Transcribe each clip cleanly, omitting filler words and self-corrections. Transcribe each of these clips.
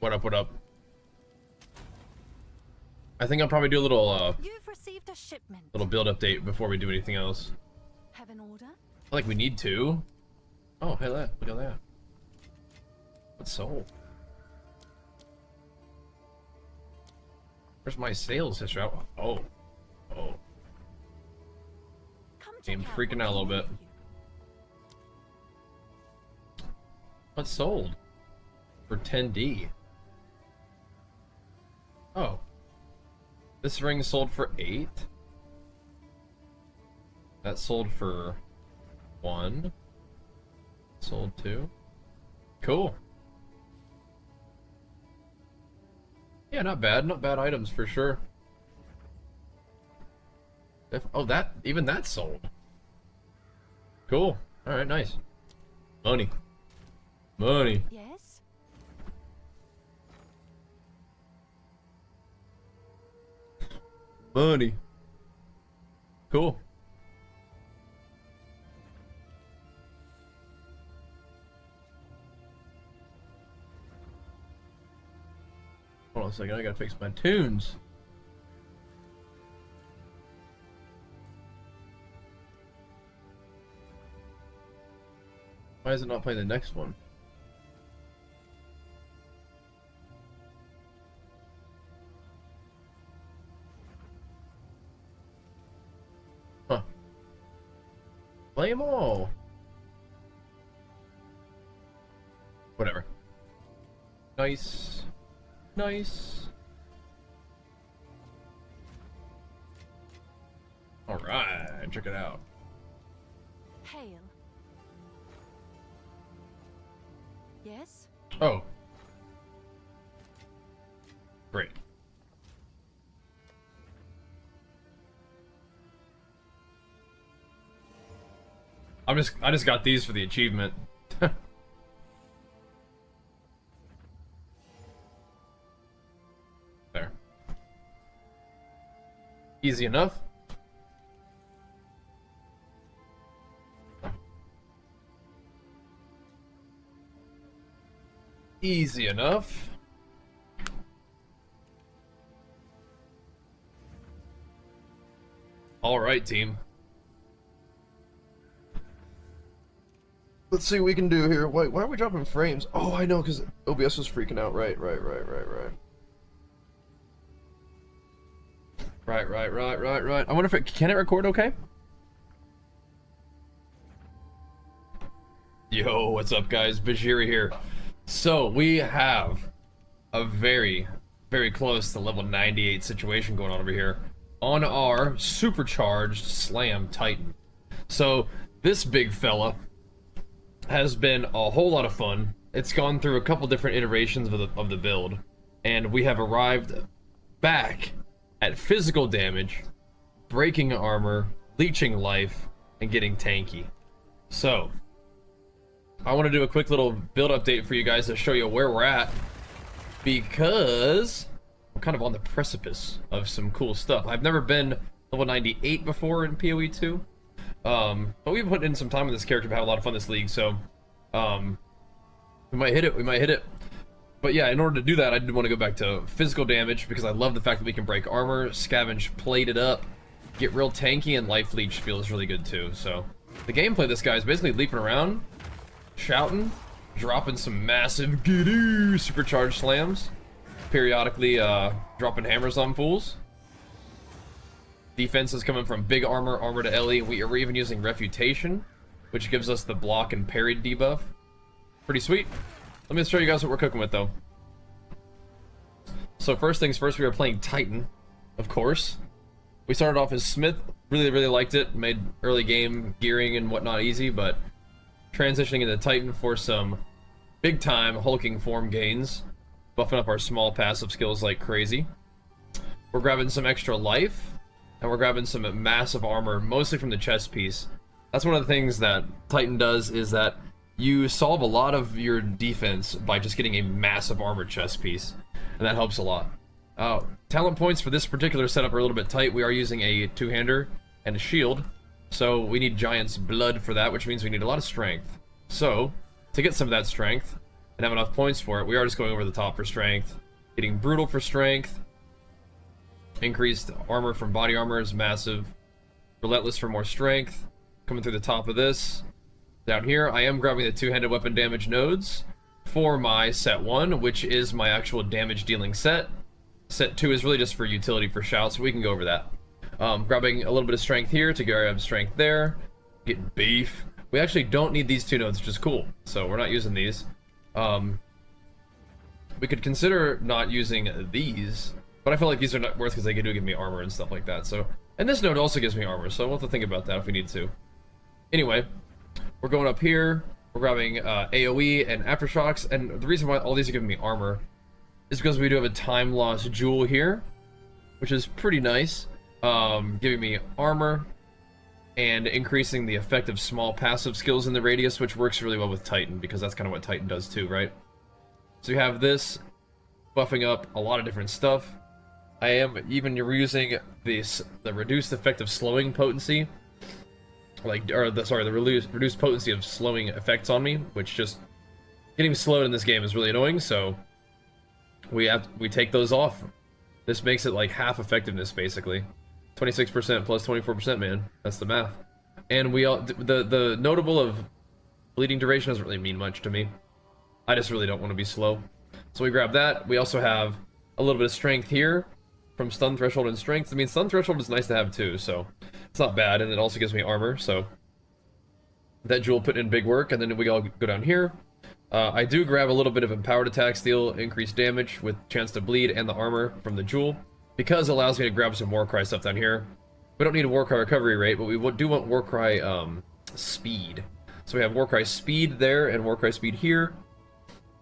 What up, what up? I think I'll probably do a little, You've received a shipment. little build update before we do anything else. Have an order? I feel like we need to. Oh, hey, look at that. What's sold? Where's my sales history? Oh. Come I'm check freaking out a little bit. What's sold? For 10D. Oh. This ring sold for 8. That sold for 1. Sold 2. Cool. Yeah, not bad. Not bad items for sure. Oh, even that sold. Cool. Alright, nice. Money. Money. Yes? Money. Cool. Hold on a second, I gotta fix my tunes. Why is it not playing the next one? Huh. Play them all. Whatever. Nice. Nice. Alright, check it out. Hail. Yes? Oh. Great. I just got these for the achievement. There. Easy enough. Easy enough. All right, team. Let's see what we can do here. Why are we dropping frames? Oh, I know, because OBS was freaking out. Right. Right. I wonder if can it record okay? Yo, what's up, guys? Bajiri here. So, we have a very, very close to level 98 situation going on over here on our Supercharged Slam Titan. So, this big fella has been a whole lot of fun. It's gone through a couple different iterations of the build, and we have arrived back at physical damage, breaking armor, leeching life, and getting tanky. So, I want to do a quick little build update for you guys to show you where we're at, because we're kind of on the precipice of some cool stuff. I've never been level 98 before in PoE 2, but we've put in some time with this character to have a lot of fun this league, so we might hit it. But yeah, in order to do that, I did want to go back to physical damage, because I love the fact that we can break armor, scavenge plate it up, get real tanky, and life leech feels really good too. So the gameplay of this guy is basically leaping around, shouting, dropping some massive gidoo supercharged slams, periodically dropping hammers on fools. Defense is coming from big armor to LE. We are even using refutation, which gives us the block and parry debuff. Pretty sweet. Let me show you guys what we're cooking with, though. So first things first, we are playing Titan, of course. We started off as Smith, really liked it, made early game gearing and whatnot easy, but transitioning into Titan for some big time hulking form gains, buffing up our small passive skills like crazy. We're grabbing some extra life, and we're grabbing some massive armor, mostly from the chest piece. That's one of the things that Titan does, is that you solve a lot of your defense by just getting a massive armor chest piece, and that helps a lot. Talent points for this particular setup are a little bit tight. We are using a two-hander and a shield, so we need Giant's Blood for that, which means we need a lot of strength. So, to get some of that strength, and have enough points for it, we are just going over the top for strength. Getting brutal for strength. Increased armor from body armor is massive. Relentless for more strength. Coming through the top of this. Down here, I am grabbing the two-handed weapon damage nodes for my set 1, which is my actual damage dealing set. Set 2 is really just for utility for shout, so we can go over that. Grabbing a little bit of strength here to grab strength there. Get beef. We actually don't need these 2 nodes, which is cool, so we're not using these. We could consider not using these, but I feel like these are not worth because they do give me armor and stuff like that. So, and this node also gives me armor, so we'll have to think about that if we need to. Anyway, we're going up here. We're grabbing AoE and aftershocks, and the reason why all these are giving me armor is because we do have a time loss jewel here, which is pretty nice. Giving me armor and increasing the effect of small passive skills in the radius, which works really well with Titan because that's kind of what Titan does too, right? So you have this buffing up a lot of different stuff. I am even using the reduced effect of slowing potency, the reduced potency of slowing effects on me, which just getting slowed in this game is really annoying. So we take those off. This makes it like half effectiveness basically. 26% plus 24%, man. That's the math. And the notable of bleeding duration doesn't really mean much to me. I just really don't want to be slow. So we grab that. We also have a little bit of strength here from stun threshold and strength. I mean, stun threshold is nice to have too, so it's not bad. And it also gives me armor, so that jewel put in big work. And then we all go down here. I do grab a little bit of empowered attack steal, increased damage with chance to bleed, and the armor from the jewel, because it allows me to grab some Warcry stuff down here. We don't need a Warcry recovery rate, but we do want Warcry speed. So we have Warcry speed there and Warcry speed here,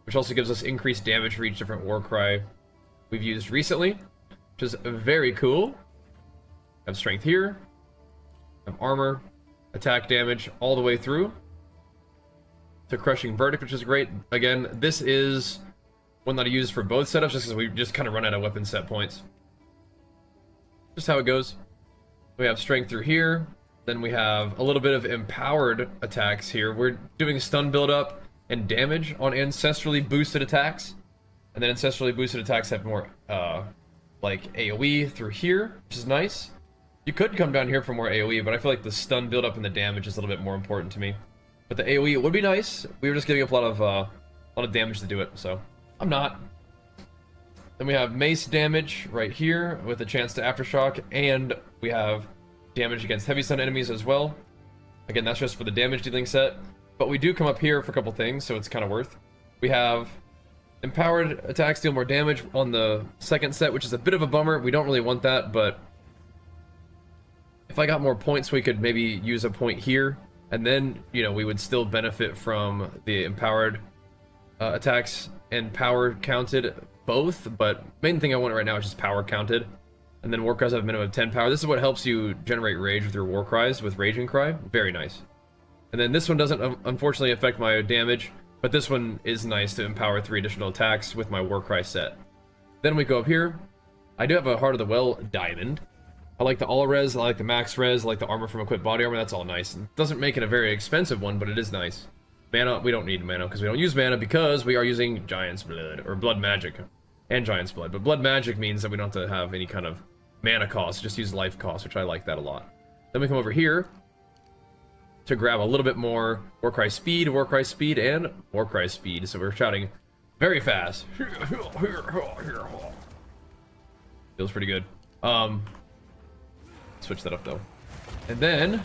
which also gives us increased damage for each different Warcry we've used recently, which is very cool. Have strength here, have armor, attack damage all the way through to crushing verdict, which is great. Again, this is one that I use for both setups just because we just kind of run out of weapon set points. Just how it goes. We have strength through here, then we have a little bit of empowered attacks here. We're doing stun build up and damage on ancestrally boosted attacks, and then ancestrally boosted attacks have more like AoE through here, which is nice. You could come down here for more AoE, but I feel like the stun build up and the damage is a little bit more important to me. But the AoE would be nice. We were just giving up a lot of damage to do it, so I'm not. Then we have mace damage right here with a chance to aftershock, and we have damage against heavy stun enemies as well. Again, that's just for the damage dealing set. But we do come up here for a couple things, so it's kind of worth. We have empowered attacks deal more damage on the second set, which is a bit of a bummer. We don't really want that, but if I got more points, we could maybe use a point here, and then, you know, we would still benefit from the empowered attacks and power counted both, but main thing I want right now is just power counted. And then war cries have a minimum of 10 power. This is what helps you generate rage with your war cries, with Raging Cry. Very nice. And then this one doesn't unfortunately affect my damage, but this one is nice to empower 3 additional attacks with my war cry set. Then we go up here. I do have a Heart of the Well diamond. I like the all res, I like the max res, I like the armor from equipped body armor. That's all nice. It doesn't make it a very expensive one, but it is nice. Mana, we don't need mana because we don't use mana because we are using Giant's Blood, or Blood Magic, and Giant's Blood. But Blood Magic means that we don't have to have any kind of mana cost, just use life cost, which I like that a lot. Then we come over here to grab a little bit more Warcry speed, and Warcry speed. So we're shouting very fast. Feels pretty good. Switch that up though. And then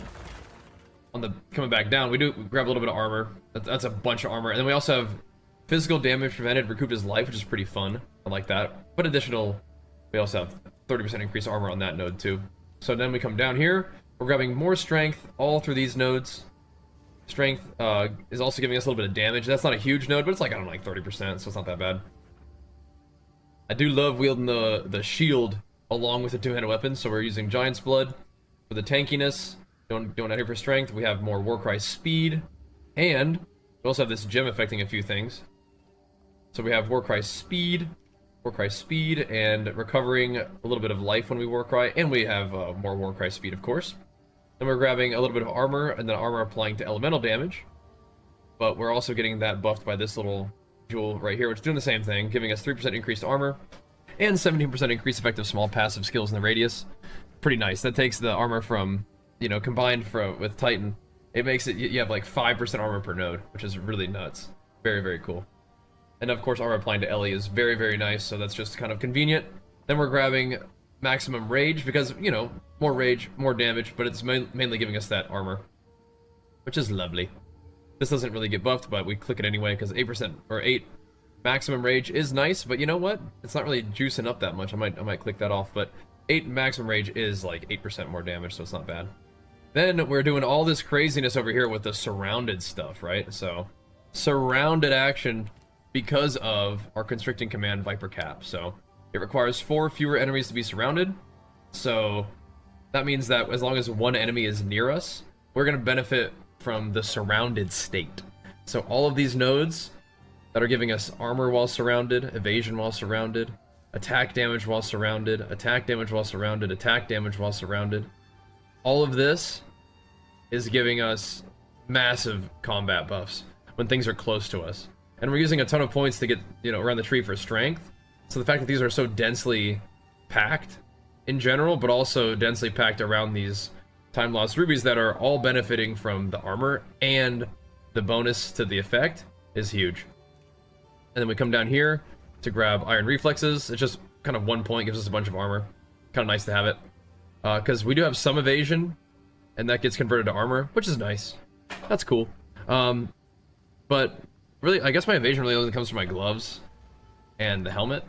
on the coming back down, we grab a little bit of armor. That's a bunch of armor. And then we also have physical damage prevented, recouped his life, which is pretty fun. I like that. But additional, we also have 30% increased armor on that node too. So then we come down here. We're grabbing more strength all through these nodes. Strength is also giving us a little bit of damage. That's not a huge node, but it's like, I don't know, like 30%, so it's not that bad. I do love wielding the shield along with the two-handed weapon, so we're using Giant's Blood for the tankiness. Going out here for strength. We have more Warcry speed, and we also have this gem affecting a few things. So we have Warcry speed, and recovering a little bit of life when we Warcry, and we have more Warcry speed, of course. Then we're grabbing a little bit of armor, and then armor applying to elemental damage. But we're also getting that buffed by this little jewel right here, which is doing the same thing, giving us 3% increased armor and 17% increased effective small passive skills in the radius. Pretty nice. That takes the armor from, you know, combined with Titan. It makes it, you have like 5% armor per node, which is really nuts. Very, very cool. And of course, armor applying to Ellie is very, very nice, so that's just kind of convenient. Then we're grabbing maximum rage because, you know, more rage, more damage, but it's mainly giving us that armor, which is lovely. This doesn't really get buffed, but we click it anyway because 8% or 8 maximum rage is nice, but you know what? It's not really juicing up that much. I might click that off, but 8 maximum rage is like 8% more damage, so it's not bad. Then we're doing all this craziness over here with the surrounded stuff, right? So surrounded action because of our constricting command Viper Cap. So it requires 4 fewer enemies to be surrounded. So that means that as long as one enemy is near us, we're going to benefit from the surrounded state. So all of these nodes that are giving us armor while surrounded, evasion while surrounded, attack damage while surrounded, attack damage while surrounded, attack damage while surrounded. All of this is giving us massive combat buffs when things are close to us. And we're using a ton of points to get, you know, around the tree for strength. So the fact that these are so densely packed in general, but also densely packed around these time lost rubies that are all benefiting from the armor and the bonus to the effect is huge. And then we come down here to grab iron reflexes. It's just kind of 1 point, gives us a bunch of armor. Kind of nice to have it. Because we do have some evasion, and that gets converted to armor, which is nice. That's cool. But really, I guess my evasion really only comes from my gloves and the helmet.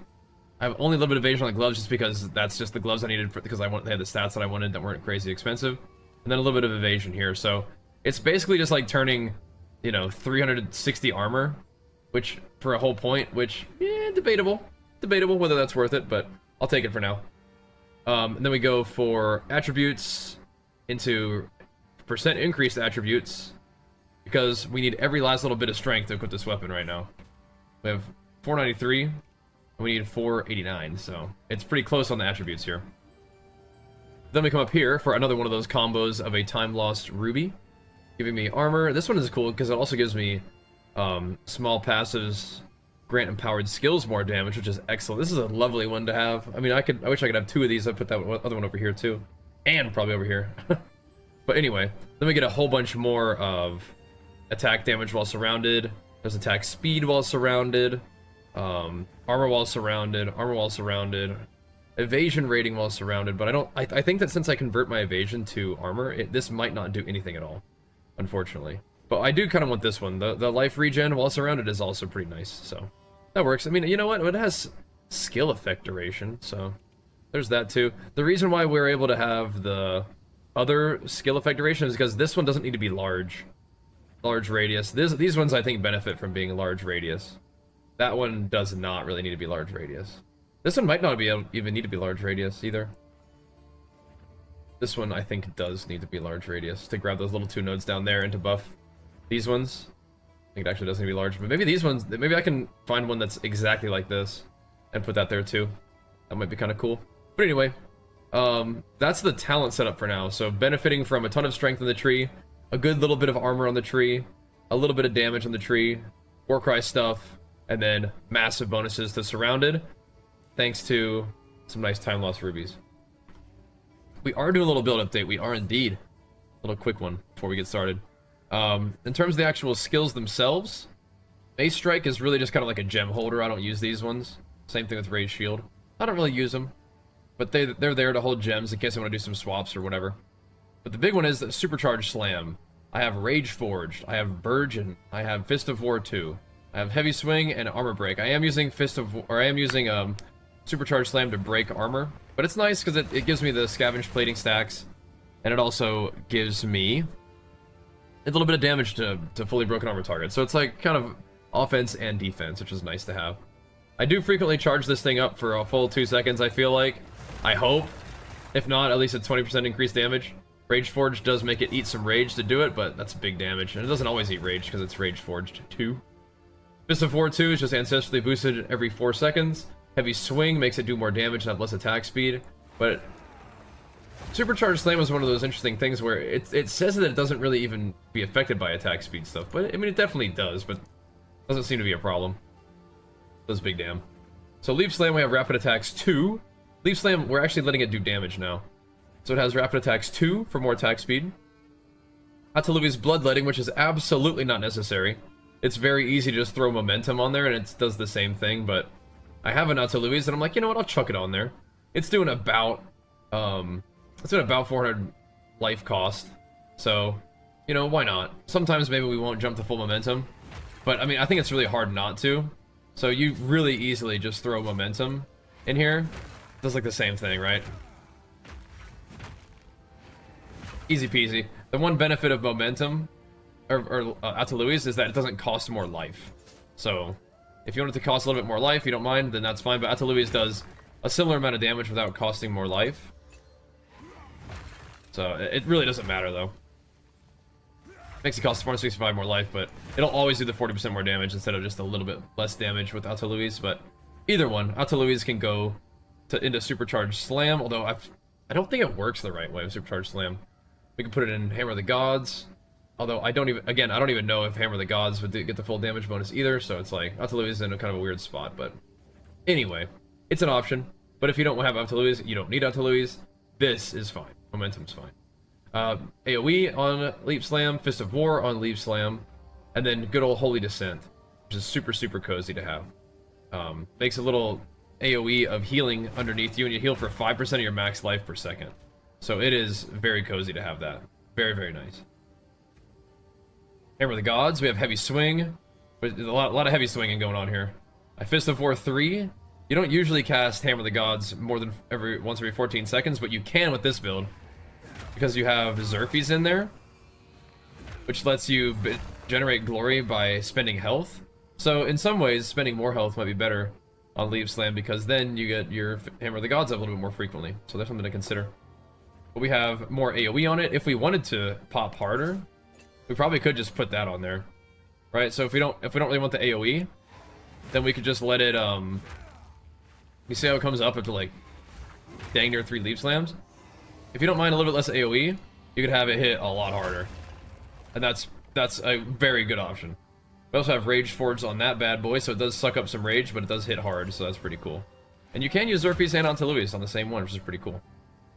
I have only a little bit of evasion on the gloves just because that's just the gloves I needed because they had the stats that I wanted that weren't crazy expensive. And then a little bit of evasion here. So it's basically just like turning, you know, 360 armor, which for a whole point, which, debatable. Debatable whether that's worth it, but I'll take it for now. And then we go for attributes into percent increased attributes because we need every last little bit of strength to equip this weapon right now. We have 493 and we need 489, so it's pretty close on the attributes here. Then we come up here for another one of those combos of a time lost ruby, giving me armor. This one is cool because it also gives me small passives grant empowered skills more damage, which is excellent. This is a lovely one to have. I mean, I wish I could have 2 of these. I'd put that other one over here too, and probably over here. But anyway, then we get a whole bunch more of attack damage while surrounded. There's attack speed while surrounded, armor while surrounded, armor while surrounded, evasion rating while surrounded. But I think that since I convert my evasion to armor, this might not do anything at all, unfortunately. But I do kind of want this one. The life regen while surrounded is also pretty nice, so that works. I mean, you know what? It has skill effect duration, so there's that too. The reason why we're able to have the other skill effect duration is because this one doesn't need to be large radius. These ones I think benefit from being large radius. That one does not really need to be large radius. This one might not even need to be large radius either. This one I think does need to be large radius to grab those little 2 nodes down there and to buff these ones. I think it actually doesn't need to be large, but maybe these ones, maybe I can find one that's exactly like this and put that there too. That might be kind of cool. But anyway, that's the talent setup for now. So benefiting from a ton of strength in the tree, a good little bit of armor on the tree, a little bit of damage on the tree, Warcry stuff, and then massive bonuses to surrounded, thanks to some nice time lost rubies. We are doing a little build update. We are indeed. A little quick one before we get started. In terms of the actual skills themselves, Mace Strike is really just kind of like a gem holder. I don't use these ones. Same thing with Rage Shield. I don't really use them, but they're there to hold gems in case I want to do some swaps or whatever. But the big one is the Supercharged Slam. I have Rage Forged, I have Burgeon, I have Fist of War 2, I have Heavy Swing and Armor Break. I am using Supercharged Slam to break armor, but it's nice because it gives me the Scavenged Plating stacks, and it also gives me a little bit of damage to fully broken armor targets. So it's like kind of offense and defense, which is nice to have. I do frequently charge this thing up for a full 2 seconds, I feel like. I hope. If not, at least a 20% increased damage. Rage Forged does make it eat some rage to do it, but that's big damage. And it doesn't always eat rage because it's Rage Forged 2. Fist of War 2 is just ancestrally boosted every 4 seconds. Heavy Swing makes it do more damage and have less attack speed. But Supercharged Slam is one of those interesting things where it says that it doesn't really even be affected by attack speed stuff. But I mean, it definitely does, but doesn't seem to be a problem. Does big damn. So Leaf Slam, we have Rapid Attacks 2. Leaf Slam, we're actually letting it do damage now. So it has Rapid Attacks 2 for more attack speed. Atalui's Bloodletting, which is absolutely not necessary. It's very easy to just throw momentum on there and it does the same thing, but I have an Atalui's and I'm like, you know what, I'll chuck it on there. It's doing about 400 life cost. So, you know, why not? Sometimes maybe we won't jump to full momentum, but I mean, I think it's really hard not to. So you really easily just throw momentum in here. It does like the same thing, right? Easy peasy. The one benefit of momentum, or Atalui's, is that it doesn't cost more life. So, if you want it to cost a little bit more life, you don't mind, then that's fine. But Atalui's does a similar amount of damage without costing more life. So, it really doesn't matter, though. Makes it cost 465 more life, but it'll always do the 40% more damage instead of just a little bit less damage with Atalui's. But either one, Atalui's can go into Supercharged Slam, although I don't think it works the right way with Supercharged Slam. We can put it in Hammer of the Gods, although I don't even know if Hammer of the Gods would get the full damage bonus either, so it's like, Atalui's in a kind of a weird spot, but anyway, it's an option. But if you don't have Atalui's, you don't need Atalui's, this is fine. Momentum's fine. AoE on Leap Slam, Fist of War on Leap Slam, and then good old Holy Descent, which is super, super cozy to have. Makes a little AoE of healing underneath you, and you heal for 5% of your max life per second. So it is very cozy to have that. Very, very nice. Hammer of the Gods, we have Heavy Swing. There's a lot of heavy swinging going on here. Fist of War 3. You don't usually cast Hammer of the Gods more than once every 14 seconds, but you can with this build. Because you have Xerfes in there, which lets you generate glory by spending health. So in some ways, spending more health might be better on Leap Slam, because then you get your Hammer of the Gods up a little bit more frequently. So that's something to consider. But we have more AoE on it. If we wanted to pop harder, we probably could just put that on there, right? So if we don't really want the AoE, then we could just let it. You see how it comes up after like dang near 3 Leap Slams. If you don't mind a little bit less AoE, you could have it hit a lot harder, and that's a very good option. We also have Rage Forged on that bad boy, so it does suck up some rage, but it does hit hard, so that's pretty cool. And you can use Xerfes and Atalui's on the same one, which is pretty cool.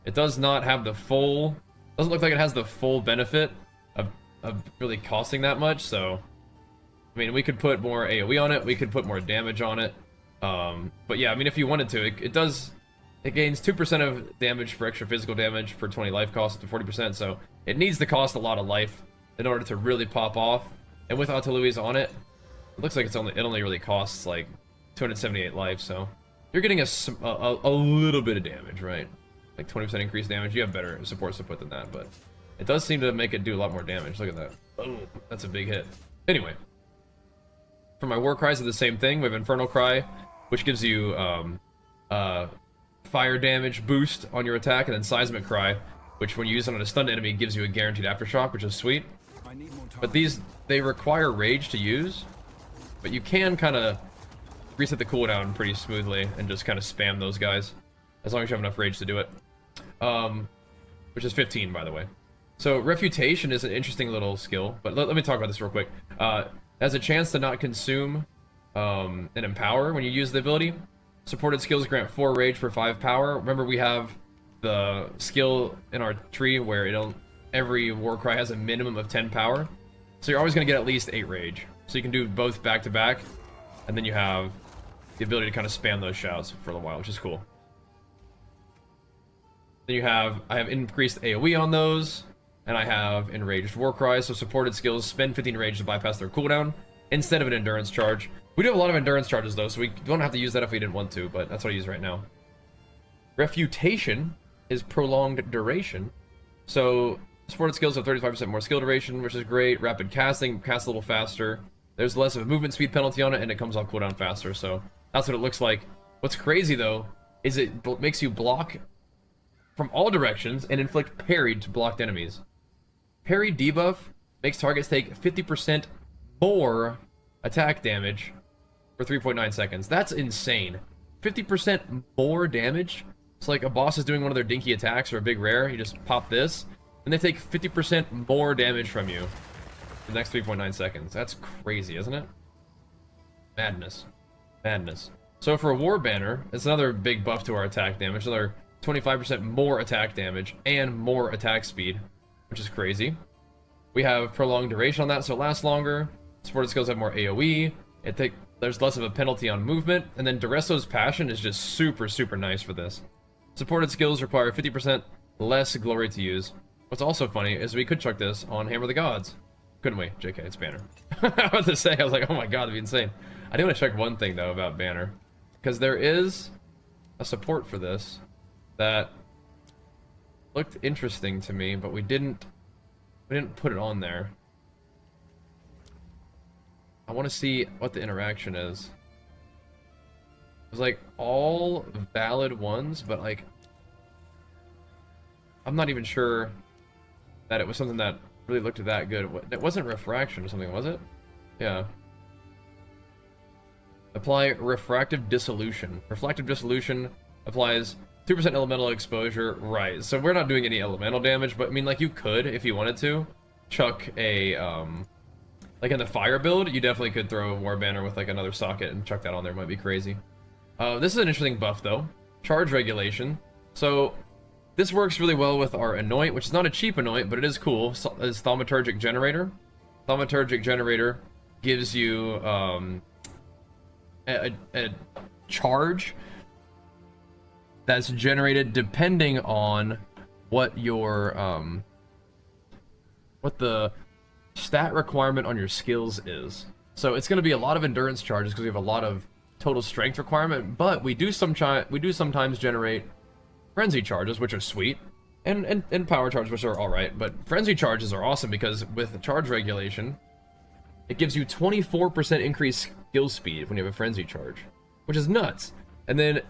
It does not have the full... Doesn't look like it has the full benefit of really costing that much, so... I mean, we could put more AoE on it, we could put more damage on it. But yeah, I mean, if you wanted to, it does... It gains 2% of damage for extra physical damage per 20 life cost up to 40%, so it needs to cost a lot of life in order to really pop off. And with Atalui's on it, it looks like it only really costs like 278 life, so... You're getting a little bit of damage, right? Like 20% increased damage. You have better support support than that, but it does seem to make it do a lot more damage. Look at that. Oh, that's a big hit. Anyway, for my War Cries are the same thing. We have Infernal Cry, which gives you fire damage boost on your attack, and then Seismic Cry, which when you use it on a stunned enemy gives you a guaranteed aftershock, which is sweet. But they require rage to use, but you can kind of reset the cooldown pretty smoothly and just kind of spam those guys, as long as you have enough rage to do it. Which is 15, by the way. So Refutation is an interesting little skill, but let me talk about this real quick. It has a chance to not consume and empower when you use the ability. Supported skills grant 4 rage for 5 power. Remember, we have the skill in our tree where every Warcry has a minimum of 10 power. So you're always going to get at least 8 rage. So you can do both back to back, and then you have the ability to kind of spam those shouts for a while, which is cool. Then I have increased AoE on those, and I have Enraged Warcry, so supported skills spend 15 rage to bypass their cooldown instead of an endurance charge. We do have a lot of endurance charges though, so we don't have to use that if we didn't want to, but that's what I use right now. Refutation is prolonged duration, so supported skills have 35% more skill duration, which is great. Rapid casting, cast a little faster. There's less of a movement speed penalty on it, and it comes off cooldown faster, so that's what it looks like. What's crazy though is it makes you block from all directions and inflict parried to blocked enemies. Parry debuff makes targets take 50% more attack damage for 3.9 seconds. That's insane. 50% more damage. It's like a boss is doing one of their dinky attacks or a big rare. You just pop this, and they take 50% more damage from you for the next 3.9 seconds. That's crazy, isn't it? Madness. Madness. So for a War Banner, it's another big buff to our attack damage, another 25% more attack damage and more attack speed, which is crazy. We have prolonged duration on that, so it lasts longer. Supported skills have more AoE. There's less of a penalty on movement, and then Duresso's Passion is just super, super nice for this. Supported skills require 50% less glory to use. What's also funny is we could chuck this on Hammer of the Gods. Couldn't we? JK, it's Banner. I was about to say, I was like, oh my god, that'd be insane. I do want to check one thing, though, about Banner. Because there is a support for this that looked interesting to me, but we didn't put it on there. I want to see what the interaction is. It was like all valid ones, but like I'm not even sure that it was something that really looked that good. It wasn't refraction or something, was it? Yeah. Apply refractive dissolution. Refractive dissolution applies 2% elemental exposure. Right. So we're not doing any elemental damage, but I mean, like, you could, if you wanted to, chuck a like in the fire build, you definitely could throw a War Banner with like another socket and chuck that on there. Might be crazy. This is an interesting buff though. Charge regulation. So this works really well with our Anoint, which is not a cheap Anoint, but it is cool. It's Thaumaturgic Generator. Thaumaturgic Generator gives you a charge that's generated depending on what your what the stat requirement on your skills is. So it's going to be a lot of endurance charges because we have a lot of total strength requirement, but we do sometimes generate frenzy charges, which are sweet, and power charges, which are all right. But frenzy charges are awesome because with the charge regulation, it gives you 24% increased skill speed when you have a frenzy charge, which is nuts. And then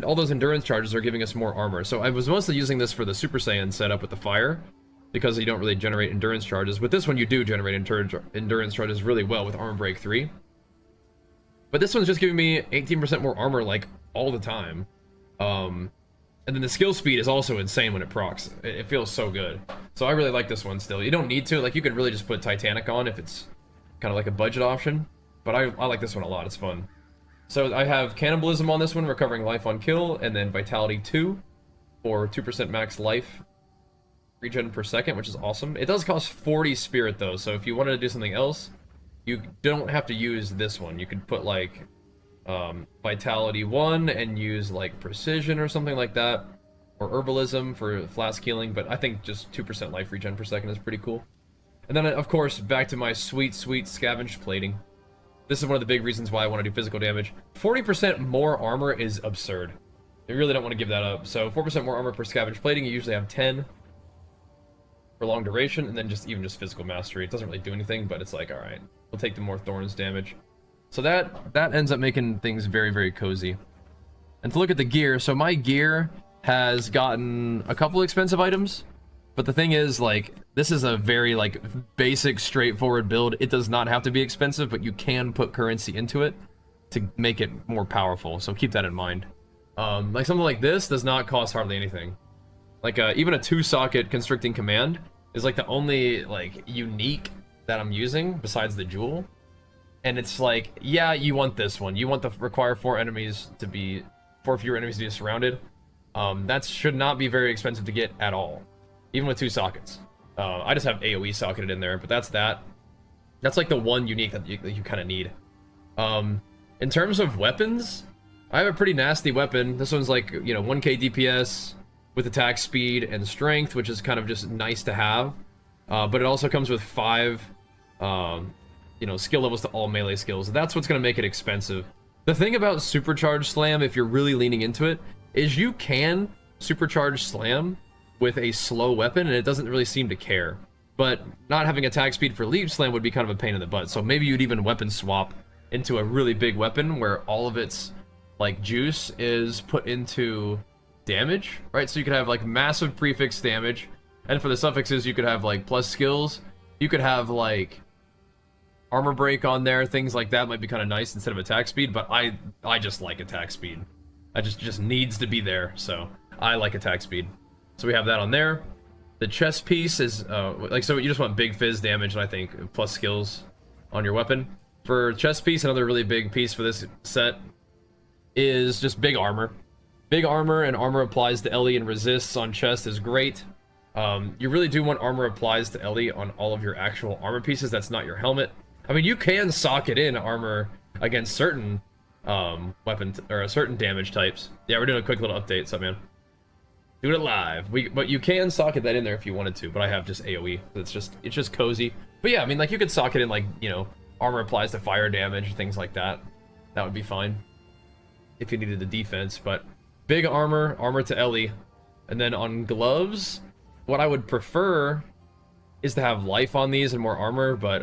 all those endurance charges are giving us more armor. So I was mostly using this for the Super Saiyan setup with the fire, because you don't really generate endurance charges. With this one, you do generate endurance charges really well with Armor Break 3. But this one's just giving me 18% more armor, like, all the time. And then the skill speed is also insane when it procs. It feels so good. So I really like this one still. You don't need to. Like, you could really just put Titanic on if it's kind of like a budget option. But I like this one a lot. It's fun. So I have Cannibalism on this one, recovering life on kill, and then Vitality 2 for 2% max life regen per second, which is awesome. It does cost 40 spirit though, so if you wanted to do something else, you don't have to use this one. You could put like Vitality 1 and use like Precision or something like that, or Herbalism for flask healing, but I think just 2% life regen per second is pretty cool. And then of course, back to my sweet scavenged plating. This is one of the big reasons why I want to do physical damage. 40% more armor is absurd. You really don't want to give that up. So 4% more armor per scavenged plating, you usually have 10 for long duration, and then even just physical mastery. It doesn't really do anything, but it's like, all right, we'll take the more thorns damage. So that ends up making things very, very cozy. And to look at the gear, so my gear has gotten a couple expensive items, but the thing is, like, this is a very like basic, straightforward build. It does not have to be expensive, but you can put currency into it to make it more powerful. So keep that in mind. Like something like this does not cost hardly anything. Like even a 2-socket constricting command is like the only like unique that I'm using besides the jewel. And it's like, yeah, you want this one. You want the require 4 fewer enemies to be surrounded. That should not be very expensive to get at all, even with 2 sockets. I just have AoE socketed in there, but that's like the one unique that you kind of need. In terms of weapons, I have a pretty nasty weapon. This one's like, you know, 1k DPS with attack speed and strength, which is kind of just nice to have. But it also comes with 5, you know, skill levels to all melee skills. That's what's going to make it expensive. The thing about Supercharged Slam, if you're really leaning into it, is you can Supercharged Slam with a slow weapon, and it doesn't really seem to care. But not having attack speed for Leap Slam would be kind of a pain in the butt. So maybe you'd even weapon swap into a really big weapon where all of its like juice is put into damage, right? So you could have like massive prefix damage, and for the suffixes you could have like plus skills. You could have like armor break on there, things like that might be kind of nice instead of attack speed, but I just like attack speed. I just needs to be there, so I like attack speed. So we have that on there. The chest piece is like, so you just want big fizz damage, and I think plus skills on your weapon. for chest piece, another really big piece for this set is just big armor. Big armor and armor applies to Ellie and resists on chest is great. You really do want armor applies to Ellie on all of your actual armor pieces. That's not your helmet. I mean, you can socket in armor against certain weapon or certain damage types. Yeah, we're doing a quick little update. What's up, man? Doing it live. But you can socket that in there if you wanted to. But I have just AOE. It's just cozy. But yeah, I mean, like you could socket in like, you know, armor applies to fire damage, things like that. That would be fine if you needed the defense. But big armor, armor to Ellie, and then on gloves, what I would prefer is to have life on these and more armor. But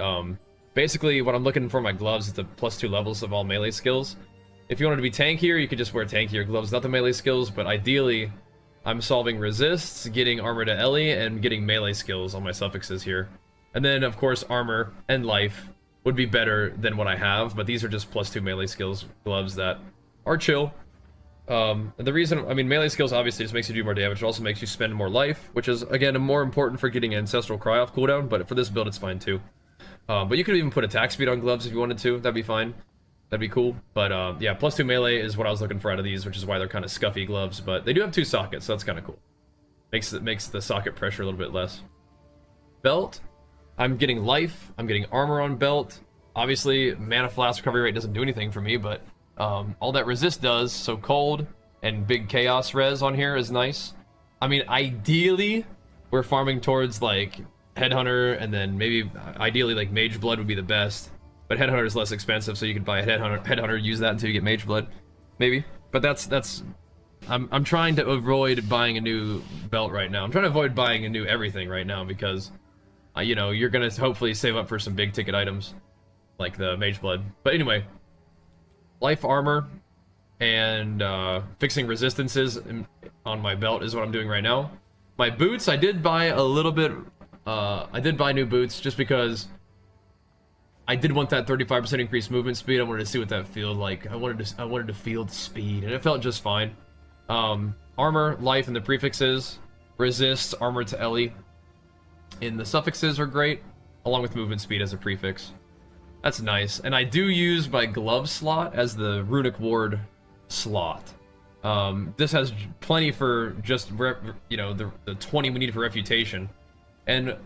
basically, what I'm looking for in my gloves is the +2 levels of all melee skills. If you wanted to be tankier, you could just wear tankier gloves, not the melee skills. But ideally, I'm solving resists, getting armor to Ellie, and getting melee skills on my suffixes here. And then, of course, armor and life would be better than what I have, but these are just +2 melee skills gloves that are chill. And the reason, I mean, melee skills obviously just makes you do more damage. It also makes you spend more life, which is, again, more important for getting Ancestral Cry off cooldown, but for this build, it's fine too. But you could even put attack speed on gloves if you wanted to. That'd be fine. That'd be cool. But yeah, +2 melee is what I was looking for out of these, which is why they're kind of scuffy gloves. But they do have 2 sockets, so that's kind of cool. Makes the socket pressure a little bit less. Belt. I'm getting life. I'm getting armor on belt. Obviously, mana flask recovery rate doesn't do anything for me, but all that resist does, so cold and big chaos res on here is nice. I mean, ideally, we're farming towards like Headhunter, and then maybe ideally like Mage Blood would be the best. But Headhunter is less expensive, so you could buy a Headhunter, use that until you get Mage Blood, maybe. But that's I'm trying to avoid buying a new belt right now. I'm trying to avoid buying a new everything right now because, you know, you're gonna hopefully save up for some big ticket items like the Mage Blood. But anyway, life armor and fixing resistances on my belt is what I'm doing right now. My boots, I did buy a little bit. I did buy new boots just because I did want that 35% increased movement speed. I wanted to see what that felt like. I wanted to feel the speed, and it felt just fine. Armor, life, and the prefixes. Resist, armor to Ellie. And the suffixes are great, along with movement speed as a prefix. That's nice. And I do use my glove slot as the runic ward slot. This has plenty for just, you know, the 20 we need for refutation. And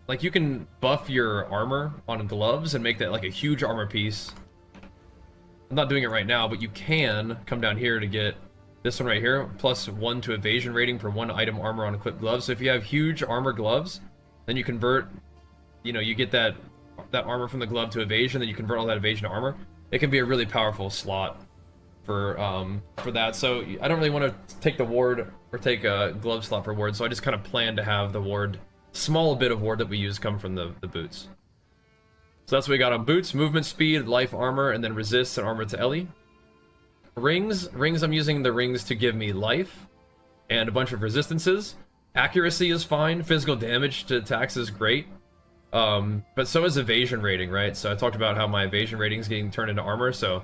like, you can buff your armor on gloves and make that like a huge armor piece. I'm not doing it right now, but you can come down here to get this one right here, +1 to evasion rating per 1 item armor on equipped gloves. So if you have huge armor gloves, then you convert, you know, you get that armor from the glove to evasion, then you convert all that evasion to armor. It can be a really powerful slot for that. So I don't really want to take the ward or take a glove slot for ward, so I just kind of plan to have the ward, small bit of ward that we use come from the boots. So that's what we got on boots: movement speed, life armor, and then resist and armor to Ellie. Rings, I'm using the rings to give me life and a bunch of resistances. Accuracy is fine. Physical damage to attacks is great. But so is evasion rating, right? So I talked about how my evasion rating is getting turned into armor, so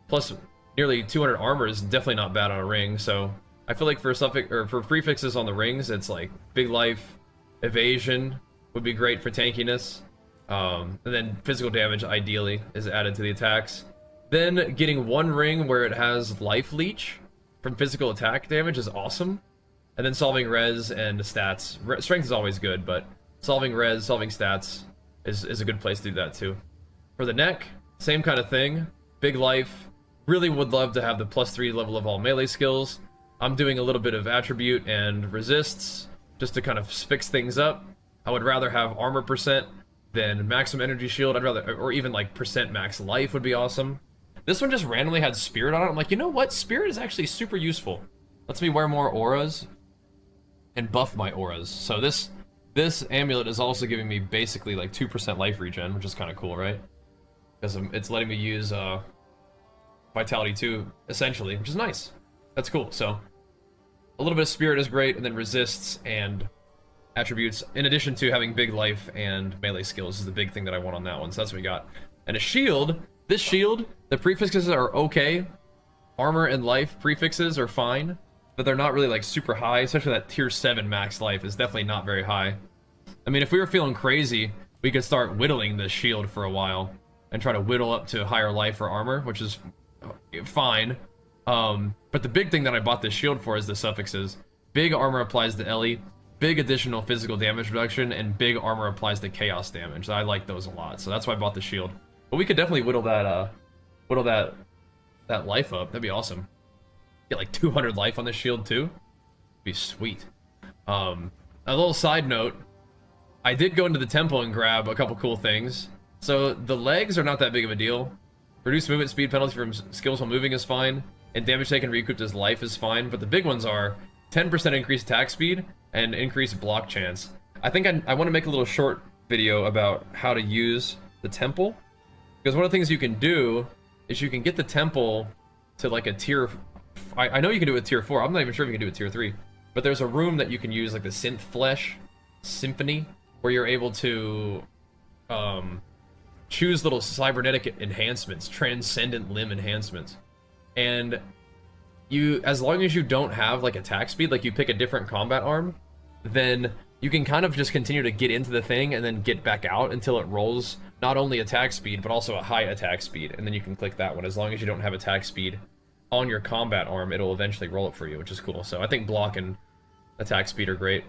plus nearly 200 armor is definitely not bad on a ring. So I feel like for prefixes on the rings, it's like big life, evasion would be great for tankiness. And then physical damage ideally is added to the attacks. Then getting one ring where it has life leech from physical attack damage is awesome. And then solving res and stats. Strength is always good, but solving res, solving stats is a good place to do that too. For the neck, same kind of thing. Big life. Really would love to have the +3 level of all melee skills. I'm doing a little bit of attribute and resists just to kind of fix things up. I would rather have armor percent than maximum energy shield. I'd rather, or even like percent max life would be awesome. This one just randomly had spirit on it. I'm like, you know what? Spirit is actually super useful. Lets me wear more auras and buff my auras. So this amulet is also giving me basically like 2% life regen, which is kind of cool, right? Because it's letting me use Vitality 2, essentially, which is nice. That's cool. So a little bit of spirit is great, and then resists and attributes, in addition to having big life and melee skills, is the big thing that I want on that one. So that's what we got. And a shield. This shield, the prefixes are okay. Armor and life prefixes are fine, but they're not really like super high, especially that tier 7 max life is definitely not very high. I mean, if we were feeling crazy, we could start whittling this shield for a while. and try to whittle up to higher life or armor, which is fine. But the big thing that I bought this shield for is the suffixes. Big armor applies to Ellie, big additional physical damage reduction, and big armor applies to chaos damage. I like those a lot, so that's why I bought the shield. But we could definitely whittle that life up. That'd be awesome. Get like 200 life on this shield too. Be sweet. A little side note, I did go into the temple and grab a couple cool things. So the legs are not that big of a deal. Reduced movement speed penalty from skills while moving is fine, and damage taken recouped as life is fine, but the big ones are 10% increased attack speed and increased block chance. I think I want to make a little short video about how to use the temple, because one of the things you can do is you can get the temple to like a tier... I know you can do it with tier 4, I'm not even sure if you can do it with tier 3, but there's a room that you can use, like the Synth Flesh Symphony, where you're able to choose little cybernetic enhancements, transcendent limb enhancements, and you, as long as you don't have like attack speed, like you pick a different combat arm, then you can kind of just continue to get into the thing and then get back out until it rolls not only attack speed but also a high attack speed, and then you can click that one. As long as you don't have attack speed on your combat arm, it'll eventually roll it for you, which is cool. So I think block and attack speed are great.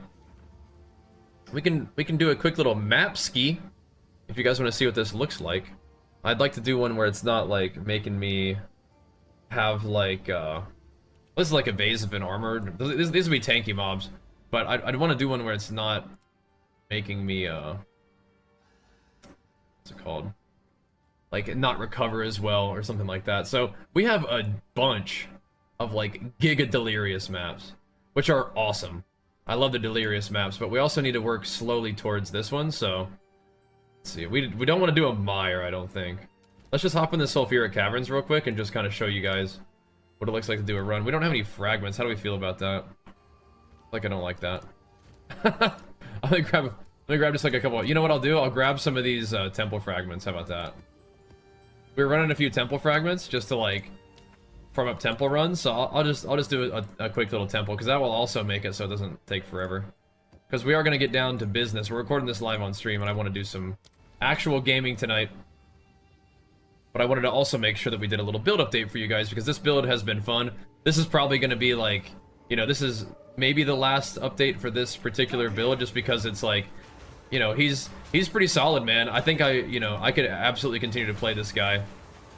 We can do a quick little map ski if you guys want to see what this looks like. I'd like to do one where it's not like making me have like this is like evasive and armored. These would be tanky mobs, but I'd want to do one where it's not making me what's it called, like not recover as well or something like that. So we have a bunch of like giga delirious maps, which are awesome. I love the delirious maps, but we also need to work slowly towards this one. So let's see, we don't want to do a mire, I don't think. Let's just hop in the sulfuric caverns real quick and just kind of show you guys what it looks like to do a run. We don't have any fragments. How do we feel about that? Like, I don't like that. Let me grab just like a couple. You know what I'll do? I'll grab some of these temple fragments. How about that? We were running a few temple fragments just to like farm up temple runs. So I'll just do a quick little temple, because that will also make it so it doesn't take forever. Because we are gonna get down to business. We're recording this live on stream, and I want to do some actual gaming tonight. But I wanted to also make sure that we did a little build update for you guys, because this build has been fun. This is probably going to be like, you know, this is maybe the last update for this particular build, just because it's like, you know, he's pretty solid, man. I think I could absolutely continue to play this guy,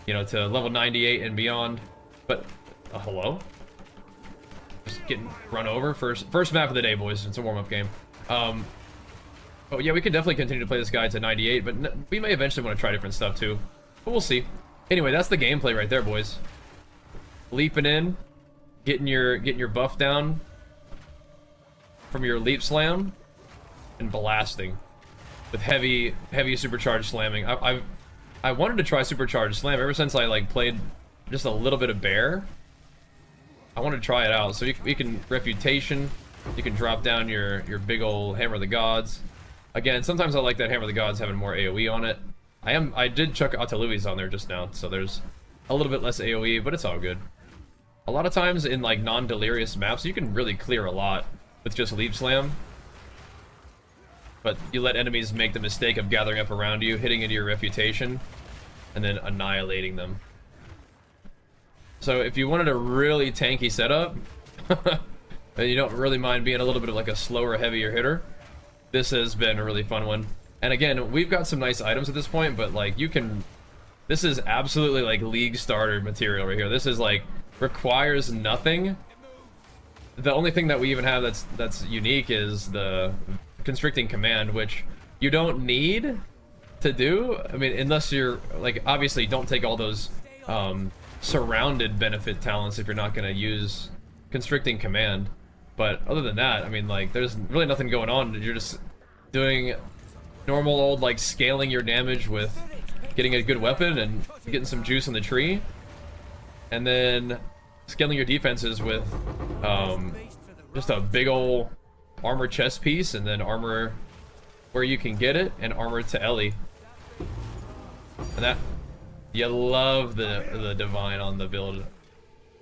you know, to level 98 and beyond. But hello? Just getting run over. First map of the day, boys. It's a warm-up game. But yeah, we could definitely continue to play this guy to 98, but we may eventually want to try different stuff too. But we'll see. Anyway, that's the gameplay right there, boys. Leaping in, getting your buff down from your leap slam, and blasting with heavy supercharged slamming. I wanted to try supercharged slam ever since I like played just a little bit of bear. I wanted to try it out. So you can refutation, you can drop down your big old hammer of the gods. Again, sometimes I like that hammer of the gods having more AoE on it. I did chuck Atalui's on there just now, so there's a little bit less AoE, but it's all good. A lot of times in like non-delirious maps, you can really clear a lot with just leap slam. But you let enemies make the mistake of gathering up around you, hitting into your refutation, and then annihilating them. So if you wanted a really tanky setup, and you don't really mind being a little bit of like a slower, heavier hitter, this has been a really fun one. And again, we've got some nice items at this point, but like you can, this is absolutely like league starter material right here. This is like, requires nothing. The only thing that we even have that's unique is the constricting command, which you don't need to do. I mean, unless you're like, obviously don't take all those surrounded benefit talents if you're not going to use constricting command. But other than that, I mean, like, there's really nothing going on. You're just doing normal old, like, scaling your damage with getting a good weapon and getting some juice in the tree. And then scaling your defenses with just a big old armor chest piece, and then armor where you can get it, and armor to Ellie. And that, you love the divine on the build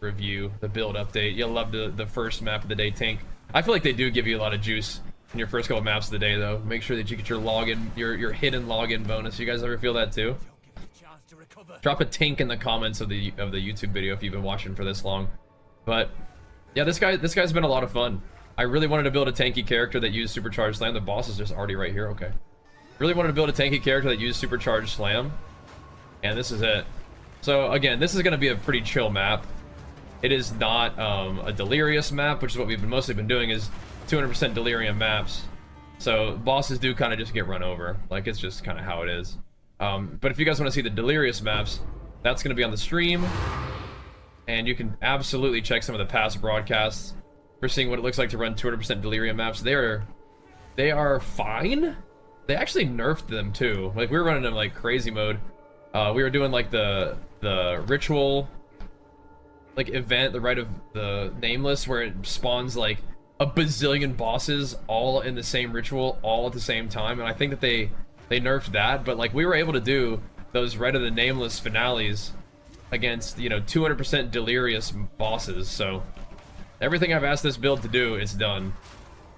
review, the build update. You'll love the first map of the day tank. I feel like they do give you a lot of juice in your first couple maps of the day, though. Make sure that you get your login, your hidden login bonus. You guys ever feel that too? Drop a tank in the comments of the YouTube video if you've been watching for this long. But yeah, this guy's been a lot of fun. I really wanted to build a tanky character that used Supercharged Slam. The boss is just already right here. Okay. Really wanted to build a tanky character that used Supercharged Slam, and this is it. So again, this is going to be a pretty chill map. It is not a delirious map, which is what we've mostly been doing, is 200% delirium maps. So bosses do kind of just get run over. Like, it's just kind of how it is. But if you guys want to see the delirious maps, that's going to be on the stream. And you can absolutely check some of the past broadcasts for seeing what it looks like to run 200% delirium maps. They are fine. They actually nerfed them too. Like, we were running them like crazy mode. We were doing like the ritual like event, the Rite of the Nameless, where it spawns like a bazillion bosses all in the same ritual all at the same time, and I think that they nerfed that. But like, we were able to do those Rite of the Nameless finales against, you know, 200% delirious bosses. So everything I've asked this build to do, it's done,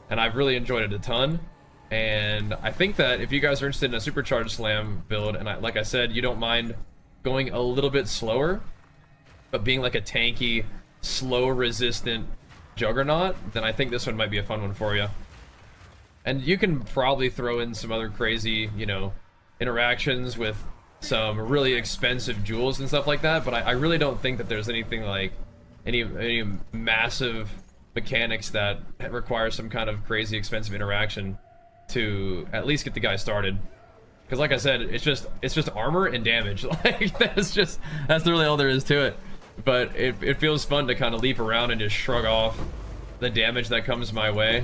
and I've really enjoyed it a ton. And I think that if you guys are interested in a Supercharged Slam build, and like I said, you don't mind going a little bit slower, but being like a tanky, slow resistant Juggernaut, then I think this one might be a fun one for you. And you can probably throw in some other crazy, you know, interactions with some really expensive jewels and stuff like that, but I really don't think that there's anything like any massive mechanics that require some kind of crazy expensive interaction to at least get the guy started. Because like I said, it's just armor and damage. Like, that's really all there is to it. But it feels fun to kind of leap around and just shrug off the damage that comes my way.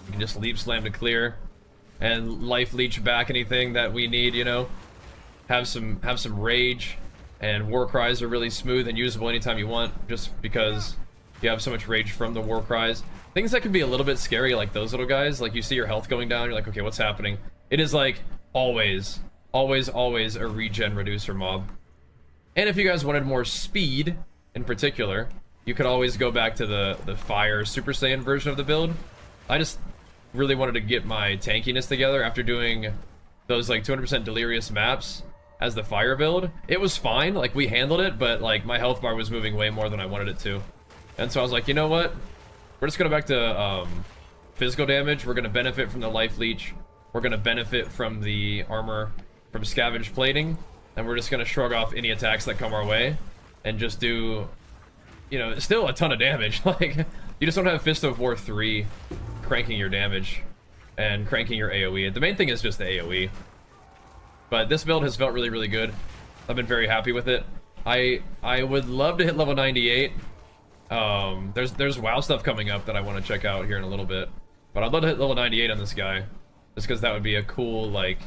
You can just leap slam to clear and life leech back anything that we need, you know. Have some rage, and war cries are really smooth and usable anytime you want, just because you have so much rage from the war cries. Things that can be a little bit scary, like those little guys, like you see your health going down, you're like, okay, what's happening? It is like always a regen reducer mob. And if you guys wanted more speed in particular, you could always go back to the Fire Super Saiyan version of the build. I just really wanted to get my tankiness together after doing those like 200% delirious maps as the Fire build. It was fine, like we handled it, but like my health bar was moving way more than I wanted it to. And so I was like, you know what? We're just going to go back to physical damage. We're going to benefit from the life leech. We're going to benefit from the armor from scavenge plating. And we're just going to shrug off any attacks that come our way and just do, you know, still a ton of damage. Like, you just don't have Fist of War 3 cranking your damage and cranking your AoE. The main thing is just the AoE. But this build has felt really, really good. I've been very happy with it. I would love to hit level 98. There's WoW stuff coming up that I want to check out here in a little bit. But I'd love to hit level 98 on this guy. Just because that would be a cool, like,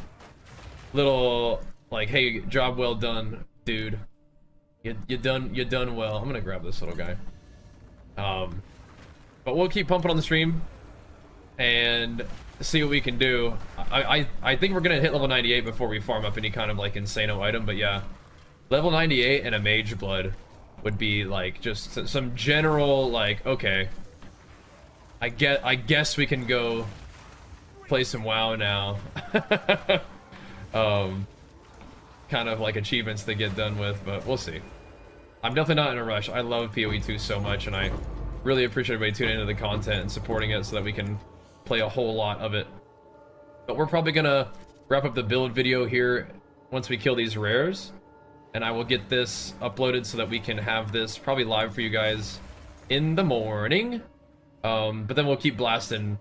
little, like, hey, job well done, dude. You done well. I'm gonna grab this little guy. But we'll keep pumping on the stream and see what we can do. I think we're gonna hit level 98 before we farm up any kind of like insano item, but yeah. Level 98 and a mage blood would be like just some general like, okay, I guess we can go play some WoW now. Kind of like achievements to get done with, but we'll see. I'm definitely not in a rush. I love PoE 2 so much, and I really appreciate everybody tuning into the content and supporting it so that we can play a whole lot of it. But we're probably gonna wrap up the build video here once we kill these rares, and I will get this uploaded so that we can have this probably live for you guys in the morning. But then we'll keep blasting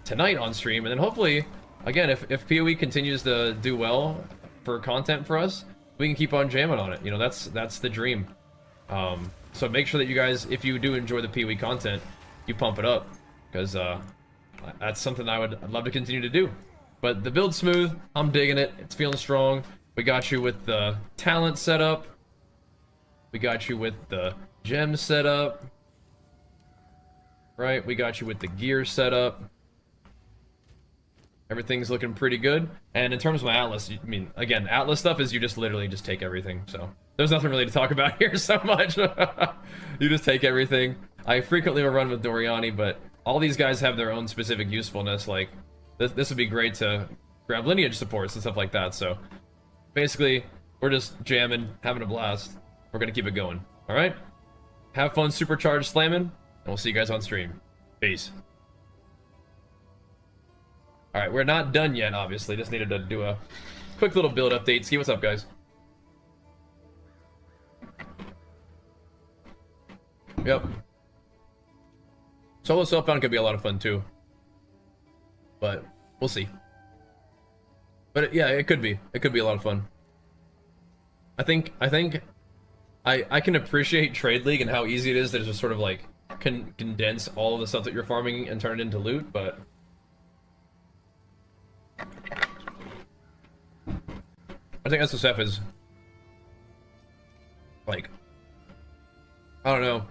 tonight on stream, and then hopefully, again, if PoE continues to do well for content for us, we can keep on jamming on it. You know, that's the dream. So make sure that you guys, if you do enjoy the PoE content, you pump it up, because that's something I'd love to continue to do. But the build's smooth. I'm digging it. It's feeling strong. We got you with the talent setup. We got you with the gem setup. Right? We got you with the gear setup. Everything's looking pretty good. And in terms of my Atlas, I mean, again, Atlas stuff is you just literally just take everything. So there's nothing really to talk about here so much. You just take everything. I frequently will run with Doriani, but all these guys have their own specific usefulness. Like, this would be great to grab lineage supports and stuff like that. So basically, we're just jamming, having a blast. We're gonna keep it going. All right. Have fun, supercharged slamming, and we'll see you guys on stream. Peace. All right, we're not done yet. Obviously, just needed to do a quick little build update. See what's up, guys. Yep. Solo self-found could be a lot of fun too, but we'll see. But yeah, it could be. It could be a lot of fun. I think I can appreciate Trade League and how easy it is to just sort of like condense all of the stuff that you're farming and turn it into loot, but I think SSF is like, I don't know.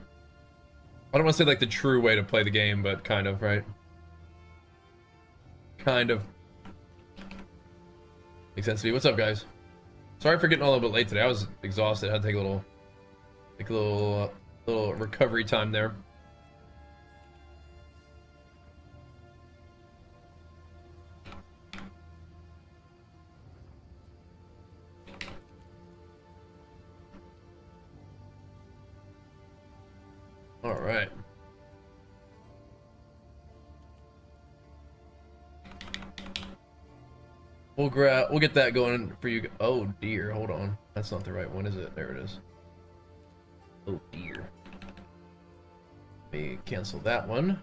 I don't want to say like the true way to play the game, but kind of, right? Kind of. Makes sense to me. What's up, guys? Sorry for getting a little bit late today. I was exhausted. I had to take a little recovery time there. All right. We'll get that going for you. Oh dear, hold on. That's not the right one, is it? There it is. Oh dear. Let me cancel that one.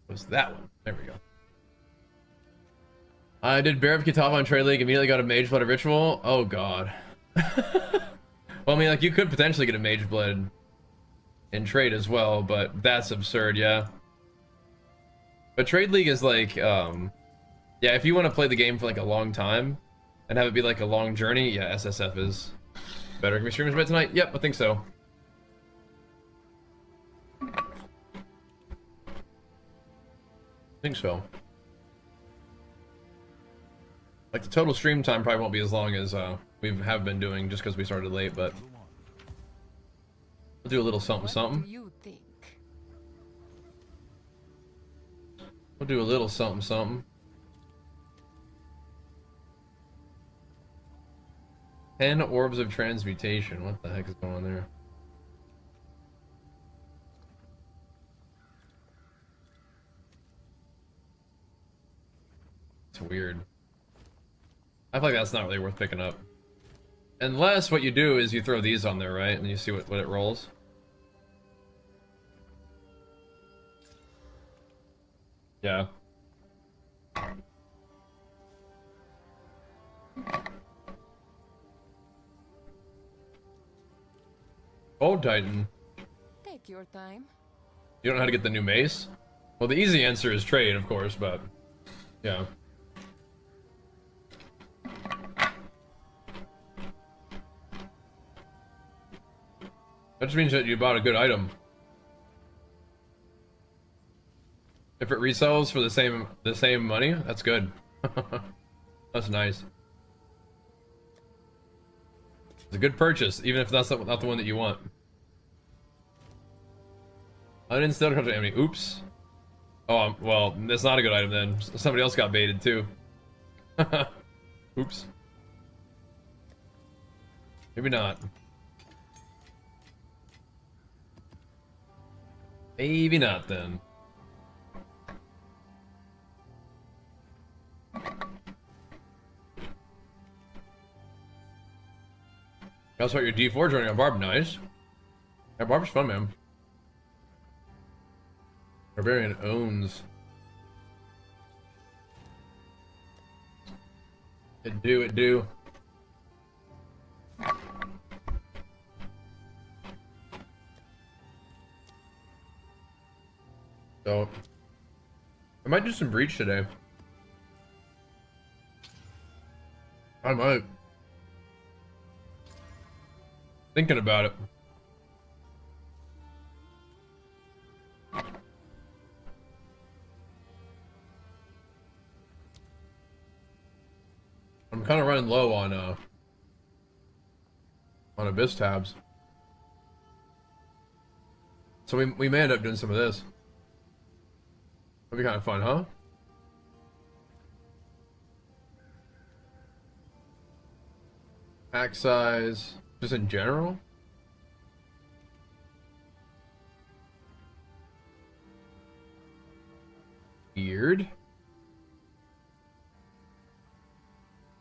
What's that one? There we go. I did Bear of Kitava on Trade League, immediately got a Mage Blood Ritual. Oh god. Well, I mean, like, you could potentially get a Mage Blood in trade as well, but that's absurd, yeah. But Trade League is like, yeah, if you want to play the game for like a long time and have it be like a long journey, yeah, SSF is better. Can we stream bed tonight? Yep, I think so. I think so. Like, the total stream time probably won't be as long as we have been doing just because we started late, but we'll do a little something something. What do you think? We'll do a little something something. 10 orbs of transmutation. What the heck is going on there? It's weird. I feel like that's not really worth picking up. Unless what you do is you throw these on there, right? And you see what it rolls. Yeah. Oh, Titan. Take your time. You don't know how to get the new mace? Well, the easy answer is trade, of course, but yeah. That just means that you bought a good item. If it resells for the same money, that's good. That's nice. It's a good purchase, even if that's not the one that you want. Uninstalled content enemy. Oops. Oh, well, that's not a good item then. Somebody else got baited too. Oops. Maybe not. Maybe not then. That's what your D4 joining on Barb. Nice. Yeah, Barb's fun, man. Barbarian owns. It do. So, I might do some Breach today. I might. Thinking about it. I'm kind of running low on Abyss tabs. So we may end up doing some of this. That'd be kind of fun, huh? Pack size, just in general. Weird.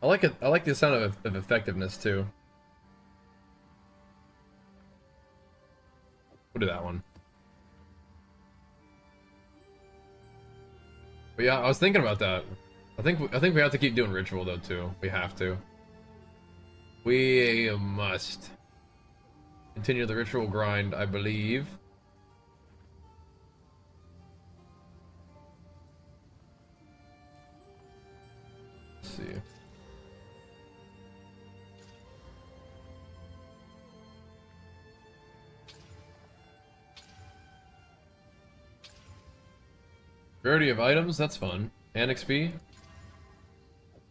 I like it. I like the sound of effectiveness too. We'll do that one. But yeah, I was thinking about that. I think we have to keep doing ritual though too. We have to. We must continue the ritual grind, I believe. Let's see. Rarity of items, that's fun. And XP.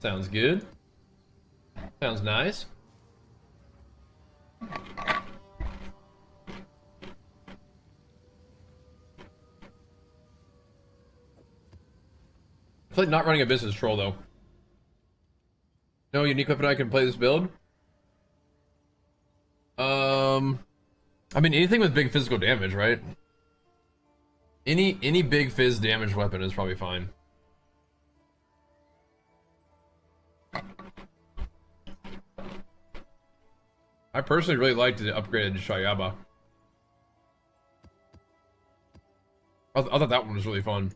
Sounds good. Sounds nice. I feel like not running a business troll though. No unique weapon I can play this build. I mean anything with big physical damage, right? Any big fizz damage weapon is probably fine. I personally really liked the upgraded Shayaba. I thought that one was really fun.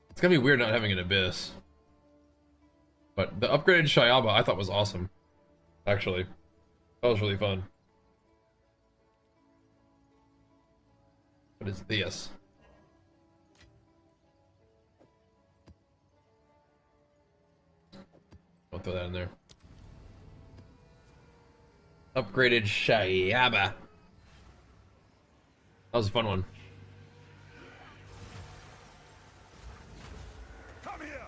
It's gonna be weird not having an abyss. But the upgraded Shayaba I thought was awesome. Actually. That was really fun. What is this? I'll throw that in there. Upgraded Shayaba. That was a fun one. Come here.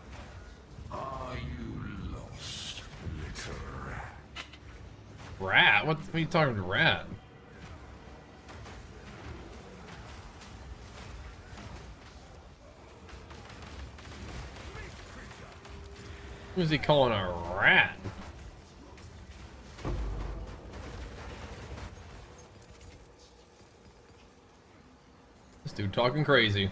Are you lost, little rat? Rat? What are you talking to, rat? Who's he calling a rat? This dude talking crazy.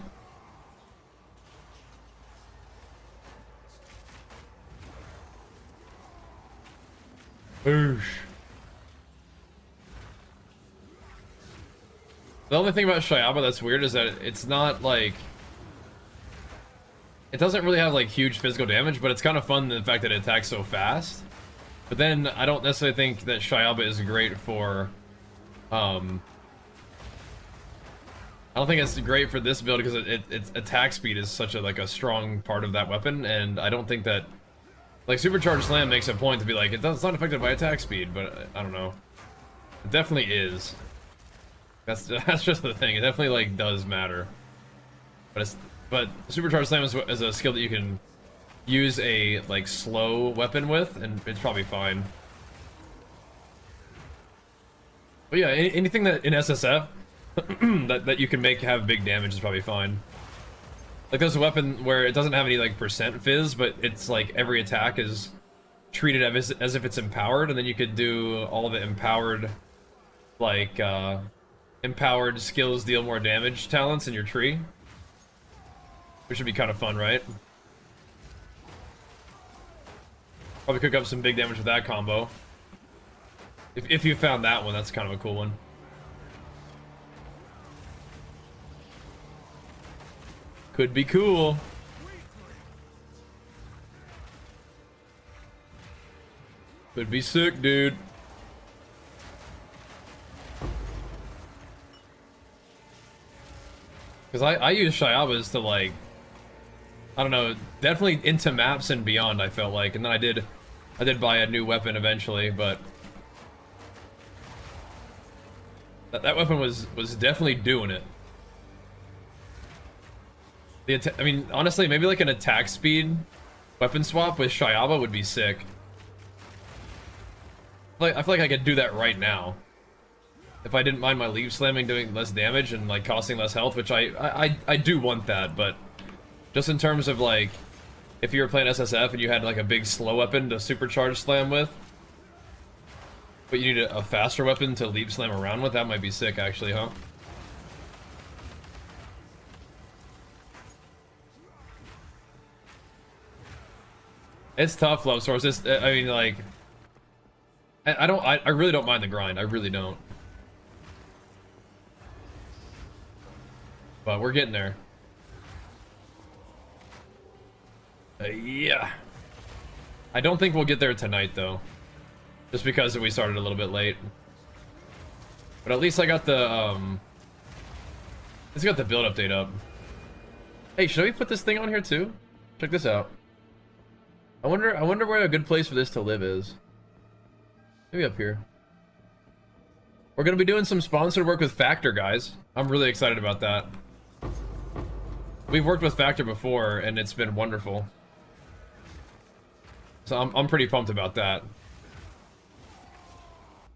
Boosh. The only thing about Shayaba that's weird is that it's not like... It doesn't really have like huge physical damage, but it's kind of fun the fact that it attacks so fast. But then I don't necessarily think that Shayaba is great for... I don't think it's great for this build because its attack speed is such a like a strong part of that weapon, and I don't think that like Supercharged Slam makes a point to be like it's not affected by attack speed, but I don't know. It definitely is. That's just the thing. It definitely like does matter. But Supercharged Slam is a skill that you can use a like slow weapon with, and it's probably fine. But yeah, anything that in SSF that you can make have big damage is probably fine. Like there's a weapon where it doesn't have any like percent fizz, but it's like every attack is treated as if it's empowered, and then you could do all the empowered like empowered skills deal more damage talents in your tree. Which would be kind of fun, right? Probably cook up some big damage with that combo. If you found that one, that's kind of a cool one. Could be cool. Could be sick, dude. Because I use Shayabas to like... I don't know, definitely into maps and beyond, I felt like. And then I did buy a new weapon eventually, but... That weapon was definitely doing it. I mean, honestly, maybe like an attack speed weapon swap with Shayaba would be sick. I feel like I could do that right now. If I didn't mind my leaf slamming doing less damage and like costing less health, which I do want that, but just in terms of like if you were playing SSF and you had like a big slow weapon to supercharge slam with, but you need a faster weapon to leap slam around with, that might be sick actually, huh? It's tough, Love Source. I mean, like, I really don't mind the grind. I really don't. But we're getting there. Yeah. I don't think we'll get there tonight, though. Just because we started a little bit late. But at least I got the, it's got the build update up. Hey, should we put this thing on here, too? Check this out. I wonder where a good place for this to live is. Maybe up here. We're gonna be doing some sponsored work with Factor, guys. I'm really excited about that. We've worked with Factor before, and it's been wonderful. So I'm pretty pumped about that.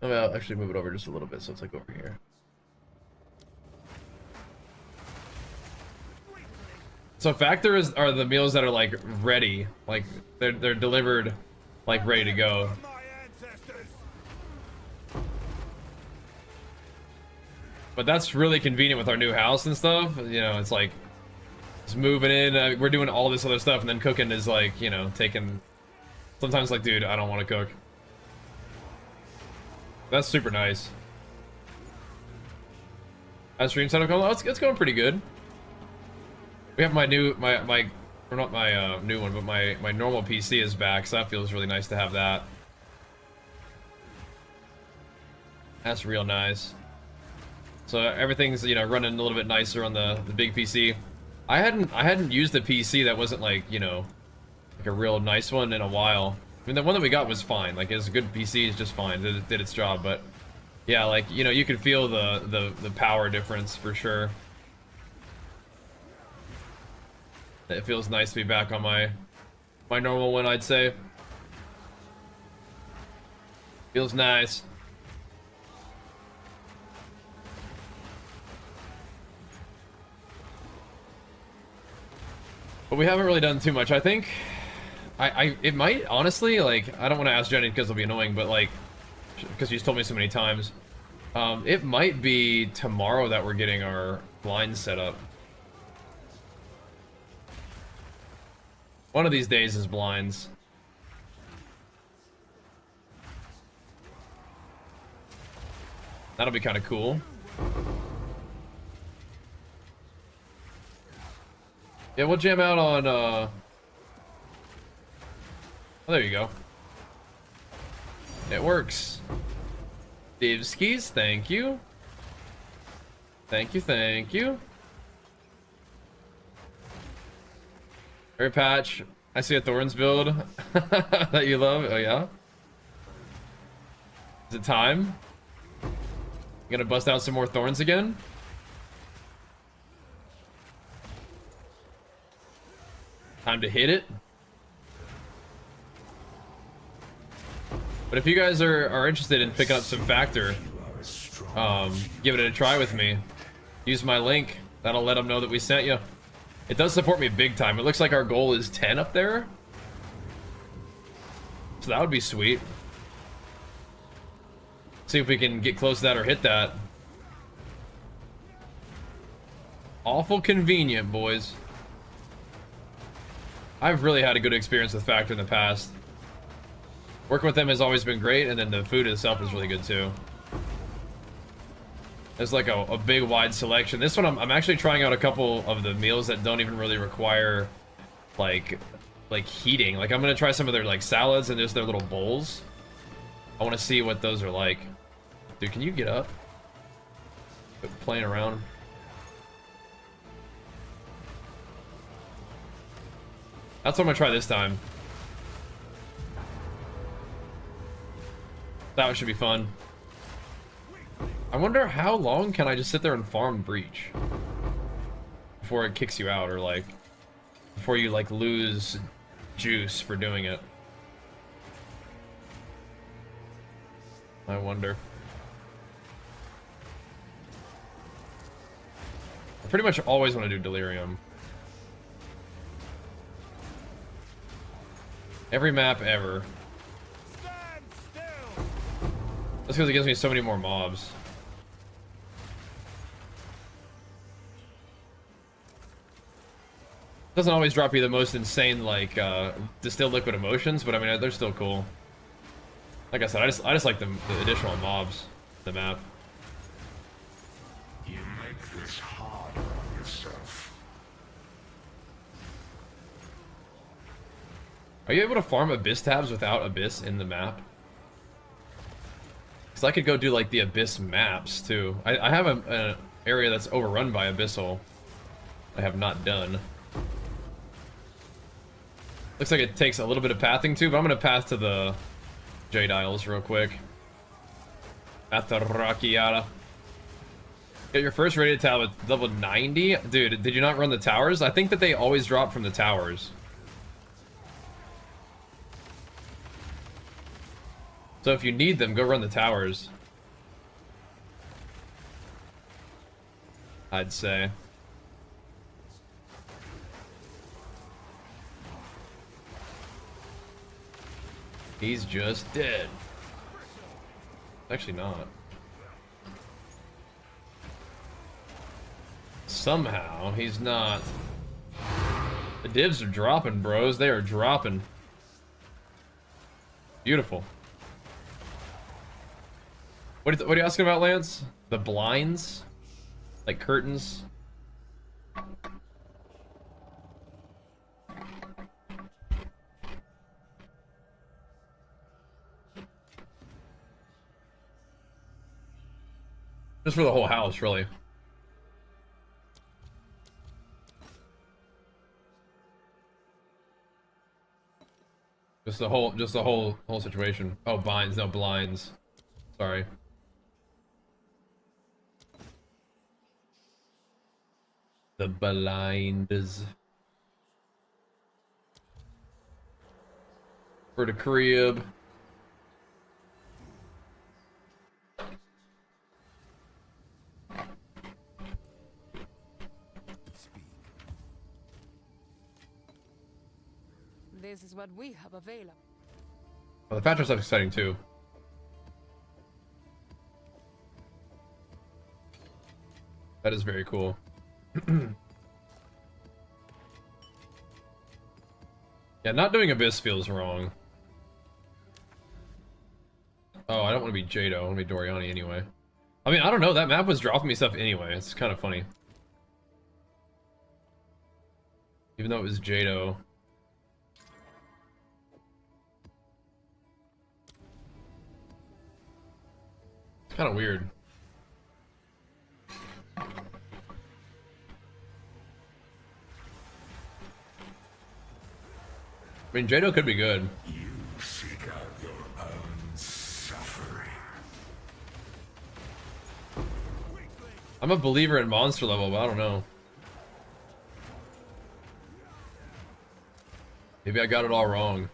I'll actually move it over just a little bit, so it's like over here. So Factor are the meals that are like ready, like they're delivered, like ready to go. But that's really convenient with our new house and stuff. You know, it's like just moving in. We're doing all this other stuff, and then cooking is like, you know, taking. Sometimes like, dude, I don't want to cook. That's super nice. That stream setup going? It's going pretty good. We have my new, or not my new one, but my normal PC is back, so that feels really nice to have that. That's real nice. So everything's, you know, running a little bit nicer on the big PC. I hadn't used the PC that wasn't like, you know, like a real nice one in a while. I mean, the one that we got was fine. Like, it's a good PC, it's just fine. It did its job, but yeah, like, you know, you could feel the power difference for sure. It feels nice to be back on my normal one, I'd say. Feels nice. But we haven't really done too much. I think it might, honestly, like, I don't want to ask Jenny because it'll be annoying, but like, because she's told me so many times, it might be tomorrow that we're getting our blinds set up. One of these days is blinds. That'll be kind of cool. Yeah, we'll jam out on, oh, there you go. It works. Divskis, thank you. Thank you, thank you. Harry Patch, I see a Thorns build that you love. Oh, yeah? Is it time? You gonna bust out some more Thorns again? Time to hit it. But if you guys are interested in picking up some Factor, give it a try with me. Use my link. That'll let them know that we sent you. It does support me big time. It looks like our goal is 10 up there. So that would be sweet. See if we can get close to that or hit that. Awful convenient, boys. I've really had a good experience with Factor in the past. Working with them has always been great, and then the food itself is really good too. There's like a big wide selection. This one I'm actually trying out a couple of the meals that don't even really require like heating. Like I'm gonna try some of their like salads and just their little bowls. I want to see what those are like. Dude, can you get up? Quit playing around. That's what I'm gonna try this time. That should be fun. I wonder how long can I just sit there and farm Breach before it kicks you out, or like before you like lose juice for doing it. I wonder. I pretty much always want to do Delirium. Every map ever. Stand still. That's because it gives me so many more mobs. Doesn't always drop you the most insane, like, distilled liquid emotions, but I mean, they're still cool. Like I said, I just like the additional mobs, the map. You make this hard on yourself. Are you able to farm Abyss tabs without Abyss in the map? Because I could go do, like, the Abyss maps, too. I have an area that's overrun by Abyssal. I have not done. Looks like it takes a little bit of pathing, too, but I'm going to path to the Jade Isles real quick. Path to Rakiata. Get your first rated tablet level 90? Dude, did you not run the towers? I think that they always drop from the towers. So if you need them, go run the towers. I'd say. He's just dead. Actually not. Somehow, he's not. The divs are dropping, bros. They are dropping. Beautiful. What are you asking about, Lance? The blinds? Like curtains? Just for the whole house, really. Just the whole situation. Oh, blinds, no blinds. Sorry. The blinds. For the crib. This is what we have available. Well, the factor stuff's exciting too. That is very cool. Yeah, not doing Abyss feels wrong. Oh, I don't want to be Jado. I want to be Doriani anyway. I mean, I don't know. That map was dropping me stuff anyway. It's kind of funny. Even though it was Jado. It's kind of weird. I mean, Jado could be good. You seek out your own suffering. I'm a believer in monster level, but I don't know. Maybe I got it all wrong.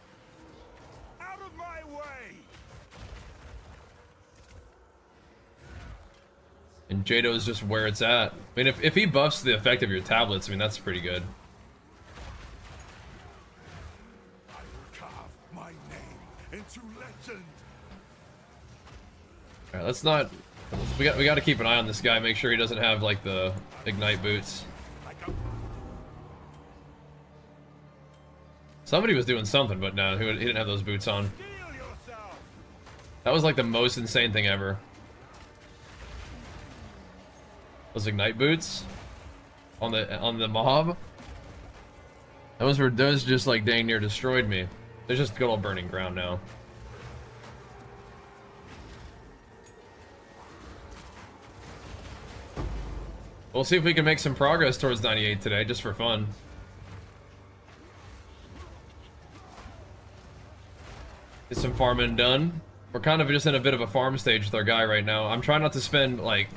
Out of my way! And Jado is just where it's at. I mean, if he buffs the effect of your tablets, I mean, that's pretty good. I will carve my name into legend. All right, let's not. We got to keep an eye on this guy. Make sure he doesn't have like the ignite boots. Like a Somebody was doing something, but no, he didn't have those boots on. steel yourself. That was like the most insane thing ever. Those ignite boots on the mob. Those just like dang near destroyed me. There's just good old burning ground now. We'll see if we can make some progress towards 98 today, just for fun. Get some farming done. We're kind of just in a bit of a farm stage with our guy right now. I'm trying not to spend like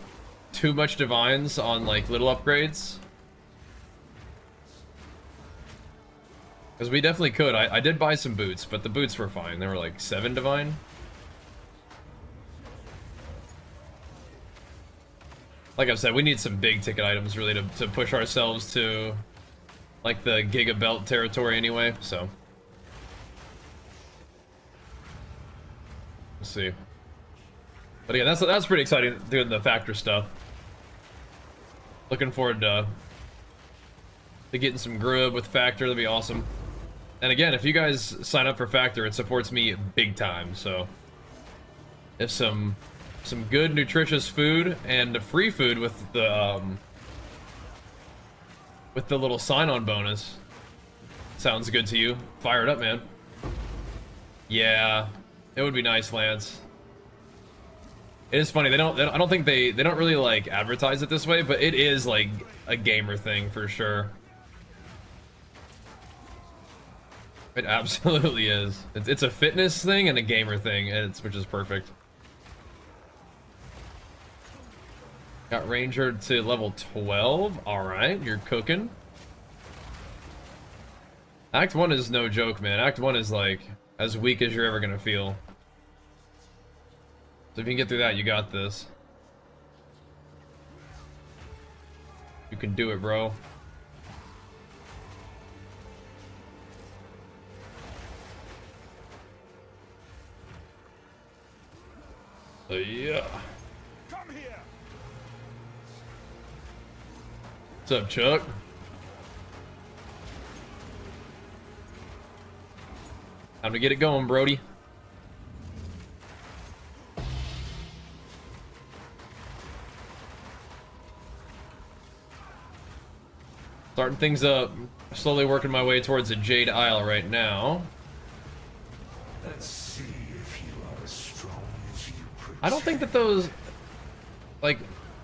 too much divines on like little upgrades. Because we definitely could. I did buy some boots, but the boots were fine. They were like 7 divine. Like I've said, we need some big ticket items really to push ourselves to like the Giga Belt territory anyway, so. We'll see. But again, that's pretty exciting doing the factor stuff. Looking forward to getting some grub with factor. That'd be awesome. And again, if you guys sign up for factor, it supports me big time. So if some good nutritious food and free food with the little sign-on bonus sounds good to you, fire it up, man. Yeah, it would be nice, Lance. It is funny. I don't think they don't really like advertise it this way, but it is like a gamer thing for sure. It absolutely is. It's a fitness thing and a gamer thing, which is perfect. Got Ranger to level 12. All right, you're cooking. Act 1 is no joke, man. Act 1 is like as weak as you're ever gonna feel. So if you can get through that, you got this. You can do it, bro. So yeah. Come here. What's up, Chuck? Time to get it going, Brody. Starting things up. Slowly working my way towards the Jade Isle right now. Let's see if you are as strong as you project. I don't think that those... Like,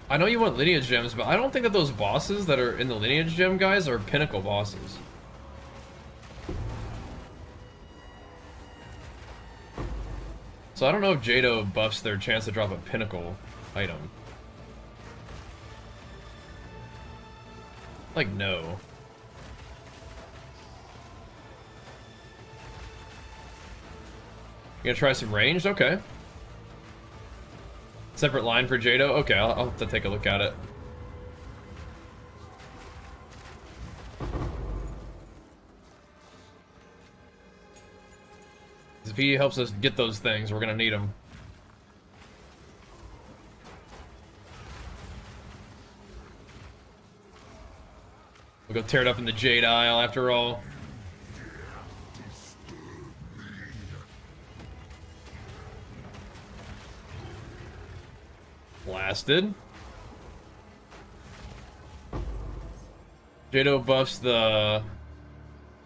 I know you want lineage gems, but I don't think that those bosses that are in the lineage gem, guys, are pinnacle bosses. So I don't know if Jado buffs their chance to drop a pinnacle item. Like, no. You gonna try some ranged? Okay. Separate line for Jado? Okay, I'll have to take a look at it. If he helps us get those things, we're gonna need them. We'll go tear it up in the Jade Isle after all. Blasted. Jado buffs the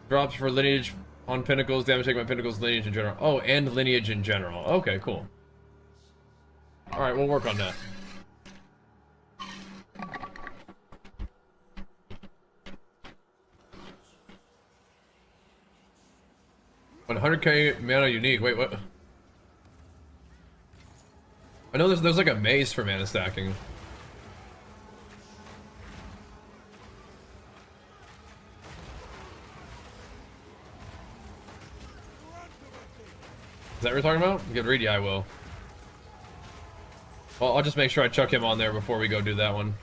drops for lineage on pinnacles, damage taken by pinnacles, lineage in general. Oh, and lineage in general. Okay, cool. Alright, we'll work on that. $100k mana unique. Wait, what? I know there's like a mace for mana stacking. Is that what you're talking about? Get ready, I will. Well, I'll just make sure I chuck him on there before we go do that one.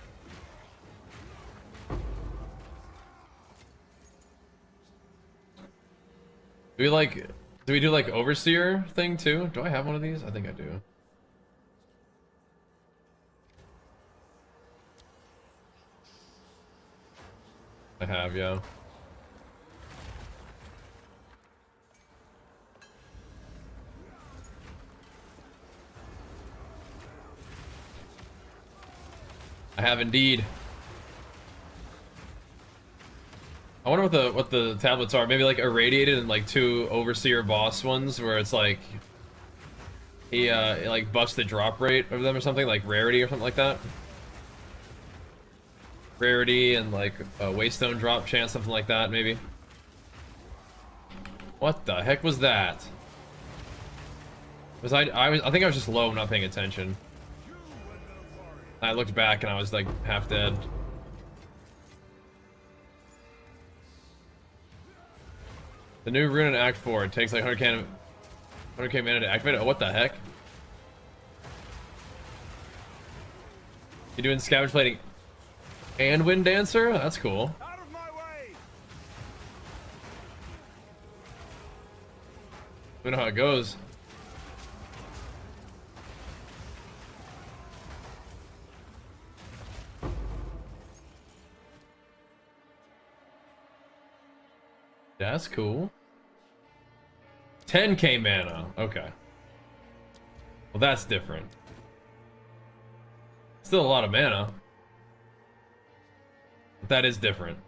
Do we do like overseer thing too? Do I have one of these? I think I do. I have, yeah. I have indeed. I wonder what the tablets are. Maybe like irradiated and like 2 overseer boss ones where it's like he like buffs the drop rate of them or something, like rarity or something like that. Rarity and like a waystone drop chance, something like that, maybe. What the heck was that? I think I was just low, not paying attention. I looked back and I was like half dead. The new rune in Act 4, it takes like 100k mana to activate it. Oh, what the heck? You doing scavenge plating and wind dancer? That's cool. Out of my way. We know how it goes. That's cool. 10k mana. Okay. Well, that's different. Still a lot of mana. But that is different.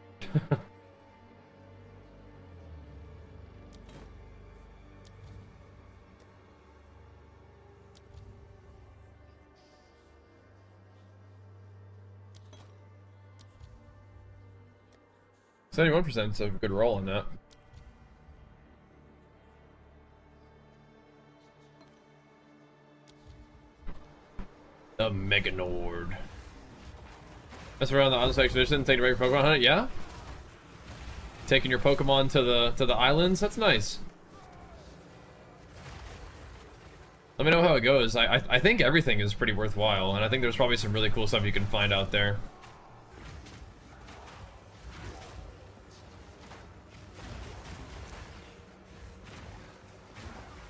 71% is a good roll on that. The Mega Nord. That's around the Odyssey expedition, taking a break from Pokemon hunt. Yeah, taking your Pokemon to the islands. That's nice. Let me know how it goes. I think everything is pretty worthwhile, and I think there's probably some really cool stuff you can find out there.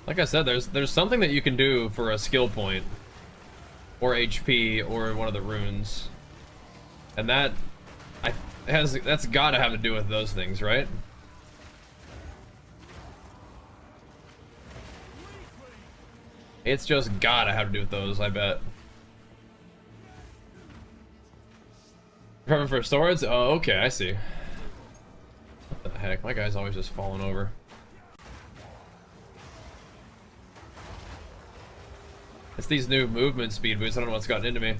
Like I said, there's something that you can do for a skill point, or HP, or one of the runes, and that's got to have to do with those things, right? It's just gotta have to do with those, I bet. Prepping for swords? Oh, okay, I see. What the heck? My guy's always just falling over. It's these new movement speed boosts. I don't know what's gotten into me.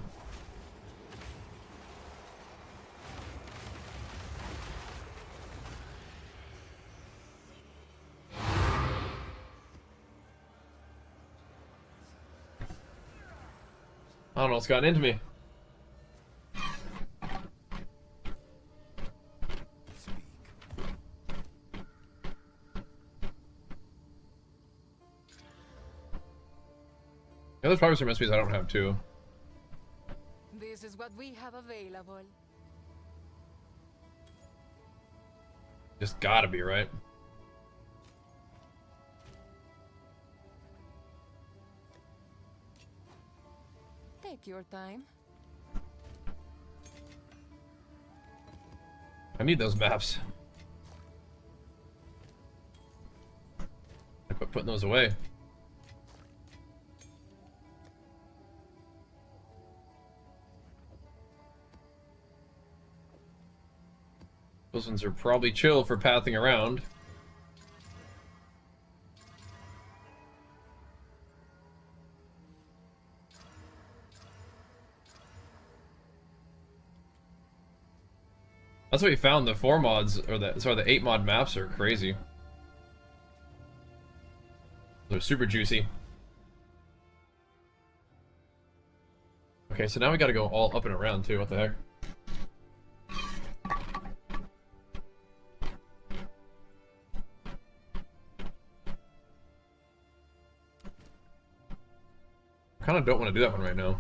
I don't know what's gotten into me. Yeah, there's probably some recipes I don't have too. This is what we have available. Just gotta be, right? Take your time. I need those maps. I quit putting those away. Those ones are probably chill for pathing around. That's what we found. The 4 mods, or the 8 mod maps are crazy. They're super juicy. Okay, so now we gotta go all up and around too. What the heck? I kind of don't want to do that one right now.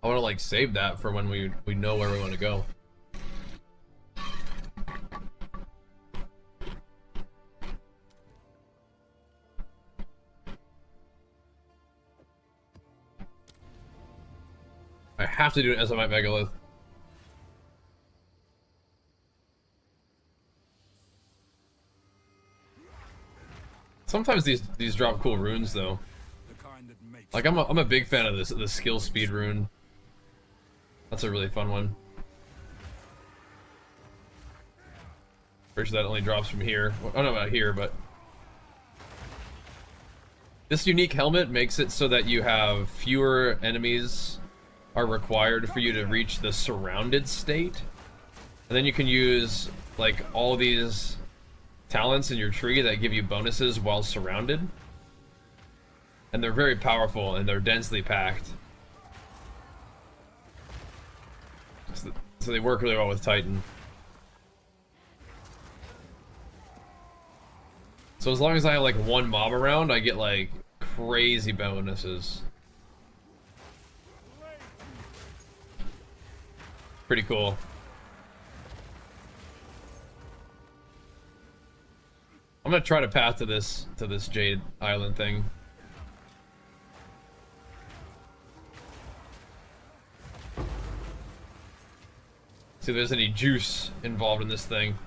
I want to like save that for when we know where we want to go. I have to do an SMite Megalith. Sometimes these drop cool runes though. Like I'm a big fan of the skill speed rune. That's a really fun one. Pretty sure that only drops from here. Oh no, not here, but this unique helmet makes it so that you have fewer enemies are required for you to reach the surrounded state, and then you can use like all these talents in your tree that give you bonuses while surrounded, and they're very powerful and they're densely packed, so they work really well with Titan. So as long as I have like one mob around, I get like crazy bonuses. Pretty cool. I'm gonna try to path to this Jade Island thing. See if there's any juice involved in this thing.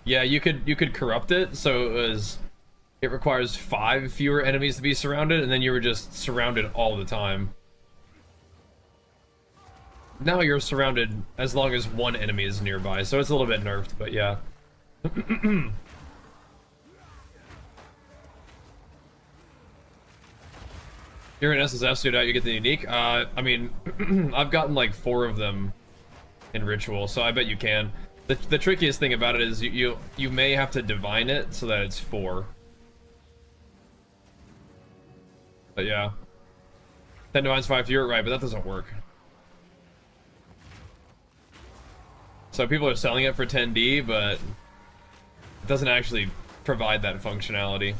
Yeah, you could corrupt it, so it requires 5 fewer enemies to be surrounded, and then you were just surrounded all the time. Now you're surrounded as long as 1 enemy is nearby, so it's a little bit nerfed, but yeah. You're an SSF suit out, you get the unique. I mean, I've gotten like 4 of them in Ritual, so I bet you can. The trickiest thing about it is you may have to divine it so that it's 4. But yeah. 10 divines 5 fewer, right, but that doesn't work. So people are selling it for 10D, but it doesn't actually provide that functionality.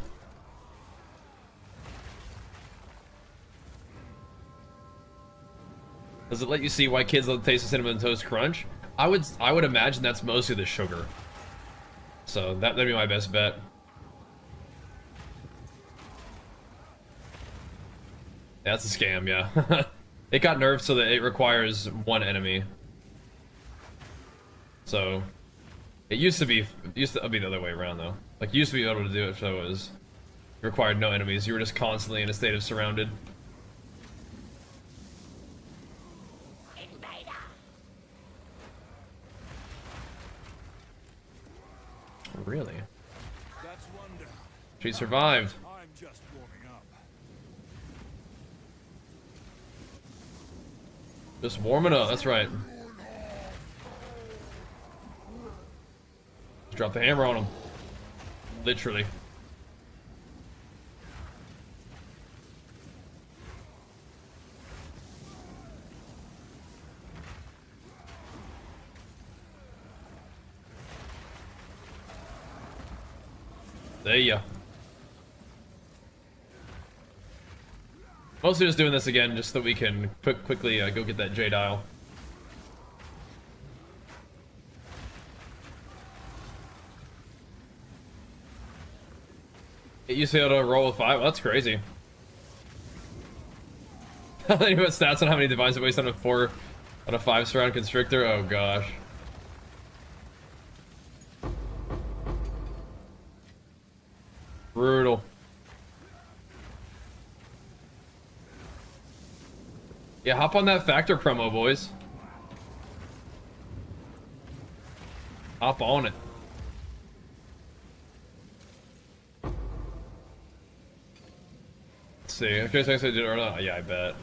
Does it let you see why kids love the taste of Cinnamon Toast Crunch? I would imagine that's mostly the sugar. So that'd be my best bet. Yeah, that's a scam, yeah. It got nerfed so that it requires 1 enemy. So it used to be the other way around though. Like you used to be able to do it so it was required no enemies. You were just constantly in a state of surrounded. Really? That's one down. She survived. I'm just warming up. Just warming up, that's right. Just drop the hammer on him. Literally. There ya. Mostly just doing this again just so we can quickly go get that J dial. It used to be able to roll with 5. Well, that's crazy. Any stats on how many divines it wastes on a 4 on a 5 surround constrictor? Oh gosh. Brutal. Yeah, hop on that Factor promo, boys. Hop on it. Let's see. I'm curious if I did it or not. Yeah, I bet.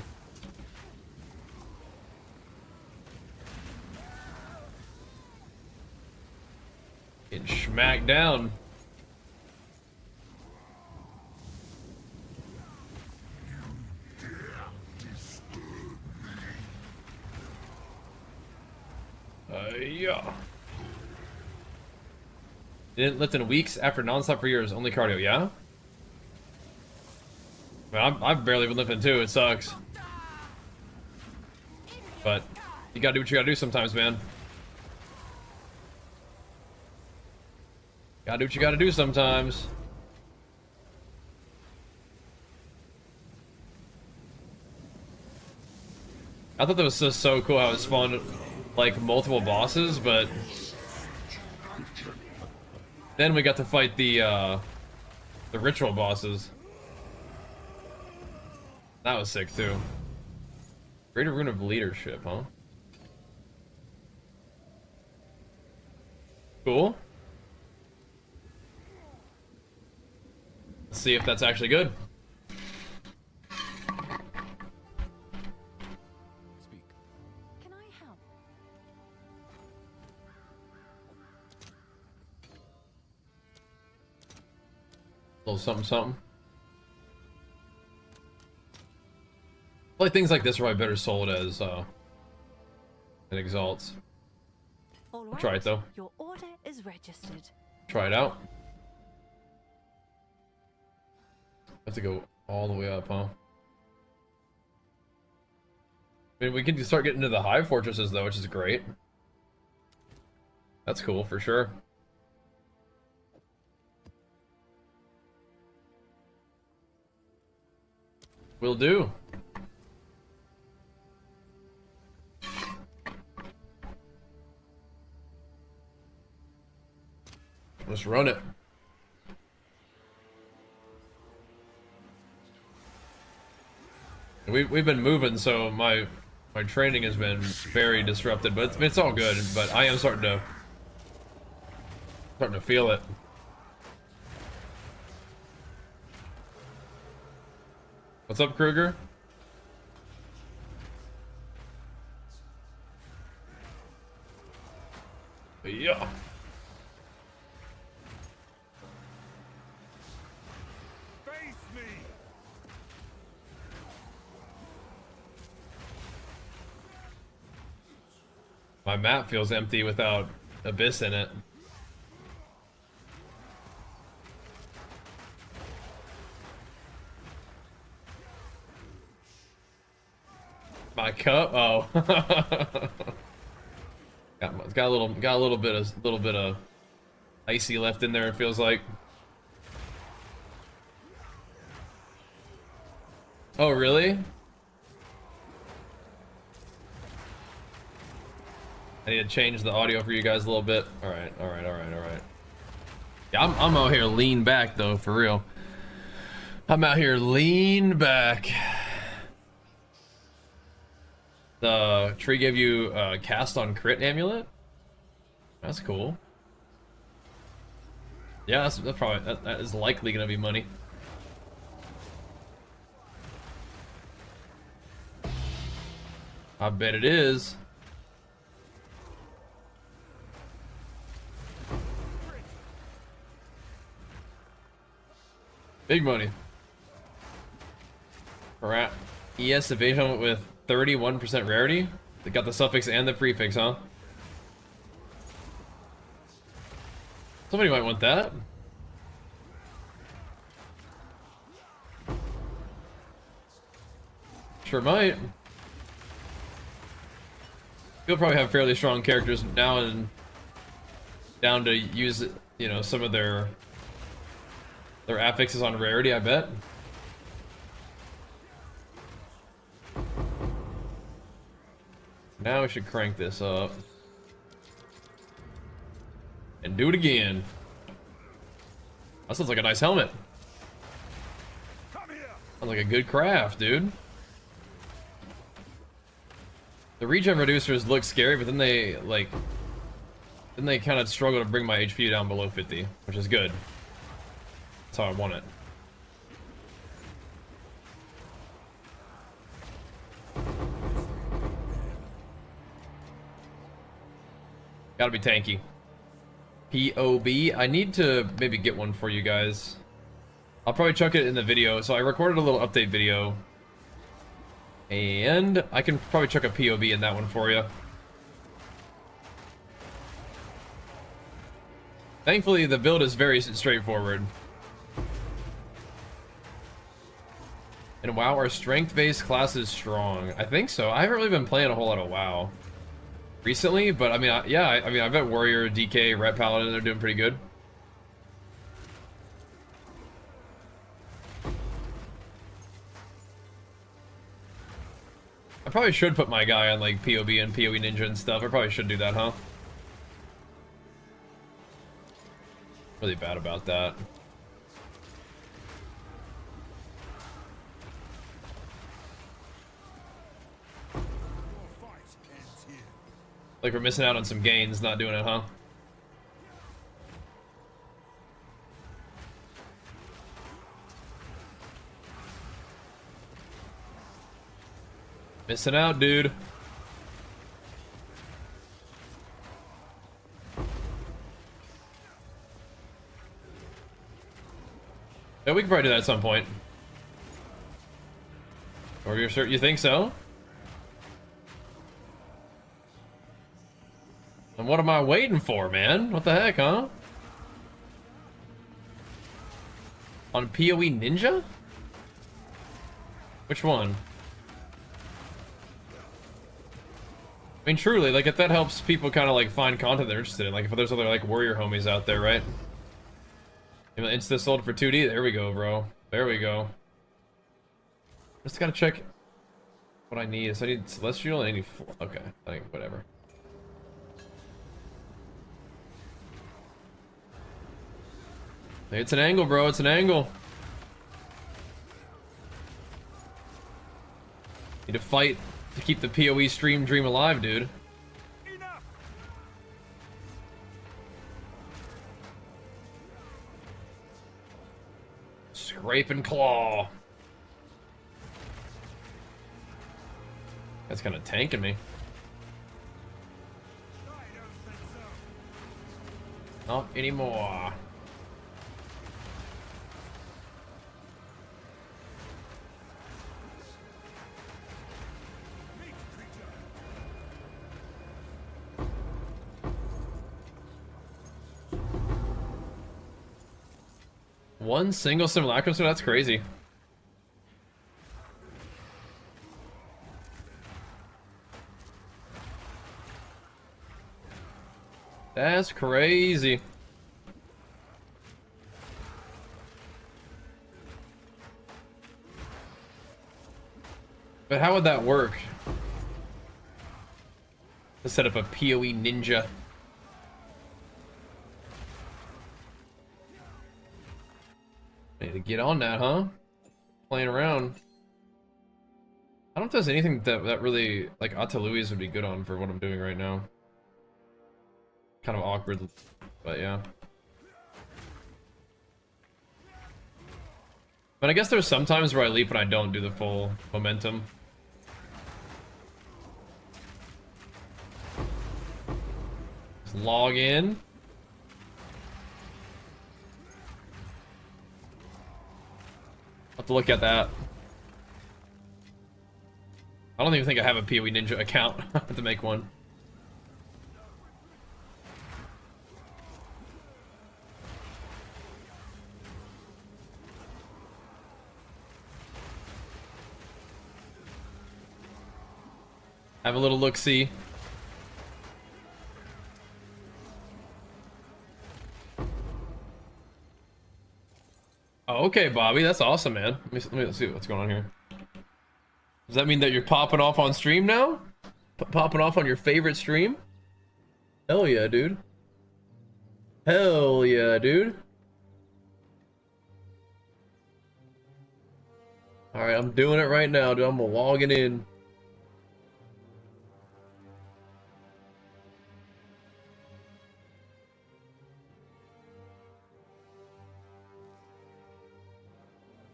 Getting smacked down. Yeah. Didn't lift in weeks after non-stop for years, only cardio, yeah? I mean, I've barely been lifting too, it sucks. But you gotta do what you gotta do sometimes, man. Gotta do what you gotta do sometimes. I thought that was just so cool how it spawned like multiple bosses, but then we got to fight the ritual bosses. That was sick too. Greater Rune of Leadership, huh? Cool. Let's see if that's actually good. Can I help? Little something something. Like things like this are probably better sold as than exalts. All right. Try it though. Your order is registered. Try it out. Have to go all the way up, huh? I mean, we can start getting into the high fortresses though, which is great. That's cool for sure. Will do. Let's run it. We've been moving, so my training has been very disrupted, but it's all good. But I am starting to feel it. What's up, Kruger? Yeah. Face me. My map feels empty without Abyss in it. My cup? Oh. got a little bit of icy left in there, it feels like. Oh, really? I need to change the audio for you guys a little bit. Alright. Yeah, I'm out here lean back though, for real. I'm out here lean back. The tree gave you a cast on crit amulet? That's cool. Yeah, that's probably that is likely gonna be money. I bet it is. Big money. Alright. ES evasion with 31% rarity. They got the suffix and the prefix, huh? Somebody might want that. Sure might. You'll probably have fairly strong characters now and down to use, you know, some of their affixes on rarity, I bet. Now we should crank this up. And do it again. That sounds like a nice helmet. Come here. Sounds like a good craft, dude. The regen reducers look scary, but then they kind of struggle to bring my HP down below 50, which is good. That's how I want it. Gotta be tanky. POB. I need to maybe get one for you guys. I'll probably chuck it in the video. So I recorded a little update video. And I can probably chuck a POB in that one for you. Thankfully, the build is very straightforward. And WoW, our strength-based class is strong. I think so. I haven't really been playing a whole lot of WoW recently, but I mean, I bet Warrior, DK, Ret Paladin, they're doing pretty good. I probably should put my guy on like POB and PoE Ninja and stuff. I probably should do that, huh? Really bad about that. Like we're missing out on some gains not doing it, huh? Missing out, dude. Yeah, we can probably do that at some point. Or you're sure you think so? And what am I waiting for, man? What the heck, huh? On PoE Ninja? Which one? I mean, truly, like, if that helps people kind of, like, find content they're interested in, like, if there's other, like, warrior homies out there, right? Insta sold for 2D, there we go, bro. There we go. Just gotta check what I need. So I need Celestial and I need... Okay, I think, whatever. It's an angle, bro. It's an angle. Need to fight to keep the PoE stream dream alive, dude. Enough! Scrape and claw. That's kind of tanking me. I don't think so. Not anymore. Meat creature. One single simulacrum, so that's crazy. That's crazy. But how would that work? To set up a PoE ninja. Need to get on that, huh? Playing around. I don't know if there's anything that really, like, Ataluis would be good on for what I'm doing right now. Kind of awkward, but yeah. But I guess there's some times where I leap and I don't do the full momentum. Just log in. I'll have to look at that. I don't even think I have a PoE Ninja account. I have to make one. Have a little look-see. Oh, okay, Bobby, that's awesome, man. Let me see what's going on here. Does that mean that you're popping off on stream now? Popping off on your favorite stream? Hell yeah, dude. Hell yeah, dude. Alright, I'm doing it right now, dude. I'm logging in.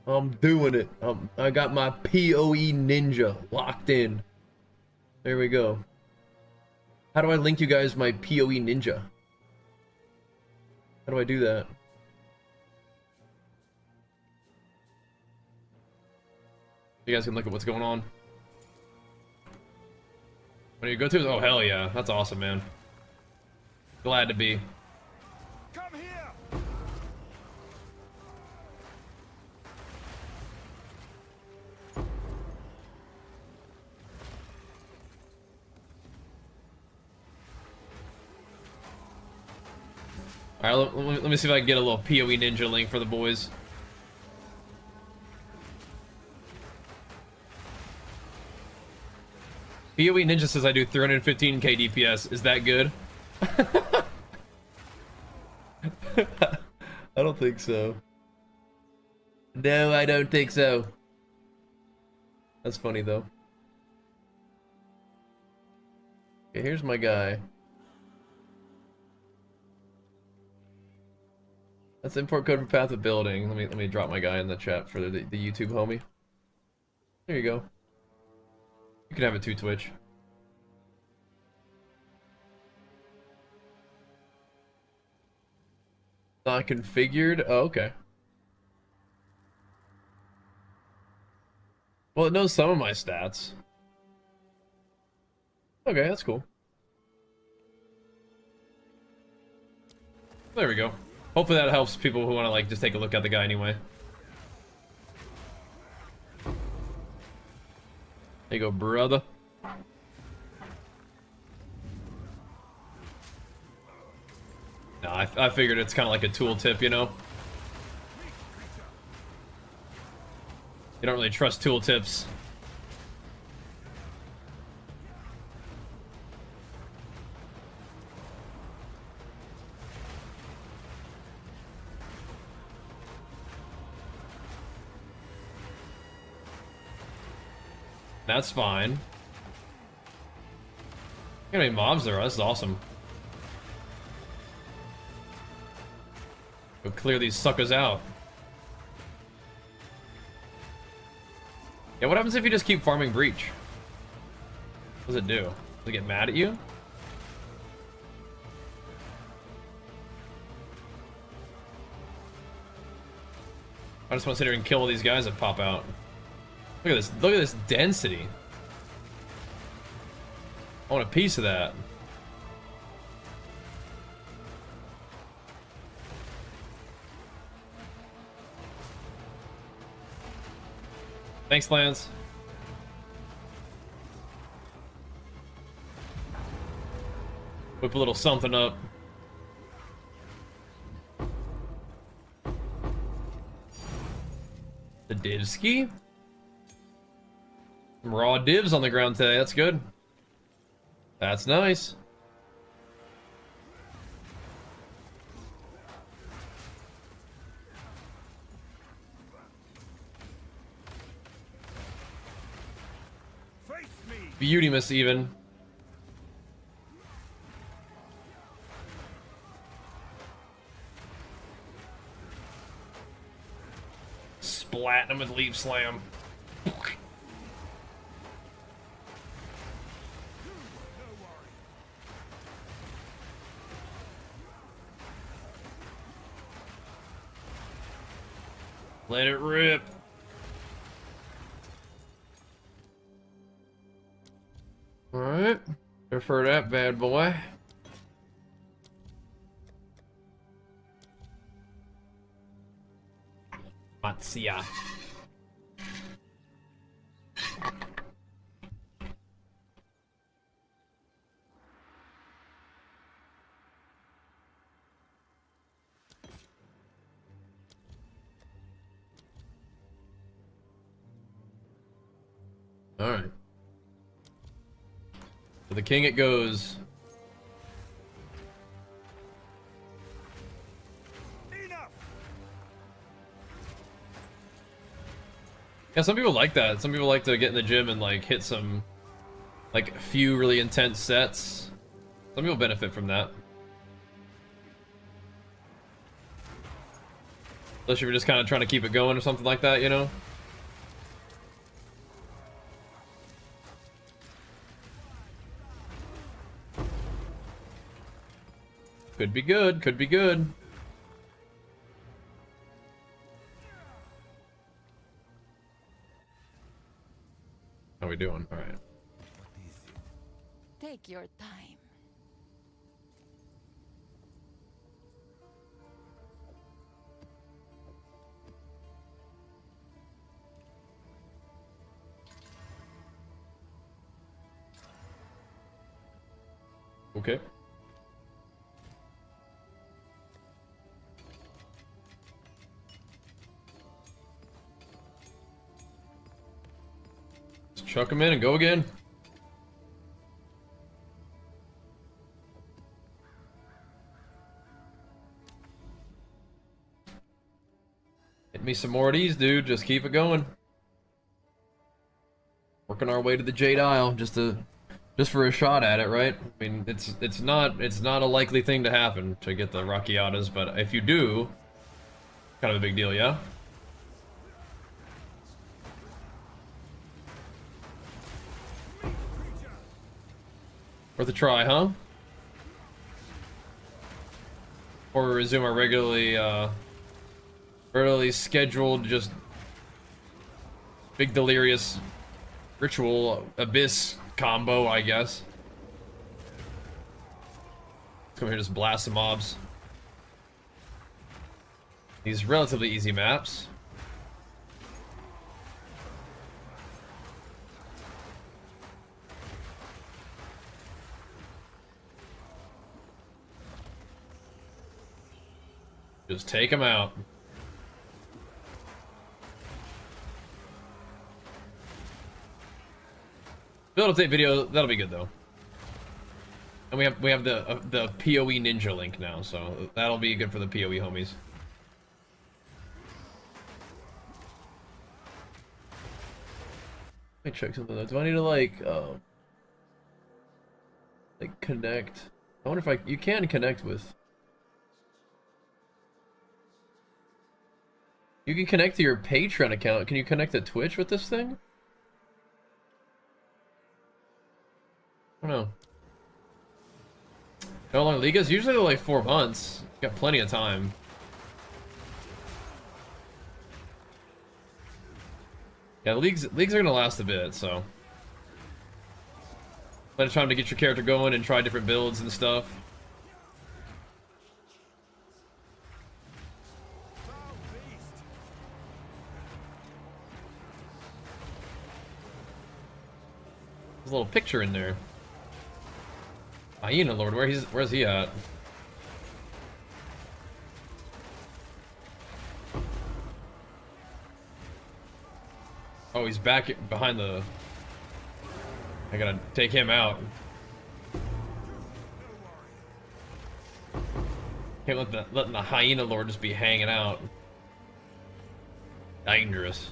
I'm doing it. I got my PoE Ninja locked in. There we go. How do I link you guys my PoE Ninja? How do I do that? You guys can look at what's going on. What do you go to? Oh, hell yeah. That's awesome, man. Glad to be. Come here! Alright, let me see if I can get a little PoE Ninja link for the boys. PoE Ninja says I do 315k DPS. Is that good? I don't think so. No, I don't think so. That's funny though. Okay, here's my guy. That's the import code for Path of Building. Let me drop my guy in the chat for the YouTube homie. There you go. You can have it too, Twitch. Not configured? Oh, okay. Well, it knows some of my stats. Okay, that's cool. There we go. Hopefully that helps people who want to, like, just take a look at the guy anyway. There you go, brother. No, I figured it's kind of like a tooltip, you know? You don't really trust tooltips. That's fine. Look how many mobs there are. This is awesome. Go clear these suckers out. Yeah, what happens if you just keep farming Breach? What does it do? Does it get mad at you? I just want to sit here and kill all these guys that pop out. Look at this. Look at this density. I want a piece of that. Thanks, Lance. Whip a little something up. The divski. Some raw divs on the ground today. That's good. That's nice. Face me. Beauty-miss even. Splatting him with Leaf Slam. Let it rip. Alright. Refer that bad boy. Matsuya. Alright. For the king it goes. Enough. Yeah, some people like that. Some people like to get in the gym and like hit some like few really intense sets. Some people benefit from that. Unless you're just kind of trying to keep it going or something like that, you know? Could be good, could be good. How we doing? All right. Take your time. Okay. Let's chuck him in and go again. Hit me some more of these, dude. Just keep it going. Working our way to the Jade Isle just for a shot at it, right? I mean, it's not a likely thing to happen to get the Rockiatas, but if you do, kind of a big deal, yeah? Worth a try, huh? Or we resume our regularly scheduled, just big delirious ritual abyss combo, I guess. Let's come here and just blast some mobs. These relatively easy maps. Just take them out. Build update video, that'll be good though. And we have the PoE ninja link now, so that'll be good for the PoE homies. Let me check something though. Do I need to like connect? I wonder if you can connect with. You can connect to your Patreon account. Can you connect to Twitch with this thing? I don't know. How long League is? Usually like 4 months. Got plenty of time. Yeah, leagues are gonna last a bit, so plenty of time to get your character going and try different builds and stuff. There's a little picture in there. Hyena Lord, where's he at? Oh, he's back behind the... I gotta take him out. Can't letting the Hyena Lord just be hanging out. Dangerous.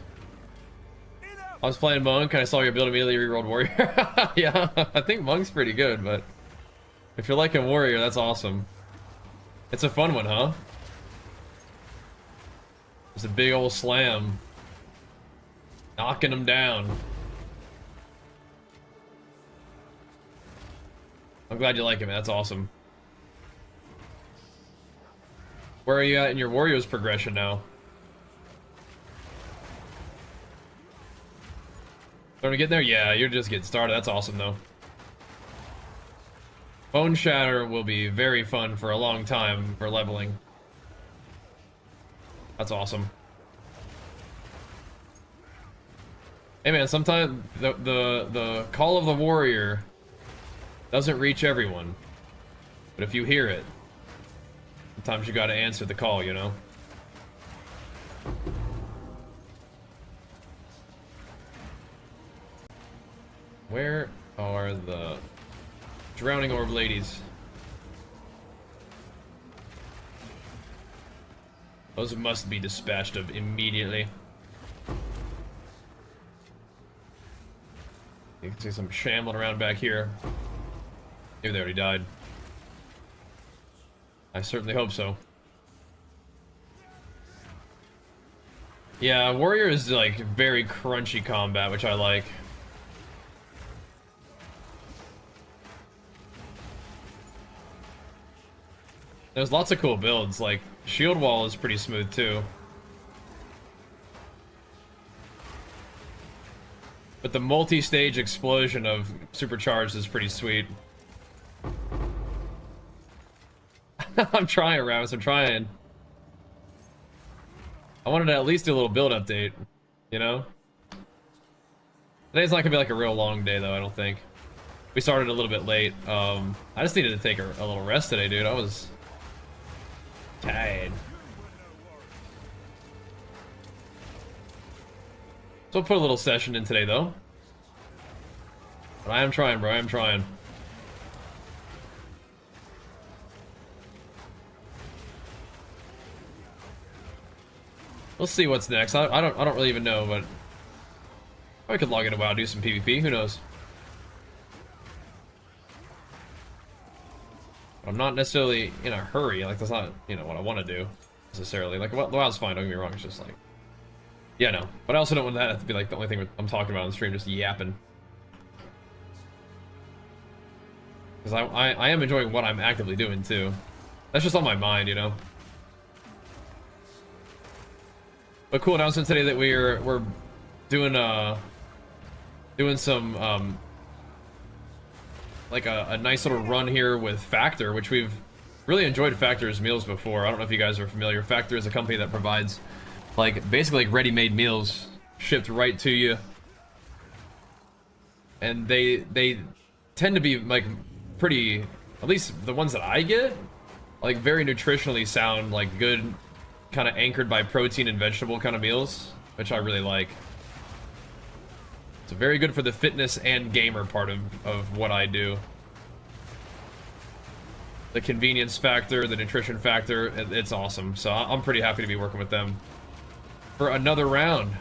I was playing Monk and I saw your build immediately rerolled Warrior. Yeah, I think Monk's pretty good, but if you're liking Warrior, that's awesome. It's a fun one, huh? It's a big old slam. Knocking him down. I'm glad you like it, man. That's awesome. Where are you at in your Warriors progression now? Starting to get there? Yeah, you're just getting started. That's awesome, though. Bone Shatter will be very fun for a long time for leveling. That's awesome. Hey man, sometimes the call of the warrior doesn't reach everyone. But if you hear it, sometimes you gotta answer the call, you know? Where are the drowning orb ladies? Those must be dispatched of immediately. You can see some shambling around back here. Maybe they already died. I certainly hope so. Yeah, Warrior is like very crunchy combat, which I like. There's lots of cool builds, like Shield Wall is pretty smooth too. But the multi-stage explosion of Supercharged is pretty sweet. I'm trying, Ravis, I'm trying. I wanted to at least do a little build update, you know? Today's not gonna be like a real long day though, I don't think. We started a little bit late. I just needed to take a little rest today, dude. I was tired. So I'll put a little session in today, though. But I am trying, bro. I am trying. We'll see what's next. I don't really even know, but I could log into WoW, do some PvP. Who knows? I'm not necessarily in a hurry. Like that's not, you know, what I want to do necessarily. Like WoW's fine. Don't get me wrong. It's just like. Yeah, no. But I also don't want that to be like the only thing I'm talking about on the stream, just yapping. Because I am enjoying what I'm actively doing too. That's just on my mind, you know. But cool announcement today that we're doing some like a nice little run here with Factor, which we've really enjoyed Factor's meals before. I don't know if you guys are familiar. Factor is a company that provides like basically like ready-made meals shipped right to you, and they tend to be like pretty, at least the ones that I get, like very nutritionally sound, like good, kind of anchored by protein and vegetable kind of meals, which I really like. It's very good for the fitness and gamer part of what I do. The convenience factor, the nutrition factor, it's awesome. So I'm pretty happy to be working with them for another round.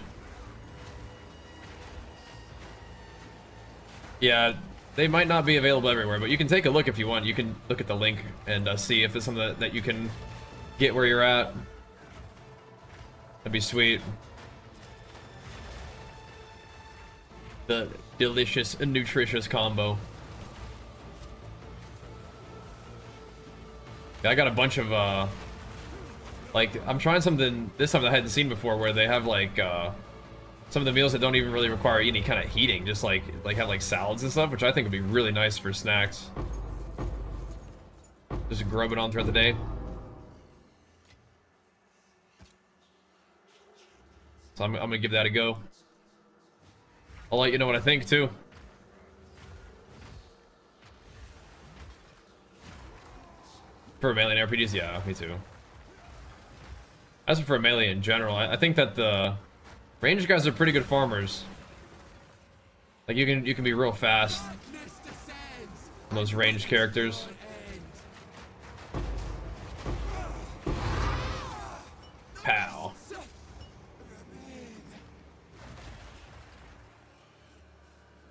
Yeah, they might not be available everywhere, but you can take a look if you want. You can look at the link and see if there's something that you can get where you're at. That'd be sweet. The delicious and nutritious combo. Yeah, I got a bunch of, like, I'm trying something this time that I hadn't seen before where they have, like, some of the meals that don't even really require any kind of heating, just like have like salads and stuff, which I think would be really nice for snacks. Just grub it on throughout the day. So I'm gonna give that a go. I'll let you know what I think too. For melee and RPGs, yeah, me too. As for melee in general, I think that the ranged guys are pretty good farmers. Like you can be real fast. Those ranged characters. Pow.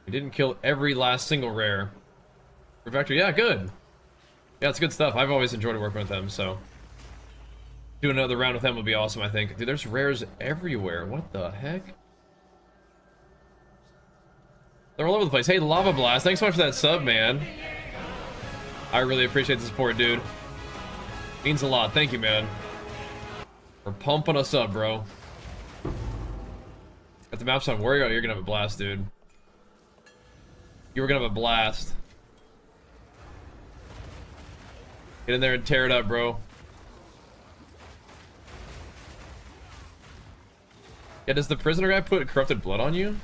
We didn't kill every last single rare. Vector, yeah, good. Yeah, it's good stuff. I've always enjoyed working with them, so doing another round with them would be awesome, I think. Dude, there's rares everywhere. What the heck? They're all over the place. Hey, Lava Blast, thanks so much for that sub, man. I really appreciate the support, dude. Means a lot. Thank you, man. For pumping us up, bro. Got the maps on Wario, you're gonna have a blast, dude. You were gonna have a blast. Get in there and tear it up, bro. Yeah, does the prisoner guy put corrupted blood on you?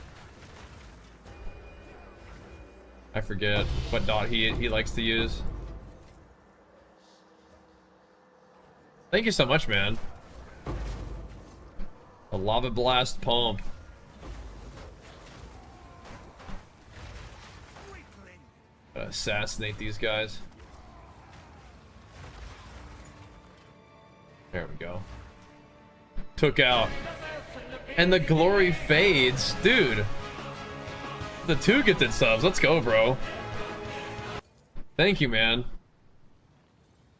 I forget what dot he likes to use. Thank you so much, man. A lava blast pump. Assassinate these guys. There we go. Took out. And the glory fades. Dude. The 2 gifted subs. Let's go, bro. Thank you, man.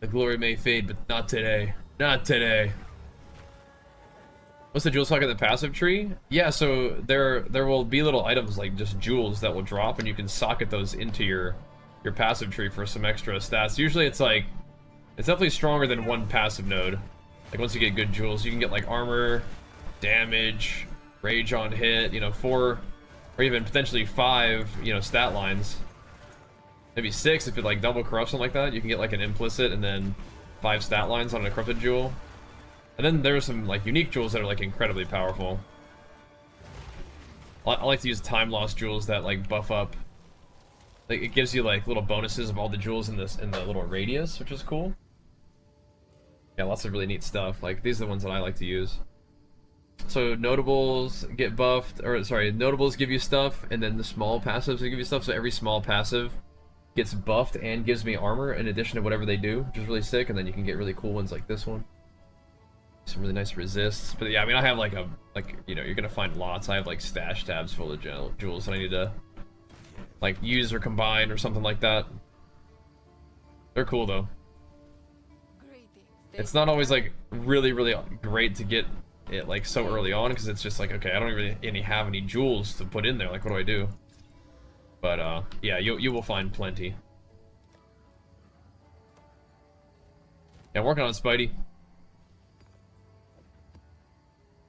The glory may fade, but not today. Not today. What's the jewel socket, the passive tree? Yeah, so there will be little items like just jewels that will drop, and you can socket those into your passive tree for some extra stats. Usually it's like, it's definitely stronger than one passive node. Like once you get good jewels, you can get like armor, damage, rage on hit, you know, 4 or even potentially 5, you know, stat lines. Maybe 6 if it like double corruption like that. You can get like an implicit and then 5 stat lines on a corrupted jewel. And then there are some like unique jewels that are like incredibly powerful. I like to use time loss jewels that like buff up. Like it gives you like little bonuses of all the jewels in the little radius, which is cool. Yeah, lots of really neat stuff. Like these are the ones that I like to use. So notables get buffed, or sorry, notables give you stuff, and then the small passives give you stuff. So every small passive gets buffed and gives me armor in addition to whatever they do, which is really sick. And then you can get really cool ones like this one. Some really nice resists. But yeah, I mean, I have like you know, you're gonna find lots. I have like stash tabs full of jewels that I need to like use or combine or something like that. They're cool though. It's not always like really great to get it like so early on, because it's just like, okay, I don't really have any jewels to put in there. Like, what do I do? But yeah, you will find plenty. Yeah, I'm working on it, Spidey.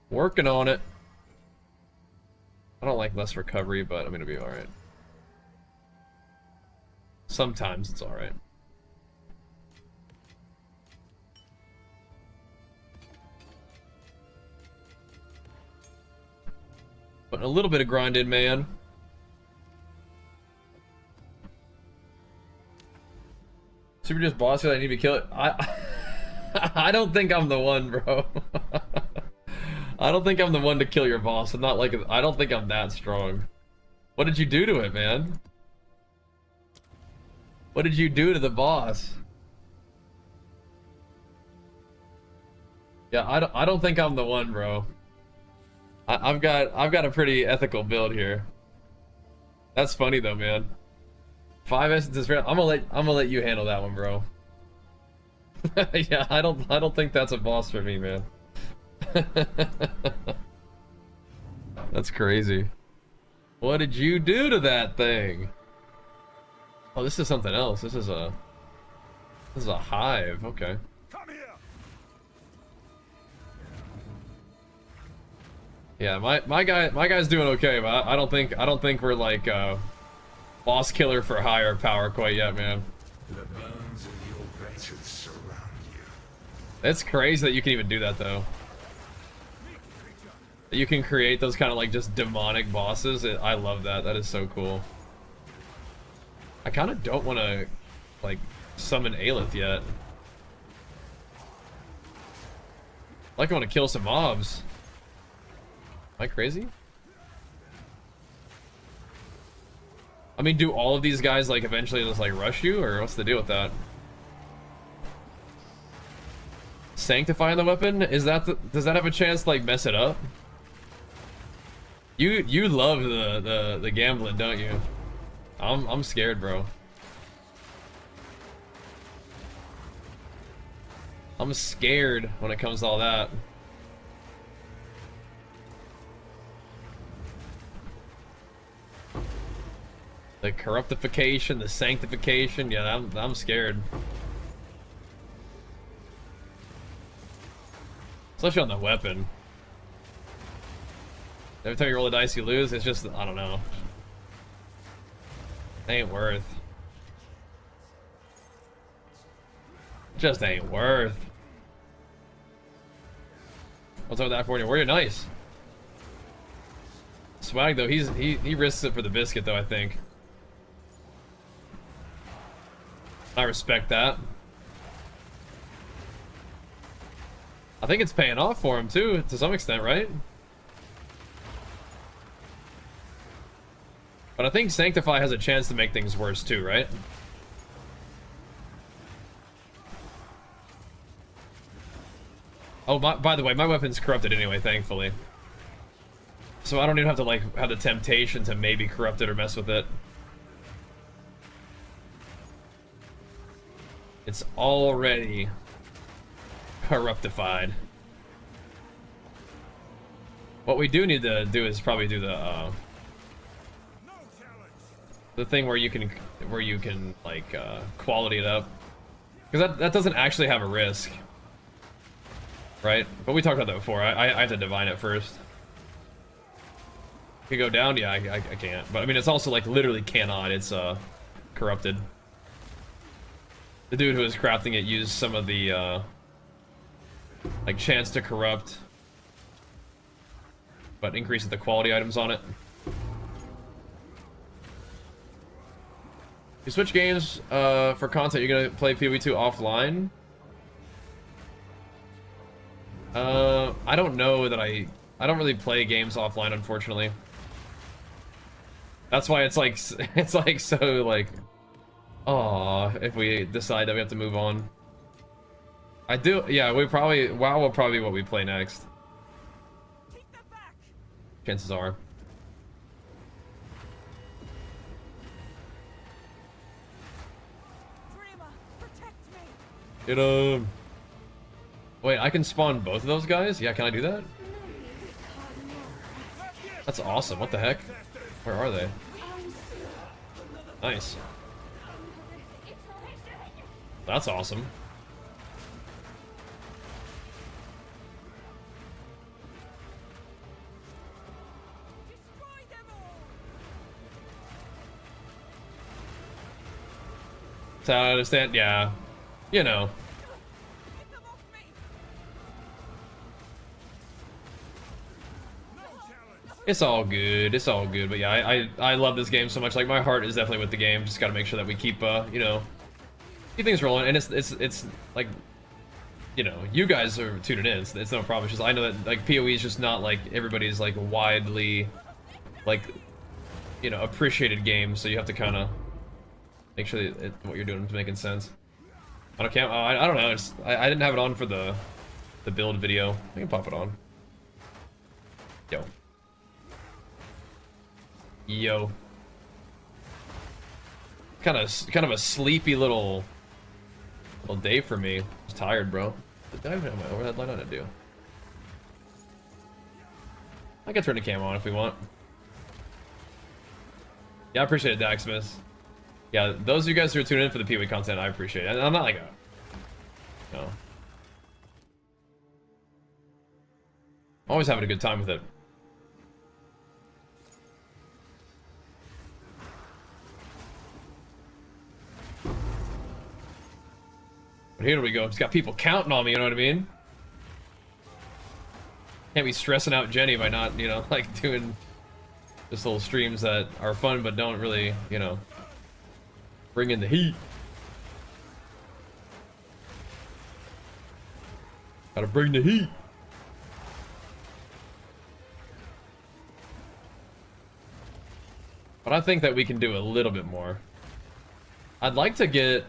Working on it. I don't like less recovery, but I'm gonna be alright. Sometimes it's alright. But a little bit of grind in, man. Super just boss that I need to kill it. I don't think I'm the one, bro. I don't think I'm the one to kill your boss. I'm not like, I don't think I'm that strong. What did you do to it, man? What did you do to the boss? Yeah, I don't think I'm the one, bro. I've got a pretty ethical build here. That's funny though, man. 5 essences. I'm gonna let you handle that one, bro. Yeah, I don't think that's a boss for me, man. That's crazy. What did you do to that thing? Oh, this is something else. This is a hive. Okay. Come here. Yeah, my guy's doing okay, but I don't think we're like boss killer for higher power quite yet, man. The bones of your betters surround you. It's crazy that you can even do that though. That you can create those kind of like just demonic bosses. I love that. That is so cool. I kind of don't want to like summon Aelith yet. Like I want to kill some mobs. Am I crazy? I mean, do all of these guys like eventually just like rush you, or what's the deal with that? Sanctifying the weapon? Is that does that have a chance to like mess it up? You love the gambling, don't you? I'm scared, bro. I'm scared when it comes to all that. The corruptification, the sanctification, yeah, I'm scared. Especially on the weapon. Every time you roll a dice, you lose. It's just, I don't know. Ain't worth. Just ain't worth. What's up with that for you? Warrior, nice. Swag though, he risks it for the biscuit though, I think. I respect that. I think it's paying off for him too, to some extent, right? But I think Sanctify has a chance to make things worse too, right? Oh, by the way, my weapon's corrupted anyway, thankfully. So I don't even have to like have the temptation to maybe corrupt it or mess with it. It's already corruptified. What we do need to do is probably do the thing where you can like quality it up, because that doesn't actually have a risk, right? But we talked about that before. I have to divine it first. Can go down? Yeah, I can't. But I mean, it's also like literally cannot. It's corrupted. The dude who was crafting it used some of the like chance to corrupt, but increases the quality items on it. You switch games for content. You're gonna play PoE 2 offline. I don't know that I don't really play games offline, unfortunately. That's why it's like so like, aw, if we decide that we have to move on. I do, yeah. WoW will probably be what we play next. Chances are. Get him. Wait, I can spawn both of those guys? Yeah, can I do that? That's awesome. What the heck? Where are they? Nice. That's awesome. So I understand, yeah. You know. It's all good. It's all good. But yeah, I love this game so much. Like, my heart is definitely with the game. Just gotta make sure that we keep you know, keep things rolling. And it's like, you know, you guys are tuning in. It's no problem. It's just I know that like PoE is just not like everybody's like widely like, you know, appreciated game. So you have to kind of make sure that what you're doing is making sense. On a cam, I don't know. I didn't have it on for the build video. I can pop it on. Yo. kind of a sleepy little day for me. I was tired, bro. Did I even have my overhead light on? I do. I can turn the cam on if we want. Yeah, I appreciate it, Daxmas. Yeah, those of you guys who are tuning in for the PoE content, I appreciate it. And I'm not like a... No. Always having a good time with it. But here we go. Just got people counting on me, you know what I mean? Can't be stressing out Jenny by not, you know, like doing just little streams that are fun but don't really, you know, bring in the heat. Gotta bring the heat. But I think that we can do a little bit more. I'd like to get...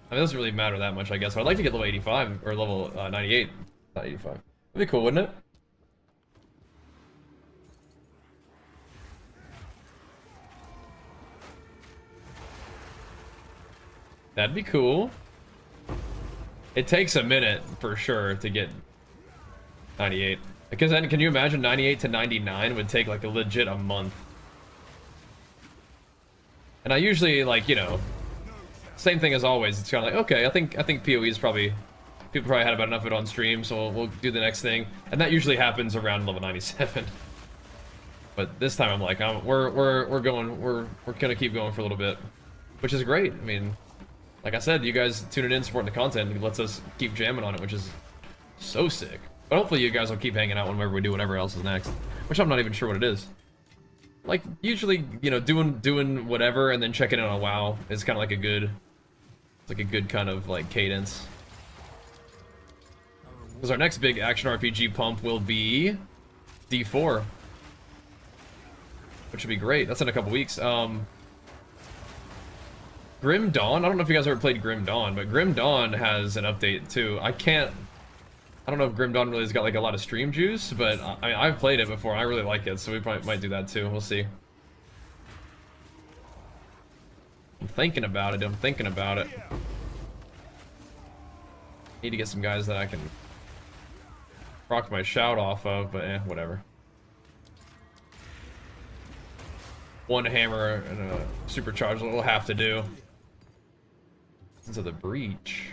I mean, it doesn't really matter that much, I guess. But I'd like to get level 85, or level 98. Not 85. That'd be cool, wouldn't it? That'd be cool. It takes a minute, for sure, to get 98. Because then, can you imagine 98 to 99 would take, like, a legit a month? And I usually, like, you know, same thing as always. It's kind of like, okay, I think PoE is probably... People probably had about enough of it on stream, so we'll do the next thing. And that usually happens around level 97. But this time I'm like, we're gonna keep going for a little bit. Which is great. I mean... Like I said, you guys tuning in, supporting the content, it lets us keep jamming on it, which is so sick. But hopefully you guys will keep hanging out whenever we do whatever else is next. Which I'm not even sure what it is. Like, usually, you know, doing whatever and then checking in on WoW is kind of like a good... It's like a good kind of, like, cadence. Because our next big action RPG pump will be... D4. Which would be great. That's in a couple weeks. Grim Dawn? I don't know if you guys ever played Grim Dawn, but Grim Dawn has an update too. I don't know if Grim Dawn really has got like a lot of stream juice, but I mean, I've played it before. I really like it, so we probably might do that too. We'll see. I'm thinking about it. Need to get some guys that I can rock my shout off of, but whatever. One hammer and a supercharged will have to do. Into the breach.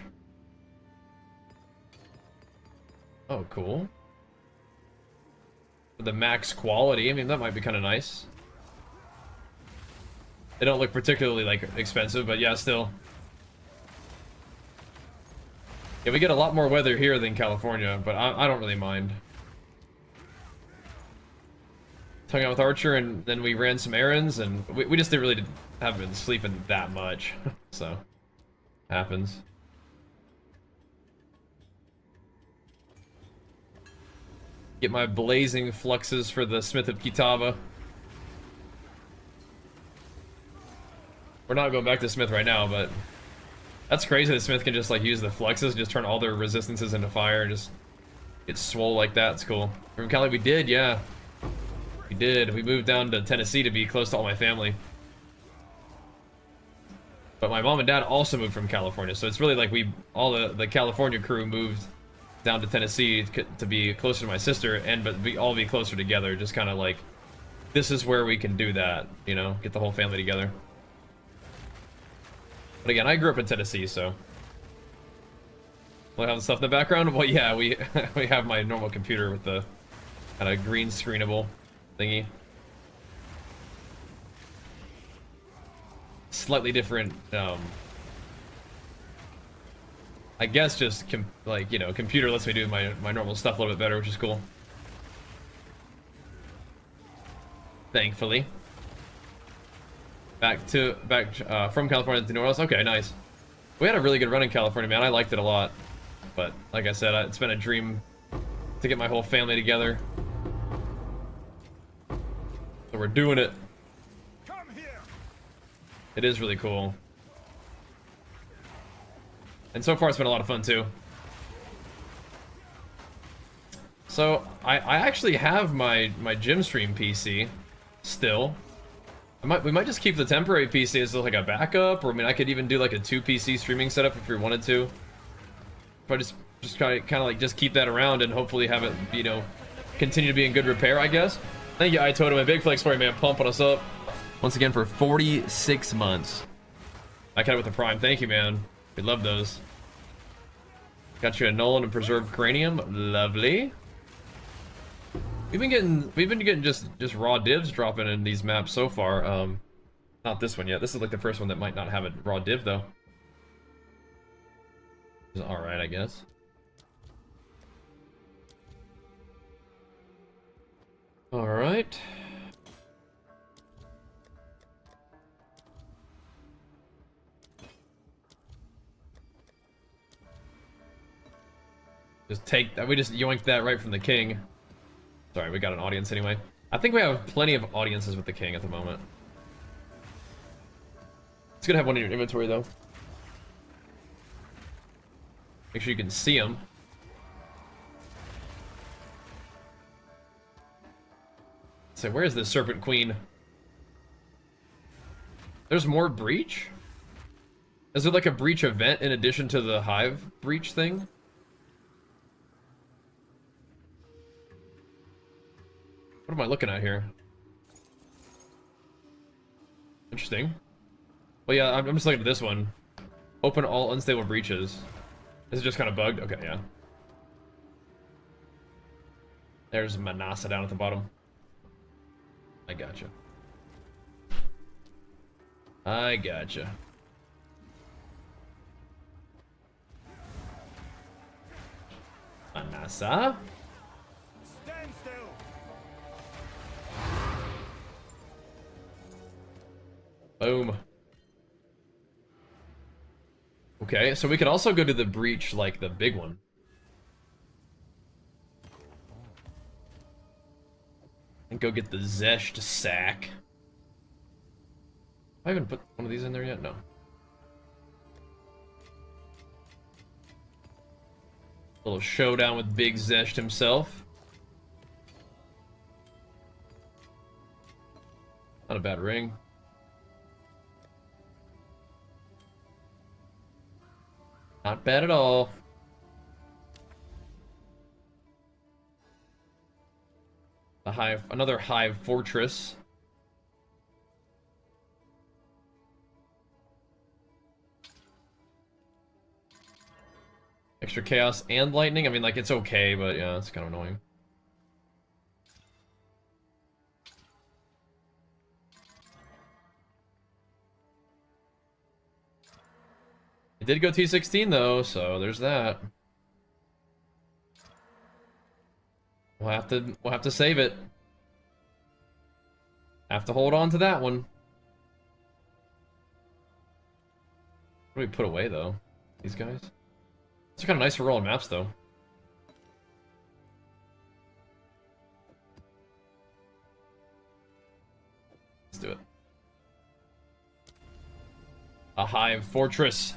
Oh, cool. For the max quality, I mean, that might be kind of nice. They don't look particularly, like, expensive, but yeah, still. Yeah, we get a lot more weather here than California, but I don't really mind. Hung out with Archer, and then we ran some errands, and we just haven't been sleeping that much. So, happens. Get my blazing fluxes for the Smith of Kitava. We're not going back to Smith right now, but that's crazy that Smith can just like use the fluxes, just turn all their resistances into fire, and just get swole like that. It's cool. From Cali, we did, yeah. We did. We moved down to Tennessee to be close to all my family. But my mom and dad also moved from California, so it's really like all the California crew moved down to Tennessee to be closer to my sister, but we all be closer together. Just kind of like, this is where we can do that, you know, get the whole family together. But again, I grew up in Tennessee, so. Will I have the stuff in the background? Well, yeah, we have my normal computer with the kind of green screenable thingy. Slightly different, I guess just, like, you know, computer lets me do my normal stuff a little bit better, which is cool. Thankfully. Back from California to New Orleans. Okay, nice. We had a really good run in California, man. I liked it a lot. But, like I said, it's been a dream to get my whole family together. So we're doing it. Come here. It is really cool. And so far it's been a lot of fun too. So I actually have my gym stream PC still. We might just keep the temporary PC as like a backup, or I mean, I could even do like a 2 PC streaming setup if we wanted to. But just kind of like just keep that around and hopefully have it, you know, continue to be in good repair, I guess. Thank you, iTotem, a big flex for you, man, pumping us up once again for 46 months. I cut it with the Prime. Thank you, man. We love those. Got you a Nolan and Preserved Cranium. Lovely. We've been getting just raw divs dropping in these maps so far. Not this one yet. This is like the first one that might not have a raw div though. It's all right, I guess. All right. Just take that. We just yoinked that right from the king. Sorry, we got an audience anyway. I think we have plenty of audiences with the king at the moment. It's good to have one in your inventory though. Make sure you can see him. So where is this Serpent Queen? There's more breach? Is there like a breach event in addition to the hive breach thing? What am I looking at here? Interesting. Well, yeah, I'm just looking at this one. Open all unstable breaches. Is it just kind of bugged? Okay, yeah. There's Manasa down at the bottom. I gotcha. I gotcha. Manasa? Stand still. Boom. Okay, so we could also go to the breach, like the big one. And go get the Zesht sack. I haven't put one of these in there yet? No. Little showdown with Big Zesht himself. Not a bad ring. Not bad at all. The hive, another hive fortress. Extra chaos and lightning. I mean, like, it's okay, but yeah, it's kind of annoying. It did go T16 though, so there's that. We'll have to save it. Have to hold on to that one. What do we put away though? These guys? These are kind of nice for rolling maps though. Let's do it. A hive fortress.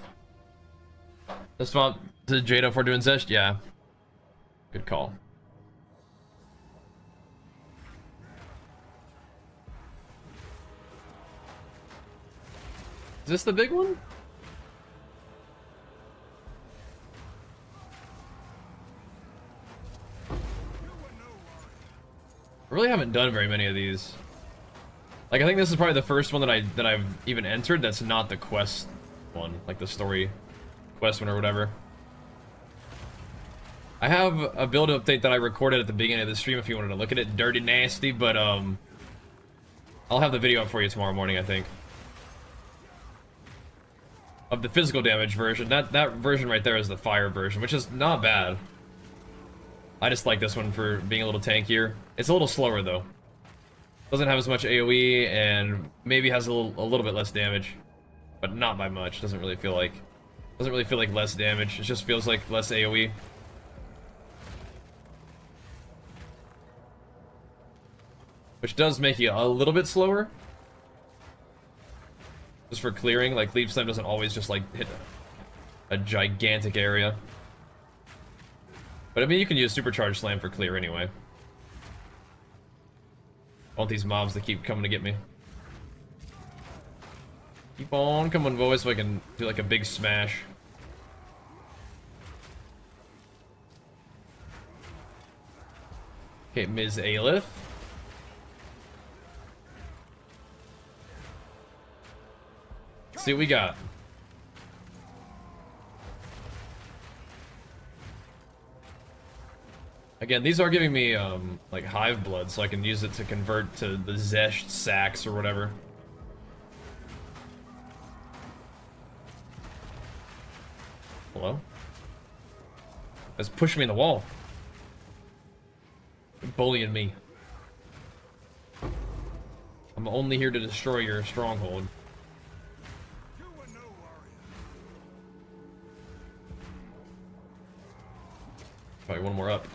This swap to Jado for doing Zesht? Yeah. Good call. Is this the big one? I really haven't done very many of these. Like, I think this is probably the first one that I've even entered that's not the quest one, like the story quest one or whatever. I have a build update that I recorded at the beginning of the stream if you wanted to look at it. Dirty nasty, but I'll have the video up for you tomorrow morning, I think. Of the physical damage version. That version right there is the fire version, which is not bad. I just like this one for being a little tankier. It's a little slower though. Doesn't have as much AoE and maybe has a little bit less damage, but not by much. Doesn't really feel like less damage. It just feels like less AoE. Which does make you a little bit slower. Just for clearing, like Leaf Slam doesn't always just like hit a gigantic area. But I mean, you can use Supercharged Slam for clear anyway. I want these mobs to keep coming to get me. Keep on coming, boys, so I can do like a big smash. Okay, Ms. Aelith. Let's see what we got. Again, these are giving me, like, hive blood, so I can use it to convert to the Zesht sacks or whatever. Hello? That's pushing me in the wall. You're bullying me. I'm only here to destroy your stronghold. You were no warrior. Probably one more up.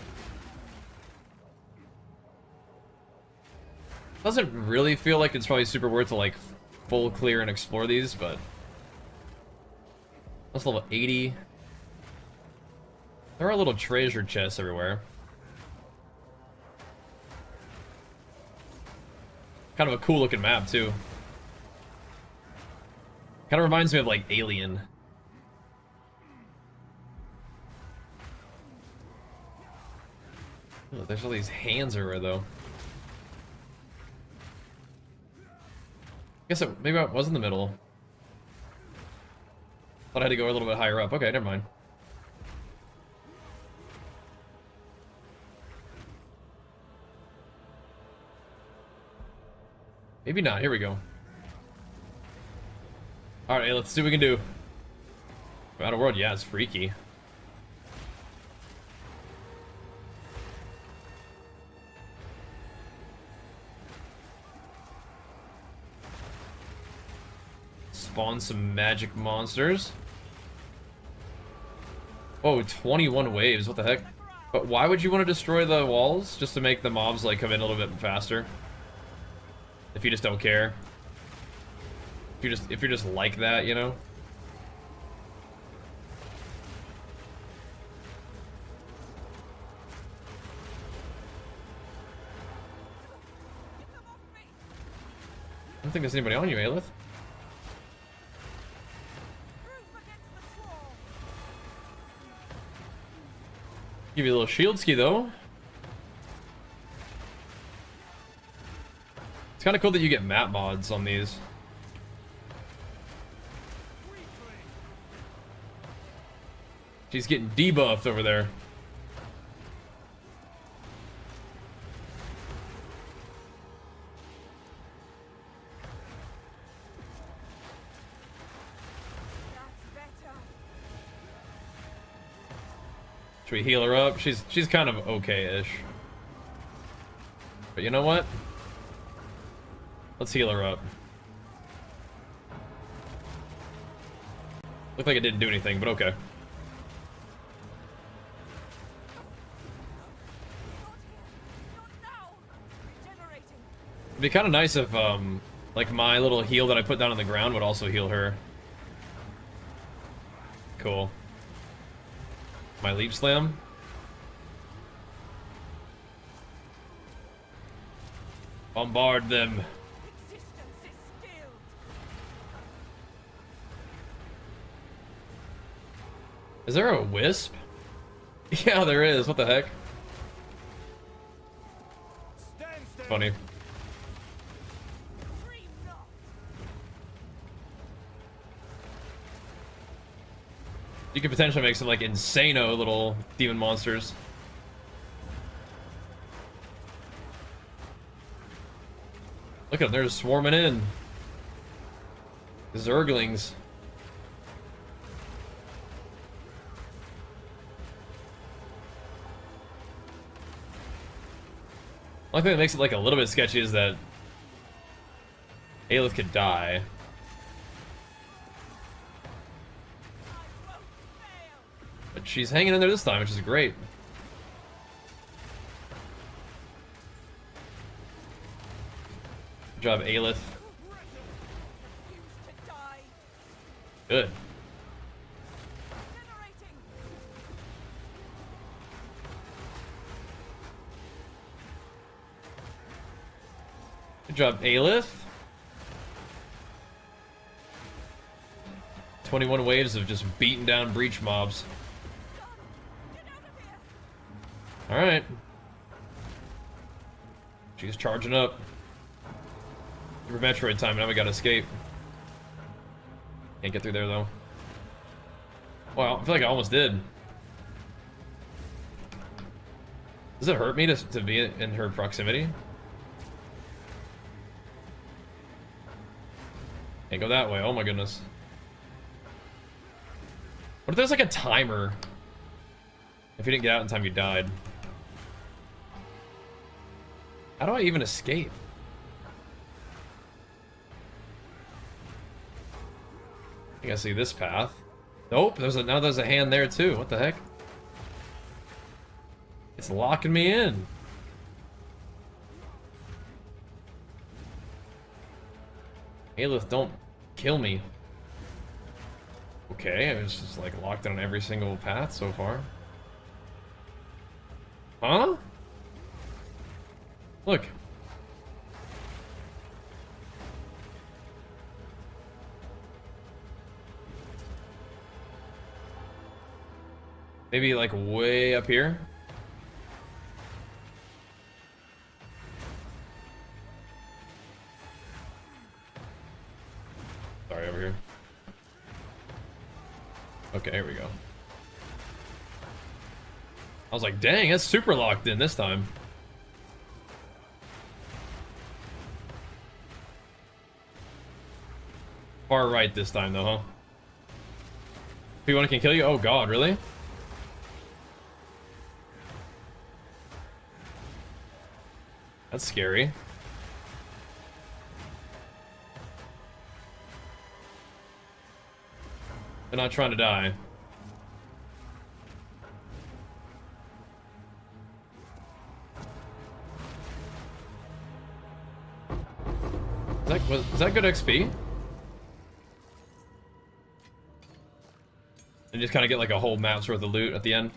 Doesn't really feel like it's probably super worth to like full clear and explore these, but that's level 80. There are little treasure chests everywhere. Kind of a cool looking map too. Kind of reminds me of like Alien. Oh, there's all these hands everywhere though. Guess maybe I was in the middle. Thought I had to go a little bit higher up. Okay, never mind. Maybe not. Here we go. Alright, hey, let's see what we can do. Outer World, yeah, it's freaky. Spawn some magic monsters. Oh, 21 waves, what the heck? But why would you want to destroy the walls? Just to make the mobs like come in a little bit faster? If you just don't care. If you're just like that, you know? I don't think there's anybody on you, Aelith. Give you a little shield ski though. It's kind of cool that you get map mods on these. She's getting debuffed over there. Should we heal her up? She's kind of okay-ish. But you know what? Let's heal her up. Looked like it didn't do anything, but okay. It'd be kind of nice if, like, my little heal that I put down on the ground would also heal her. Cool. My leap slam? Bombard them. Is there a wisp? Yeah, there is. What the heck? Funny. You could potentially make some like insano little demon monsters. Look at them, they're just swarming in. Zerglings. One thing that makes it like a little bit sketchy is that Aelith could die. But she's hanging in there this time, which is great. Good job, Aelith. Good. Good job, Aelith. 21 waves of just beating down breach mobs. Alright. She's charging up. Super Metroid time, now we gotta escape. Can't get through there though. Wow, I feel like I almost did. Does it hurt me to be in her proximity? Can't go that way, oh my goodness. What if there's like a timer? If you didn't get out in time, you died. How do I even escape? I think I see this path. Nope, now there's a hand there too. What the heck? It's locking me in. Aelith, don't kill me. Okay, I was just like locked on every single path so far. Huh? Look. Maybe like way up here? Sorry, over here. Okay, here we go. I was like, dang, that's super locked in this time. Far right this time, though, huh? P1 can kill you? Oh god, really? That's scary. They're not trying to die. Was that good XP? And just kind of get like a whole map's worth of loot at the end.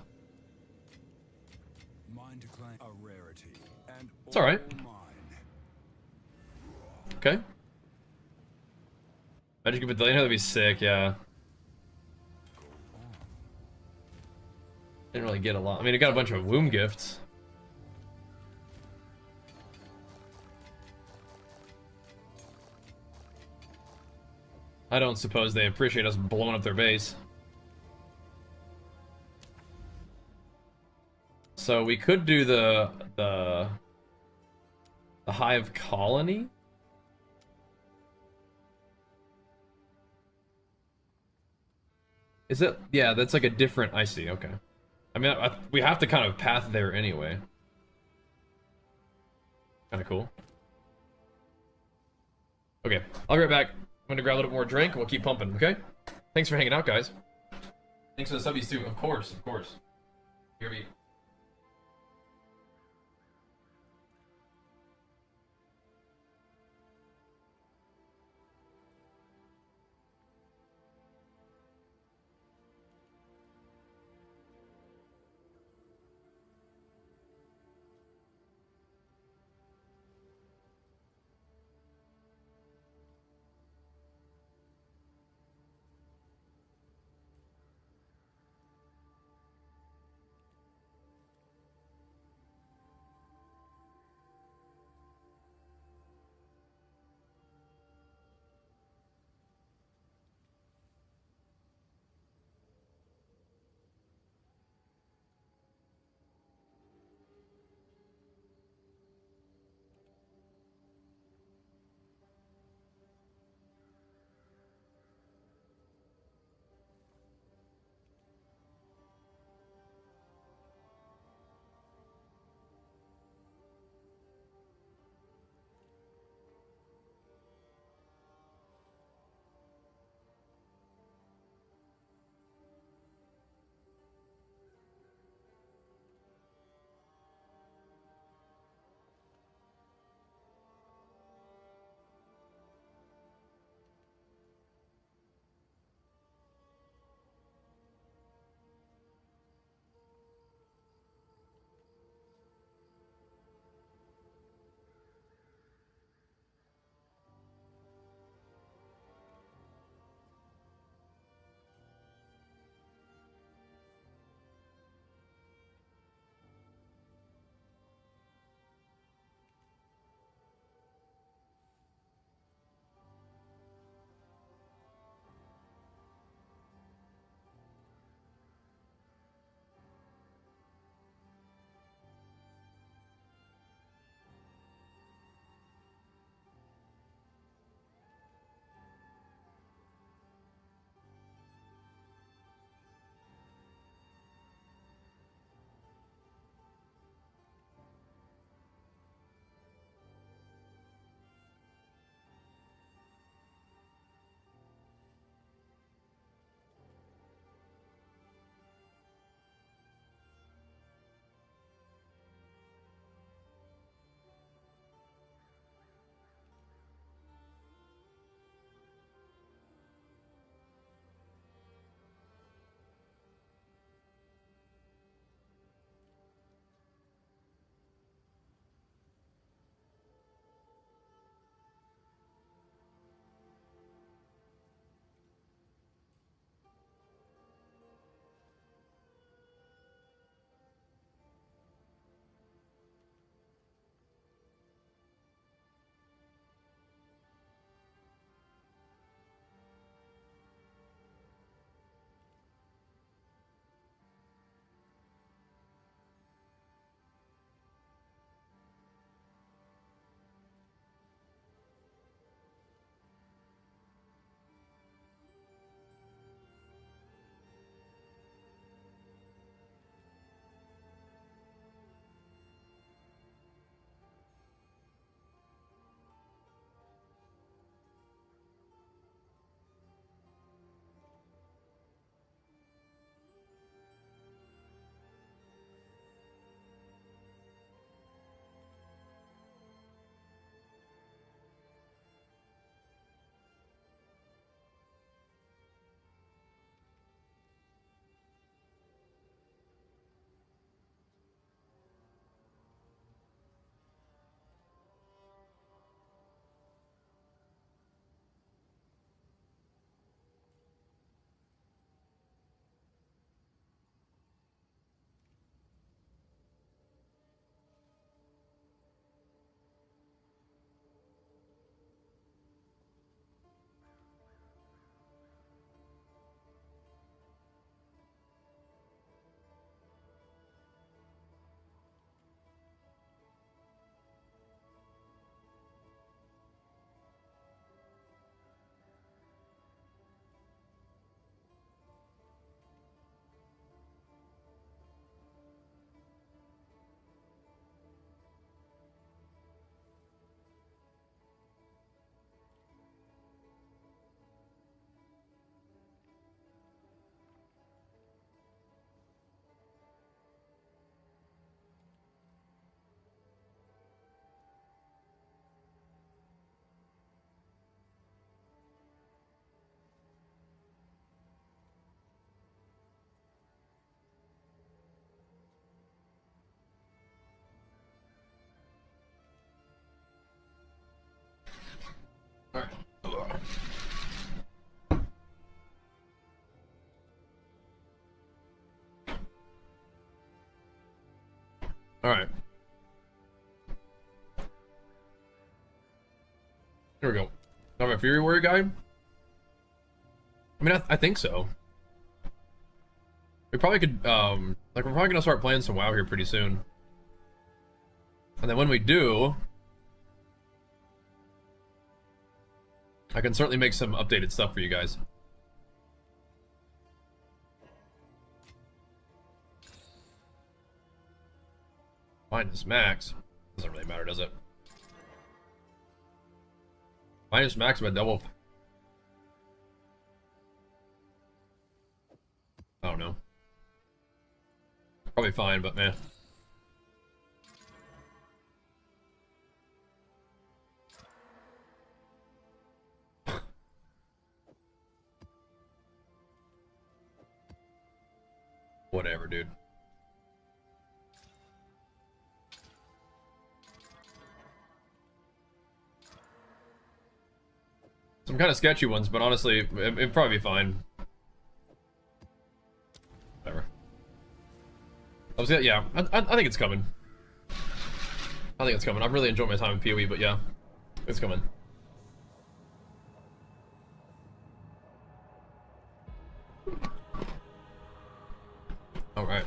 It's alright. Okay. Magic Pavilion, that'd be sick, yeah. Didn't really get a lot. I mean, it got a bunch of womb gifts. I don't suppose they appreciate us blowing up their base. So we could do the Hive Colony. Is it? Yeah, that's like a different. I see. Okay. I mean, we have to kind of path there anyway. Kind of cool. Okay, I'll be right back. I'm gonna grab a little more drink and we'll keep pumping. Okay. Thanks for hanging out, guys. Thanks for the subbies too. Of course, of course. Here we. Alright. Here we go. I'm a Fury Warrior guy? I mean, I think so. We probably could, like, we're probably gonna start playing some WoW here pretty soon. And then when we do, I can certainly make some updated stuff for you guys. Minus max. Doesn't really matter, does it? Minus max by double. I don't know. Probably fine, but man. Whatever, dude. Some kind of sketchy ones, but honestly, it'd probably be fine. Whatever. Yeah, I think it's coming. I think it's coming. I'm really enjoying my time in PoE, but yeah, it's coming. All right.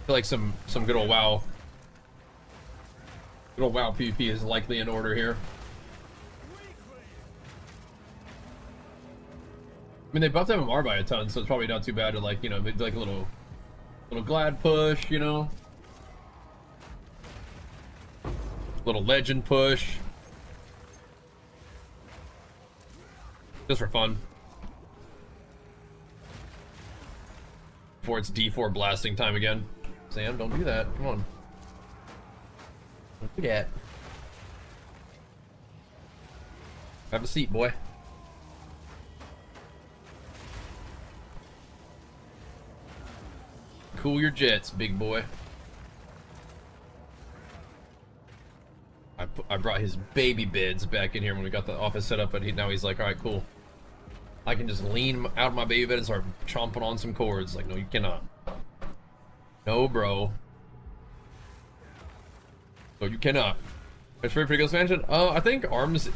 I feel like some good old WoW. Good old WoW PvP is likely in order here. I mean, they buffed MMR by a ton, so it's probably not too bad to, like, you know, make like a little glad push, you know, little legend push, just for fun. Before it's D4 blasting time again. Sam, don't do that. Come on. Don't do that. Have a seat, boy. Cool your jets, big boy. I brought his baby beds back in here when we got the office set up, but now he's like, all right, cool. I can just lean out of my baby bed and start chomping on some cords. Like, no, you cannot. No, bro. No, you cannot. It's pretty good expansion. I think Arms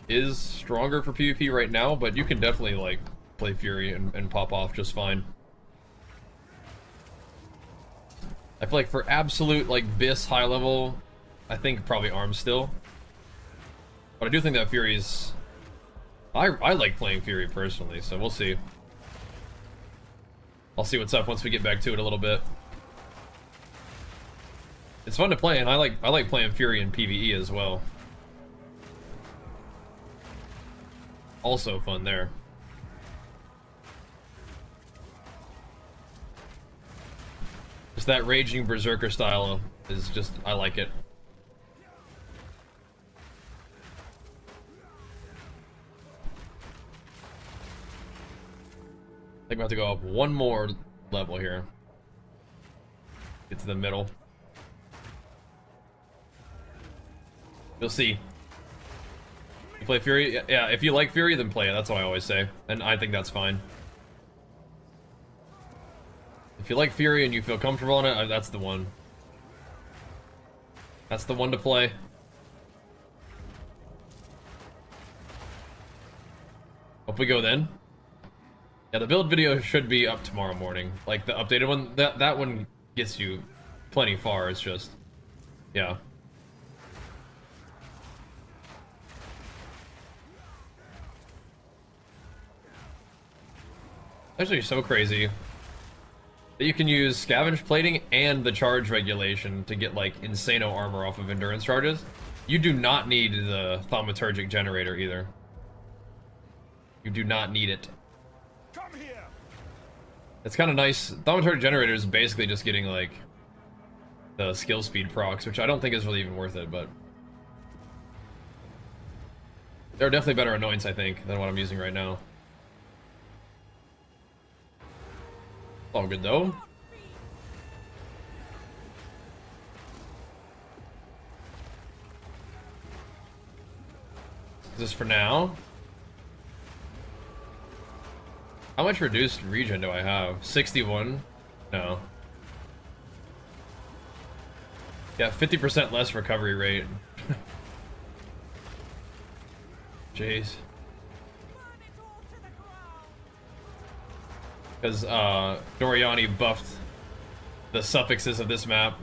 is stronger for PvP right now, but you can definitely, like, play Fury and pop off just fine. I feel like for absolute, like, BIS high level, I think probably Arms still. But I do think that Fury's... I like playing Fury personally, so we'll see. I'll see what's up once we get back to it a little bit. It's fun to play, and I like playing Fury in PvE as well. Also fun there. Just that raging berserker style is just, I like it. I think I'm about to go up one more level here. Get to the middle. You'll see. You play Fury? Yeah, if you like Fury, then play it. That's what I always say. And I think that's fine. If you like Fury and you feel comfortable in it, that's the one. That's the one to play. Hope we go then. Yeah, the build video should be up tomorrow morning. Like, the updated one, that one gets you plenty far. It's just, yeah. Actually, so crazy that you can use scavenge plating and the charge regulation to get, like, insano armor off of endurance charges. You do not need the thaumaturgic generator either. You do not need it. Come here. It's kind of nice. Thaumaturgic generator is basically just getting, like, the skill speed procs, which I don't think is really even worth it, but there are definitely better annoyance, I think, than what I'm using right now. All good though. This is for now. How much reduced regen do I have? 61? No. Yeah, 50% less recovery rate. Jeez. Because Doriani buffed the suffixes of this map.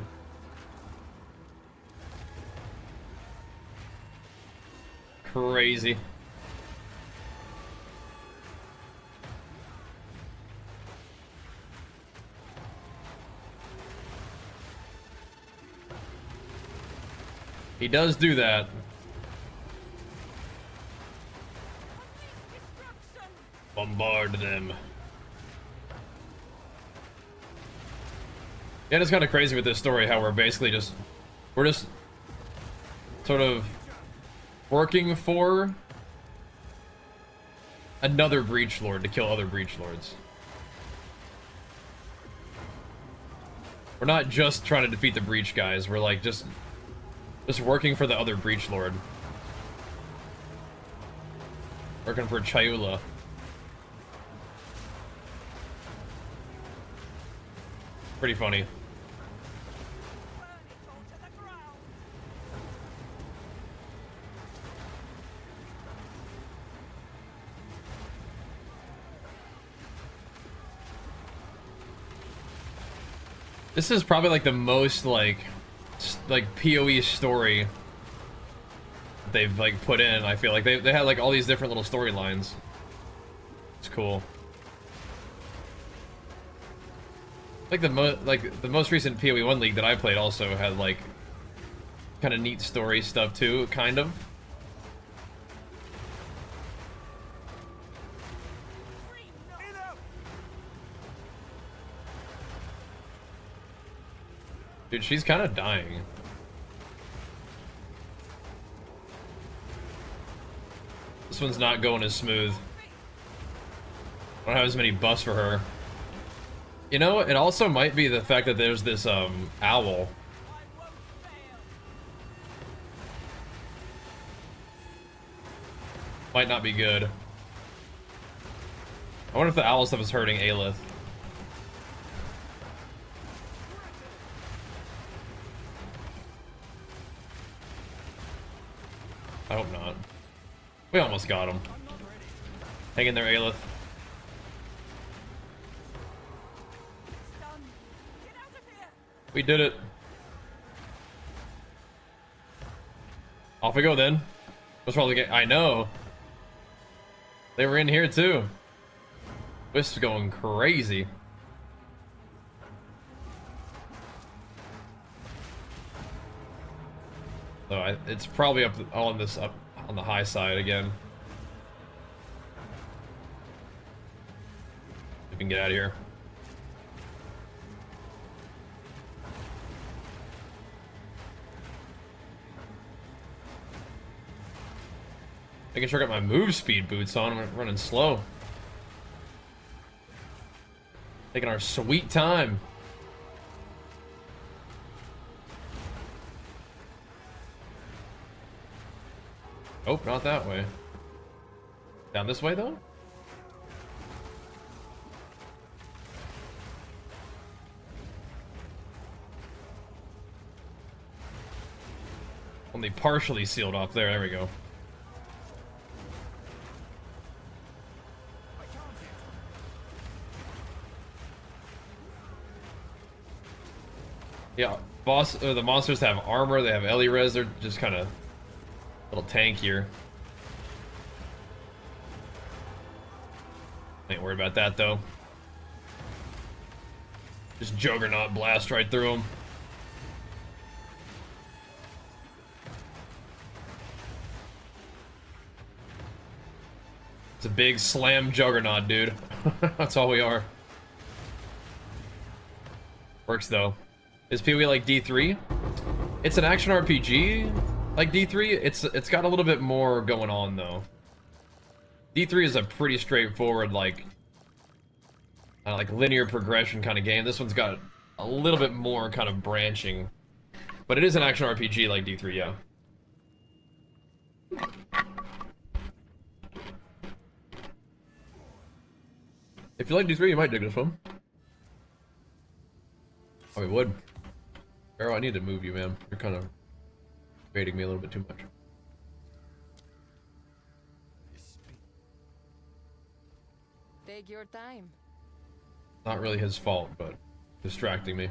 Crazy. He does do that. Bombard them. Yeah, it's kind of crazy with this story how we're basically just sort of working for another Breach Lord to kill other Breach Lords. We're not just trying to defeat the Breach guys, we're like just working for the other Breach Lord. Working for Chayula. Pretty funny. This is probably like the most like PoE story they've like put in. I feel like they had like all these different little storylines. It's cool. Like the most recent PoE 1 league that I played also had like kind of neat story stuff too, kind of. Dude, she's kind of dying. This one's not going as smooth. I don't have as many buffs for her. You know, it also might be the fact that there's this, owl. Might not be good. I wonder if the owl stuff is hurting Aelith. I hope not. We almost got him. Hang in there, Aelith. We did it. Off we go then. What's probably get? I know. They were in here too. Wisp's going crazy. So it's probably up on this up on the high side again. If we can get out of here. Making sure I got my move speed boots on. I'm running slow. Taking our sweet time. Oh, not that way. Down this way, though? Only partially sealed off there. There we go. Yeah, the monsters have armor, they have Ellie-Res, they're just kind of a little tankier. Ain't worried about that, though. Just Juggernaut blast right through them. It's a big slam Juggernaut, dude. That's all we are. Works, though. Is PoE like D3? It's an action RPG like D3. It's got a little bit more going on though. D3 is a pretty straightforward like linear progression kind of game. This one's got a little bit more kind of branching, but it is an action RPG like D3, yeah. If you like D3, you might dig this one. Oh, we would. Arrow, I need to move you, man. You're kind of baiting me a little bit too much. Take your time. Not really his fault, but distracting me.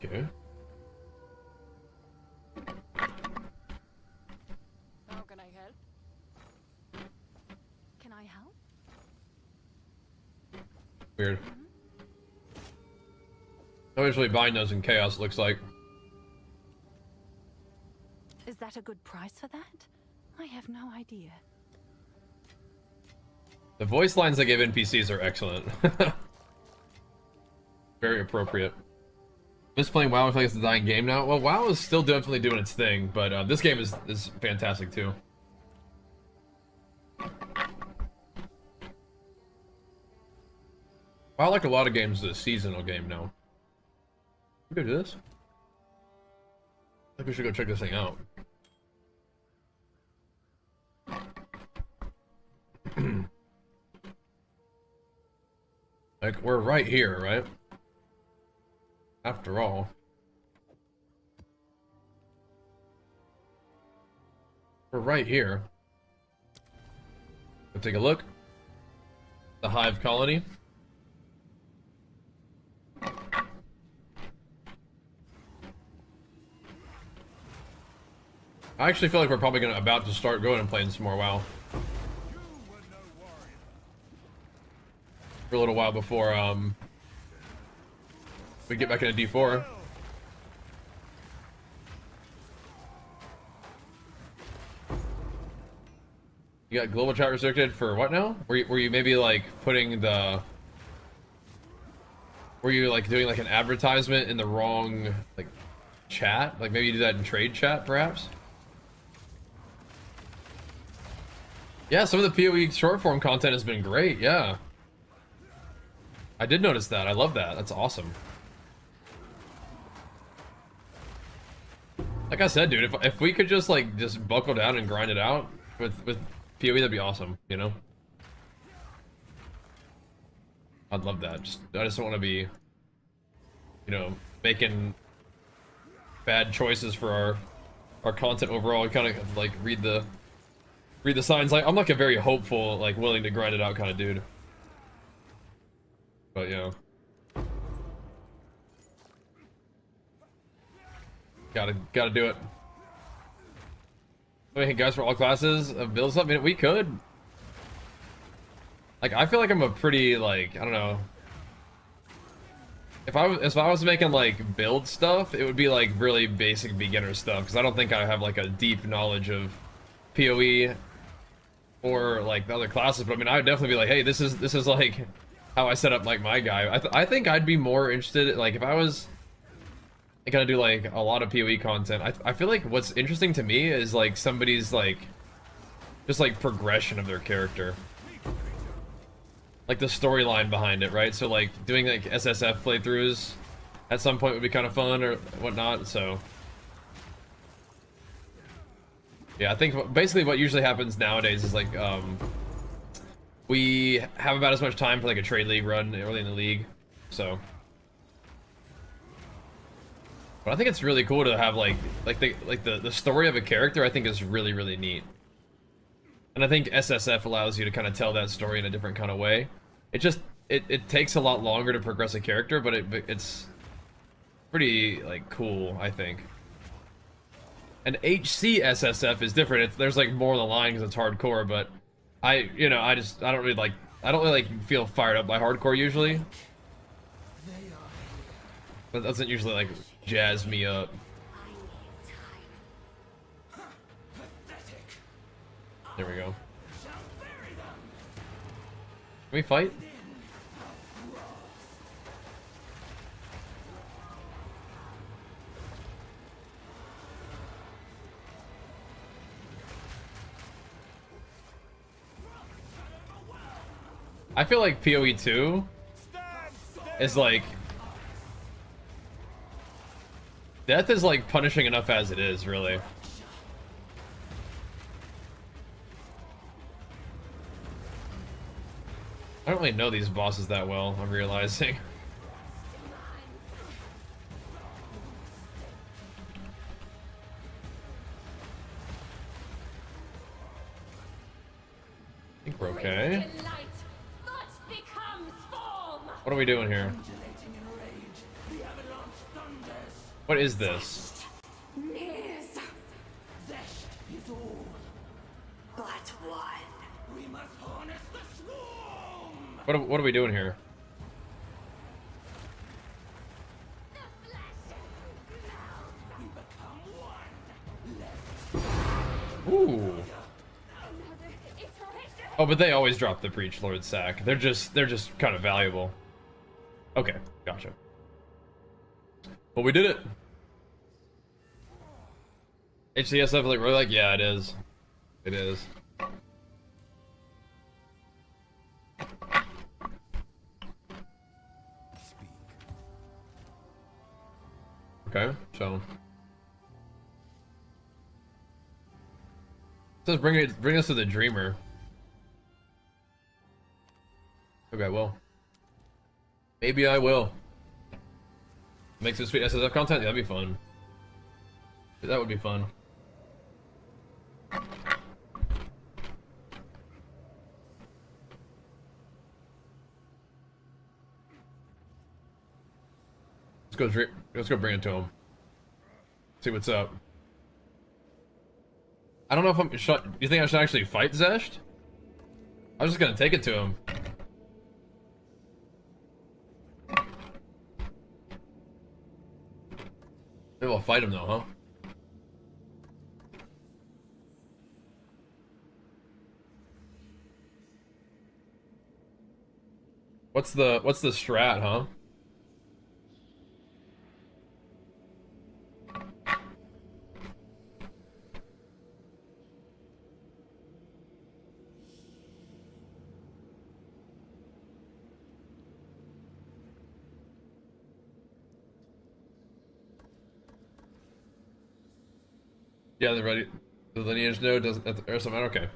Okay. How can I help? Can I help? Weird. I usually bind those in chaos, it looks like. Is that a good price for that? I have no idea. The voice lines they give NPCs are excellent. Very appropriate. Just playing WoW, I feel like it's a dying game now. Well, WoW is still definitely doing its thing, but this game is fantastic too. WoW, like a lot of games, is a seasonal game now. We go do this? I think we should go check this thing out. Like, we're right here, right? After all. We're right here. Go take a look. The Hive Colony. I actually feel like we're probably about to start going and playing some more WoW. For a little while before we get back into D4. You got global chat restricted for what now? Were you maybe like putting the... Were you like doing like an advertisement in the wrong like chat? Like maybe you do that in trade chat perhaps? Yeah, some of the PoE short form content has been great, yeah. I did notice that. I love that. That's awesome. Like I said, dude, if we could just like buckle down and grind it out with PoE, that'd be awesome, you know? I'd love that. I just don't want to be, you know, making bad choices for our content overall. I kind of like read the signs. Like I'm like a very hopeful, like willing to grind it out kind of dude. But yeah. Gotta do it. I mean, guys, for all classes of builds up, I mean, we could. Like, I feel like I'm a pretty, like, I don't know. If I was making like build stuff, it would be like really basic beginner stuff because I don't think I have like a deep knowledge of PoE or like the other classes. But I mean, I would definitely be like, hey, this is like how I set up like my guy. I think I'd be more interested, like if I was gonna do like a lot of PoE content. I feel like what's interesting to me is like somebody's like just like progression of their character, like the storyline behind it, right? So like doing like SSF playthroughs at some point would be kind of fun or whatnot. So yeah, I think basically what usually happens nowadays is like we have about as much time for like a trade league run early in the league, so. But I think it's really cool to have like the story of a character. I think is really, really neat. And I think SSF allows you to kind of tell that story in a different kind of way. It just it takes a lot longer to progress a character, but it's pretty like cool, I think. And HC SSF is different. There's like more on the line because it's hardcore, but I don't really feel fired up by hardcore usually. That doesn't usually like jazz me up. There we go. Can we fight? I feel like PoE 2 is like death is like punishing enough as it is, really. I don't really know these bosses that well, I'm realizing. I think we're okay. What are we doing here? What is this? What are we doing here? Ooh. Oh, but they always drop the Breach Lord sack. They're just kind of valuable. Okay, gotcha. Well, we did it. HCSF like we're like, yeah, it is. It is. Okay, so it says bring us to the Dreamer. Okay, well, maybe I will. Make some sweet SSF content. Yeah, that'd be fun. That would be fun. Let's go bring it to him. See what's up. I don't know if I'm. You think I should actually fight Zesht? I was just gonna take it to him. Maybe I'll fight him though, huh? What's the strat, huh? Yeah, they're ready. The lineage node doesn't. Or something. Okay.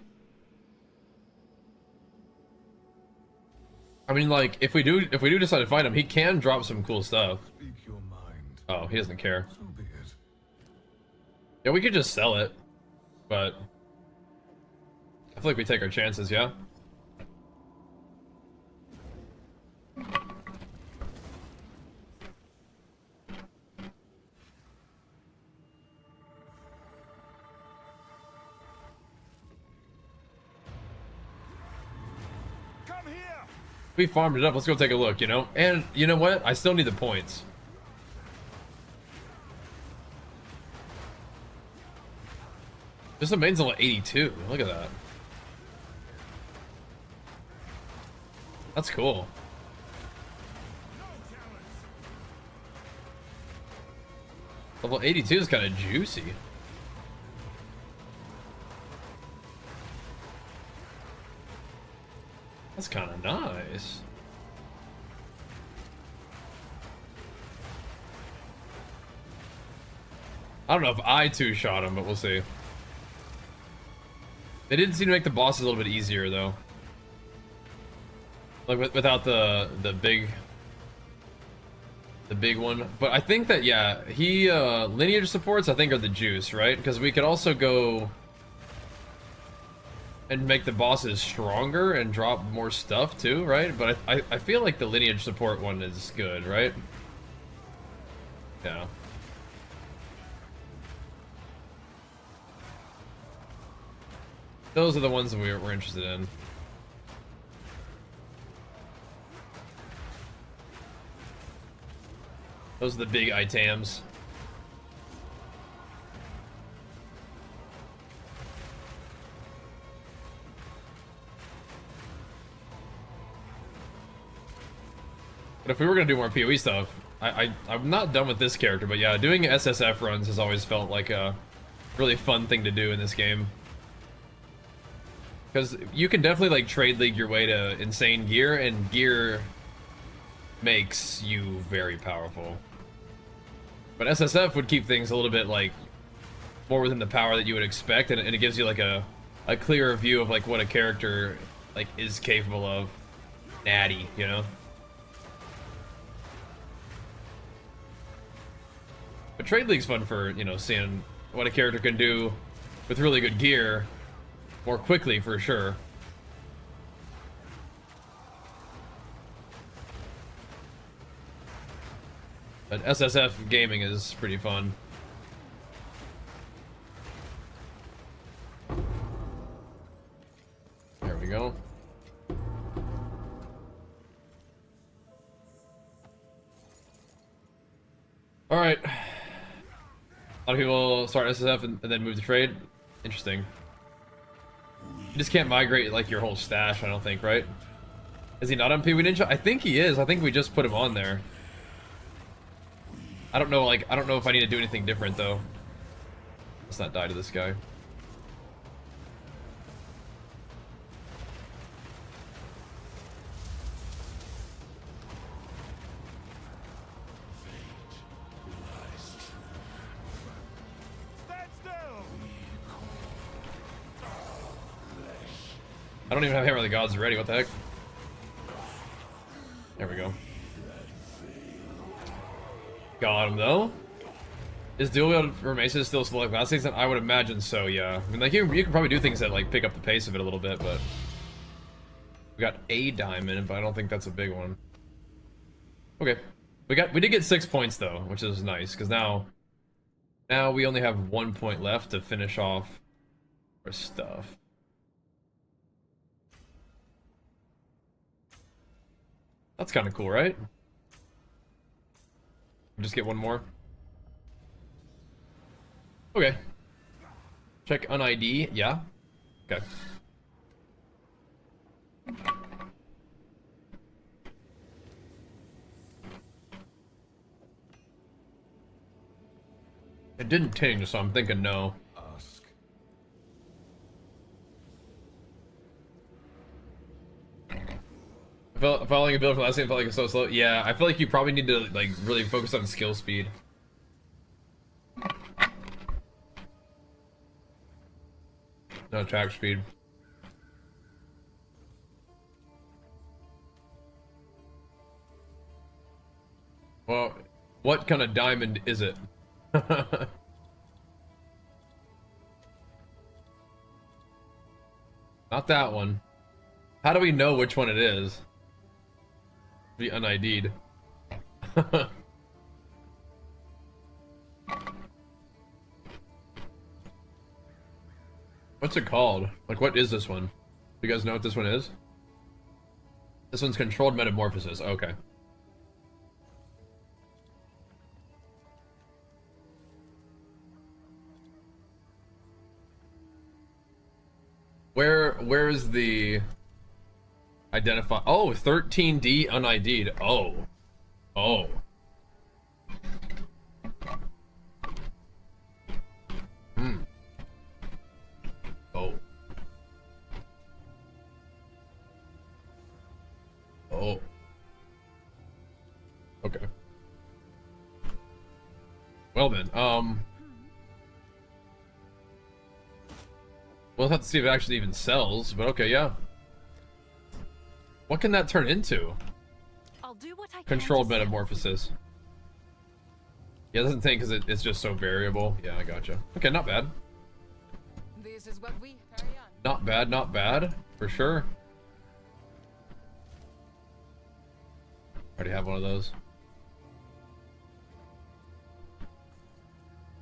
I mean, like, if we do decide to fight him, he can drop some cool stuff. Speak your mind. Oh, he doesn't care. So be it. Yeah, we could just sell it, but I feel like we take our chances. Yeah. We farmed it up. Let's go take a look, you know? And you know what? I still need the points. This domain's level 82. Look at that. That's cool. Level 82 is kind of juicy. That's kind of nice. I don't know if I two-shot him, but we'll see. They didn't seem to make the bosses a little bit easier, though. Like, without the big one. But I think that, yeah, lineage supports, I think, are the juice, right? Because we could also go and make the bosses stronger and drop more stuff too, right? But I feel like the lineage support one is good, right? Yeah. Those are the ones that we're interested in. Those are the big items. But if we were gonna do more PoE stuff, I'm not done with this character, but yeah, doing SSF runs has always felt like a really fun thing to do in this game. Because you can definitely like trade league your way to insane gear, and gear makes you very powerful. But SSF would keep things a little bit like more within the power that you would expect, and it gives you like a clearer view of like what a character like is capable of. natty, you know? But Trade League's fun for, you know, seeing what a character can do with really good gear more quickly, for sure. But SSF gaming is pretty fun. There we go. All right. A lot of people start SSF and then move to trade. Interesting. You just can't migrate like your whole stash, I don't think, right? Is he not on PoE Ninja? I think he is. I think we just put him on there. I don't know, like, I don't know if I need to do anything different, though. Let's not die to this guy. Stand still! I don't even have Hammer of the Gods ready, what the heck? There we go. Got him, though. Is dual wield for Mesa still slow like last season? I would imagine so, yeah. I mean, like, you can probably do things that, like, pick up the pace of it a little bit, but... We got a diamond, but I don't think that's a big one. Okay. We did get 6 points, though, which is nice, because now we only have 1 point left to finish off our stuff. That's kind of cool, right? Just get one more. Okay. Check on ID. Yeah. Okay. It didn't tinge, so I'm thinking no. Ask. Following a build from last game felt like it's so slow. Yeah, I feel like you probably need to like really focus on skill speed. No attack speed. Well, what kind of diamond is it? Not that one. How do we know which one it is? Be un-ID'd. What's it called? Like, what is this one? You guys know what this one is? This one's Controlled Metamorphosis. Okay. Where is the identify? Oh, 13D un-ID'd. Oh. Oh. Hmm. Oh. Oh. Okay. Well then, we'll have to see if it actually even sells, but okay, yeah. What can that turn into? I'll do what I can. Controlled to Metamorphosis. Yeah, it doesn't think because it's just so variable. Yeah, I gotcha. Okay, not bad. This is what we carry on. Not bad, not bad. For sure. Already have one of those.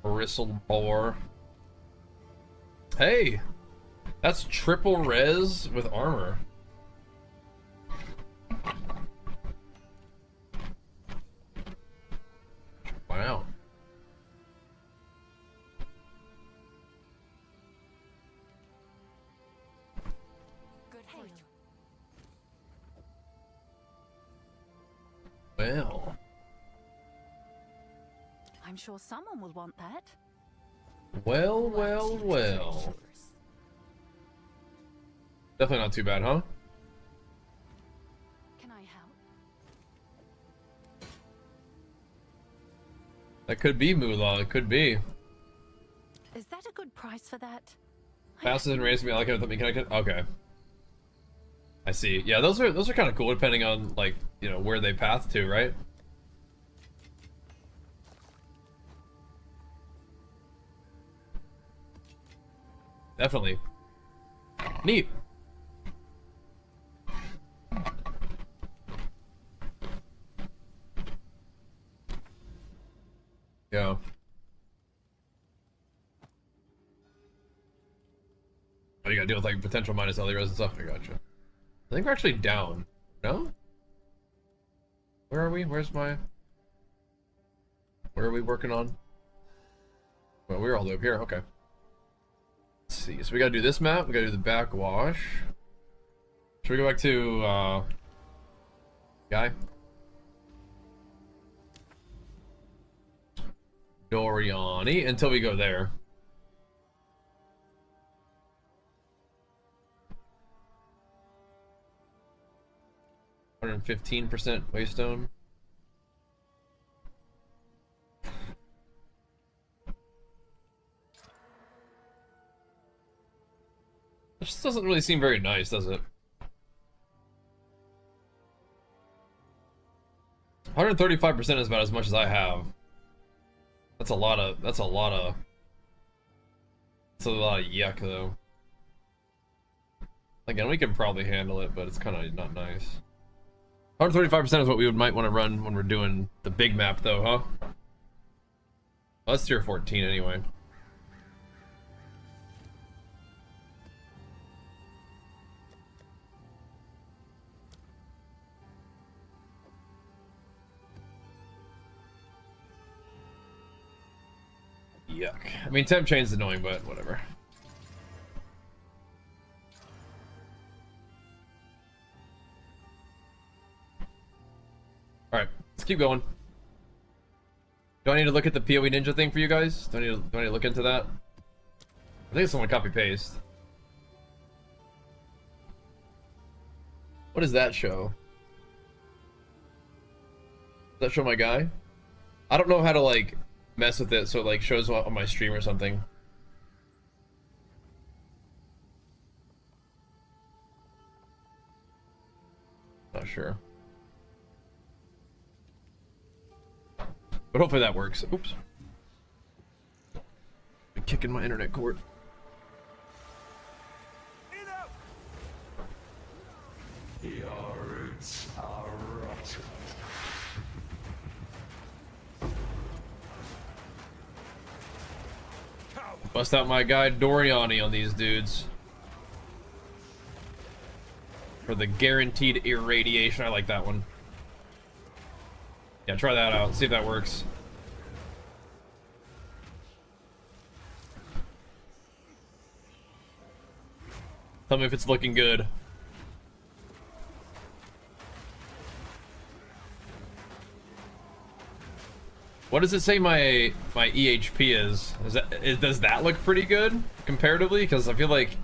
Bristle Boar. Hey! That's triple res with armor. Wow. Good for you. Well. I'm sure someone will want that. Well, well, well. Definitely not too bad, huh? Can I help? That could be Moolah. It could be. Is that a good price for that? Faster than racing me. I like it with the mechanic. Okay. I see. Yeah, those are kind of cool depending on like, you know, where they path to, right? Definitely. Neat. Yeah. Oh, you gotta deal with like potential minus LE res and stuff. I gotcha. I think we're actually down. No? Where are we? Where's my... Where are we working on? Well, we're all the way up here. Okay. Let's see. So we gotta do this map. We gotta do the backwash. Should we go back to, Guy? Doriani until we go there. 115% waystone. This doesn't really seem very nice, does it? 135% is about as much as I have. That's a lot of yuck though. Again, we can probably handle it, but it's kind of not nice. 135% is what we might want to run when we're doing the big map though, huh? Oh, that's tier 14 anyway. Yuck. I mean, temp chain's annoying, but whatever. Alright, let's keep going. Do I need to look at the PoE Ninja thing for you guys? Do I need to look into that? I think it's someone copy-paste. What does that show? Does that show my guy? I don't know how to, like, mess with it so it, like, shows on my stream or something. Not sure. But hopefully that works. Oops. I'm kicking my internet cord. Your roots are rotten. Bust out my guy Doriani on these dudes. For the guaranteed irradiation. I like that one. Yeah, try that out. See if that works. Tell me if it's looking good. What does it say my EHP is? Does that look pretty good comparatively? Because I feel like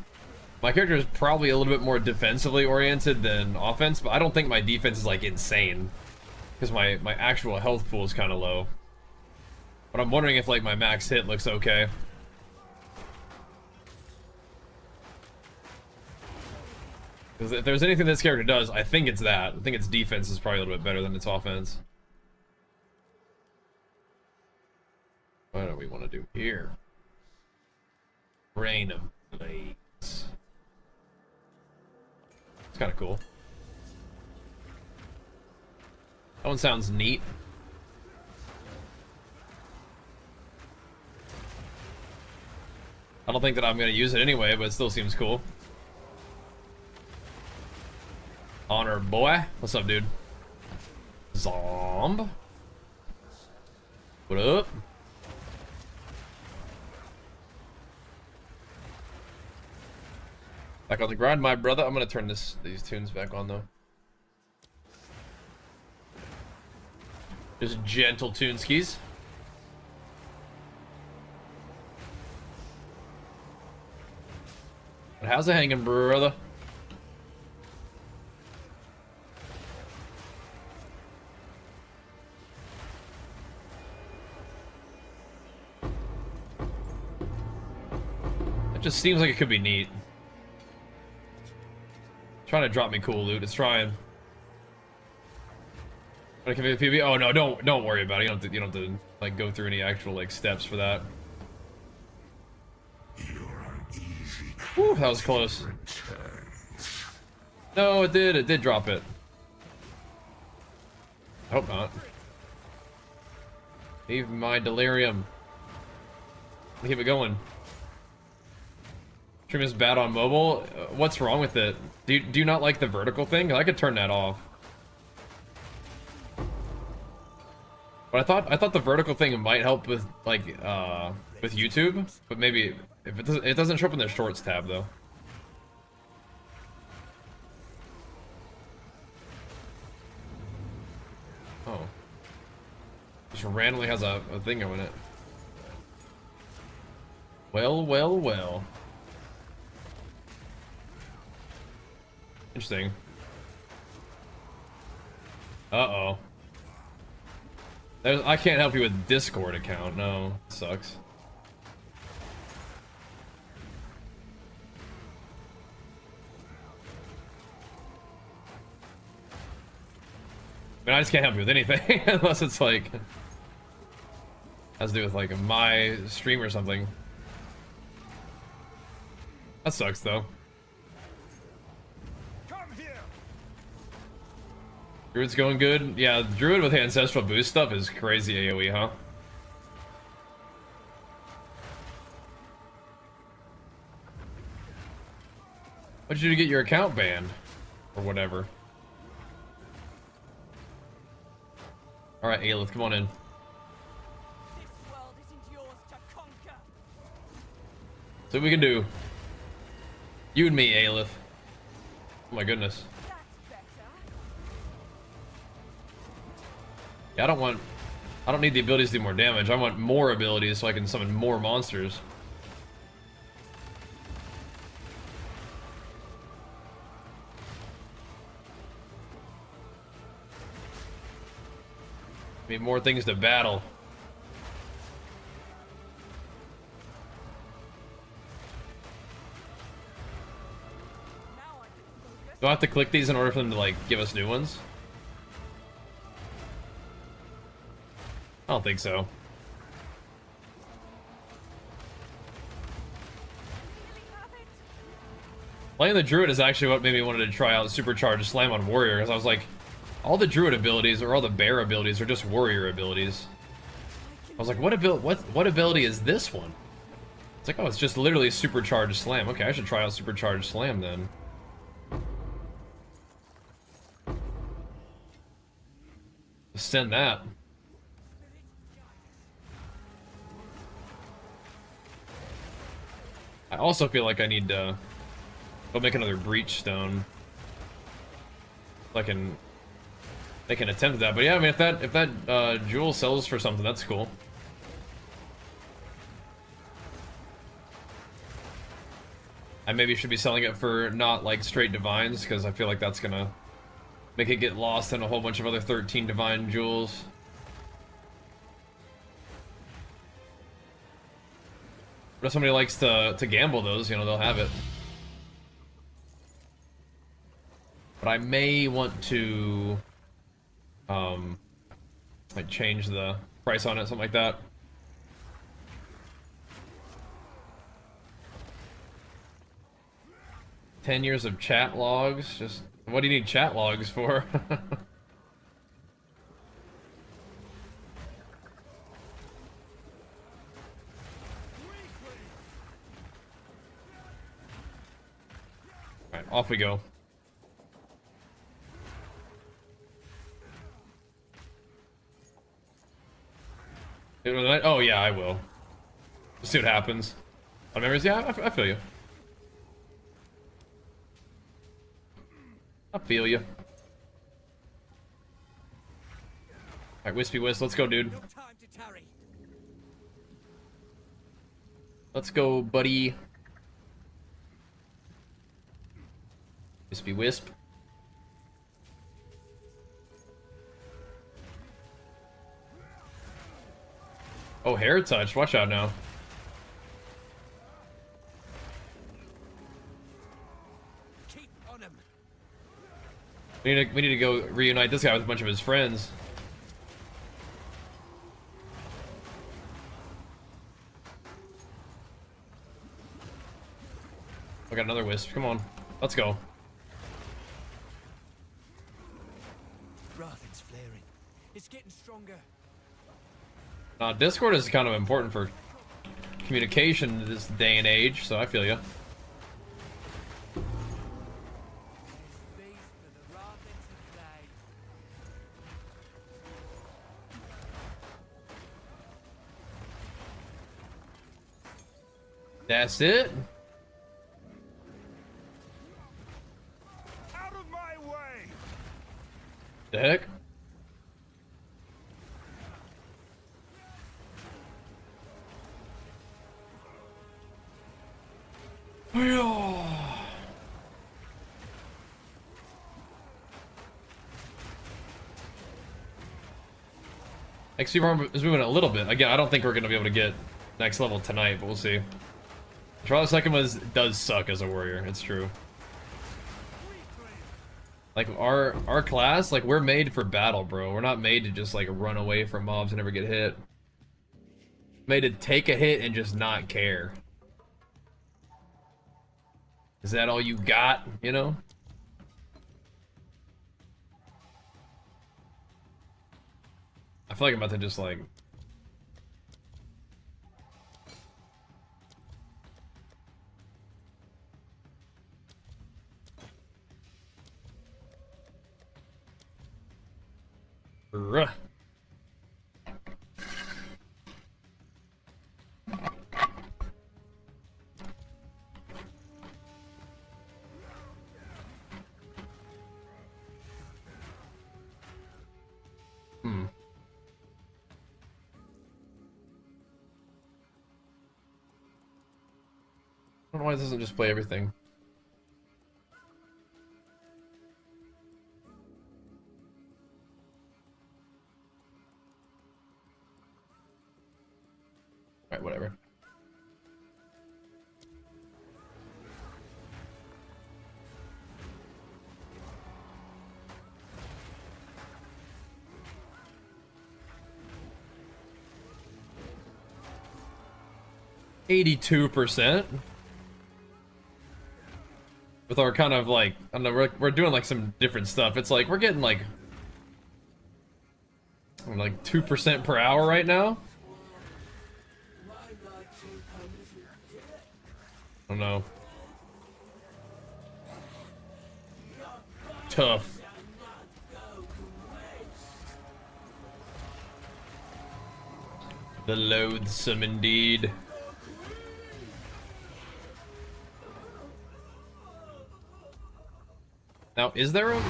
my character is probably a little bit more defensively oriented than offense, but I don't think my defense is like insane. Because my actual health pool is kind of low. But I'm wondering if like my max hit looks okay. Because if there's anything this character does, I think it's that. I think its defense is probably a little bit better than its offense. What do we want to do here? Rain of Blades. It's kind of cool. That one sounds neat. I don't think that I'm going to use it anyway, but it still seems cool. Honor boy. What's up, dude? Zomb. What up? Back on the grind, my brother. I'm going to turn these tunes back on, though. Just gentle tuneskis. How's it hanging, brother? It just seems like it could be neat. Trying to drop me cool loot. It's trying. But can be PB. Oh no, don't worry about it. You don't have to like go through any actual like steps for that. Whew, that was close. No, it did drop it. I hope not. Leave my delirium. Keep it going. Stream is bad on mobile. What's wrong with it? Do you not like the vertical thing? I could turn that off. But I thought the vertical thing might help with like with YouTube, but maybe if it doesn't show up in the shorts tab though. Oh. Just randomly has a thing going it. Well, well, well. Interesting. Uh-oh. I can't help you with Discord account. No, sucks. I mean, I just can't help you with anything unless it's like has to do with like my stream or something. That sucks though. Druid's going good. Yeah, Druid with ancestral boost stuff is crazy AoE, huh? What'd you do to get your account banned? Or whatever. Alright, Aelith, come on in. This world isn't yours to conquer. See what we can do. You and me, Aelith. Oh my goodness. That's better. Yeah, I don't need the abilities to do more damage. I want more abilities so I can summon more monsters. Need more things to battle. Now I can focus. Do I have to click these in order for them to like give us new ones? I don't think so. Really have it. Playing the Druid is actually what made me wanted to try out Supercharged Slam on Warrior, because I was like, all the Druid abilities or all the Bear abilities are just Warrior abilities. I was like, what ability is this one? It's like, oh, it's just literally Supercharged Slam. Okay, I should try out Supercharged Slam then. Send that. I also feel like I need to go make another Breach Stone. So I can make an attempt at that. But yeah, I mean, if that jewel sells for something, that's cool. I maybe should be selling it for not like straight divines, because I feel like that's gonna make it get lost in a whole bunch of other 13 divine jewels. But if somebody likes to gamble those, you know, they'll have it. But I may want to like change the price on it, something like that. "10 years of chat logs." Just what do you need chat logs for? Alright, off we go. Oh yeah, I will. See what happens. On memories, yeah, I feel you. I feel you. Alright, Wispy Wisp, let's go, dude. No time to tarry. Let's go, buddy. Wispy Wisp. Oh, hair touch. Watch out now. Keep on him. We need to go reunite this guy with a bunch of his friends. I got another wisp. Come on, let's go. Rathen's flaring. It's getting stronger. Discord is kind of important for communication this day and age, so I feel you. That's it. Out of my way! The heck? XP farm is moving a little bit. Again, I don't think we're gonna be able to get next level tonight, but we'll see. Trial of Second does suck as a warrior. It's true. Like our class, like we're made for battle, bro. We're not made to just like run away from mobs and never get hit. Made to take a hit and just not care. Is that all you got? You know? I feel like I'm about to just like. Ruh. I don't know why this doesn't just play everything. Alright, whatever. %. With our kind of like, I don't know, we're doing like some different stuff. It's like we're getting like 2% per hour right now. I don't know. Tough. The loathsome indeed. Now, is there a...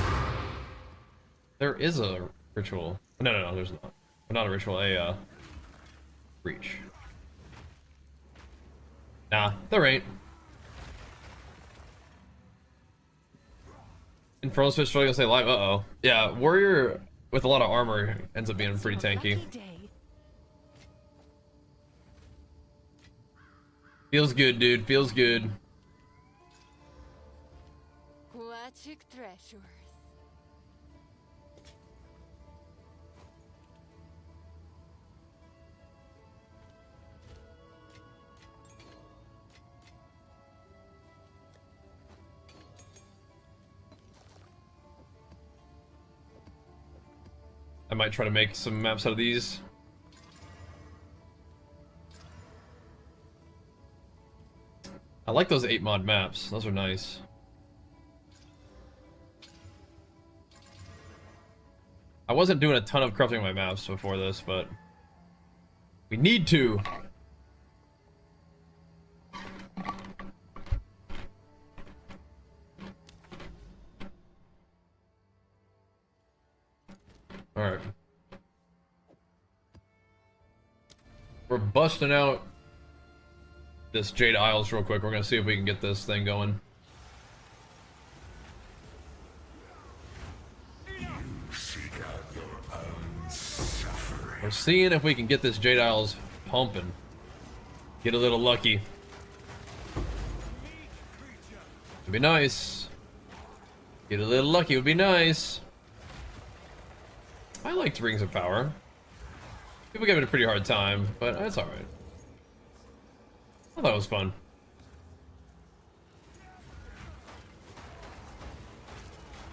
There is a ritual. No, there's not. Not a ritual, a, breach. Nah, there ain't. Infernal Switch struggling to stay alive, uh-oh. Yeah, warrior with a lot of armor ends up being pretty tanky. Feels good, dude, feels good. Aquatic treasures. I might try to make some maps out of these. I like those 8 mod maps. Those are nice. I wasn't doing a ton of crafting my maps before this, but we need to. Alright. We're busting out this Jade Isles real quick. We're gonna see if we can get this thing going. We're seeing if we can get this Jade Isles pumping. Get a little lucky. It'd be nice. Get a little lucky would be nice. I liked Rings of Power. People gave it a pretty hard time, but that's alright. I thought it was fun.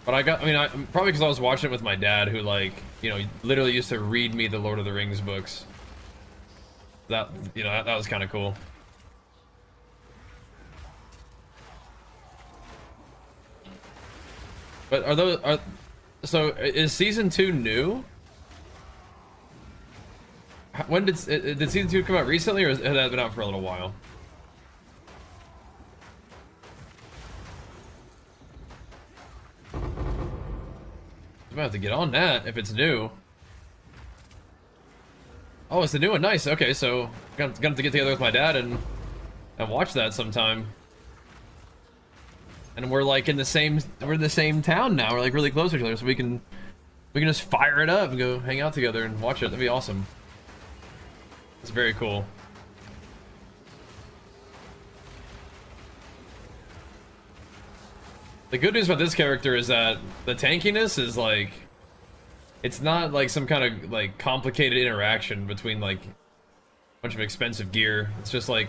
But probably because I was watching it with my dad, who, like, you know, literally used to read me the Lord of the Rings books. That, you know, that was kind of cool. But so is season 2 new? When did season 2 come out recently, or has that been out for a little while? I'm gonna have to get on that if it's new. Oh, it's the new one. Nice. Okay, so gonna have to get together with my dad and watch that sometime. And we're like in the same town now. We're like really close to each other, so we can just fire it up and go hang out together and watch it. That'd be awesome. It's very cool. The good news about this character is that the tankiness is like, it's not like some kind of like complicated interaction between like a bunch of expensive gear. It's just like,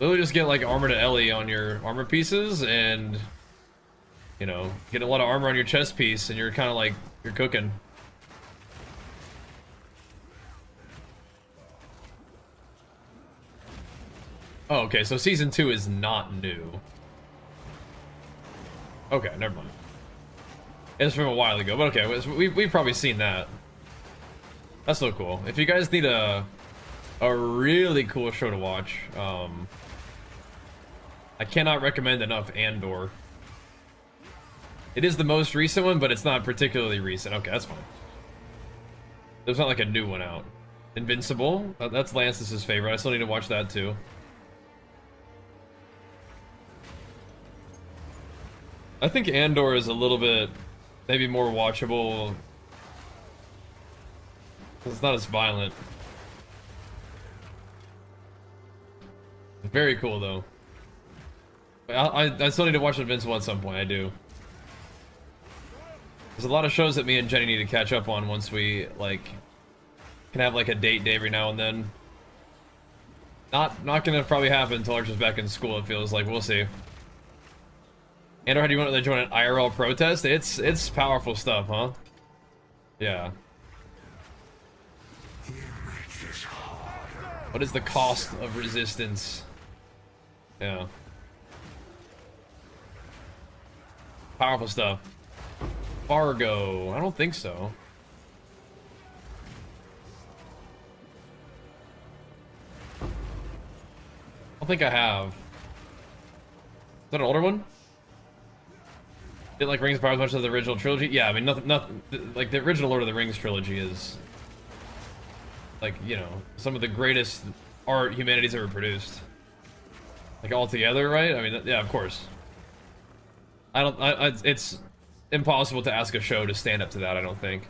literally just get like Armor to Ellie on your armor pieces and, you know, get a lot of armor on your chest piece and you're kind of like, you're cooking. Oh, okay, so season 2 is not new. Okay, never mind. It's from a while ago, but okay, we've probably seen that. That's so cool. If you guys need a really cool show to watch, I cannot recommend enough Andor. It is the most recent one, but it's not particularly recent. Okay, that's fine. There's not like a new one out. Invincible? That's Lance's favorite. I still need to watch that too. I think Andor is a little bit, maybe more watchable. It's not as violent. Very cool though. I still need to watch Invincible at some point. I do. There's a lot of shows that me and Jenny need to catch up on once we like can have like a date day every now and then. Not gonna probably happen until Archer's back in school. It feels like. We'll see. Andor, how do you want to join an IRL protest? It's powerful stuff, huh? Yeah. What is the cost of resistance? Yeah. Powerful stuff. Fargo. I don't think so. I don't think I have. Is that an older one? Didn't like Rings of Power as much as the original trilogy? Yeah, I mean, nothing, like the original Lord of the Rings trilogy is, like, you know, some of the greatest art humanity's ever produced. Like, all together, right? I mean, yeah, of course. It's impossible to ask a show to stand up to that, I don't think.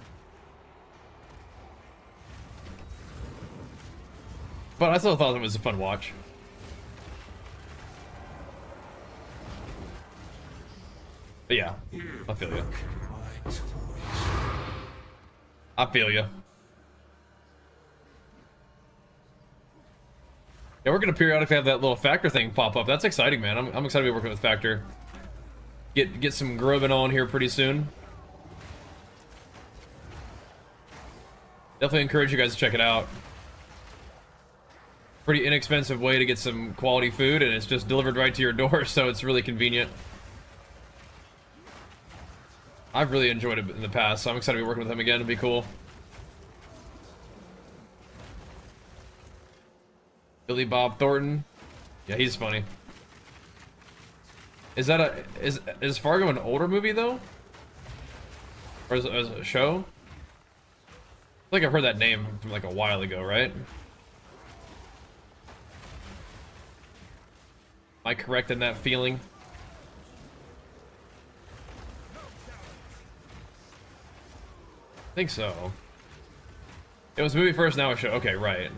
But I still thought it was a fun watch. But yeah, I feel you. I feel you. Yeah, we're gonna periodically have that little Factor thing pop up. That's exciting, man. I'm excited to be working with Factor. Get some grubbing on here pretty soon. Definitely encourage you guys to check it out. Pretty inexpensive way to get some quality food, and it's just delivered right to your door, so it's really convenient. I've really enjoyed it in the past, so I'm excited to be working with him again. It'd be cool. Billy Bob Thornton. Yeah, he's funny. Is that is Fargo an older movie though? Or is it a show? I feel like I've heard that name from like a while ago, right? Am I correct in that feeling? I think so. It was movie first, now a show. Okay, right.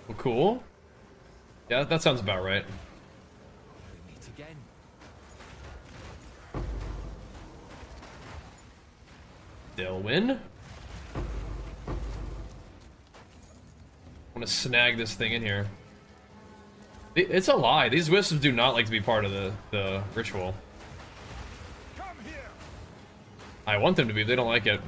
Well, cool. Yeah, that sounds about right. We meet again. Delwyn. I want to snag this thing in here. It's a lie. These wisps do not like to be part of the ritual. Come here. I want them to be, but they don't like it.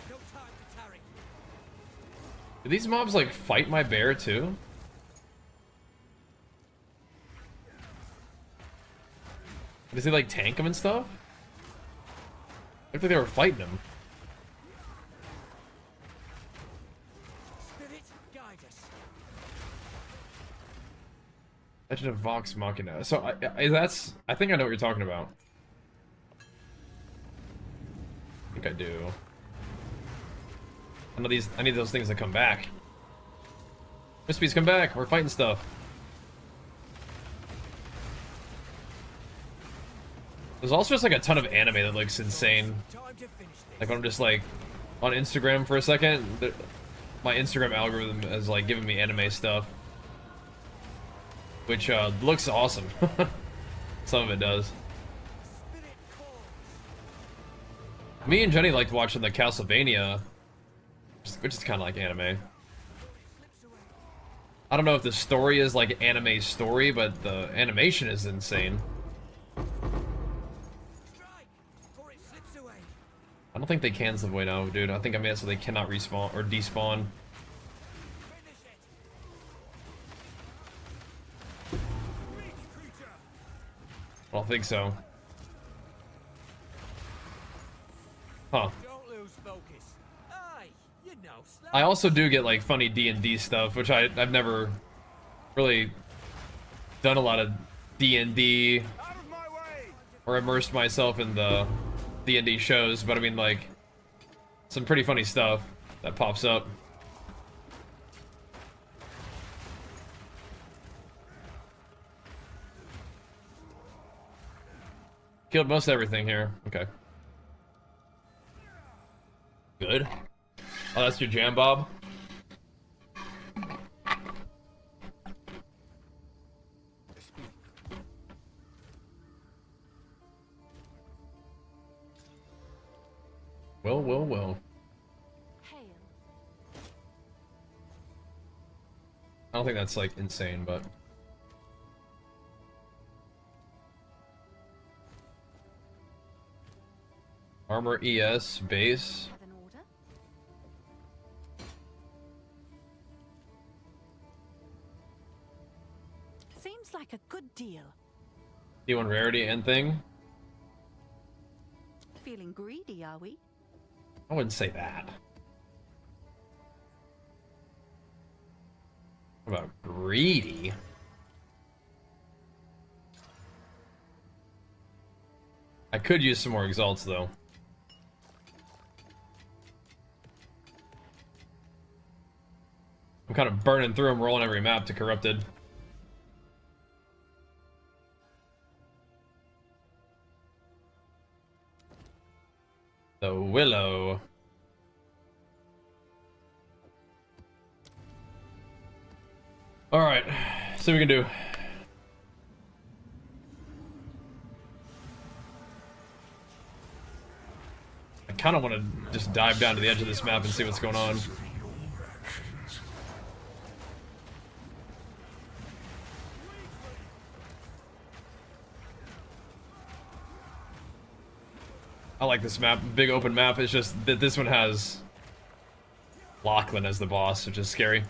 No time to tarry. Do these mobs like fight my bear too? Does he like tank him and stuff? Looked like they were fighting him. Spirit, guide us. Legend of Vox Machina. So I think I know what you're talking about. I think I do. I need those things to come back. Wispies, come back. We're fighting stuff. There's also just like a ton of anime that looks insane. Time to finish this. Like when I'm just like on Instagram for a second, my Instagram algorithm is like giving me anime stuff, which looks awesome. Some of it does. Spirit calls. Me and Jenny liked watching the Castlevania, which is kind of like anime. Slips away. I don't know if the story is like anime story, but the animation is insane. Strike, for it slips away. I don't think they can slip away now, dude. I think I made it so they cannot respawn or despawn. Finish it. Weak creature. I don't think so. Huh. Don't lose focus. Aye, you know, I also do get like funny D&D stuff, which I've never really done a lot of D&D Out of my way. or immersed myself in the D&D shows, but I mean like some pretty funny stuff that pops up. Killed most everything here. Okay. Good. Oh, that's your jam, Bob? Well, well, well. Hail. I don't think that's like insane, but armor ES base. Have an order? Seems like a good deal. D1 rarity and thing. Feeling greedy, are we? I wouldn't say that. What about greedy? I could use some more exalts though. I'm kind of burning through them, rolling every map to corrupted. The Willow. Alright, see what we can do. I kind of want to just dive down to the edge of this map and see what's going on. I like this map. Big open map. It's just that this one has Lachlan as the boss, which is scary.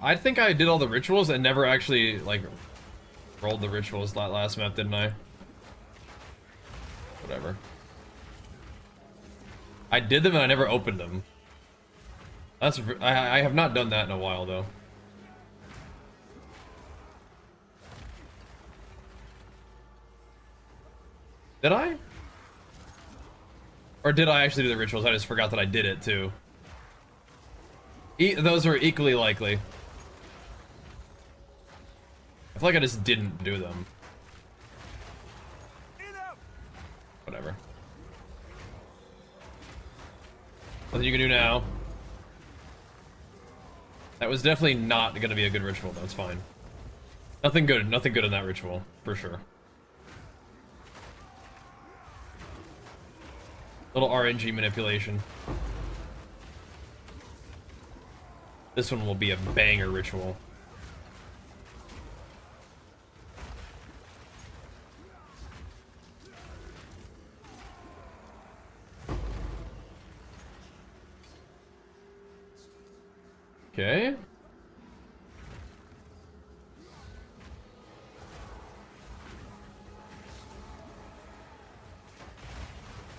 I think I did all the rituals and never actually, like, rolled the rituals that last map, didn't I? Whatever. I did them and I never opened them. That's I have not done that in a while though. Did I? Or did I actually do the rituals? I just forgot that I did it too. Those are equally likely. I feel like I just didn't do them. Enough. Whatever. Nothing you can do now. That was definitely not going to be a good ritual. That's fine. Nothing good in that ritual, for sure. Little RNG manipulation. This one will be a banger ritual. Okay.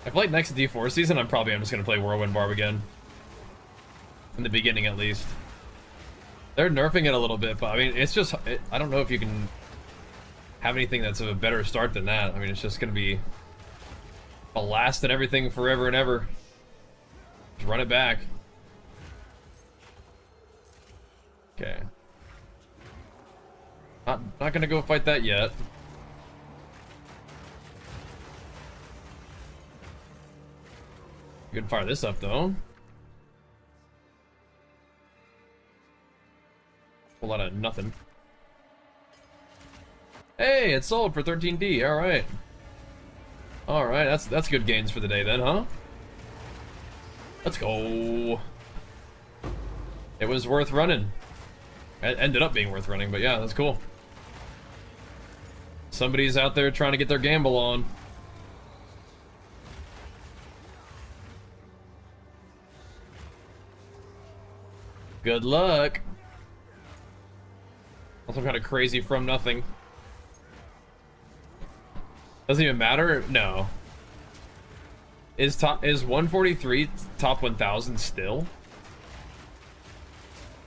I feel like next D4 season, I'm just gonna play Whirlwind Barb again. In the beginning, at least. They're nerfing it a little bit, but I mean, it's just, I don't know if you can have anything that's a better start than that. I mean, it's just gonna be a last and everything forever and ever. Just run it back. Okay. Not gonna go fight that yet. You can fire this up though. Whole lot of nothing. Hey, it's sold for 13D. All right. All right, that's good gains for the day then, huh? Let's go. It was worth running. It ended up being worth running, but yeah, that's cool. Somebody's out there trying to get their gamble on. Good luck. Also kind of crazy from nothing. Doesn't even matter? No. Is 143 top 1000 still?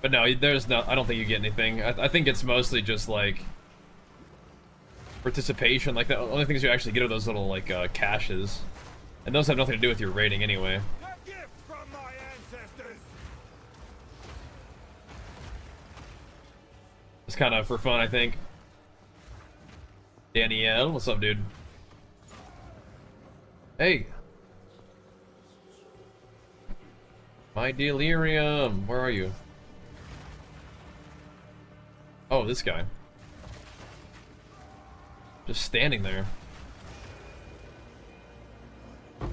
But no, there's no, I don't think you get anything. I think it's mostly just like participation. Like the only things you actually get are those little like caches. And those have nothing to do with your rating anyway. A gift from my ancestors. It's kind of for fun, I think. Danielle, what's up, dude? Hey. My delirium, where are you? Oh, this guy. Just standing there. I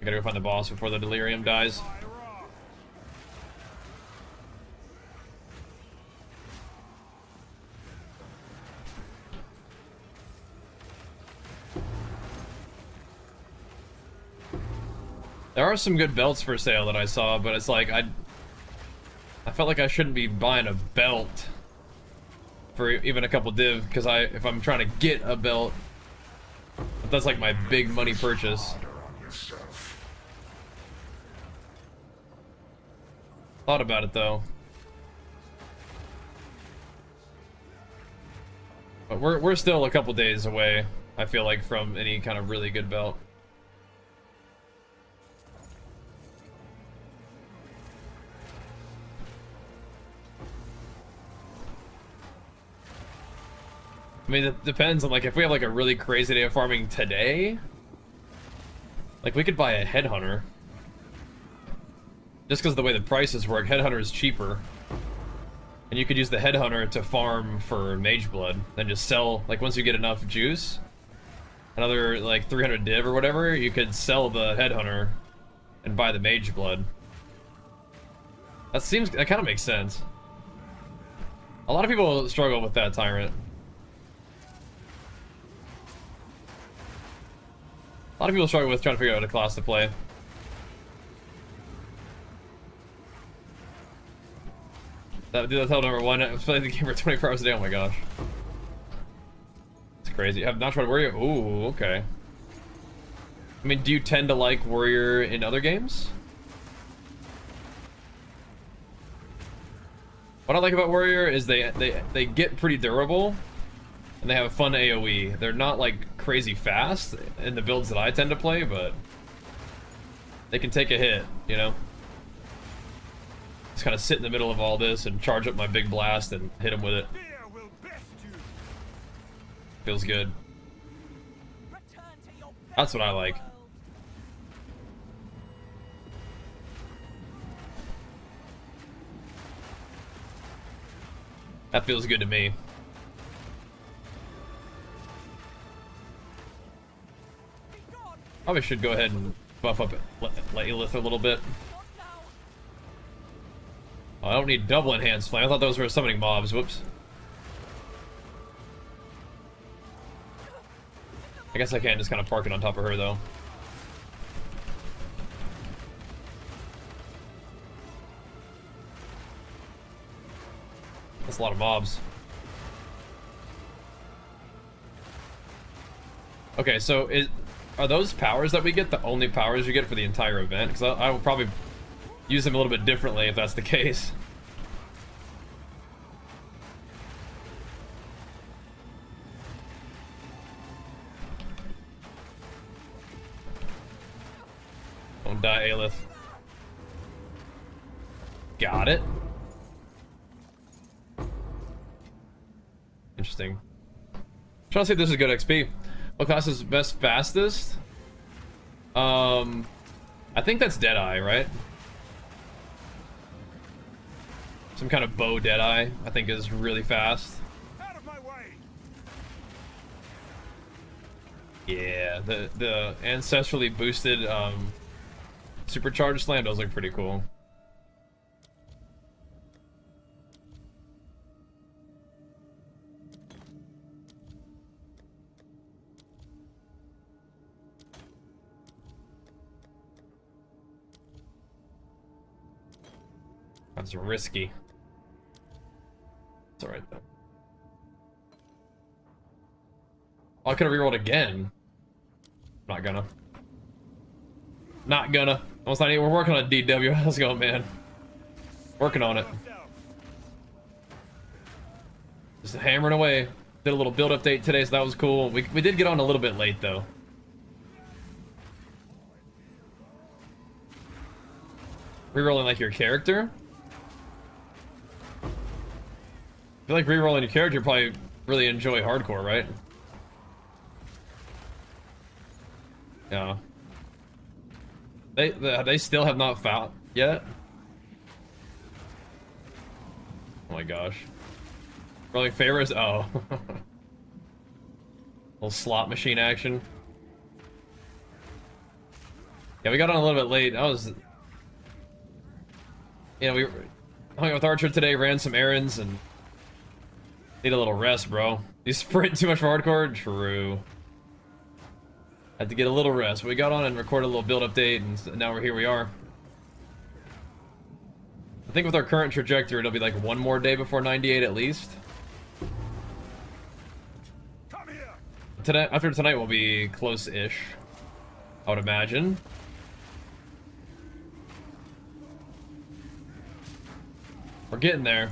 gotta go find the boss before the delirium dies. There are some good belts for sale that I saw, but it's like I felt like I shouldn't be buying a belt for even a couple div, because if I'm trying to get a belt, that's like my big money purchase. Thought about it though. But we're still a couple days away, I feel like, from any kind of really good belt. I mean, it depends on, like, if we have like a really crazy day of farming today, like we could buy a headhunter. Just because of the way the prices work, headhunter is cheaper. And you could use the headhunter to farm for mage blood, then just sell, like once you get enough juice, another like 300 div or whatever, you could sell the headhunter and buy the mage blood. That kind of makes sense. A lot of people struggle with that tyrant. A lot of people struggle with trying to figure out a class to play. That's number one. I'm playing the game for 24 hours a day. Oh my gosh. It's crazy. I've not tried Warrior. Ooh, okay. I mean, do you tend to like Warrior in other games? What I like about Warrior is they get pretty durable. And they have a fun AoE. They're not like crazy fast in the builds that I tend to play, but they can take a hit, you know? Just kind of sit in the middle of all this and charge up my big blast and hit him with it. Fear will best you. Feels good. Return to your That's what I like. That feels good to me. Probably should go ahead and buff up Lilith a little bit. Oh, I don't need double enhanced flame. I thought those were summoning mobs. Whoops. I guess I can just kind of park it on top of her though. That's a lot of mobs. Okay, so are those powers that we get the only powers you get for the entire event? Because I will probably use them a little bit differently if that's the case. Don't die, Aelith. Got it. Interesting. Trying to see if this is good XP. What class is best fastest? I think that's Deadeye, right? Some kind of bow Deadeye, I think is really fast. Out of my way. Yeah, the ancestrally boosted supercharged slam does look pretty cool. That's risky. It's alright though. Oh, I could have rerolled again. Not gonna. Not gonna. Almost not even. We're working on a DW. Let's go, man. Working on it. Just hammering away. Did a little build update today, so that was cool. We did get on a little bit late though. Rerolling like your character? I feel like rerolling your character, you probably really enjoy hardcore, right? Yeah. They still have not found yet. Oh my gosh. Rolling favors? Oh. Little slot machine action. Yeah, we got on a little bit late. I was... You know, we hung out with Archer today, ran some errands, and... Need a little rest, bro. You sprint too much for hardcore? True. Had to get a little rest. We got on and recorded a little build update, and now here we are. I think with our current trajectory, it'll be like one more day before 98 at least. Come here. Tonight, after tonight, we'll be close-ish, I would imagine. We're getting there.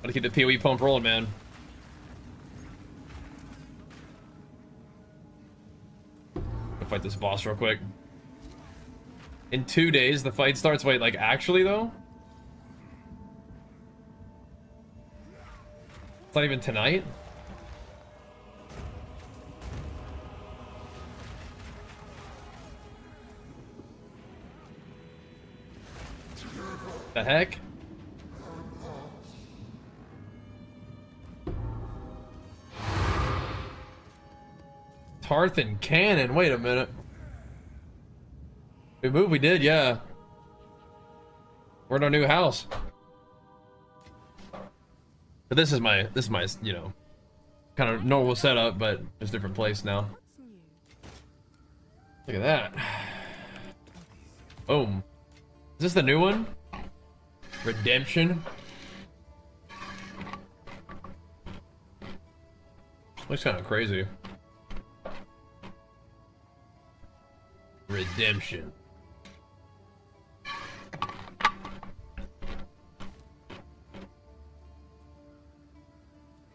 Gotta keep the PoE pump rolling, man. I'll fight this boss real quick. In 2 days, the fight starts. Wait, like actually though? It's not even tonight? The heck? Tarth and Cannon. Wait a minute. We moved. We did. Yeah. We're in our new house. But this is my you know, kind of normal setup, but just different place now. Look at that. Boom. Is this the new one? Redemption. Looks kind of crazy. Redemption.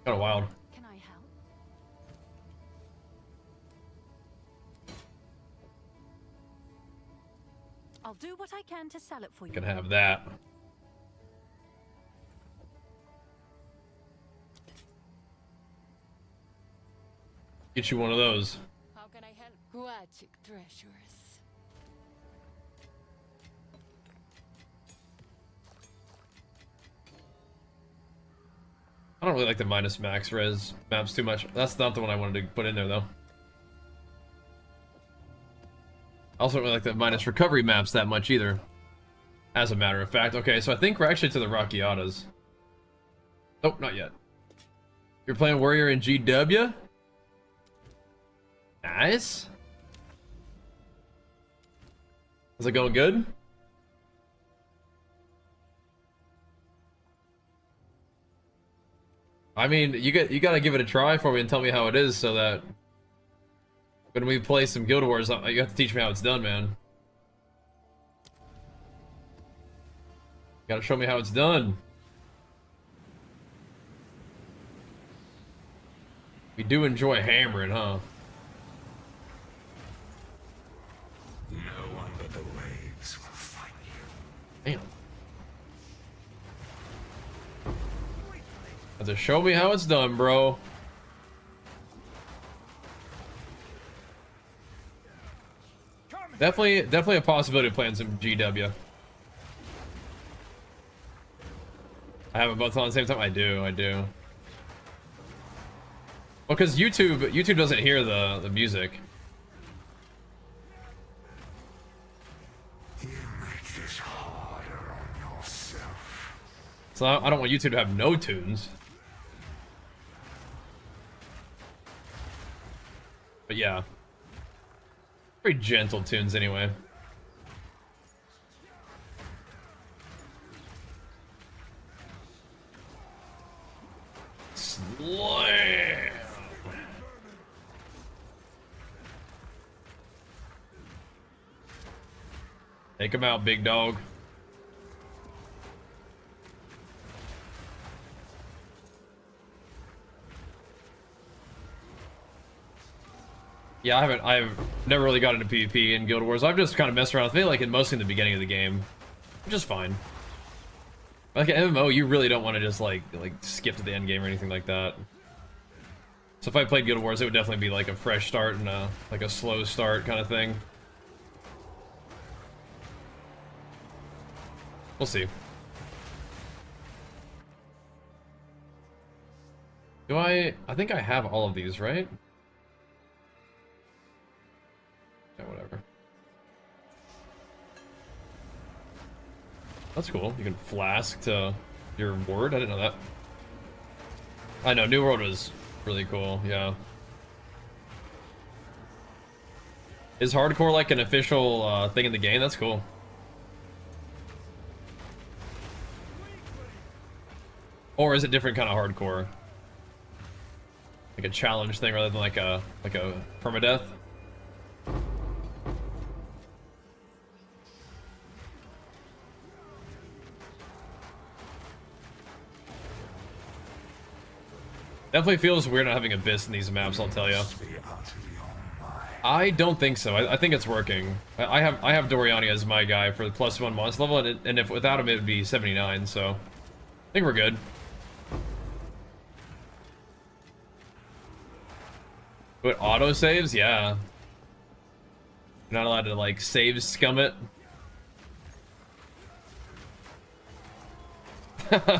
Kind of wild. Can I help? I'll do what I can to sell it for you. Can have that. Get you one of those. How can I help? Guachic treasures. I don't really like the minus max res maps too much. That's not the one I wanted to put in there though. I also don't really like the minus recovery maps that much either. As a matter of fact. Okay, so I think we're actually to the Rockiatas. Nope, not yet. You're playing Warrior in GW? Nice. Is it going good? I mean, you gotta give it a try for me and tell me how it is so that when we play some Guild Wars, you have to teach me how it's done, man. Gotta show me how it's done. We do enjoy hammering, huh? No one but the waves will find you. Damn. Have to show me how it's done, bro. Definitely a possibility of playing some GW. I have them both on at the same time. I do. Well, because YouTube doesn't hear the music. You make this harder on yourself. So I don't want YouTube to have no tunes. But yeah. Pretty gentle tunes anyway. Slam! Take him out, big dog. Yeah, I've never really got into PvP in Guild Wars. I've just kind of messed around with it, like mostly in the beginning of the game, which is fine. Like an MMO, you really don't want to just like skip to the end game or anything like that. So if I played Guild Wars, it would definitely be like a fresh start and like a slow start kind of thing. We'll see. I think I have all of these, right? Yeah, whatever. That's cool. You can flask to your ward. I didn't know that. I know, New World was really cool, yeah. Is hardcore like an official thing in the game? That's cool. Or is it different kind of hardcore? Like a challenge thing rather than like a permadeath? Definitely feels weird not having Abyss in these maps, I'll tell you. I don't think so. I think it's working. I have Doriani as my guy for the +1 monster level, and if without him it would be 79, so I think we're good. But auto saves, yeah. You're not allowed to like save scum it.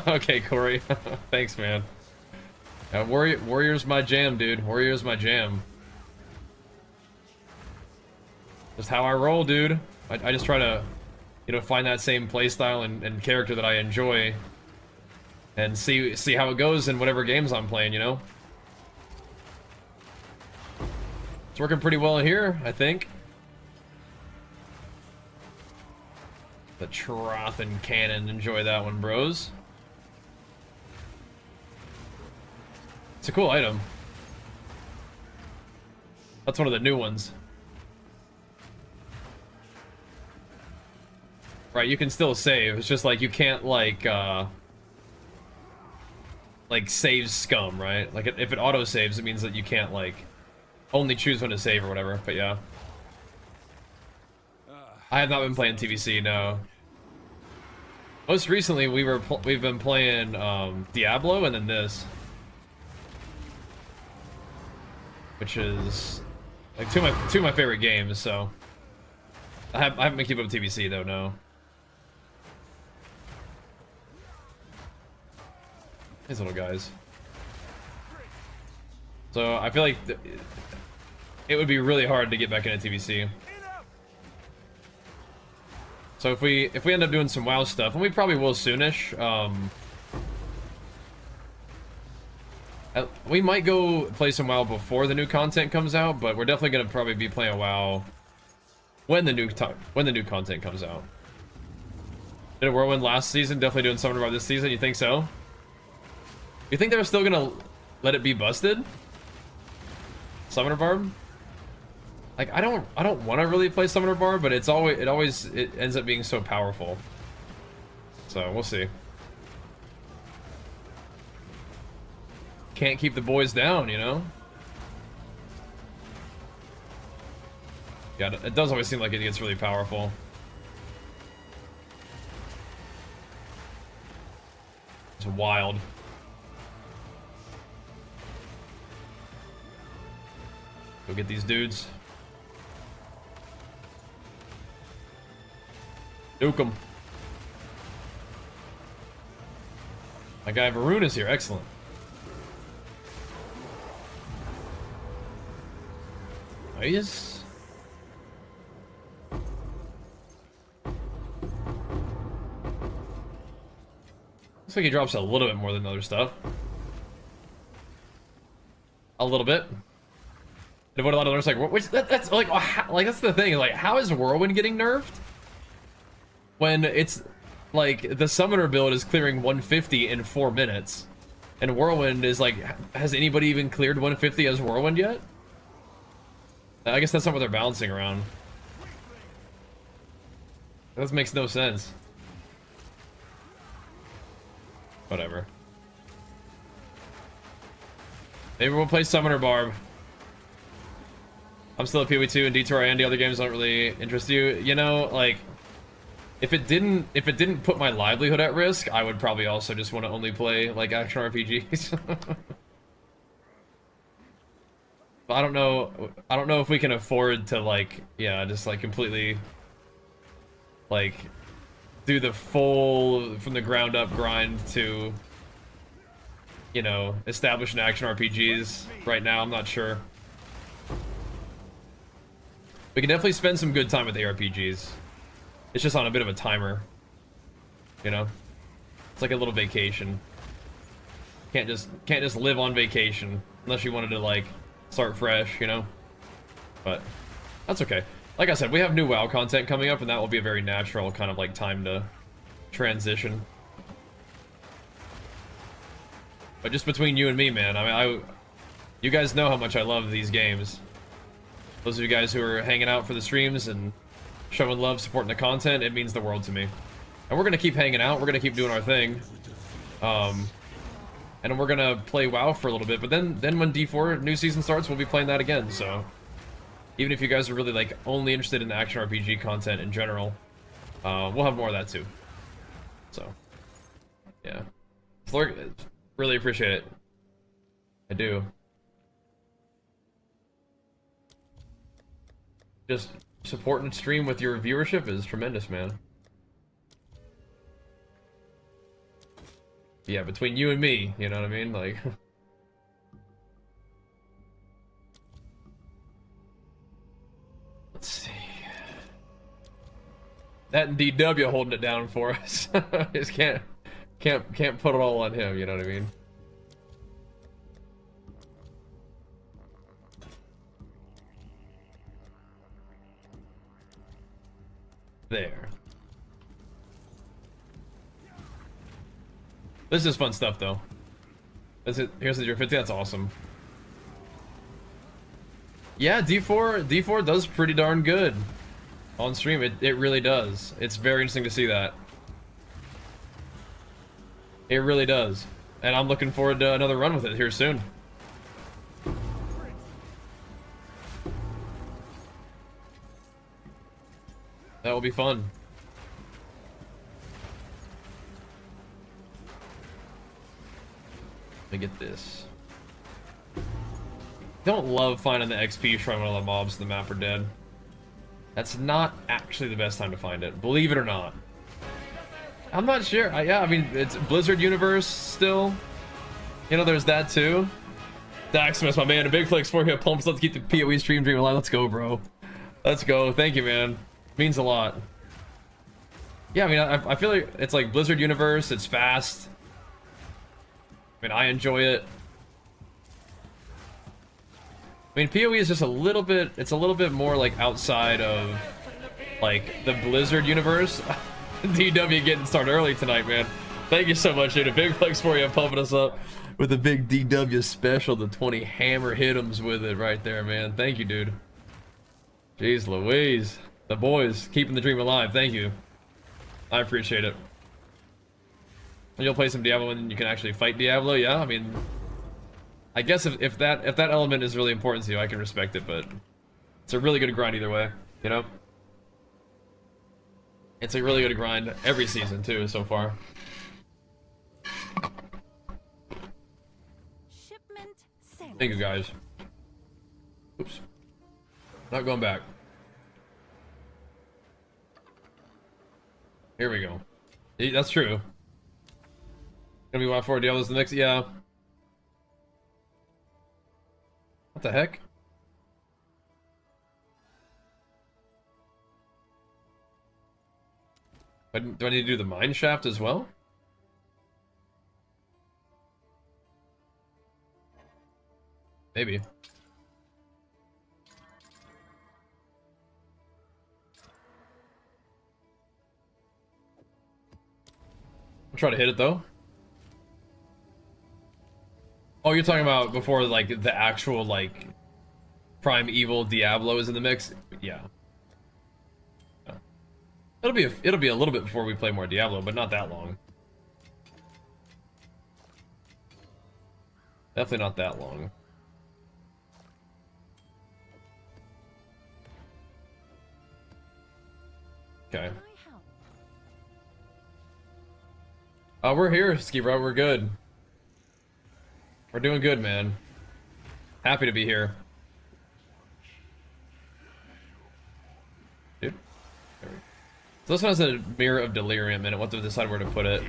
Okay, Corey. Thanks, man. Warrior's my jam, dude. Warrior's my jam. Just how I roll, dude. I just try to, you know, find that same playstyle and character that I enjoy, and see how it goes in whatever games I'm playing, you know. It's working pretty well in here, I think. The Trothan Cannon, enjoy that one, bros. It's a cool item. That's one of the new ones. Right, you can still save. It's just like you can't like save scum, right? Like if it auto saves, it means that you can't like only choose when to save or whatever. But yeah, I have not been playing TVC. No. Most recently, we've been playing Diablo and then this. which is like two of my favorite games. So I haven't been keeping up with TBC though. No. These little guys. So I feel like it would be really hard to get back into TBC. So if we end up doing some WoW stuff, and we probably will soonish, we might go play some WoW before the new content comes out, but we're definitely gonna probably be playing WoW when the new content comes out. Did a Whirlwind last season? Definitely doing Summoner Bar this season. You think so? You think they're still gonna let it be busted? Summoner Barb? Like I don't want to really play Summoner Barb, but it ends up being so powerful. So we'll see. Can't keep the boys down, you know? Yeah, it does always seem like it gets really powerful. It's wild. Go get these dudes. Nuke them. My guy Varun is here. Excellent. Nice. Looks like he drops a little bit more than other stuff. A little bit. Devote a lot of others like that's like that's the thing. Like, how is Whirlwind getting nerfed when it's like the Summoner build is clearing 150 in 4 minutes, and Whirlwind is like, has anybody even cleared 150 as Whirlwind yet? I guess that's not what they're bouncing around. That makes no sense. Whatever. Maybe we'll play Summoner Barb. I'm still at PoE 2 and Detour and the other games don't really interest you. You know, like, if it didn't put my livelihood at risk, I would probably also just want to only play like action RPGs. But I don't know if we can afford to, like, yeah, just like completely like do the full from the ground up grind to, you know, establish an action RPGs right now. I'm not sure. We can definitely spend some good time with ARPGs. It's just on a bit of a timer, you know. It's like a little vacation. Can't just live on vacation unless you wanted to like start fresh, you know. But that's okay. Like I said, we have new WoW content coming up, and that will be a very natural kind of like time to transition. But just between you and me, man, I mean, you guys know how much I love these games. Those of you guys who are hanging out for the streams and showing love, supporting the content, it means the world to me. And we're gonna keep hanging out. We're gonna keep doing our thing. And we're gonna play WoW for a little bit. But then when D4 new season starts, we'll be playing that again. So even if you guys are really like only interested in the action RPG content in general, we'll have more of that too. So yeah, really appreciate it. I do. Just supporting stream with your viewership is tremendous, man. Yeah, between you and me, you know what I mean? Like, let's see. That and DW holding it down for us. Just can't put it all on him, you know what I mean? There. This is fun stuff, though. Here's the 50. That's awesome. Yeah, D4 does pretty darn good on stream. It really does. It's very interesting to see that. It really does, and I'm looking forward to another run with it here soon. That will be fun. Let me get this. Don't love finding the XP shrine when all the mobs in the map are dead. That's not actually the best time to find it, believe it or not. I'm not sure. Yeah, I mean, it's Blizzard universe still. You know, there's that too. Daximus, my man, a big flex for you. Pumps, let's keep the PoE stream dream alive. Let's go, bro. Let's go. Thank you, man. Means a lot. Yeah, I mean, I feel like it's like Blizzard universe. It's fast. I mean, I enjoy it. I mean, PoE is just a little bit, it's a little bit more like outside of like the Blizzard universe. DW getting started early tonight, man. Thank you so much, dude. A big flex for you, pumping us up with a big DW special. The 20 hammer hit'ems with it right there, man. Thank you, dude. Jeez Louise. The boys keeping the dream alive. Thank you. I appreciate it. And you'll play some Diablo and you can actually fight Diablo. Yeah, I mean, I guess if that element is really important to you, I can respect it, but it's a really good grind either way, you know? It's a really good grind every season too so far. Shipment sent. Thank you guys. Oops. Not going back. Here we go. That's true. Gonna be 1-4 Diablo's the next, yeah. What the heck? But do I need to do the mine shaft as well? Maybe. I'll try to hit it though. Oh, you're talking about before like the actual like primeval Diablo is in the mix? Yeah. It'll be a little bit before we play more Diablo, but not that long. Definitely not that long. Okay. We're here, Ski Bro. We're good. We're doing good, man. Happy to be here. Dude. There we go. So this one has a Mirror of Delirium in it. We'll have to decide where to put it.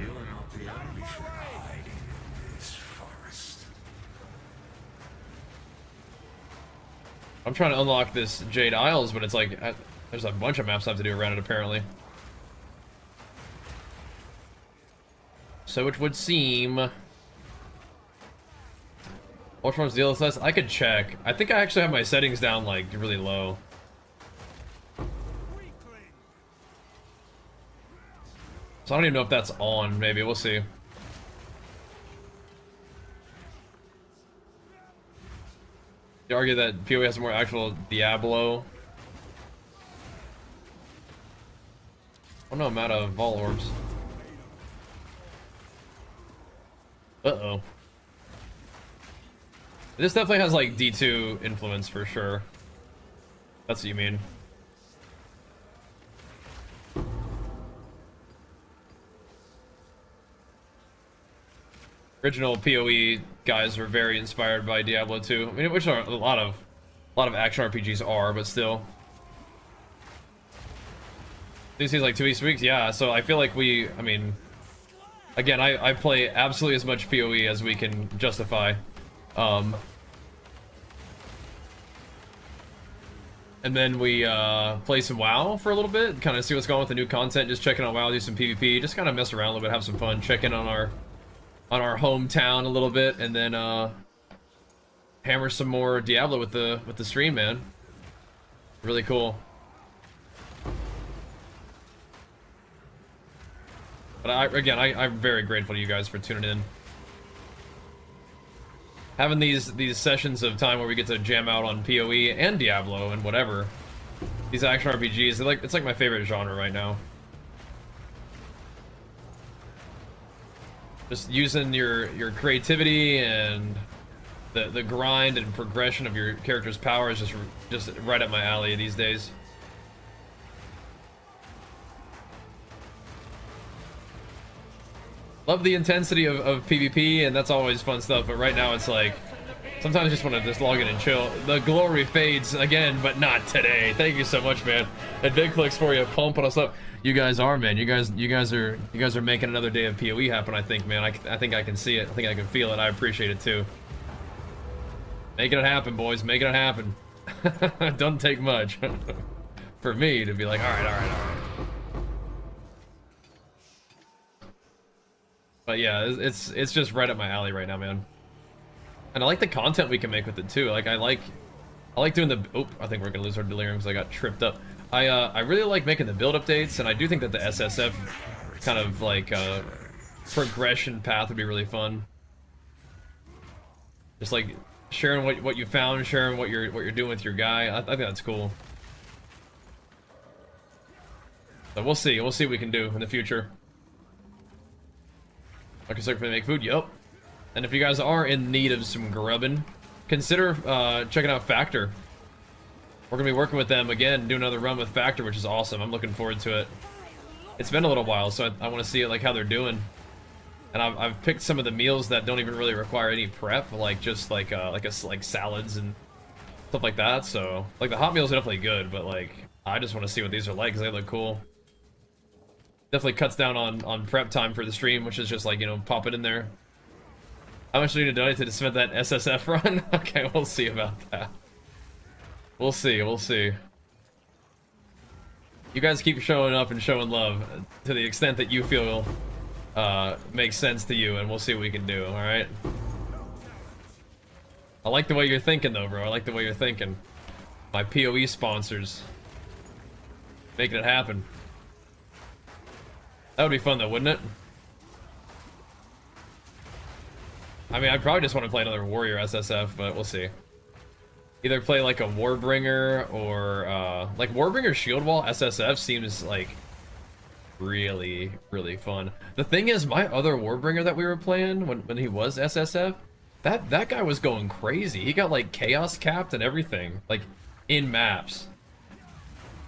I'm trying to unlock this Jade Isles, but it's like there's a bunch of maps I have to do around it apparently. So it would seem. Which one's the DLSS? I could check. I think I actually have my settings down like really low. So I don't even know if that's on. Maybe we'll see. You argue that PoE has more actual Diablo. Oh no, I'm out of Vol Orbs. Uh-oh. This definitely has like D2 influence for sure. That's what you mean. Original PoE guys were very inspired by Diablo 2. I mean, which are a lot of action RPGs are, but still. These seems like 2 weeks, yeah. So I feel like I mean, again, I play absolutely as much PoE as we can justify. And then we play some WoW for a little bit, kind of see what's going on with the new content, just checking out WoW, do some PvP, just kind of mess around a little bit, have some fun, check in on our hometown a little bit, and then hammer some more Diablo with the stream, man. Really cool. But I'm very grateful to you guys for tuning in. Having these sessions of time where we get to jam out on PoE and Diablo and whatever. These action RPGs, it's like my favorite genre right now. Just using your creativity and the grind and progression of your character's power is just right up my alley these days. Love the intensity of PvP, and that's always fun stuff, but right now it's like Sometimes I just want to just log in and chill. The glory fades again, but not today. Thank you so much, man. And big clicks for you, pumping us up. You guys are, man. You guys are making another day of PoE happen. I think, man. I think I can see it. I think I can feel it. I appreciate it too. Making it happen, boys. Making it happen. It doesn't take much for me to be like, all right. But yeah, it's just right up my alley right now, man. And I like the content we can make with it too. Like I like doing the I think we're gonna lose our delirium because I got tripped up. I really like making the build updates, and I do think that the SSF kind of like progression path would be really fun. Just like sharing what you found, sharing what you're doing with your guy. I think that's cool. So we'll see what we can do in the future. I can start to make food. Yup. And if you guys are in need of some grubbing, consider checking out Factor. We're gonna be working with them again, do another run with Factor, which is awesome. I'm looking forward to it. It's been a little while, so I want to see like how they're doing. And I've picked some of the meals that don't even really require any prep, like just like salads and stuff like that. So like the hot meals are definitely good, but like I just want to see what these are like because they look cool. Definitely cuts down on prep time for the stream, which is just like, you know, pop it in there. How much do you need to donate to submit that SSF run? Okay, we'll see about that. We'll see. You guys keep showing up and showing love to the extent that you feel makes sense to you, and we'll see what we can do, alright? I like the way you're thinking though, bro. I like the way you're thinking. My PoE sponsors. Making it happen. That would be fun though, wouldn't it? I mean, I probably just want to play another Warrior SSF, but we'll see. Either play like a Warbringer or like Warbringer Shield Wall SSF seems like really, really fun. The thing is, my other Warbringer that we were playing when he was SSF, that guy was going crazy. He got like chaos capped and everything, like in maps.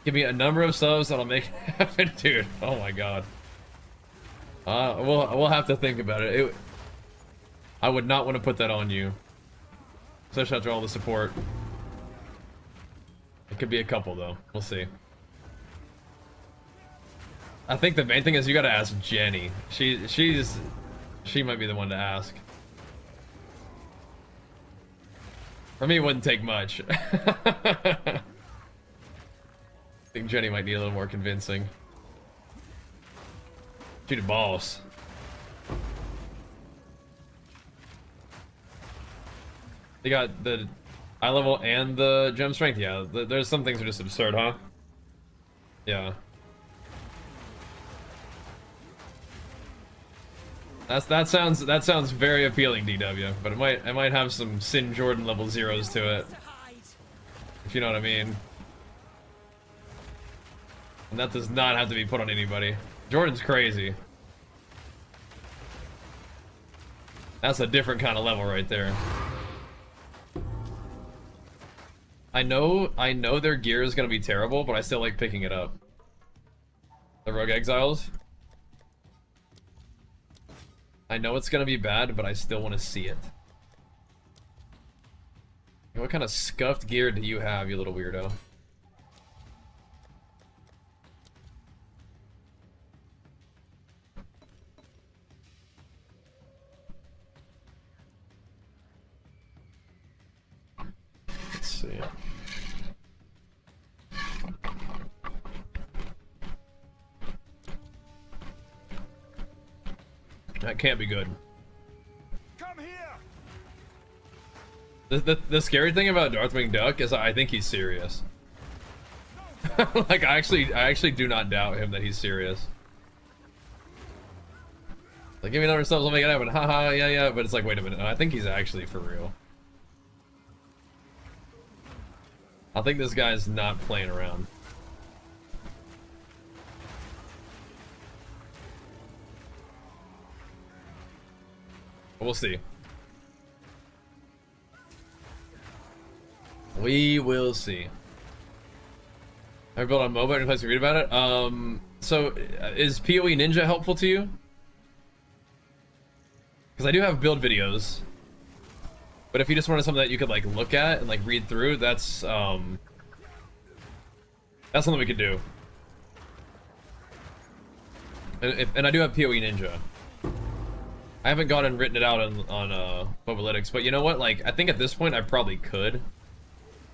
Give me a number of subs that'll make it happen, dude. Oh my god. We'll have to think about it. I would not want to put that on you, especially after all the support. It could be a couple though. We'll see. I think the main thing is you gotta ask Jenny. She might be the one to ask. For me, it wouldn't take much. I think Jenny might need a little more convincing. She the boss. They got the eye level and the gem strength. Yeah, there's some things that are just absurd, huh? Yeah. That sounds very appealing, DW. But it might have some Sin Jordan level zeros to it, if you know what I mean. And that does not have to be put on anybody. Jordan's crazy. That's a different kind of level right there. I know their gear is gonna be terrible, but I still like picking it up. The Rogue Exiles. I know it's gonna be bad, but I still want to see it. What kind of scuffed gear do you have, you little weirdo? Let's see. That can't be good. Come here. The scary thing about Darthwing Duck is I think he's serious. Like I actually do not doubt him that he's serious. Like, give me another subs, I'll make it happen. Haha, yeah. But it's like, wait a minute, no, I think he's actually for real. I think this guy's not playing around. We'll see. We will see. Ever built on mobile? Any place to read about it? So is PoE Ninja helpful to you? Because I do have build videos. But if you just wanted something that you could like look at and like read through, that's something we could do. And I do have PoE Ninja. I haven't gone and written it out on Mobalytics, but you know what? Like, I think at this point I probably could.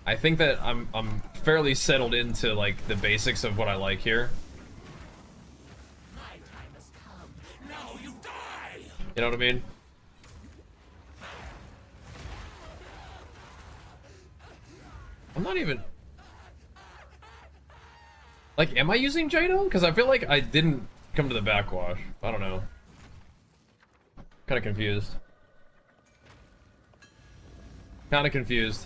I think that I'm fairly settled into like the basics of what I like here. My time has come. Now you die. You know what I mean? I'm not even... Like, am I using Jado? Because I feel like I didn't come to the backwash. I don't know. Kind of confused. Kind of confused.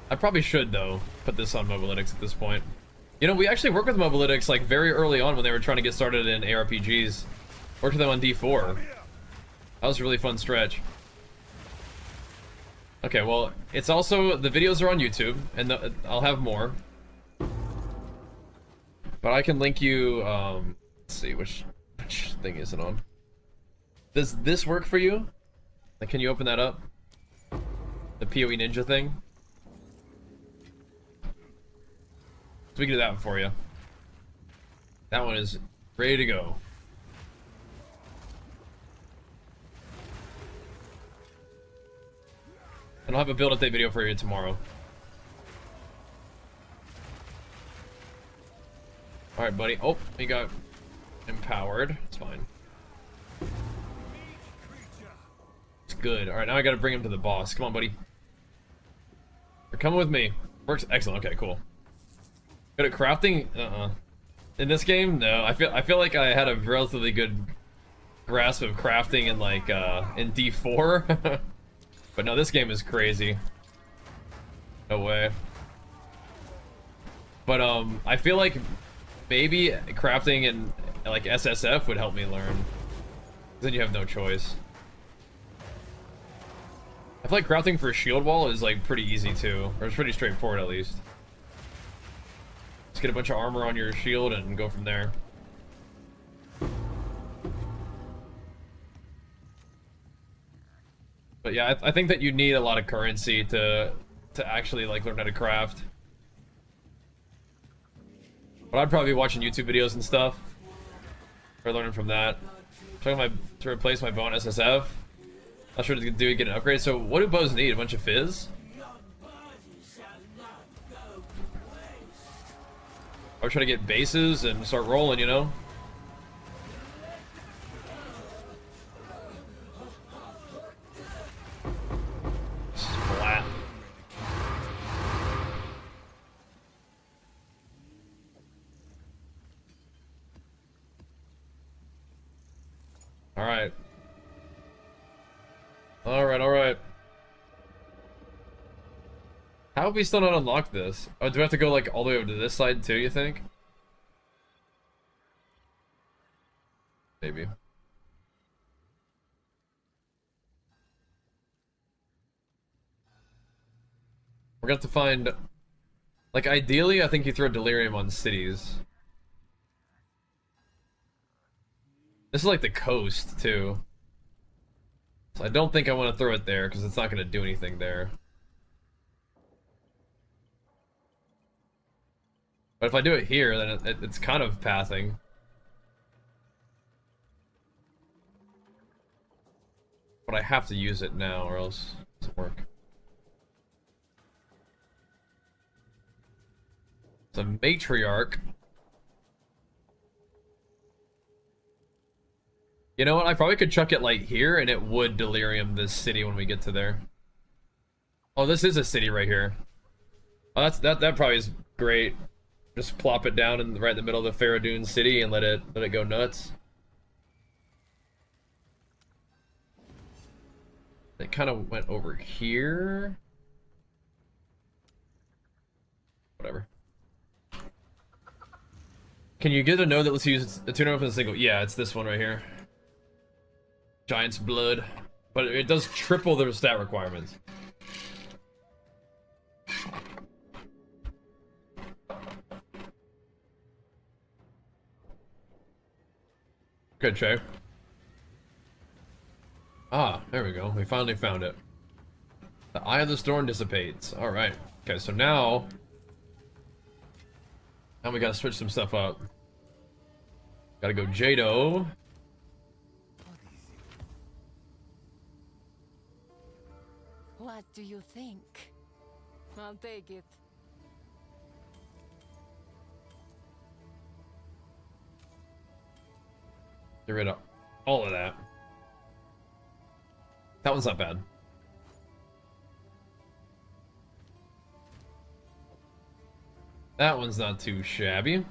I probably should, though, put this on Mobalytics at this point. You know, we actually worked with Mobalytics, like, very early on when they were trying to get started in ARPGs. Worked with them on D4. That was a really fun stretch. Okay, well, it's also... The videos are on YouTube, and I'll have more. But I can link you, let's see, which thing is it on? Does this work for you? Like, can you open that up? The PoE Ninja thing? So we can do that for you. That one is ready to go. And I'll have a build update video for you tomorrow. Alright, buddy. Oh, he got empowered. It's fine. It's good. Alright, now I gotta bring him to the boss. Come on, buddy. You're coming with me. Works excellent. Okay, cool. Good at crafting? In this game? No. I feel like I had a relatively good grasp of crafting in like in D4. But no, this game is crazy. No way. But I feel like maybe crafting in like SSF would help me learn. Then you have no choice. I feel like crafting for a shield wall is like pretty easy too, or it's pretty straightforward at least. Just get a bunch of armor on your shield and go from there. But yeah, I think that you need a lot of currency to actually like learn how to craft. But I'd probably be watching YouTube videos and stuff, or learning from that. Trying to replace my bow on SSF. Not sure to do get an upgrade. So what do bows need? A bunch of fizz? Or try to get bases and start rolling, you know? Splat. Alright. Alright. How have we still not unlocked this? Oh, do we have to go like all the way over to this side too, you think? Maybe. We're gonna have to find... Like, ideally, I think you throw Delirium on cities. This is like the coast, too. So I don't think I want to throw it there, because it's not going to do anything there. But if I do it here, then it's kind of pathing. But I have to use it now, or else it doesn't work. It's a matriarch. You know what? I probably could chuck it like here, and it would delirium this city when we get to there. Oh, this is a city right here. Oh, that probably is great. Just plop it down right in the middle of the Faradun city and let it go nuts. It kind of went over here. Whatever. Can you get a node that lets you use a tuner up in a single? Yeah, it's this one right here. Giant's Blood. But it does triple the stat requirements. Good, Shay. Ah, there we go. We finally found it. The Eye of the Storm dissipates. Alright. Okay, so now we gotta switch some stuff up. Gotta go Jado. What do you think? I'll take it. Get rid of all of that. That one's not bad. That one's not too shabby.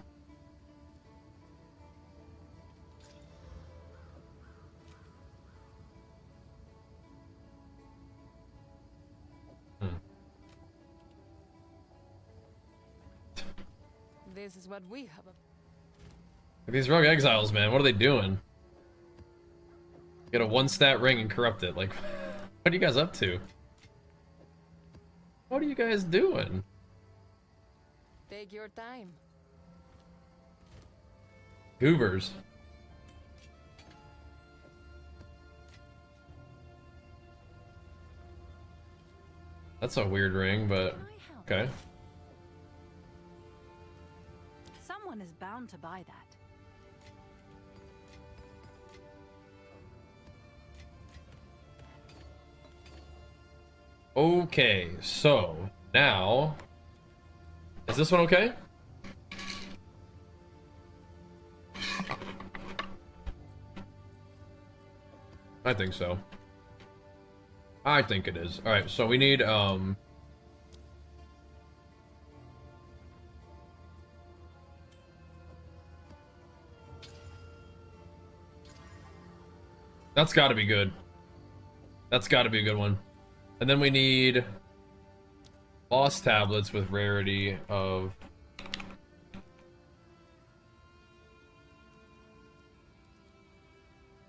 This is what we have. These rogue exiles, man, what are they doing? Get a 1-stat ring and corrupt it. Like, what are you guys up to? What are you guys doing? Take your time. Goobers. That's a weird ring, but Can I help? okay. Someone is bound to buy that. Okay, so now is this one okay? I think so. I think it is. Alright, so we need that's gotta be good. That's gotta be a good one. And then we need lost tablets with rarity of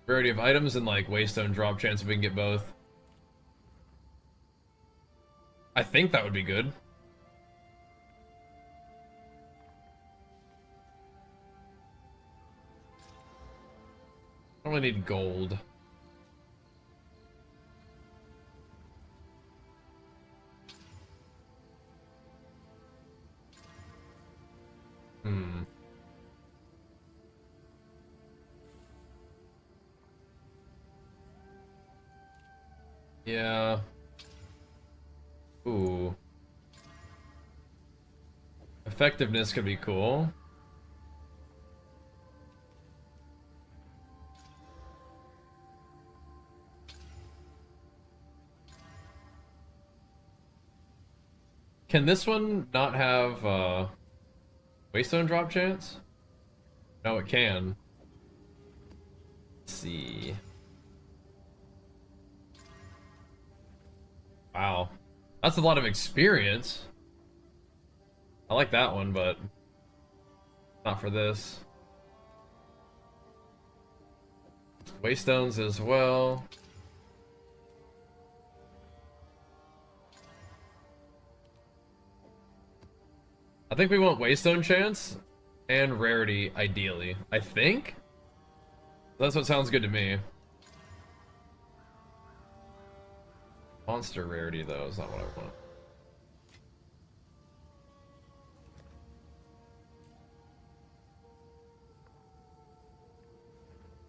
items and like waystone drop chance if we can get both. I think that would be good. I only need gold. Yeah. Ooh. Effectiveness could be cool. Can this one not have waystone drop chance? No, it can. Let's see. Wow. That's a lot of experience. I like that one, but not for this. Waystones as well. I think we want Waystone chance and rarity, ideally. I think? That's what sounds good to me. Monster rarity, though, is not what I want.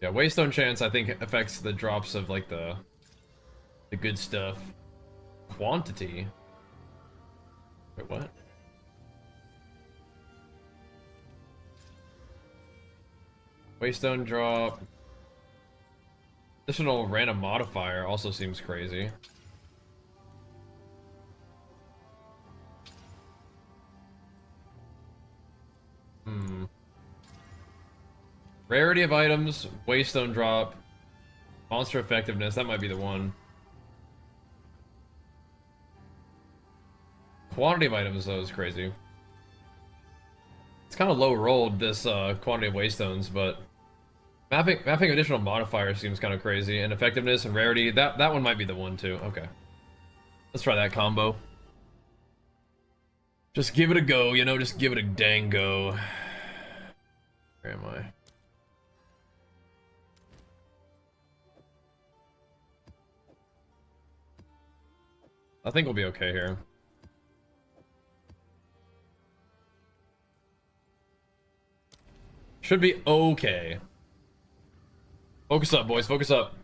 Yeah, Waystone chance, I think, affects the drops of, like, the good stuff. Quantity? Wait, what? Waystone drop. Additional random modifier also seems crazy. Rarity of items, Waystone drop, monster effectiveness, that might be the one. Quantity of items, though, is crazy. It's kind of low rolled, this quantity of Waystones, but mapping additional modifiers seems kind of crazy, and effectiveness and rarity, that one might be the one too. Okay, let's try that combo. Just give it a go, you know, just give it a dang go. Where am I? I think we'll be okay here. Should be okay. Focus up, boys. Focus up.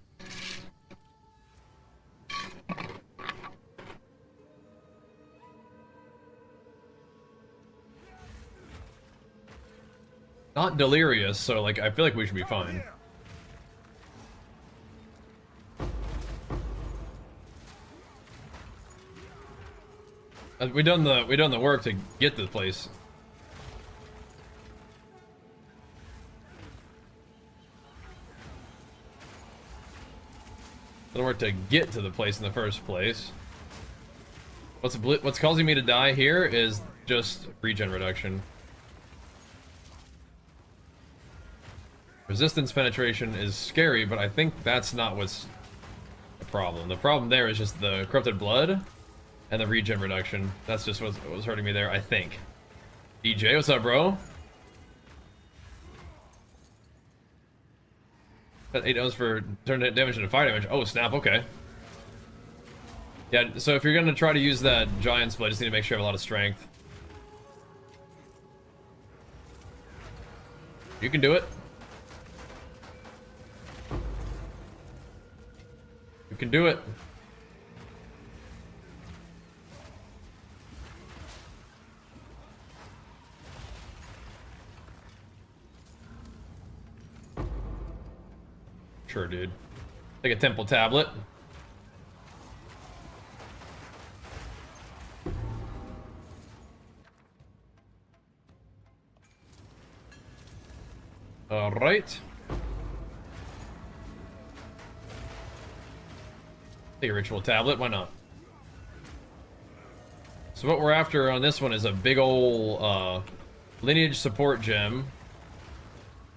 Not delirious, so like I feel like we should be fine. We done the work to get to the place. Done work to get to the place in the first place. What's causing me to die here is just regen reduction. Resistance penetration is scary, but I think that's not what's the problem. The problem there is just the corrupted blood and the regen reduction. That's just what was hurting me there, I think. DJ, what's up, bro? Got 8 O's for turn damage into fire damage. Oh, snap, okay. Yeah, so if you're gonna try to use that giant split, just need to make sure you have a lot of strength. You can do it. You can do it. Sure, dude. Take a temple tablet. All right. Take a ritual tablet, why not? So what we're after on this one is a big ol' lineage support gem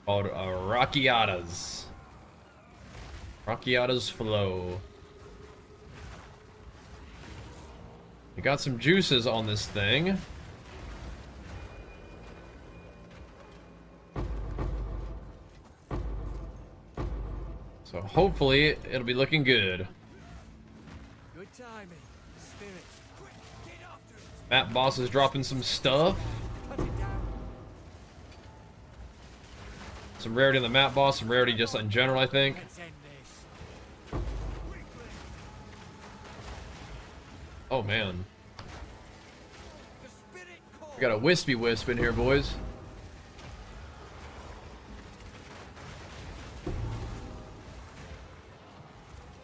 called Rakiata's. Rakiata's Flow. We got some juices on this thing. So hopefully it'll be looking good. Good timing. Spirit. Quick, get after it. Map boss is dropping some stuff. Cut it down. Some rarity on the map boss, some rarity just in general, I think. Let's end this. Oh man. The spirit call. We got a wispy wisp in here, boys.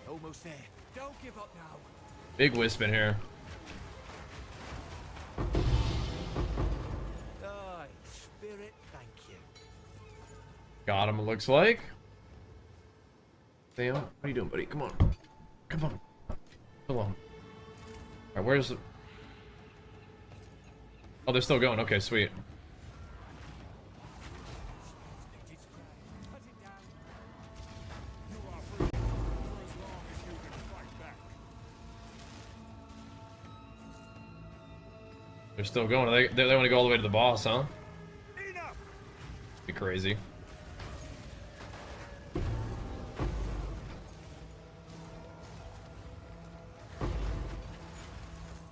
Almost there. Don't give up now. Big wisp in here. Aye, spirit, thank you. Got him, it looks like. Sam, what are you doing, buddy? Come on. Come on. Come on. Alright, where's the... Oh, they're still going. Okay, sweet. Cut it down. You are free for as long as you can fight back. They're still going. They want to go all the way to the boss, huh? Enough! Be crazy.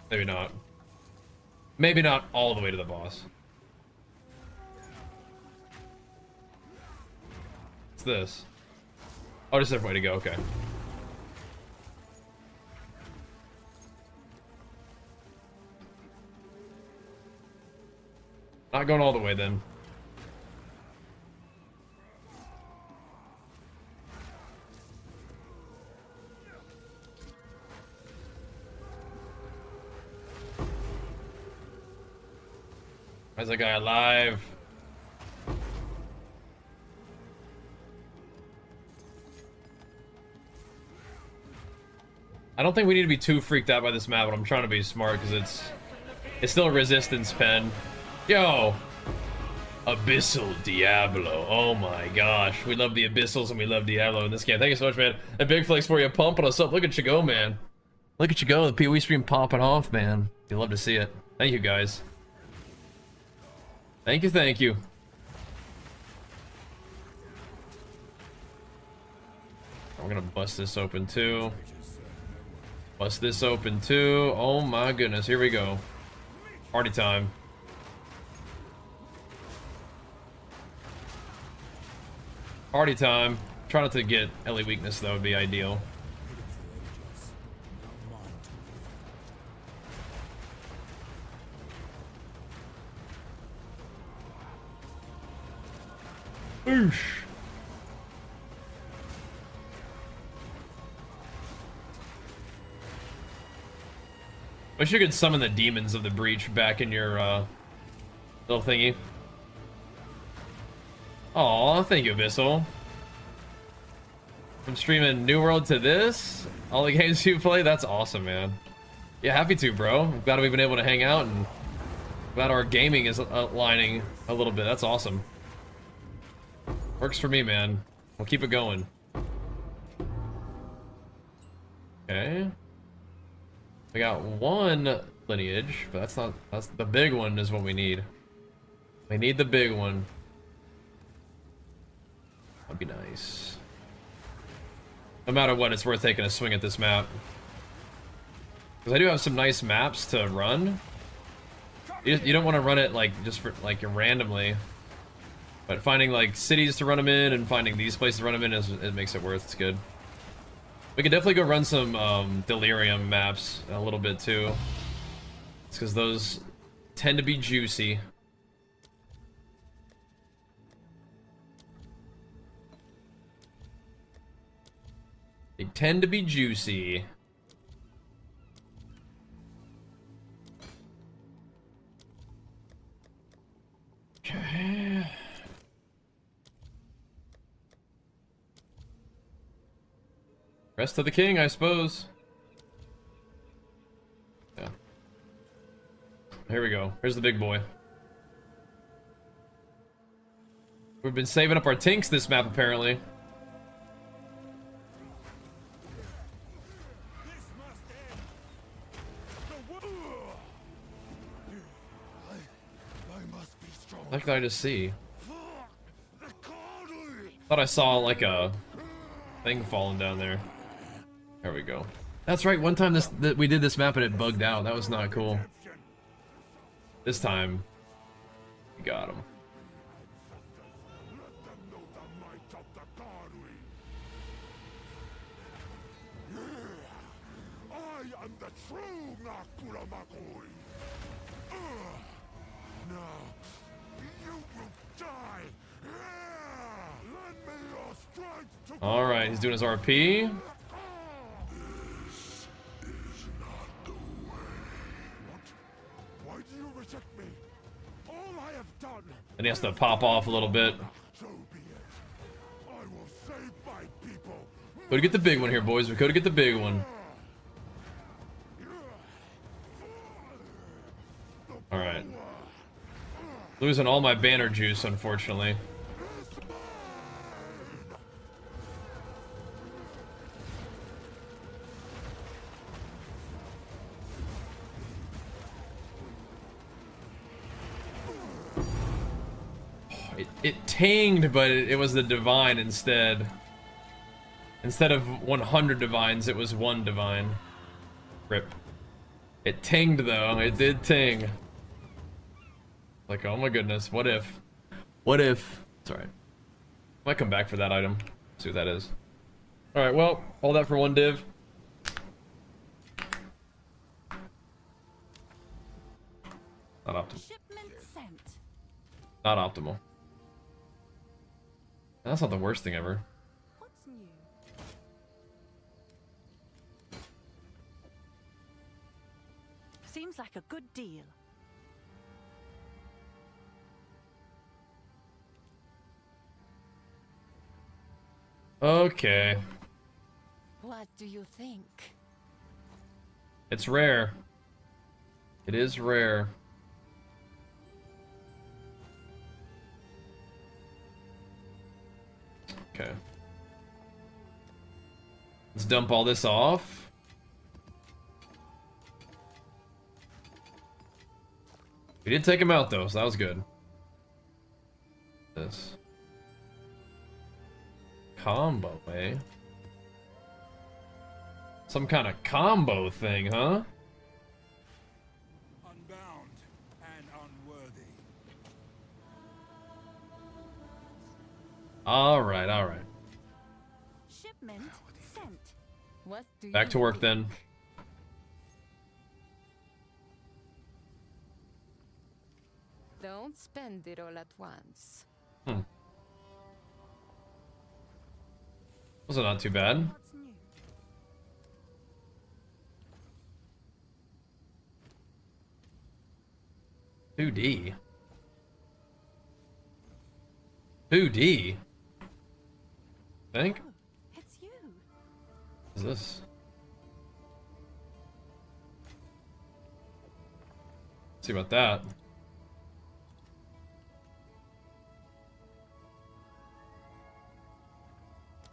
Maybe not. Maybe not all the way to the boss. What's this? Oh, just a way to go. Okay. Not going all the way then. Why is that guy alive? I don't think we need to be too freaked out by this map, but I'm trying to be smart because it's still a resistance pen. Yo! Abyssal Diablo. Oh my gosh. We love the Abyssals and we love Diablo in this game. Thank you so much, man. A big flex for you, pumping us up. Look at you go, man. Look at you go. The PoE stream popping off, man. You love to see it. Thank you, guys. Thank you, thank you. We're gonna bust this open too. Bust this open too. Oh my goodness, here we go. Party time. Party time. Try not to get Ellie weakness though, would be ideal. Oosh. Wish you could summon the demons of the breach back in your little thingy. Aw, thank you, Abyssal. From streaming New World to this, all the games you play, that's awesome, man. Yeah, happy to, bro. I'm glad we've been able to hang out and glad our gaming is aligning a little bit. That's awesome. Works for me, man. We'll keep it going. Okay. We got one lineage, but that's the big one is what we need. We need the big one. That'd be nice. No matter what, it's worth taking a swing at this map. Because I do have some nice maps to run. You don't want to run it like just for like randomly. But finding like cities to run them in and finding these places to run them in it makes it worth. It's good. We could definitely go run some Delirium maps a little bit too. It's because those tend to be juicy. They tend to be juicy. Okay. Rest of the king, I suppose. Yeah. Here we go. Here's the big boy. We've been saving up our tinks this map, apparently. What did I just see? Thought I saw like a thing falling down there. There we go. That's right. One time we did this map and it bugged out. That was not cool. This time, we got him. I am the true Nakula Makoi. Now, you will die. Lend me your strength to... Alright, he's doing his RP. This is not the way. What? Why do you reject me? All I have done... And he has to pop off a little bit. So be it. I will save my people. Go to get the big one here, boys. We go to get the big one. Alright. Losing all my banner juice, unfortunately. It tanged, but it was the divine instead. Instead of 100 divines, it was 1 divine. Rip. It tinged though, it did ting. Like, oh my goodness, what if? What if? It's alright. Might come back for that item. See what that is. Alright, well, all that for one div. Not optimal. Shipment sent. Not optimal. That's not the worst thing ever. What's new? Seems like a good deal. Okay. What do you think? It's rare. It is rare. Okay. Let's dump all this off. We did take him out though, so that was good. This. Combo, eh? Some kind of combo thing, huh? Unbound and unworthy. Alright, alright. Shipment sent. What do Back you to work think? then. Don't spend it all at once. Was it not too bad? What's new? 2D. 2D. Think? Oh, it's you. What is this? Let's see about that.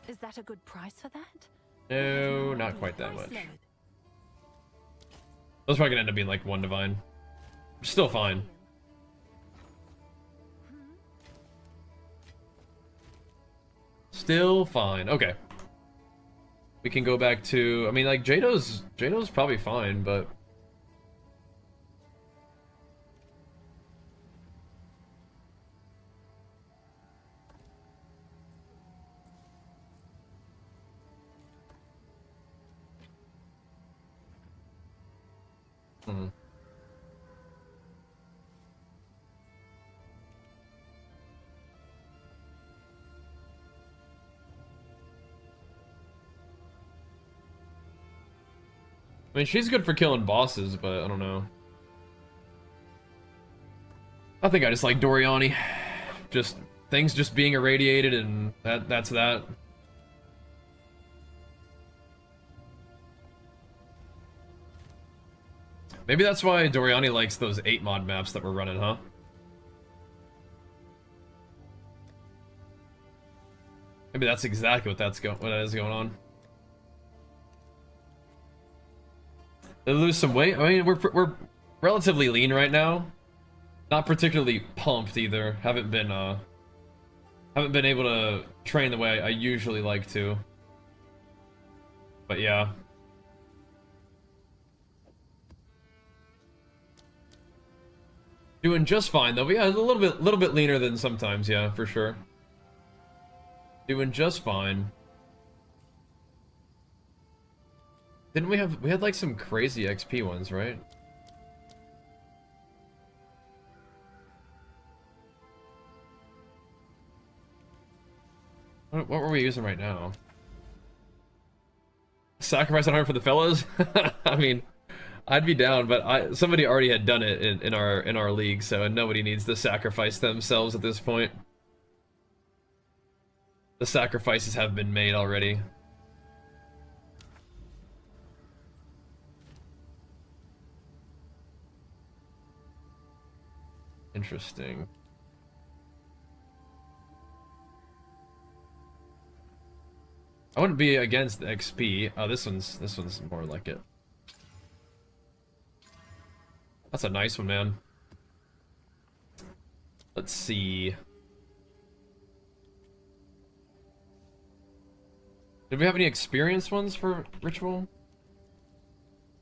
Is that a good price for that? No, not quite that Price much. lowered. That's probably gonna end up being like 1 divine. Still fine. Still fine. Okay. We can go back to, I mean, like Jado's probably fine, but I mean, she's good for killing bosses, but I don't know. I think I just like Doriani. Just things just being irradiated, and that's that. Maybe that's why Doriani likes those 8 mod maps that we're running, huh? Maybe that's exactly what that is going on. They lose some weight. I mean, we're relatively lean right now. Not particularly pumped either. Haven't been able to train the way I usually like to. But yeah. Doing just fine though. But yeah, a little bit leaner than sometimes, yeah, for sure. Doing just fine. Didn't we had like some crazy XP ones, right? What were we using right now? Sacrifice on heart for the fellas? I mean, I'd be down, but somebody already had done it in our league, so nobody needs to sacrifice themselves at this point. The sacrifices have been made already. Interesting. I wouldn't be against the XP. Oh, this one's more like it. That's a nice one, man. Let's see. Did we have any experienced ones for ritual?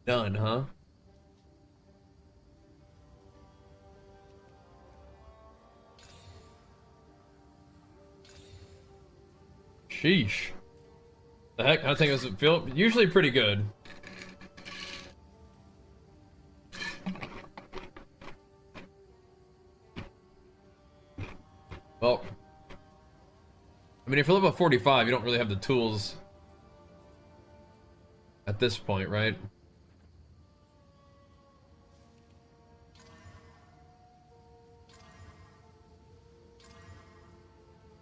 None, huh? Sheesh. The heck? I think it was feel usually pretty good. Well, I mean, if you're level 45, you don't really have the tools at this point, right?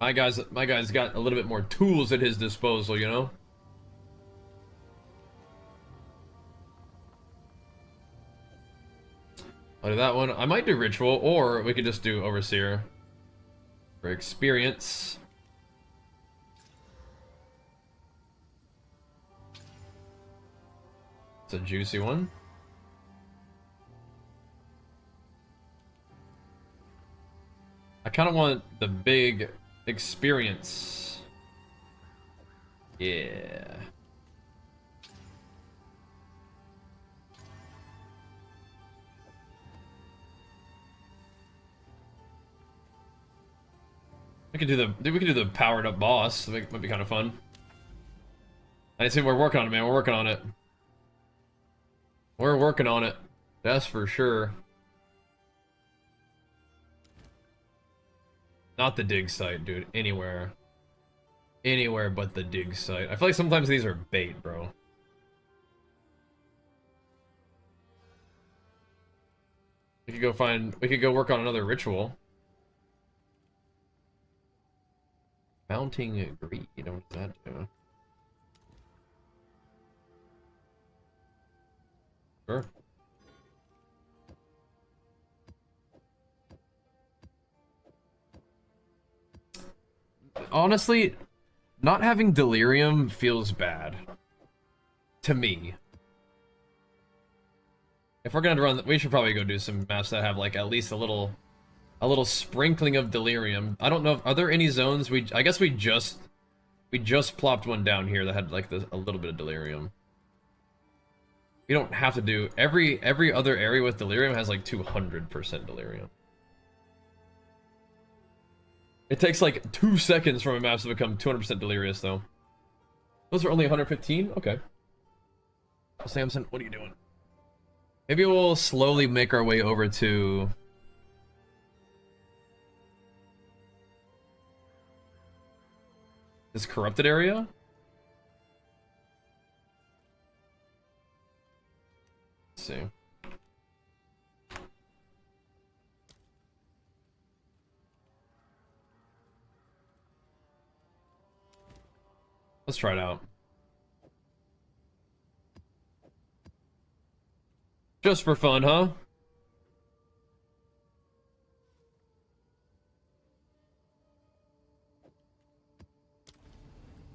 My guy's got a little bit more tools at his disposal, you know? I'll do that one. I might do ritual, or we could just do overseer for experience. It's a juicy one. I kind of want the big experience. Yeah. We could do the powered up boss. That might be kind of fun. I see we're working on it, man. We're working on it. We're working on it. That's for sure. Not the dig site, dude. Anywhere. Anywhere but the dig site. I feel like sometimes these are bait, bro. We could go work on another ritual. Mounting greed. What does that do? Sure. Honestly, not having delirium feels bad. To me. If we're gonna run, we should probably go do some maps that have like at least a little sprinkling of delirium. I don't know. Are there any zones? I guess we just plopped one down here that had like a little bit of delirium. You don't have to do every other area with delirium has like 200% delirium. It takes like 2 seconds from a map to become 200% delirious, though. Those are only 115? Okay. Samson, what are you doing? Maybe we'll slowly make our way over to... this corrupted area? Let's see. Let's try it out. Just for fun, huh?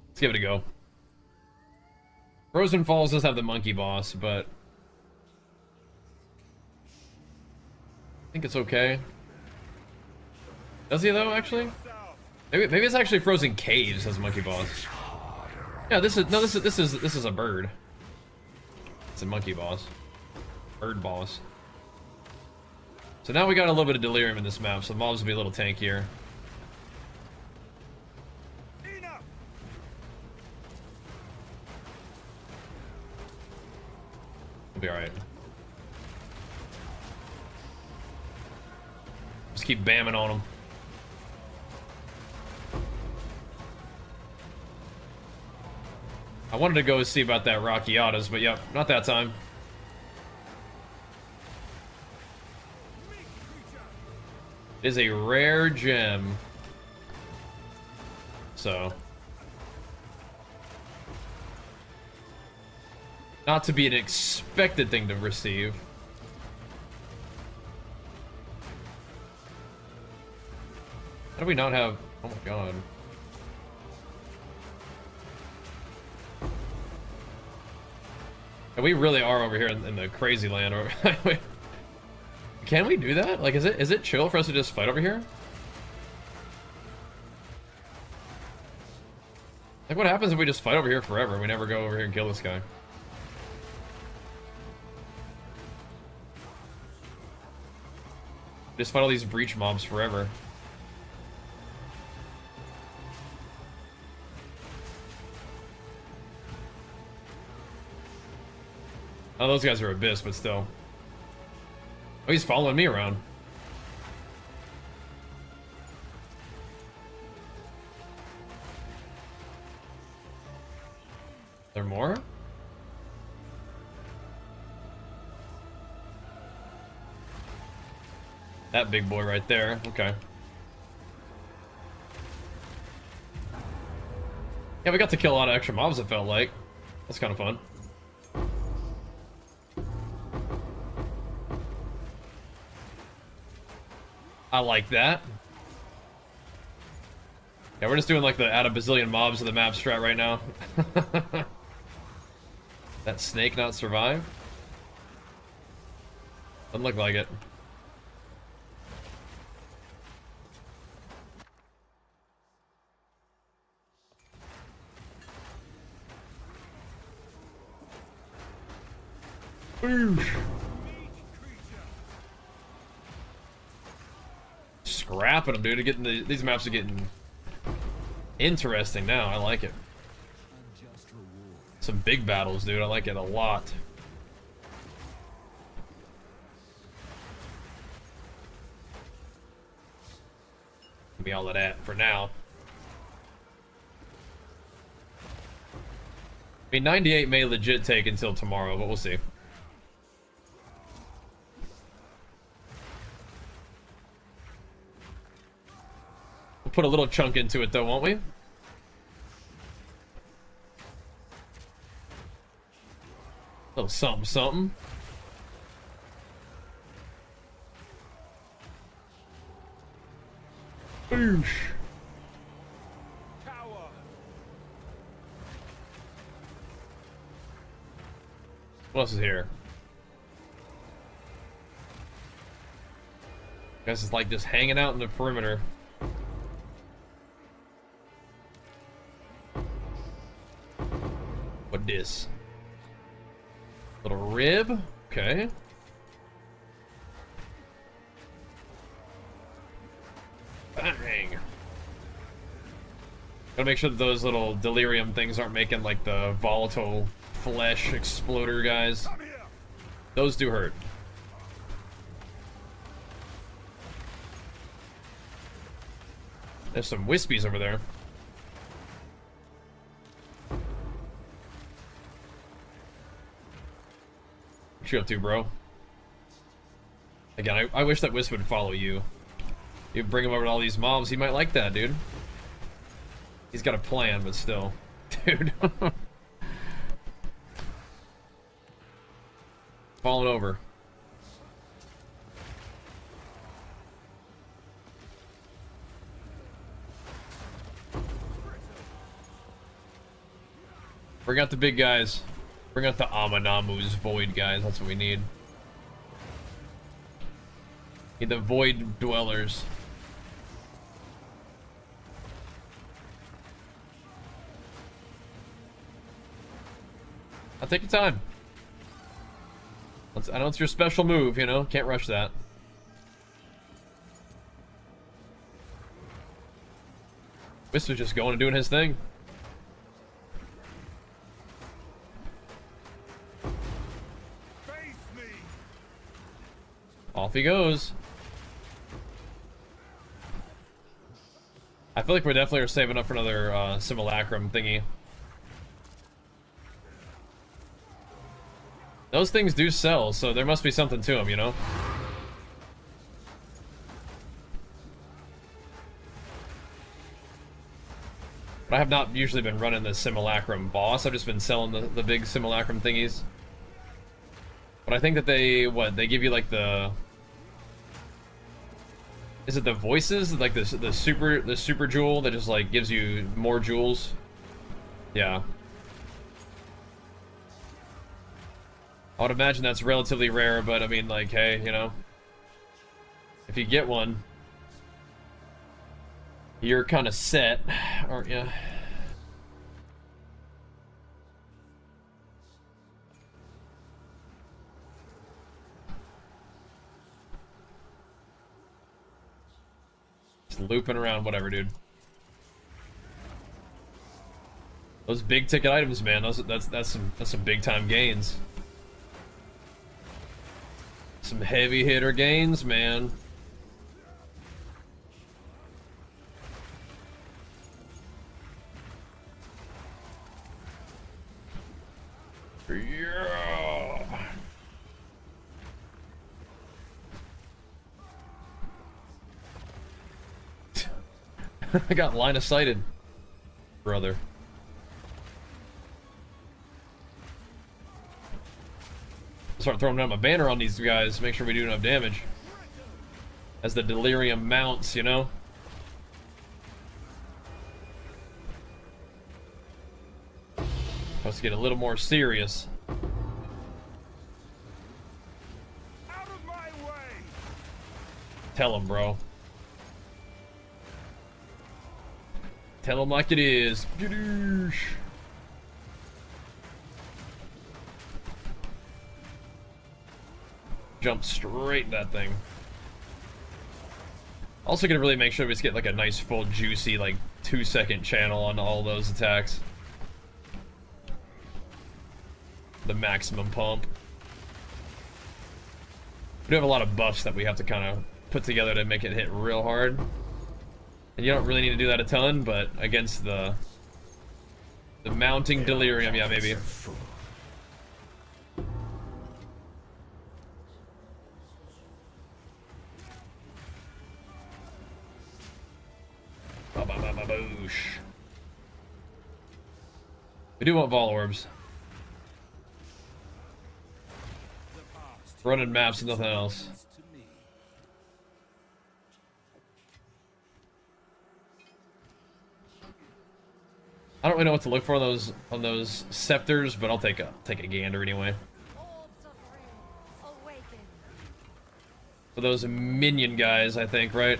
Let's give it a go. Frozen Falls does have the monkey boss, but I think it's okay. Does he though, actually? Maybe it's actually Frozen Caves as monkey boss. Yeah, this is a bird. It's a monkey boss. Bird boss. So now we got a little bit of delirium in this map, so the mobs will be a little tankier. We'll be alright. Just keep bamming on them. I wanted to go see about that Rockiatas, but yep, not that time. It is a rare gem. So. Not to be an expected thing to receive. How do we not have... oh my god. And we really are over here in the crazy land. Can we do that? Like, is it chill for us to just fight over here? Like, what happens if we just fight over here forever and we never go over here and kill this guy? Just fight all these breach mobs forever. Oh, those guys are Abyss, but still. Oh, he's following me around. There more? That big boy right there. Okay. Yeah, we got to kill a lot of extra mobs, it felt like. That's kind of fun. I like that. Yeah, we're just doing like the add a bazillion mobs to the map strat right now. That snake not survive? Doesn't look like it. Scrapping them, dude. These maps are getting Interesting now. I like it. Unjust reward. Some big battles, dude. I like it a lot. Give me all of that for now. I mean, 98 may legit take until tomorrow, but we'll see. We'll put a little chunk into it, though, won't we? Little something, something. Boosh. Cower. What else is here? Guess it's like just hanging out in the perimeter. What this? Little rib? Okay. Bang! Gotta make sure that those little delirium things aren't making like the volatile flesh exploder guys. Come here. Those do hurt. There's some wispies over there. What you up to, bro? Again, I wish that Wisp would follow you. You bring him over to all these mobs, he might like that, dude. He's got a plan, but still. Dude. Falling over. Bring out the big guys. Bring out the Amanamu's Void guys. That's what we need. Need the Void Dwellers. I'll take your time. I know it's your special move, you know? Can't rush that. Wisp was just going and doing his thing. Face me. Off he goes. I feel like we definitely are saving up for another simulacrum thingy. Those things do sell, so there must be something to them, you know? But I have not usually been running the simulacrum boss. I've just been selling the big simulacrum thingies. But I think that they, what, they give you like the... Is it the voices? Like the super jewel that just like gives you more jewels? Yeah. I would imagine that's relatively rare, but I mean, like, hey, you know, if you get one, you're kind of set, aren't you? Just looping around, whatever, dude. Those big ticket items, man. That's some big time gains. Some heavy hitter gains, man. Yeah. I got line of sighted, brother. Start throwing down my banner on these guys, make sure we do enough damage. As the delirium mounts, you know? Let's get a little more serious. Out of my way. Tell him, bro. Tell him like it is. Gadoosh. Jump straight in that thing. Also gonna really make sure we just get like a nice full juicy like 2-second channel on all those attacks. The maximum pump. We do have a lot of buffs that we have to kind of put together to make it hit real hard. And you don't really need to do that a ton, but against the mounting delirium, yeah, maybe. Boosh. We do want Vol Orbs. Running maps and nothing else. I don't really know what to look for on those scepters, but I'll take a gander anyway. For those minion guys, I think, right?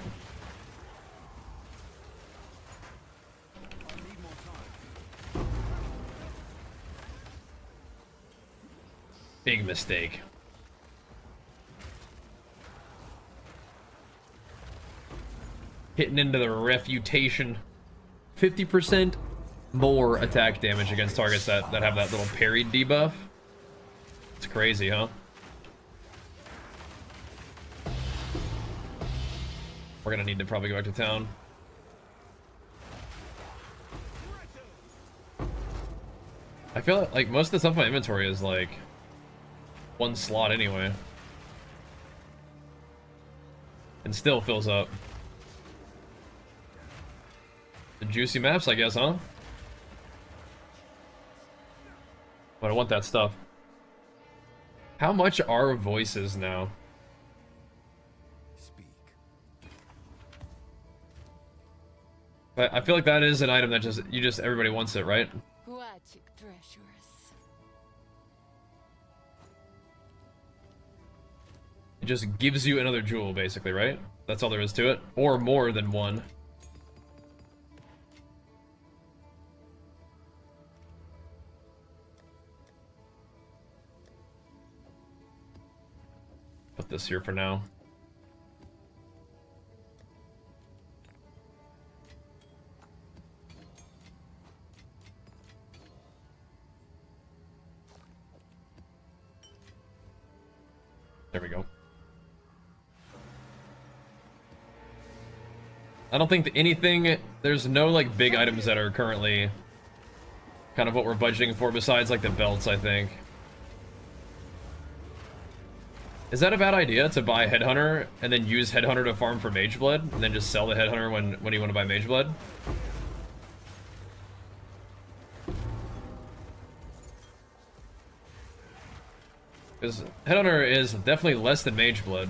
Big mistake. Hitting into the refutation. 50% more attack damage against targets that have that little parry debuff. It's crazy, huh? We're gonna need to probably go back to town. I feel like most of the stuff in my inventory is like one slot anyway. And still fills up. The juicy maps, I guess, huh? But I want that stuff. How much are voices now? Speak. I feel like that is an item that everybody wants it, right? Watch it, treacherous. It just gives you another jewel, basically, right? That's all there is to it. Or more than one. Put this here for now. There we go. I don't think that anything, there's no like big items that are currently kind of what we're budgeting for besides like the belts, I think. Is that a bad idea to buy Headhunter and then use Headhunter to farm for Mage Blood and then just sell the Headhunter when you want to buy Mage Blood? Because Headhunter is definitely less than Mage Blood.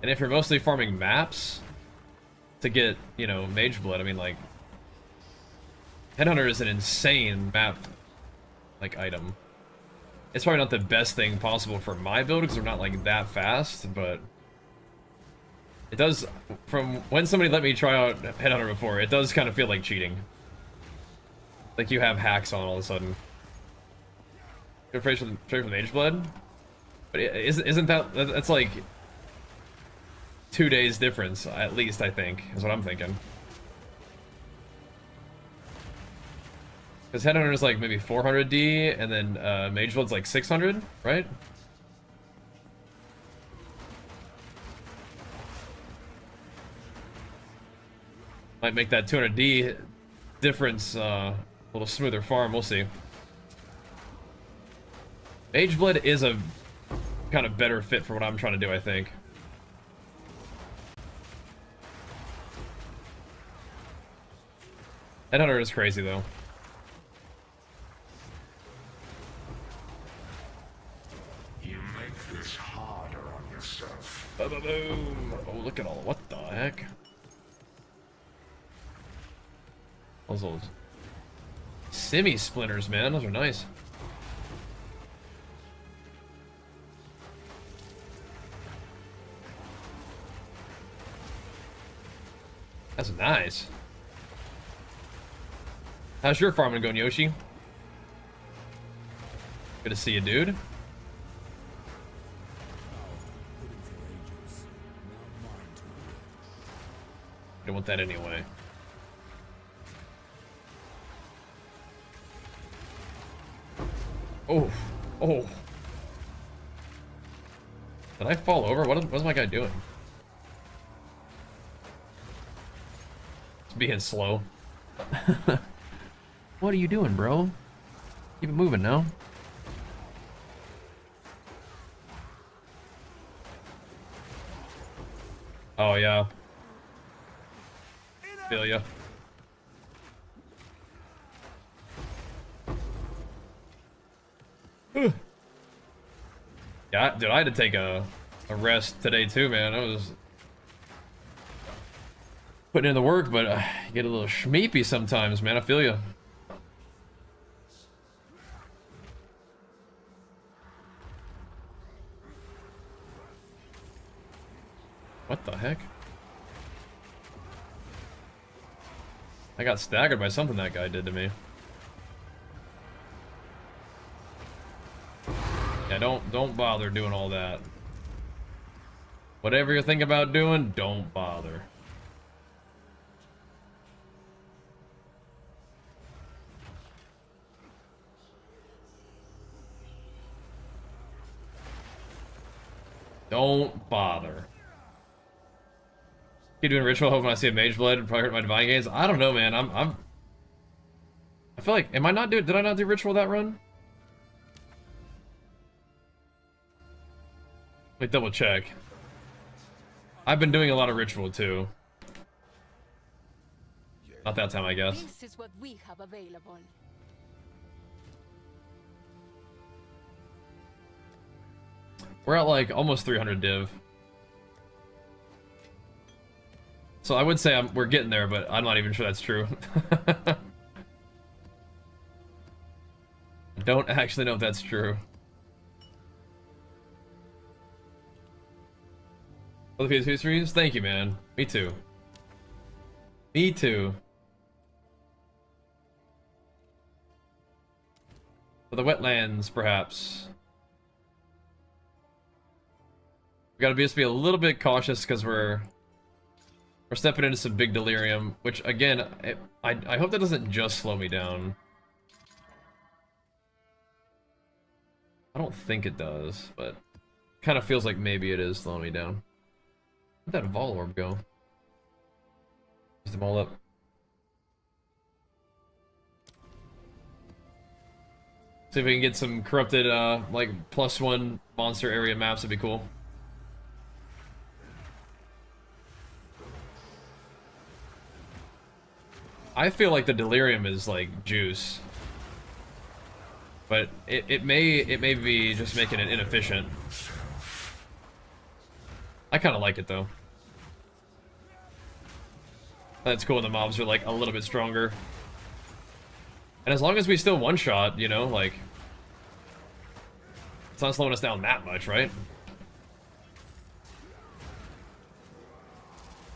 And if you're mostly farming maps to get, you know, Mage Blood, I mean, like, Headhunter is an insane map, like, item. It's probably not the best thing possible for my build because we're not, like, that fast, but it does, from when somebody let me try out Headhunter before, it does kind of feel like cheating. Like you have hacks on all of a sudden. Go straight for the Mage Blood? But isn't that's like 2 days difference, at least, I think, is what I'm thinking. Because Headhunter is like maybe 400D, and then Mage Blood's like 600, right? Might make that 200D difference a little smoother farm, we'll see. Mage Blood is a kind of better fit for what I'm trying to do, I think. Headhunter is crazy, though. You make this harder on yourself. Boom! Oh, look at all. What the heck? Those little semi-splinters, man. Those are nice. That's nice. How's your farming going, Yoshi? Good to see you, dude. don't want that anyway. Oh, oh. Did I fall over? What's my guy doing? It's being slow. What are you doing, bro? Keep it moving now. Oh, yeah. Feel ya. Yeah, dude, I had to take a rest today too, man. I was putting in the work, but you get a little schmeepy sometimes, man. I feel you. What the heck? I got staggered by something that guy did to me. Yeah, don't bother doing all that. Whatever you're thinking about doing, don't bother. Don't bother. Keep doing ritual, hoping I see a mage blade and probably hurt my divine gains. I don't know, man. I feel like, did I not do ritual that run? Let me double check. I've been doing a lot of ritual too. Not that time, I guess. This is what we have available. We're at like almost 300 div. So I would say we're getting there, but I'm not even sure that's true. I don't actually know if that's true. Other PS2 streams? Thank you, man. Me too. Me too. For the wetlands, perhaps. We gotta just be a little bit cautious because we're stepping into some big delirium, which again, I hope that doesn't just slow me down. I don't think it does, but kind of feels like maybe it is slowing me down. Where'd that Vol Orb go? Use them all up. See if we can get some corrupted, like, +1 monster area maps, would be cool. I feel like the delirium is like juice, but it may be just making it inefficient. I kind of like it though. That's cool when the mobs are like a little bit stronger, and as long as we still one shot, you know, like it's not slowing us down that much, right?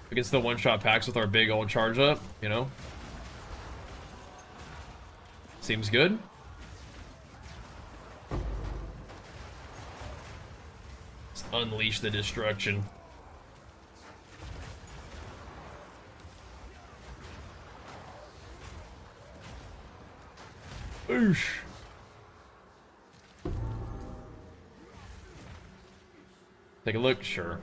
We can still one shot packs with our big old charge up, you know. Seems good. Let's unleash the destruction. Oosh. Take a look, sure.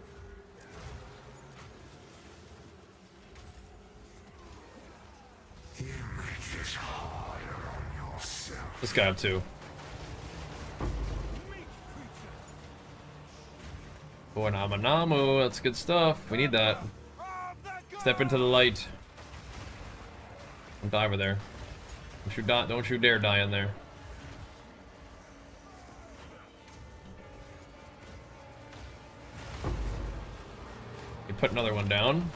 This guy up too. Oh, Namu, that's good stuff. We need that. Step into the light. Don't die over there. Don't you dare die in there. You put another one down.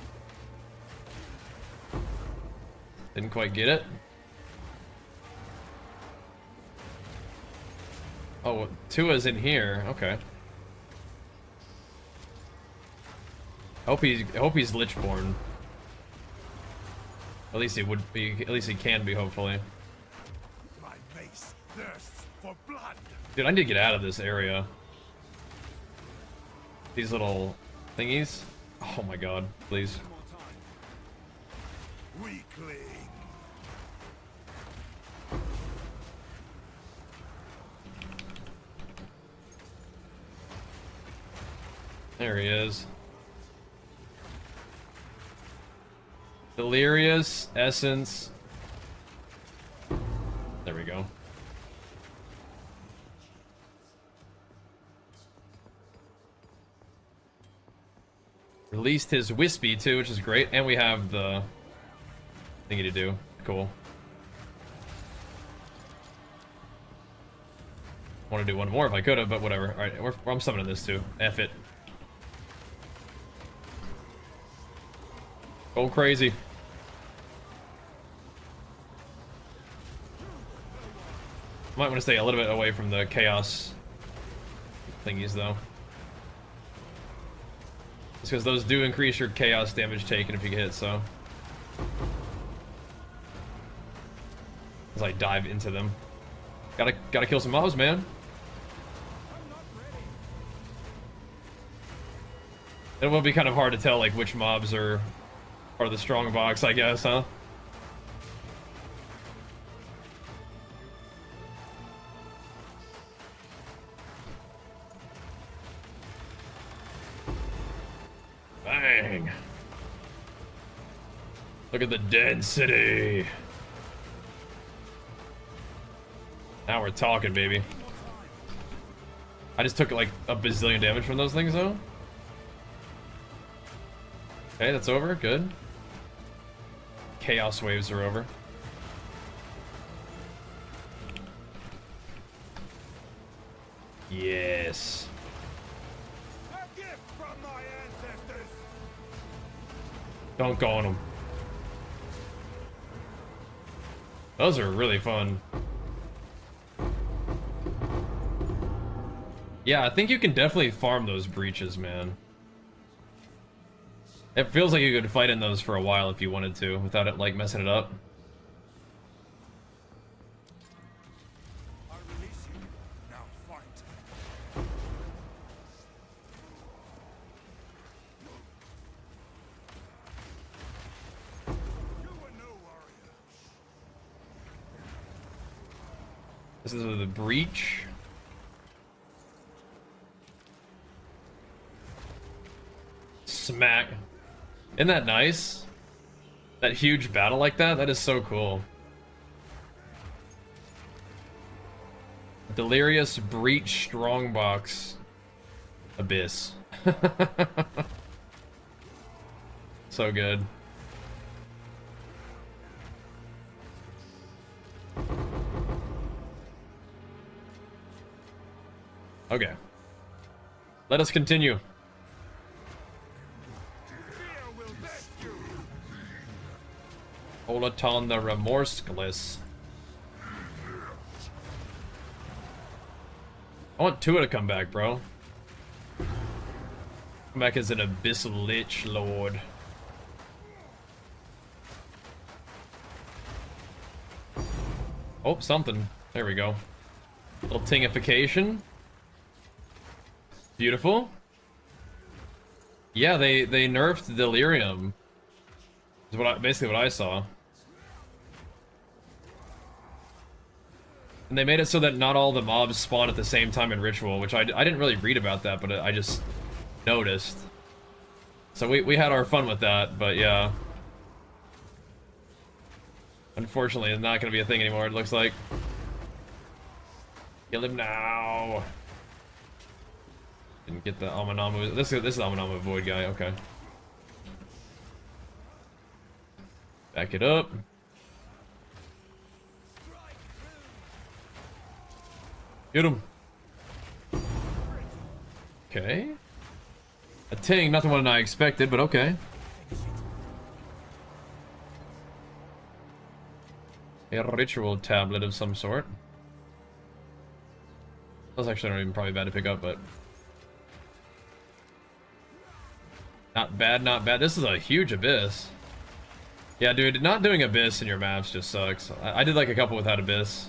Didn't quite get it. Oh, Tua's in here. Okay. I hope he's Lichborn. At least he would be. At least he can be. Hopefully. My mace thirsts for blood. Dude, I need to get out of this area. These little thingies. Oh my god! Please. weakling. There he is. Delirious Essence. There we go. Released his Wispy too, which is great, and we have the thingy to do. Cool. Want to do one more if I could have, but whatever. All right, I'm summoning this too. F it. Go crazy. Might want to stay a little bit away from the chaos thingies though. It's because those do increase your chaos damage taken if you get hit, so. As I dive into them. Gotta kill some mobs, man. It will be kind of hard to tell like which mobs are the strong box, I guess, huh? Bang! Look at the density. Now we're talking, baby. I just took like a bazillion damage from those things, though. Okay, that's over. Good. Chaos waves are over. Yes. A gift from my ancestors. Don't go on them. Those are really fun. Yeah, I think you can definitely farm those breaches, man. It feels like you could fight in those for a while if you wanted to, without it, like, messing it up. I release you. Now fight. You were no warrior. This is the breach. Smack. Isn't that nice? That huge battle like that? That is so cool. Delirious Breach Strongbox Abyss. So good. Okay. Let us continue. Olaton the Remorseless. I want Tua to come back, bro. Come back as an Abyssal Lich Lord. Oh, something. There we go. Little tingification. Beautiful. Yeah, they nerfed Delirium. Is basically what I saw. And they made it so that not all the mobs spawn at the same time in Ritual, which I didn't really read about that, but I just noticed. So we had our fun with that, but yeah. Unfortunately, it's not going to be a thing anymore, it looks like. Kill him now. Didn't get the Amanamu. This is the Amanamu Void guy, okay. Back it up. Get him. Okay. A ting, not the one I expected, but okay. A ritual tablet of some sort. That's actually not even probably bad to pick up, but... Not bad, not bad. This is a huge abyss. Yeah, dude, not doing Abyss in your maps just sucks. I did like a couple without Abyss.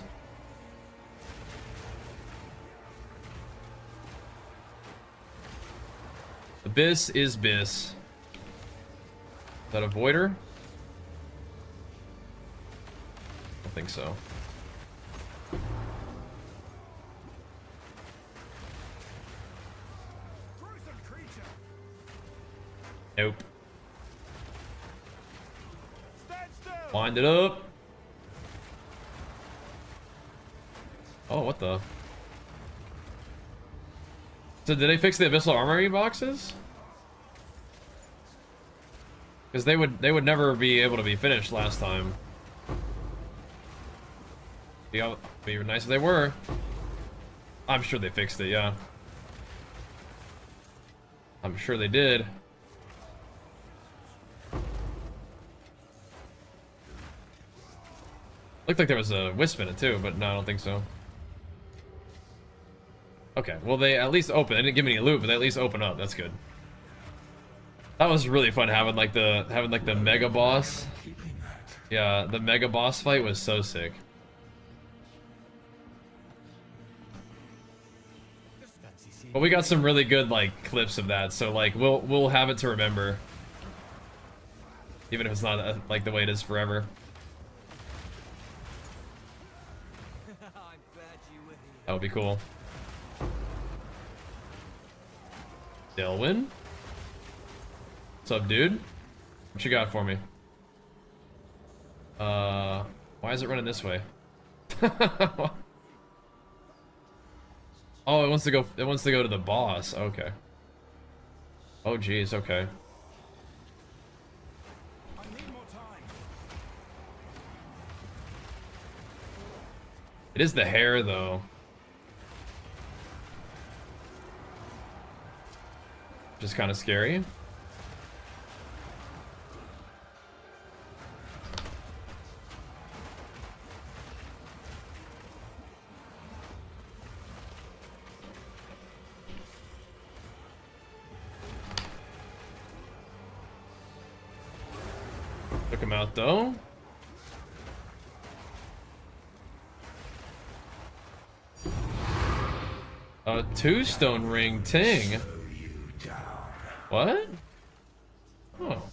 Abyss is Biss. Is that a Voider? think so. Gruesome creature. Nope. Stand still. Wind it up. Oh, what the? So did they fix the Abyssal Armory boxes? Because they would never be able to be finished last time. Be nice if they were. I'm sure they fixed it, yeah. I'm sure they did. Looked like there was a wisp in it too, but no, I don't think so. Okay, well they at least open. They didn't give me any loot, but they at least open up. That's good. That was really fun having like the mega boss. Yeah, the mega boss fight was so sick. But we got some really good like clips of that, so like we'll have it to remember, even if it's not like the way it is forever. I'm glad you were here. That would be cool. Delwyn? What's up, dude? What you got for me? Why is it running this way? Oh, it wants to go to the boss. Okay. Oh geez, okay. I need more time. It is the hair though. Just kind of scary. Took him out though. A two-stone ring ting. What? Oh.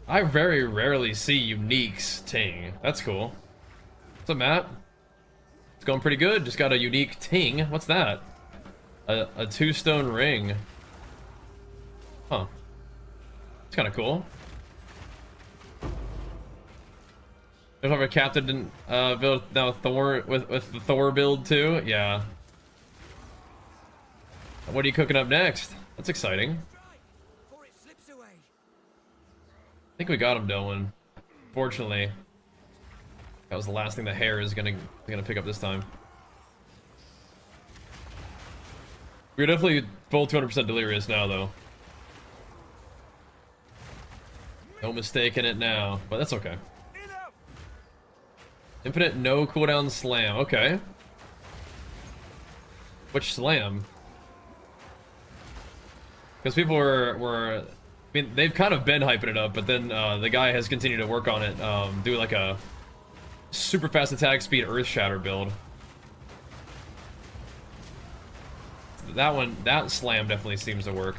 I very rarely see uniques ting. That's cool. What's up, Matt? It's going pretty good. Just got a unique ting. What's that? A two-stone ring. Huh. It's kind of cool. If I'm a captain in build now Thor with the Thor build too, yeah. What are you cooking up next? That's exciting. Before it slips away. I think we got him, Dylan. Fortunately, that was the last thing the hair is gonna pick up this time. We're definitely full 200% delirious now, though. No mistake in it now, but that's okay. Enough. Infinite no cooldown slam. Okay. Which slam? Because people were, I mean, they've kind of been hyping it up, but then the guy has continued to work on it, do like a super fast attack speed Earth Shatter build. That slam definitely seems to work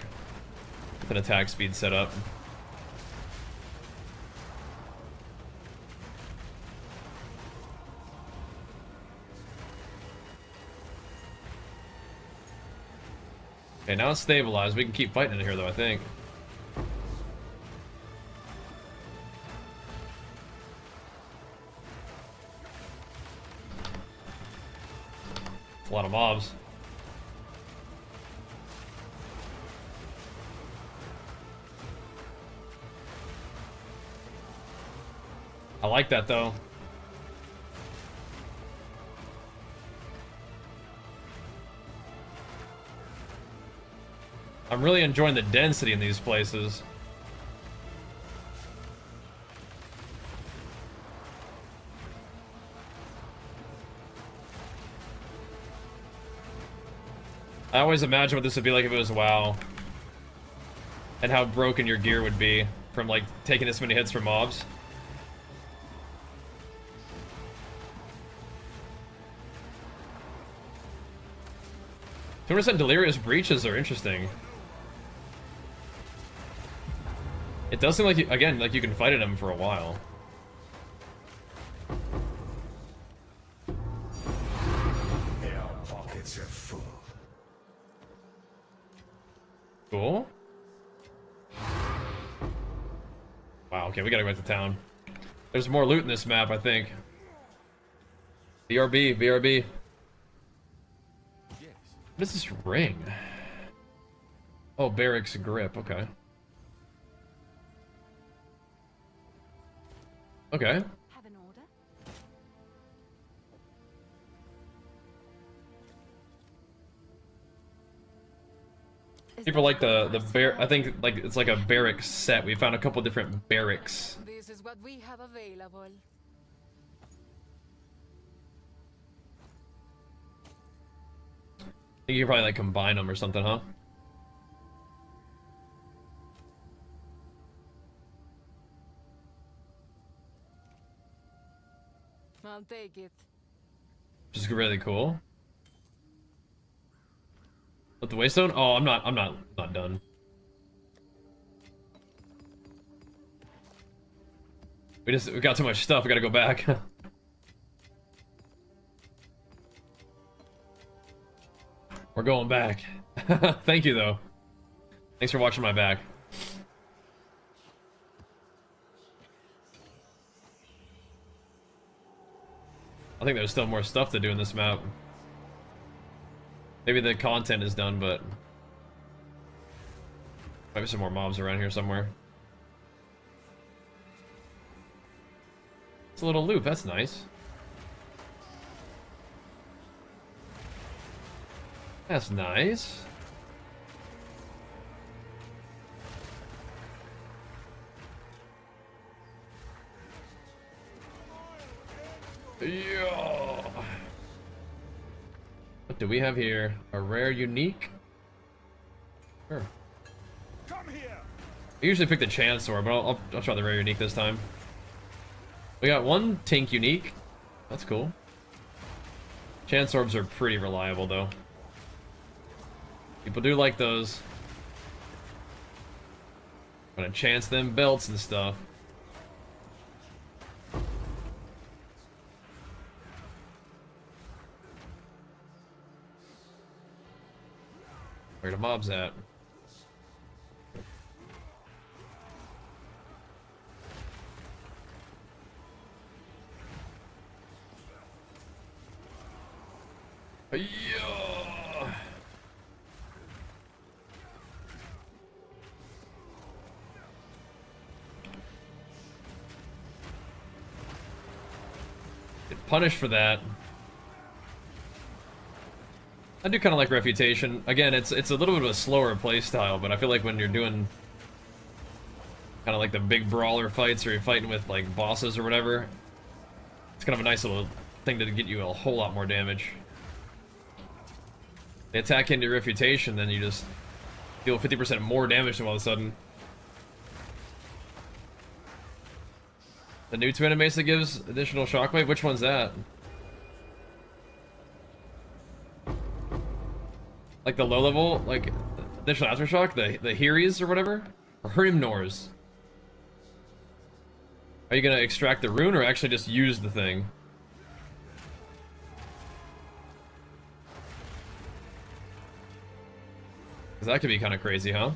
with an attack speed setup. Okay, now it's stabilized. We can keep fighting in here, though, I think. It's a lot of mobs. I like that, though. I'm really enjoying the density in these places. I always imagine what this would be like if it was WoW. And how broken your gear would be from, like, taking this many hits from mobs. Delirious breaches are interesting. It does seem like, again, like you can fight at them for a while. Wow, okay, we gotta go back to town. There's more loot in this map, I think. BRB, BRB. Yes. What is this ring? Oh, Barrack's grip, okay. Okay. Have an order? Is People that like a good the price for bear. I that? think like it's like a barrack set. We found a couple different barracks. This is what we have available. I think you can probably like combine them or something, huh? I'll take it. Which is really cool. With the waystone? Oh, I'm not done. We got too much stuff. We gotta go back. We're going back. Thank you though. Thanks for watching my back. I think there's still more stuff to do in this map. Maybe the content is done, but maybe some more mobs around here somewhere. It's a little loop, that's nice. That's nice. Yeah. What do we have here? A rare unique? Sure. Come here! I usually pick the chance sword, but I'll try the rare unique this time. We got one Tink unique. That's cool. Chance orbs are pretty reliable though. People do like those. Gonna chance them belts and stuff. Where the mobs at? Yeah. Get punished for that. I do kind of like Refutation. Again, it's a little bit of a slower playstyle, but I feel like when you're doing kind of like the big brawler fights or you're fighting with like bosses or whatever, it's kind of a nice little thing to get you a whole lot more damage. They attack into Refutation, then you just deal 50% more damage all of a sudden. The new twin Mesa gives additional shockwave? Which one's that? Like the low level, like additional aftershock, the Heries or whatever? Or Hrimnors? Are you gonna extract the rune or actually just use the thing? Cause that could be kind of crazy, huh?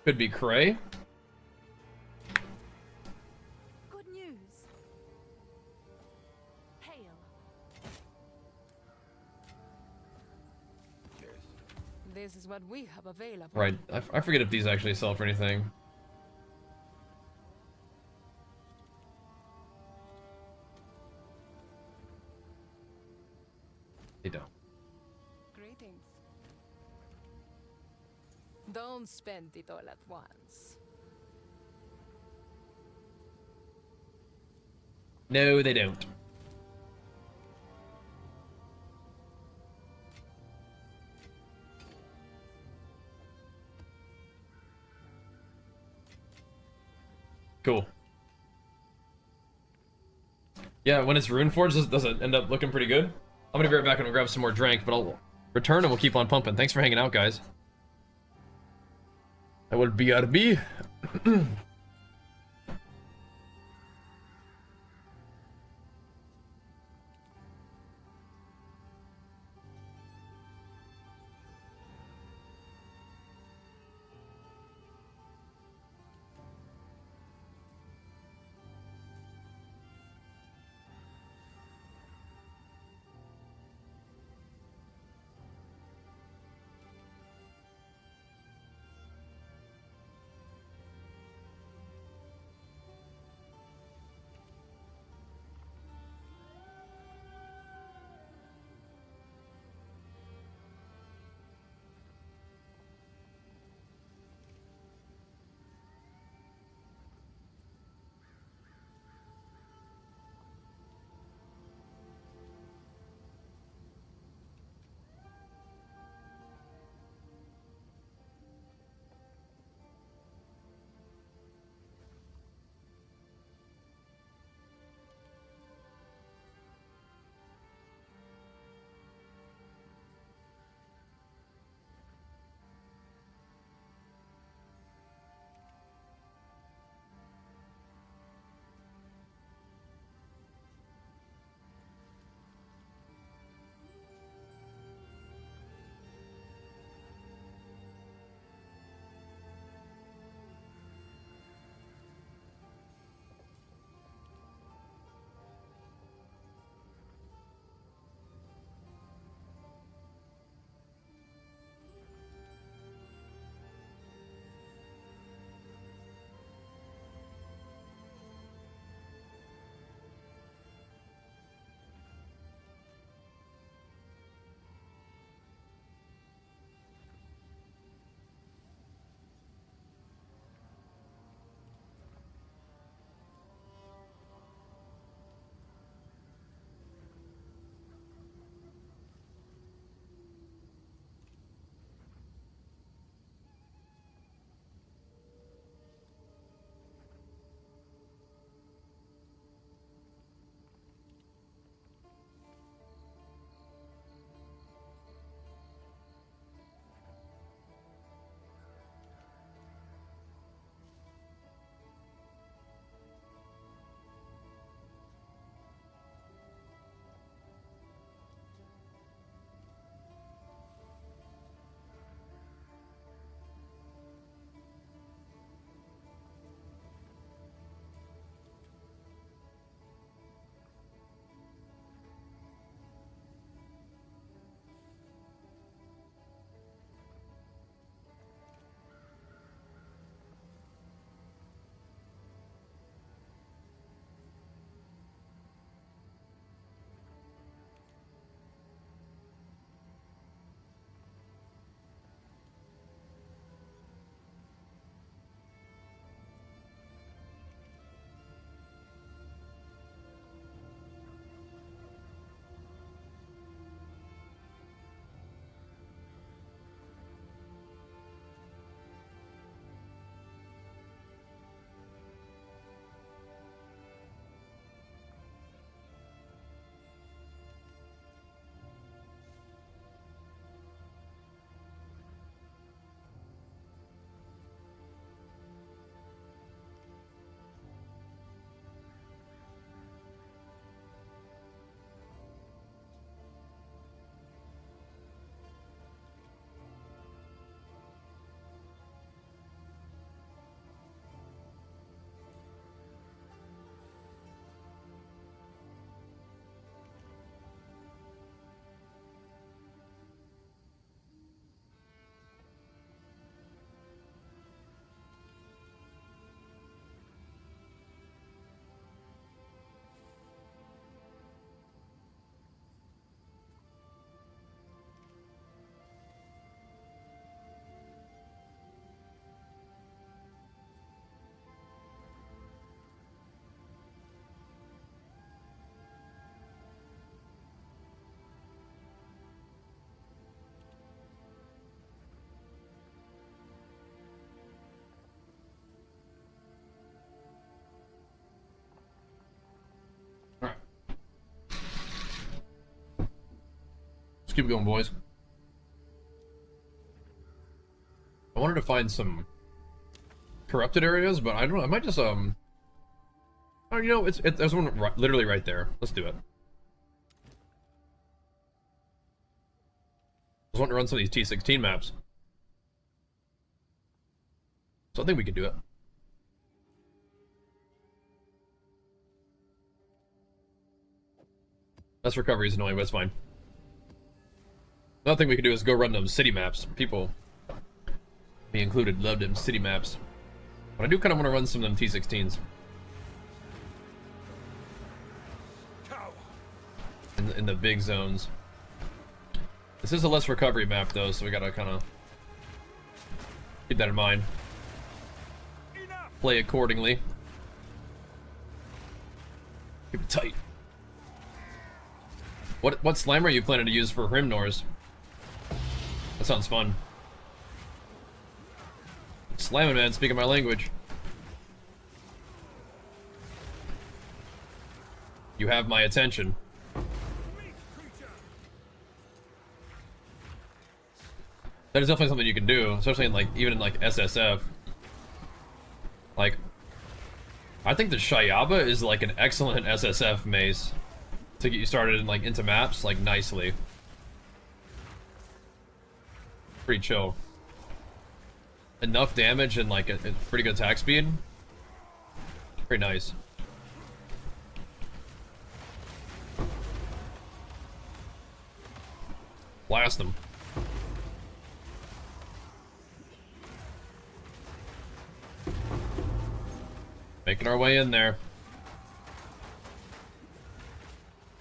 Could be cray. Good news. Hail. Yes. This is what we have available. Right, I forget if these actually sell for anything. They don't. Greetings. Don't spend it all at once. No, they don't. Cool. Yeah, when it's Rune Forged, does it end up looking pretty good? I'm gonna be right back and we'll grab some more drink, but I'll return and we'll keep on pumping. Thanks for hanging out, guys. I will BRB. Keep it going, boys. I wanted to find some corrupted areas, but I don't know. I might just oh, you know, there's one literally right there. Let's do it. I just want to run some of these T16 maps, so I think we can do it. Less recovery is annoying, but it's fine. Another thing we can do is go run them city maps. People, me included, love them city maps. But I do kind of want to run some of them T16s. In the big zones. This is a less recovery map though, so we gotta kind of keep that in mind. Play accordingly. Keep it tight. What slimer are you planning to use for Hrimnors? That sounds fun. Slamming, man, speaking my language. You have my attention. That is definitely something you can do, especially in like, even in like SSF. Like, I think the Shayaba is like an excellent SSF mace to get you started in like into maps like nicely. Pretty chill. Enough damage and like a pretty good attack speed. Pretty nice. Blast them. Making our way in there.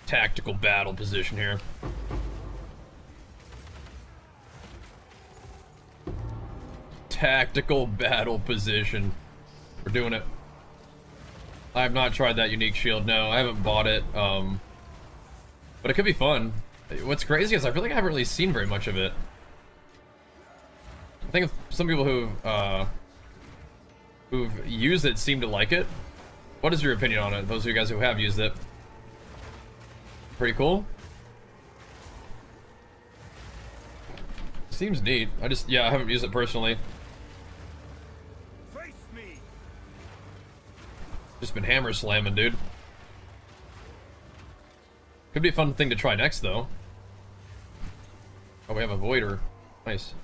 Tactical battle position here. Tactical battle position. We're doing it. I have not tried that unique shield. No, I haven't bought it. But it could be fun. What's crazy is I feel like I haven't really seen very much of it. I think some people who've used it seem to like it. What is your opinion on it? Those of you guys who have used it. Pretty cool. Seems neat. I haven't used it personally. Face me. Just been hammer slamming, dude. Could be a fun thing to try next, though. Oh, we have a Voider. Nice.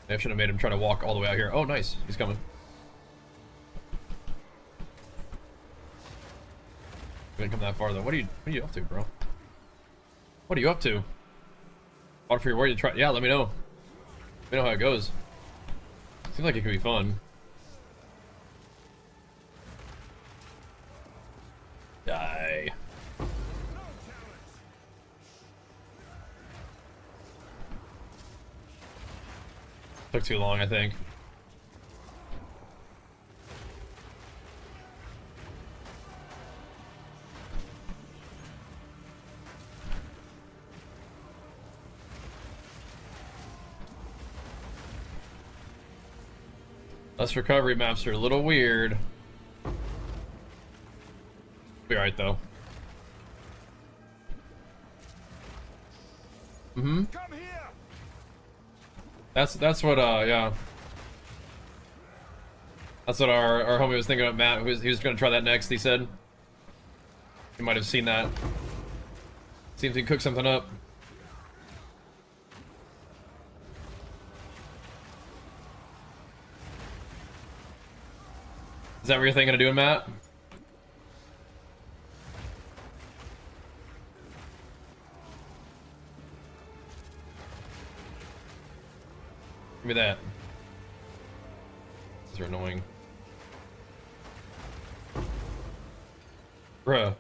I should have made him try to walk all the way out here. Oh, nice. He's coming. Didn't come that far, though. What are you up to, bro? What are you up to? Water for your warrior to try. Yeah, let me know. Let me know how it goes. Seems like it could be fun. Die. Took too long, I think. Less recovery maps are a little weird. Be alright though. Mm-hmm. Come here. That's what yeah. That's what our homie was thinking of, Matt. He was gonna try that next, he said. You might have seen that. Seems he cooked something up. Is that what you're thinking of doing, Matt? Give me that. These are annoying. Bruh.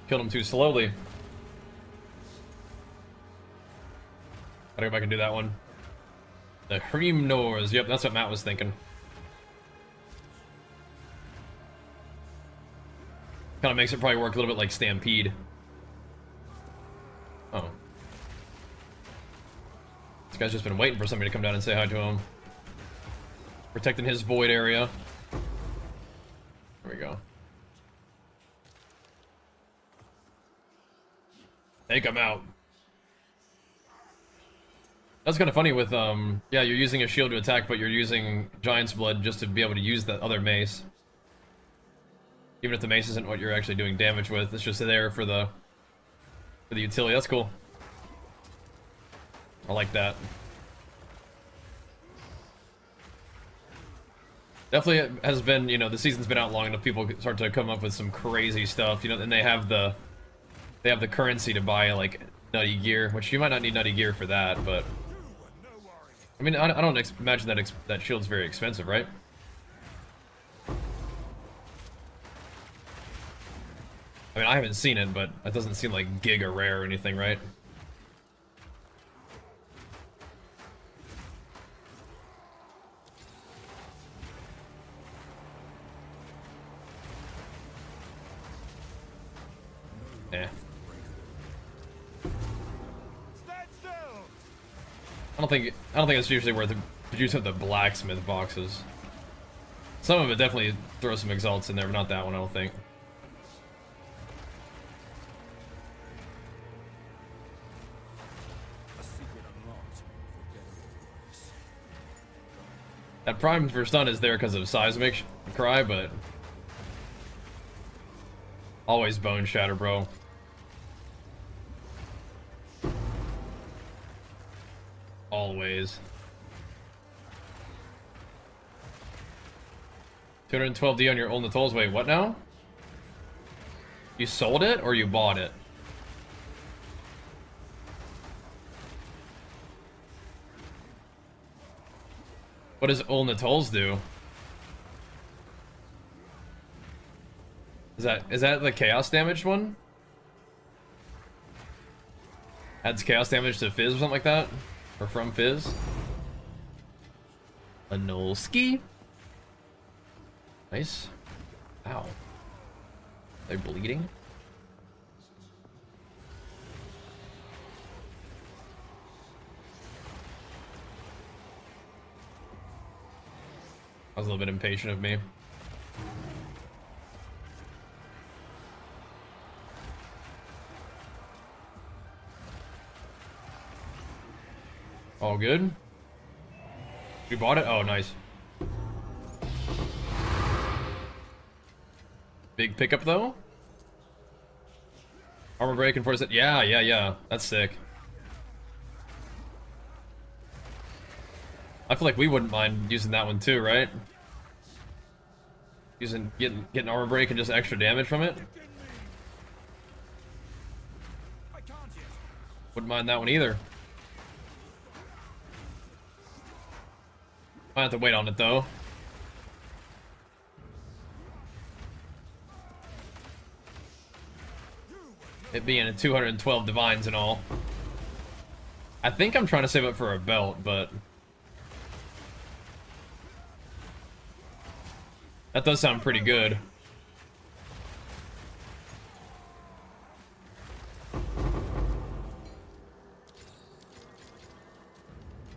Killed him too slowly. Gotta go back and do that one. The Hrimnors. Yep, that's what Matt was thinking. Kind of makes it probably work a little bit like Stampede. Oh. This guy's just been waiting for somebody to come down and say hi to him. Protecting his void area. There we go. Take him out. That's kind of funny with, yeah, you're using a shield to attack, but you're using Giant's Blood just to be able to use that other mace. Even if the mace isn't what you're actually doing damage with, it's just there for the utility. That's cool. I like that. Definitely it has been, you know, the season's been out long enough, people start to come up with some crazy stuff, you know, and they have the currency to buy, like, nutty gear, which you might not need nutty gear for that, but... I mean, I don't imagine that that shield's very expensive, right? I mean, I haven't seen it, but it doesn't seem like giga rare or anything, right? Yeah. I don't think it's usually worth producing the blacksmith boxes. Some of it definitely throws some exalts in there, but not that one, I don't think. That prime for stun is there because of seismic cry, but always bone shatter, bro. Always. 212D on your old Natol's. Wait, what now? You sold it or you bought it? What does old Natol's do? Is that the chaos damage one? Adds chaos damage to Fizz or something like that? Or from Fizz? A Nolski? Nice. Ow. They're bleeding? That was a little bit impatient of me. All good. You bought it? Oh, nice. Big pickup though. Armor break and force it. Yeah. That's sick. I feel like we wouldn't mind using that one too, right? Getting armor break and just extra damage from it. Wouldn't mind that one either. Might have to wait on it though. It being a 212 divines and all. I think I'm trying to save up for a belt, but that does sound pretty good.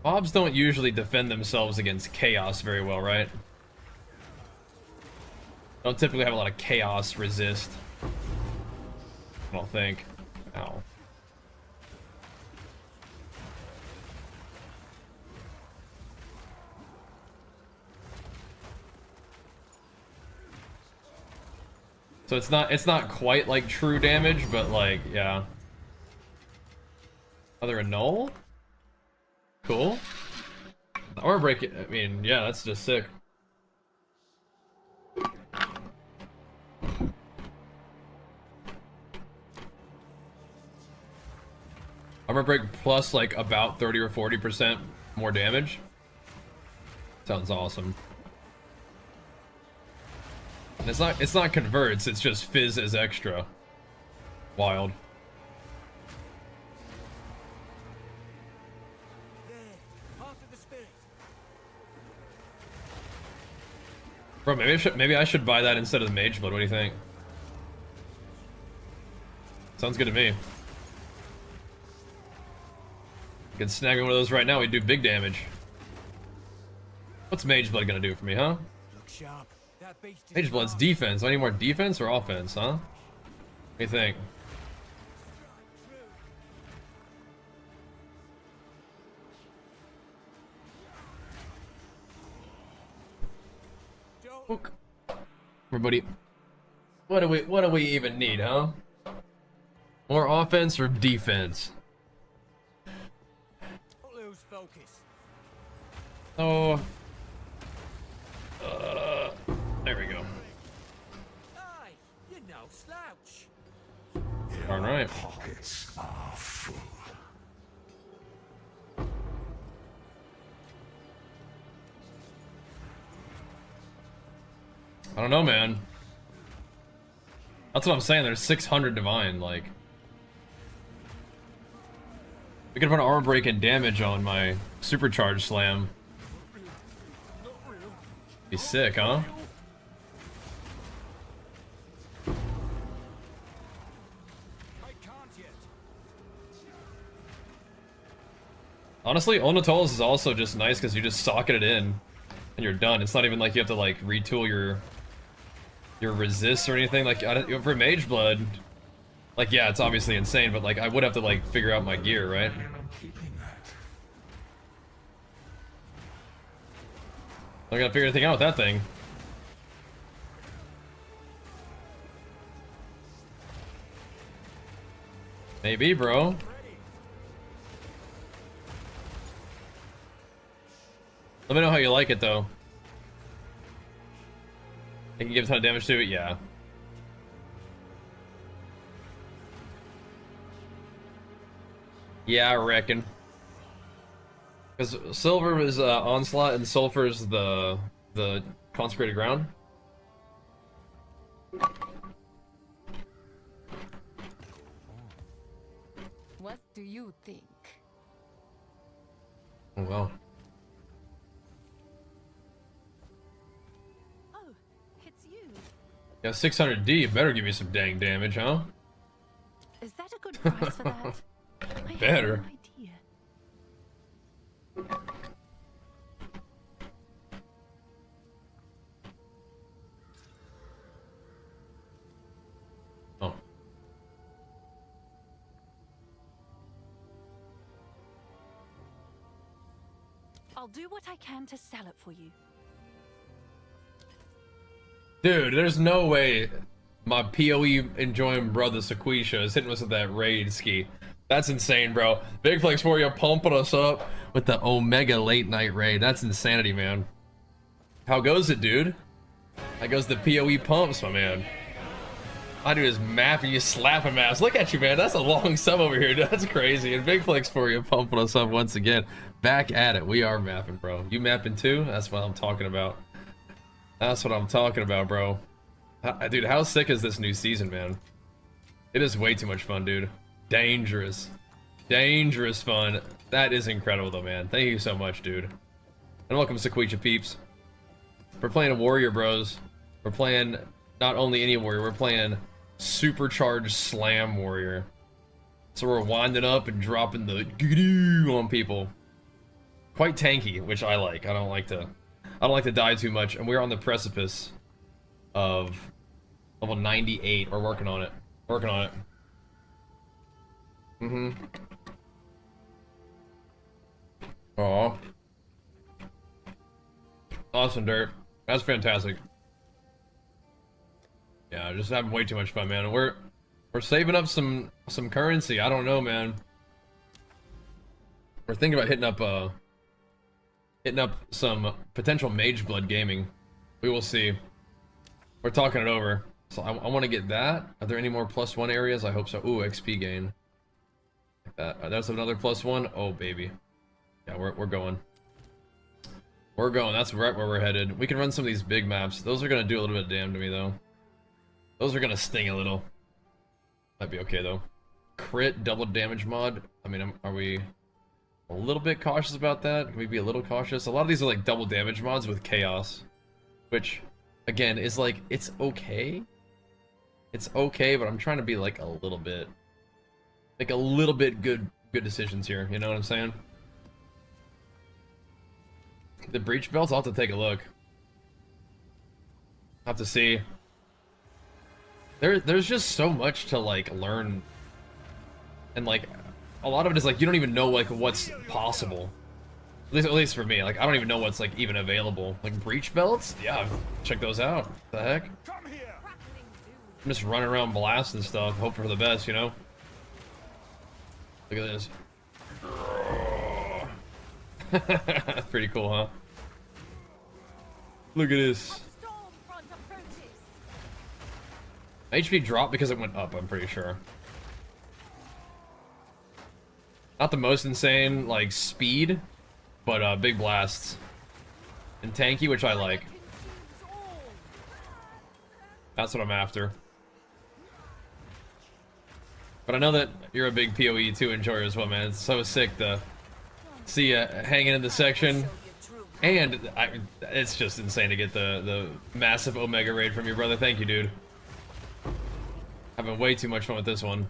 Mobs don't usually defend themselves against chaos very well, right? Don't typically have a lot of chaos resist. I don't think. Ow. So it's not quite like true damage, but like, yeah. Are there a null? Cool. Armor break, I mean, yeah, that's just sick. Armor break plus like about 30 or 40% more damage. Sounds awesome. And it's not converts, it's just Fizz as extra. Wild. Bro, maybe I should buy that instead of the Mage Blood. What do you think? Sounds good to me. I could snag one of those right now. We'd do big damage. What's Mage Blood gonna do for me, huh? Look sharp. That beast is Mage Blood's fast. defense. I need more defense or offense, huh? What do you think? Look. Everybody, what do we even need, huh? More offense or defense? Don't lose focus. Oh. There we go. Aye, you're no slouch. All right. Pockets are full. I don't know, man. That's what I'm saying. There's 600 divine. Like, we could put armor break and damage on my supercharged slam. Be sick, huh? I can't yet. Honestly, Onatolis is also just nice because you just socket it in and you're done. It's not even like you have to like retool your resists or anything. Like for Mage Blood, like yeah, it's obviously insane, but like I would have to like figure out my gear, right? I'm keeping that. I gotta figure anything out with that thing. Maybe, bro. Let me know how you like it, though. It can give a ton of damage to it, yeah. Yeah, I reckon. Because silver is onslaught and sulfur is the consecrated ground. What do you think? Oh well. Oh, it's you. Yeah, 600D better give you some dang damage, huh? Is that a good price for that? I Better. have no idea. Oh. I'll do what I can to sell it for you. Dude, there's no way my PoE enjoying brother Sequisha is hitting us with that raid ski. That's insane, bro. Big flex for you, pumping us up with the Omega late night raid. That's insanity, man. How goes it, dude? How goes the PoE pumps, my man? I do his map and you slap him ass. Look at you, man. That's a long sub over here. Dude. That's crazy. And big flex for you, pumping us up once again. Back at it. We are mapping, bro. You mapping too? That's what I'm talking about. That's what I'm talking about, bro. Dude, how sick is this new season, man? It is way too much fun, dude. Dangerous. Dangerous fun. That is incredible, though, man. Thank you so much, dude. And welcome, Sequisha peeps. We're playing a warrior, bros. We're playing not only any warrior, we're playing Supercharged Slam Warrior. So we're winding up and dropping the goo on people. Quite tanky, which I like. I don't like to die too much, and we're on the precipice of level 98. We're working on it. Working on it. Aw. Awesome, Dirt. That's fantastic. Yeah, just having way too much fun, man. We're saving up some currency. I don't know, man. We're thinking about hitting up some potential Mage Blood gaming. We will see. We're talking it over. So I want to get that. Are there any more +1 areas? I hope so. Ooh, XP gain. Like that. That's another +1. Oh, baby. Yeah, we're going. We're going. That's right where we're headed. We can run some of these big maps. Those are going to do a little bit of damn to me, though. Those are going to sting a little. Might be okay, though. Crit double damage mod. I mean, are we a little bit cautious about that? Can we be a little cautious? A lot of these are like double damage mods with chaos, which again is like, it's okay. It's okay, but I'm trying to be like a little bit good decisions here. You know what I'm saying? The breach belts, I'll have to take a look. I'll have to see. There's just so much to like learn, and like a lot of it is like you don't even know like what's possible. At least for me, like I don't even know what's like even available. Like breach belts, yeah, check those out. What the heck? Come here. I'm just running around blasting stuff, hope for the best, you know. Look at this. That's pretty cool, huh? Look at this. HP dropped because it went up, I'm pretty sure. Not the most insane, like, speed, but big blasts. And tanky, which I like. That's what I'm after. But I know that you're a big PoE 2 enjoyer as well, man. It's so sick to see you hanging in the section. And it's just insane to get the massive Omega raid from your brother. Thank you, dude. Having way too much fun with this one.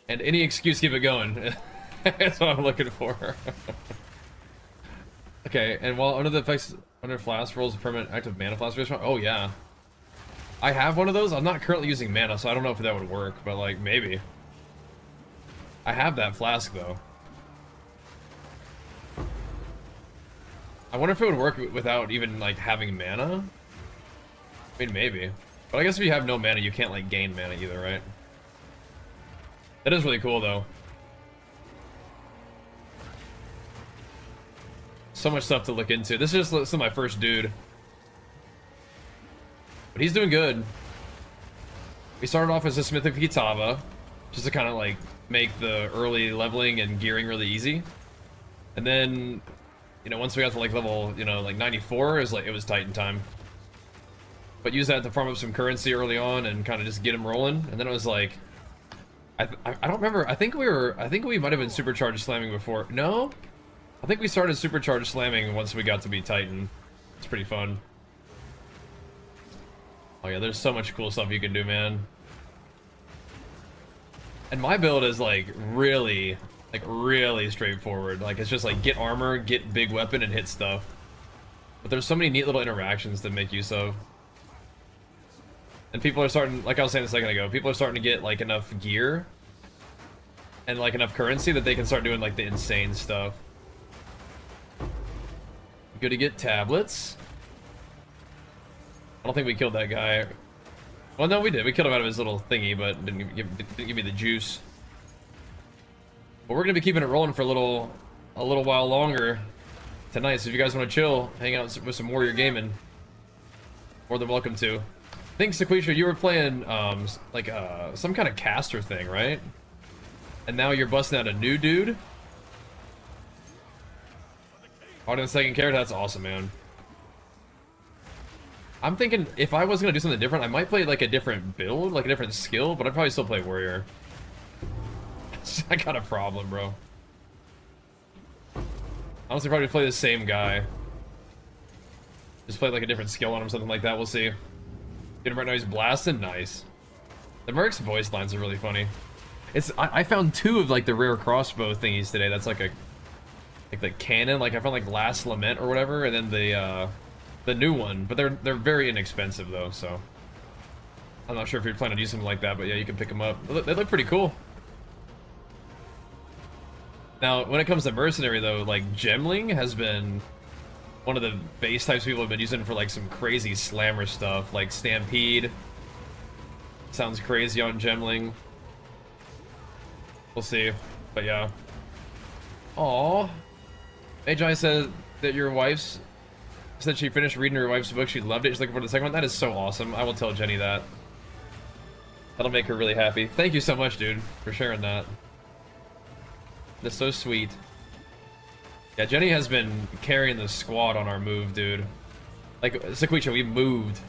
And any excuse, keep it going. That's what I'm looking for. Okay, and while under the effects, under flask rolls permanent active mana flask respawn. Oh yeah, I have one of those. I'm not currently using mana, so I don't know if that would work, but like maybe. I have that flask though. I wonder if it would work without even like having mana. I mean, maybe. But I guess if you have no mana, you can't like gain mana either, right? That is really cool though. So much stuff to look into. This is my first dude. But he's doing good. We started off as a Smith of Kitava, just to kind of like make the early leveling and gearing really easy. And then, you know, once we got to like level, you know, like 94, it was Titan time. But use that to farm up some currency early on and kind of just get him rolling. And then it was like, I don't remember. I think we might have been Supercharged slamming before. No, I think we started Supercharged slamming once we got to be Titan. It's pretty fun. Oh yeah, there's so much cool stuff you can do, man. And my build is like really straightforward. Like it's just like get armor, get big weapon, and hit stuff. But there's so many neat little interactions to make use of. And people are starting, like I was saying a second ago, people are starting to get like enough gear and like enough currency that they can start doing like the insane stuff. Good to get tablets. I don't think we killed that guy. Well, no, we did. We killed him out of his little thingy, but didn't give me the juice. But we're gonna be keeping it rolling for a little while longer tonight. So if you guys want to chill, hang out with some Warrior Gaming, more than welcome to. I think, Sequisha, you were playing, like, some kind of caster thing, right? And now you're busting out a new dude? On the second character? That's awesome, man. I'm thinking, if I was gonna do something different, I might play, like, a different build, like a different skill, but I'd probably still play Warrior. I got a problem, bro. Honestly, probably play the same guy. Just play, like, a different skill on him, something like that, we'll see. Get him right now, he's blasting, nice. The Merc's voice lines are really funny. I found two of like the rare crossbow thingies today. That's like the cannon. Like I found like Last Lament or whatever, and then the new one. But they're very inexpensive though, so I'm not sure if you're planning to do something like that. But yeah, you can pick them up. They look pretty cool. Now, when it comes to mercenary though, like Gemling has been one of the base types people have been using for like some crazy slammer stuff, like Stampede. Sounds crazy on Gemling. We'll see, but yeah. Aww. Magi said that your wife's said she finished reading her wife's book. She loved it. She's looking for the second one. That is so awesome. I will tell Jenny that. That'll make her really happy. Thank you so much, dude, for sharing that. That's so sweet. Yeah, Jenny has been carrying the squad on our move, dude. Like, Sequisha, we moved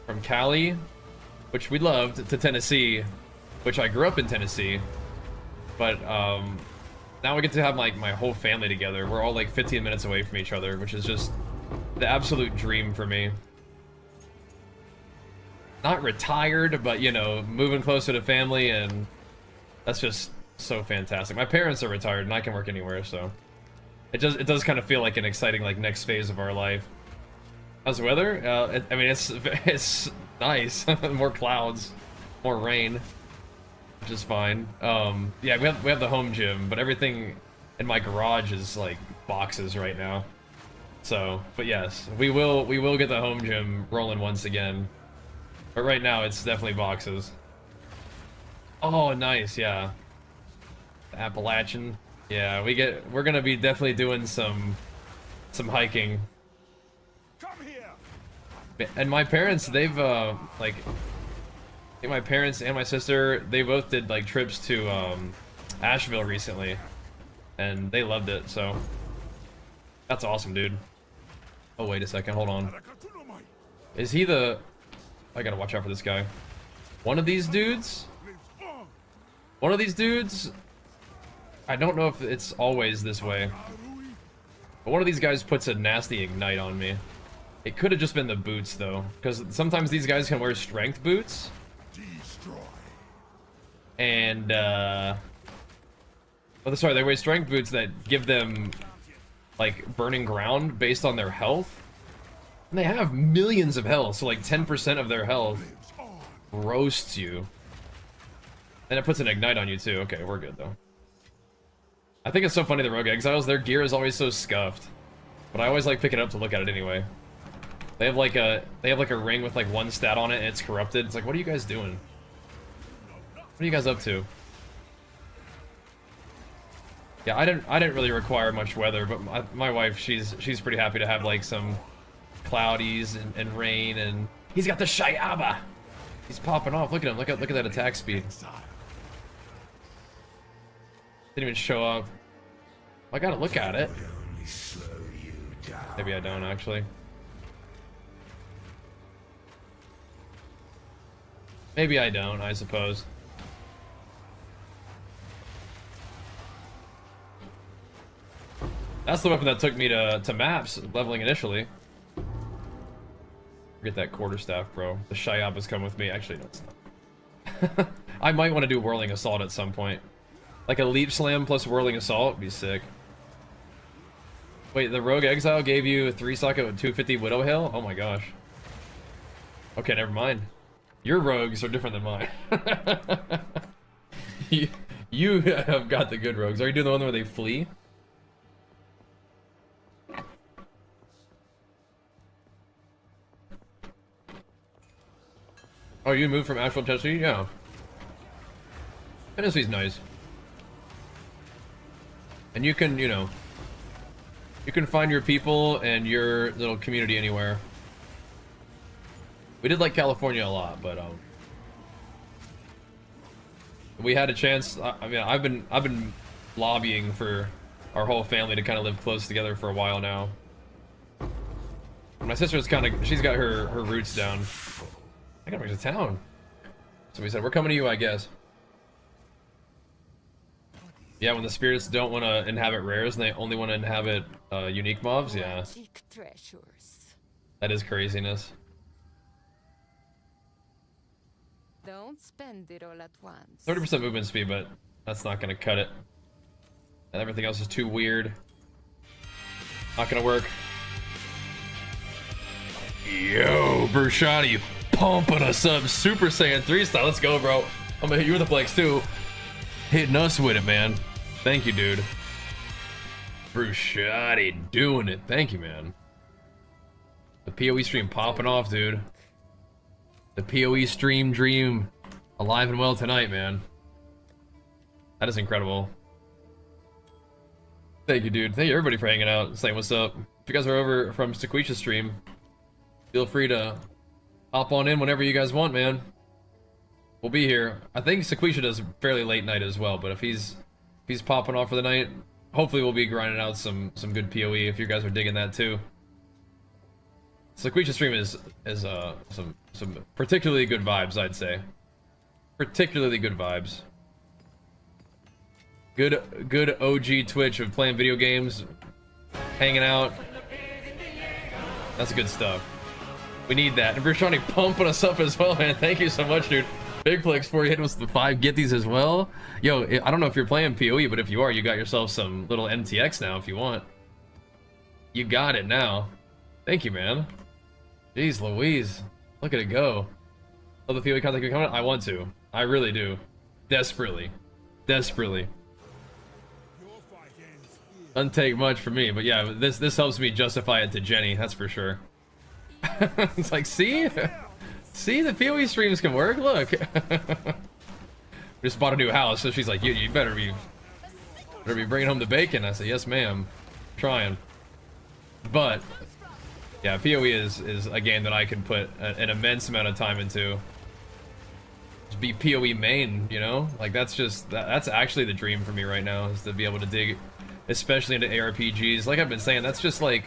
from Cali, which we loved, to Tennessee, which I grew up in Tennessee. But, now we get to have, like, my whole family together. We're all, like, 15 minutes away from each other, which is just the absolute dream for me. Not retired, but, you know, moving closer to family, and that's just so fantastic. My parents are retired and I can work anywhere, so it does kind of feel like an exciting like next phase of our life. How's the weather? I mean, it's nice. More clouds, more rain, which is fine. Yeah, we have the home gym, but everything in my garage is like boxes right now. So, but yes, we will get the home gym rolling once again. But right now, it's definitely boxes. Oh, nice, yeah. Appalachian. Yeah, we're gonna be definitely doing some hiking. Come here. And my parents, they've like, I think my parents and my sister, they both did like trips to Asheville recently, and they loved it. So that's awesome, dude. Oh wait a second, hold on. Is he the? I gotta watch out for this guy. One of these dudes. One of these dudes. I don't know if it's always this way, but one of these guys puts a nasty ignite on me. It could have just been the boots though, because sometimes these guys can wear strength boots. And oh, sorry, they wear strength boots that give them like burning ground based on their health. And they have millions of health, so like 10% of their health roasts you. And it puts an ignite on you too. Okay, we're good though. I think it's so funny, the Rogue Exiles, their gear is always so scuffed. But I always like pick it up to look at it anyway. They have like a ring with like one stat on it and it's corrupted. It's like, what are you guys doing? What are you guys up to? Yeah, I didn't really require much weather, but my wife, she's pretty happy to have like some cloudies and rain, and he's got the Shayaba. He's popping off. Look at him. Look at that attack speed. Didn't even show up. I gotta look at it. Maybe I don't actually. Maybe I don't, I suppose. That's the weapon that took me to maps, leveling initially. Forget that quarterstaff, bro. The Shayaba's come with me. Actually, no, it's not. I might want to do Whirling Assault at some point. Like a Leap Slam plus Whirling Assault would be sick. Wait, the Rogue Exile gave you a 3-socket with 250 Widow Hail? Oh my gosh. Okay, never mind. Your rogues are different than mine. You have got the good rogues. Are you doing the one where they flee? Oh, you moved from Asheville, Tennessee? Yeah. Tennessee's nice. And you can, you know, you can find your people and your little community anywhere. We did like California a lot, but we had a chance. I mean, I've been lobbying for our whole family to kind of live close together for a while now. My sister's kind of, she's got her roots down. I gotta back to town. So we said, we're coming to you, I guess. Yeah, when the spirits don't want to inhabit rares and they only want to inhabit unique mobs, yeah. That is craziness. Don't spend it all at once. 30% movement speed, but that's not gonna cut it. And everything else is too weird. Not gonna work. Yo, Burshani pumping us up. Super Saiyan 3 style. Let's go, bro. I'm gonna hit you with a flex too. Hitting us with it, man. Thank you, dude. Brushati doing it. Thank you, man. The PoE stream popping off, dude. The PoE stream dream alive and well tonight, man. That is incredible. Thank you, dude. Thank you, everybody, for hanging out, saying what's up. If you guys are over from Sequisha's stream, feel free to hop on in whenever you guys want, man. We'll be here. I think Sequisha does fairly late night as well, but if he's popping off for the night, hopefully we'll be grinding out some good PoE if you guys are digging that too. Sequisha stream is some particularly good vibes, I'd say. Particularly good vibes. Good OG Twitch of playing video games, hanging out. That's good stuff. We need that. And Brishani pumping us up as well, man. Thank you so much, dude. Big flex for you hitting us the 5 get these as well. Yo, I don't know if you're playing PoE, but if you are, you got yourself some little MTX now if you want. You got it now. Thank you, man. Jeez Louise. Look at it go. Oh, the PoE content coming? I want to. I really do. Desperately. Desperately. Doesn't take much for me, but yeah, this helps me justify it to Jenny, that's for sure. It's like, see? See, the PoE streams can work, look. Just bought a new house, so she's like, you better be bringing home the bacon. I said, yes ma'am. Trying. But yeah, PoE is a game that I can put an immense amount of time into. Just be PoE main, you know? Like that's actually the dream for me right now, is to be able to dig especially into ARPGs. Like I've been saying, that's just like,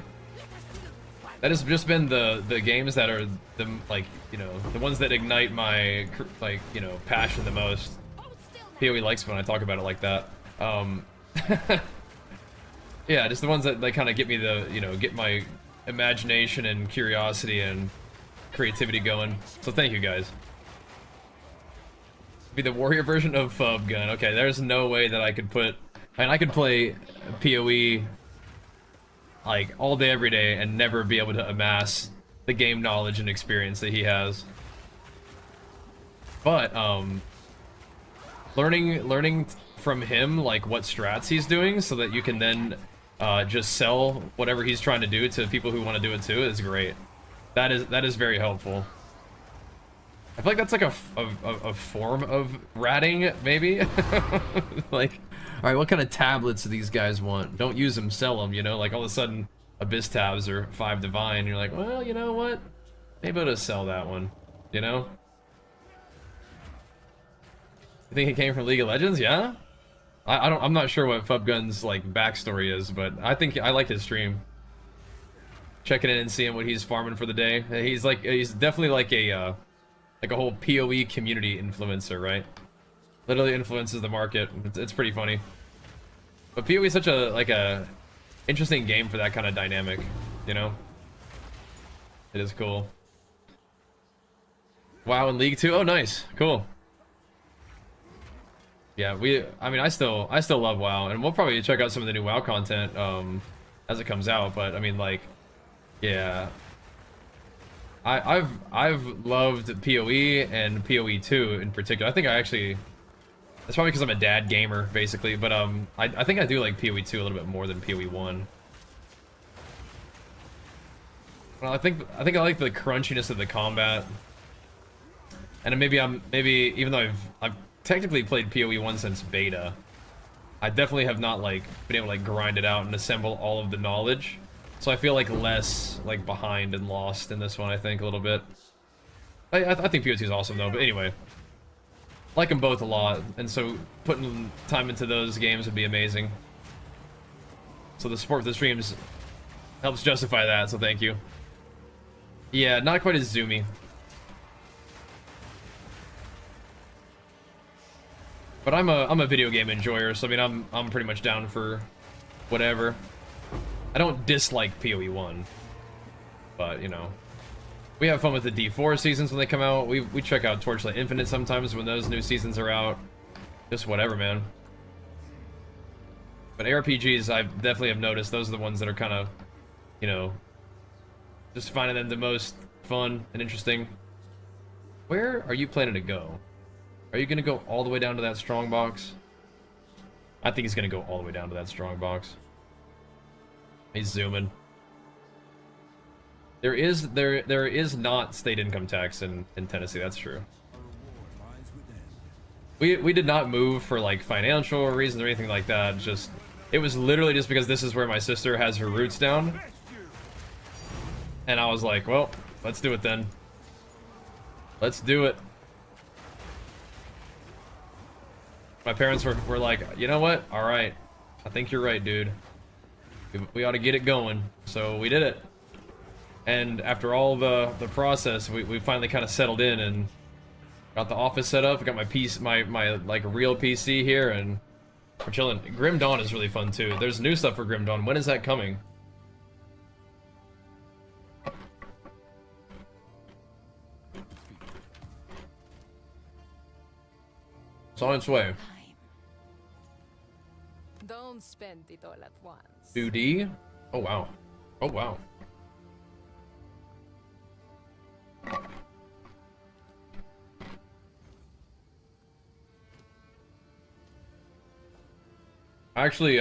that has just been the games that are the, like, you know, the ones that ignite my, like, you know, passion the most. PoE likes when I talk about it like that. Yeah, just the ones that like kind of get me the, you know, get my imagination and curiosity and creativity going. So thank you guys. Be the warrior version of Fub Gun. Okay, there's no way that I could put, and I could play PoE like all day every day and never be able to amass the game knowledge and experience that he has. But learning from him like what strats he's doing so that you can then just sell whatever he's trying to do to people who want to do it too is great. That is very helpful. I feel like that's like a form of ratting, maybe. Like, all right, what kind of tablets do these guys want? Don't use them, sell them, you know? Like all of a sudden, Abyss tabs are 5 divine. You're like, well, you know what? Maybe I'll just sell that one, you know? You think it came from League of Legends? Yeah? I'm not sure what Fubgun's like backstory is, but I like his stream. Checking in and seeing what he's farming for the day. He's definitely like a whole PoE community influencer, right? Literally influences the market. It's pretty funny. But PoE is such a interesting game for that kind of dynamic, you know? It is cool. WoW and League too? Oh, nice. Cool. Yeah, I mean, I still love WoW, and we'll probably check out some of the new WoW content as it comes out. But I mean, like, yeah, I've loved PoE and PoE 2 in particular. I think that's probably because I'm a dad gamer, basically. But I think I do like PoE 2 a little bit more than PoE 1. Well, I think I like the crunchiness of the combat, and maybe even though I've technically played PoE 1 since beta, I definitely have not like been able to like grind it out and assemble all of the knowledge. So I feel like less like behind and lost in this one, I think, a little bit. I think PoE 2 is awesome though, but anyway. Like them both a lot, and so putting time into those games would be amazing. So the support for the streams helps justify that, so thank you. Yeah, not quite as zoomy. But I'm a video game enjoyer, so I mean I'm pretty much down for whatever. I don't dislike PoE 1, but you know, we have fun with the D4 seasons when they come out. We check out Torchlight Infinite sometimes when those new seasons are out. Just whatever, man. But ARPGs, I definitely have noticed those are the ones that are kind of, you know, just finding them the most fun and interesting. Where are you planning to go? Are you gonna go all the way down to that strong box? I think he's gonna go all the way down to that strong box. He's zooming. There is not state income tax in Tennessee, that's true. We did not move for like financial reasons or anything like that. It was literally just because this is where my sister has her roots down. And I was like, well, let's do it then. Let's do it. My parents were like, you know what? All right, I think you're right, dude. We ought to get it going. So we did it. And after all the process, we finally kind of settled in and got the office set up. I got my like real PC here, and we're chilling. Grim Dawn is really fun too. There's new stuff for Grim Dawn. When is that coming? It's on its way. Don't spend it all at once. 2D? Oh wow. Oh wow. Actually,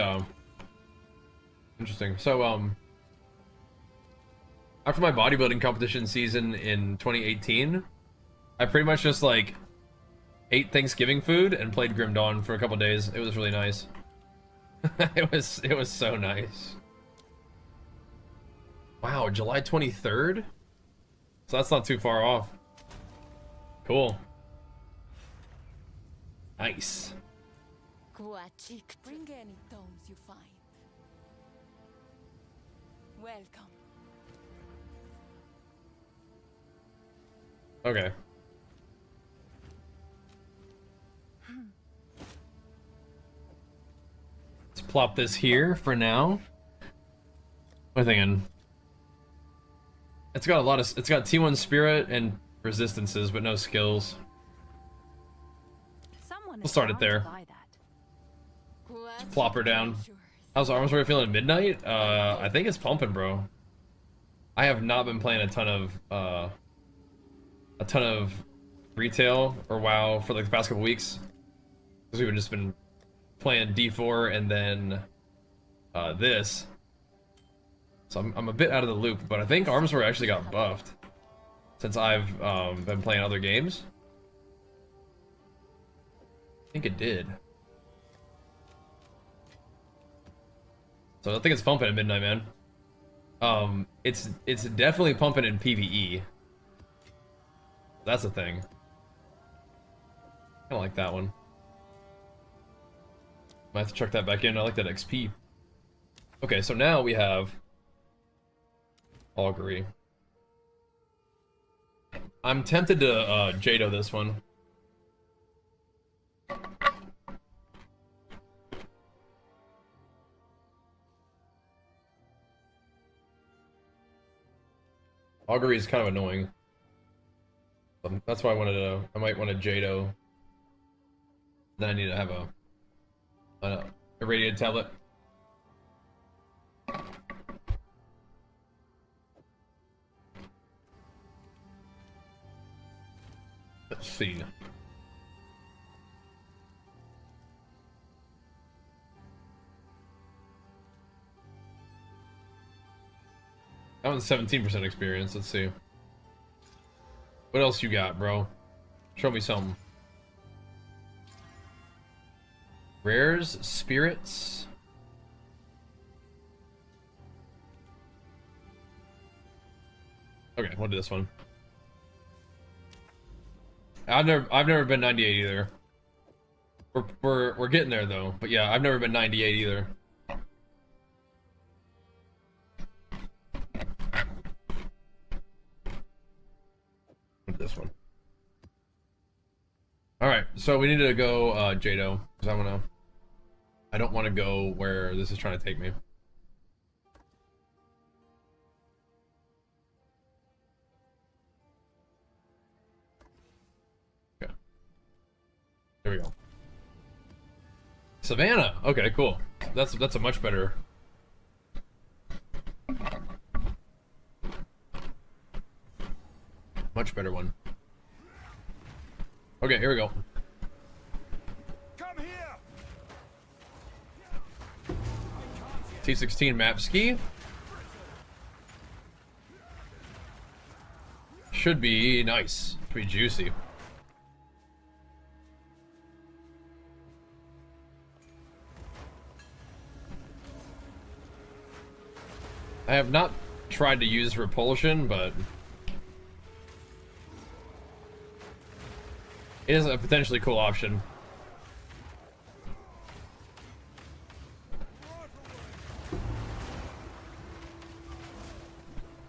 interesting. So, after my bodybuilding competition season in 2018, I pretty much just like ate Thanksgiving food and played Grim Dawn for a couple days. It was really nice. It was so nice. Wow, July 23rd? So that's not too far off. Cool. Nice. Bring any tomes you find. Welcome. Okay. Let's plop this here for now. What am I thinking? It's got a lot of, it's got T1 spirit and resistances, but no skills. Someone We'll is start it bound to there. buy that. Plop her down. How's Arms Room feeling at midnight? I think it's pumping, bro. I have not been playing a ton of retail or WoW for like the past couple weeks, because we've just been playing D4 and then this. So I'm a bit out of the loop, but I think Arms Room actually got buffed since I've been playing other games. I think it did. So I think it's pumping at midnight, man. It's definitely pumping in PvE. That's the thing. I like that one. Might have to chuck that back in. I like that XP. Okay, so now we have Augury. I'm tempted to Jado this one. Augury is kind of annoying. That's why I wanted to. I might want a Jado. Then I need to have a irradiated tablet. Let's see. That one's 17% experience. Let's see. What else you got, bro? Show me something. Rares, spirits. Okay, we'll do this one. I've never been 98 either. We're getting there though. But yeah, I've never been 98 either. This one. All right, so we need to go Jado, because I don't want to go where this is trying to take me. Okay. There we go. Savannah. Okay, cool. That's a much better. Much better one. Okay, here we go. Come here. T16 map ski. Should be nice. Pretty juicy. I have not tried to use repulsion, but it is a potentially cool option.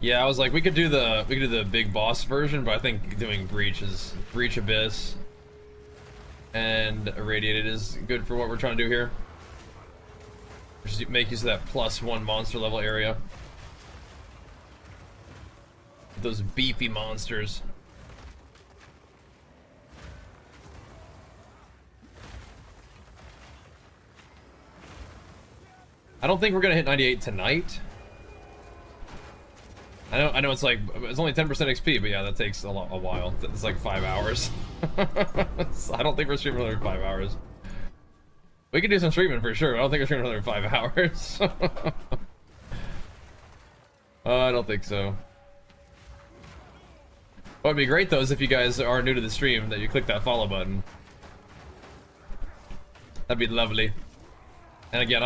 Yeah, I was like, we could do the big boss version, but I think doing Breach Abyss and Irradiated is good for what we're trying to do here. Just make use of that +1 monster level area. Those beefy monsters. I don't think we're gonna hit 98 tonight. I know it's like, it's only 10% XP, but yeah, that takes a while. It's like 5 hours. So I don't think we're streaming another 5 hours. We can do some streaming for sure. I don't think we're streaming another 5 hours. I don't think so. What would be great though is if you guys are new to the stream, that you click that follow button. That'd be lovely. And again,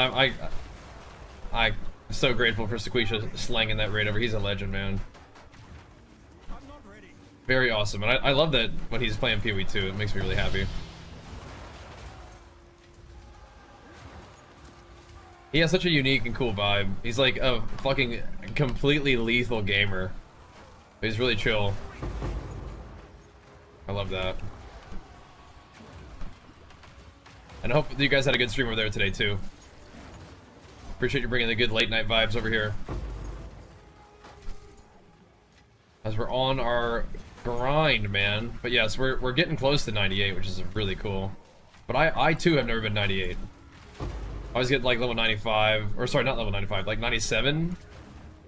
I'm so grateful for Sequisha slanging that raid over. He's a legend, man. I'm not ready. Very awesome, and I love that when he's playing PoE too. It makes me really happy. He has such a unique and cool vibe. He's like a fucking completely lethal gamer. But he's really chill. I love that. And I hope you guys had a good stream over there today too. Appreciate you bringing the good late night vibes over here. As we're on our grind, man. But yes, we're getting close to 98, which is really cool. But I too have never been 98. I always get like level 95, or sorry, not level 95, like 97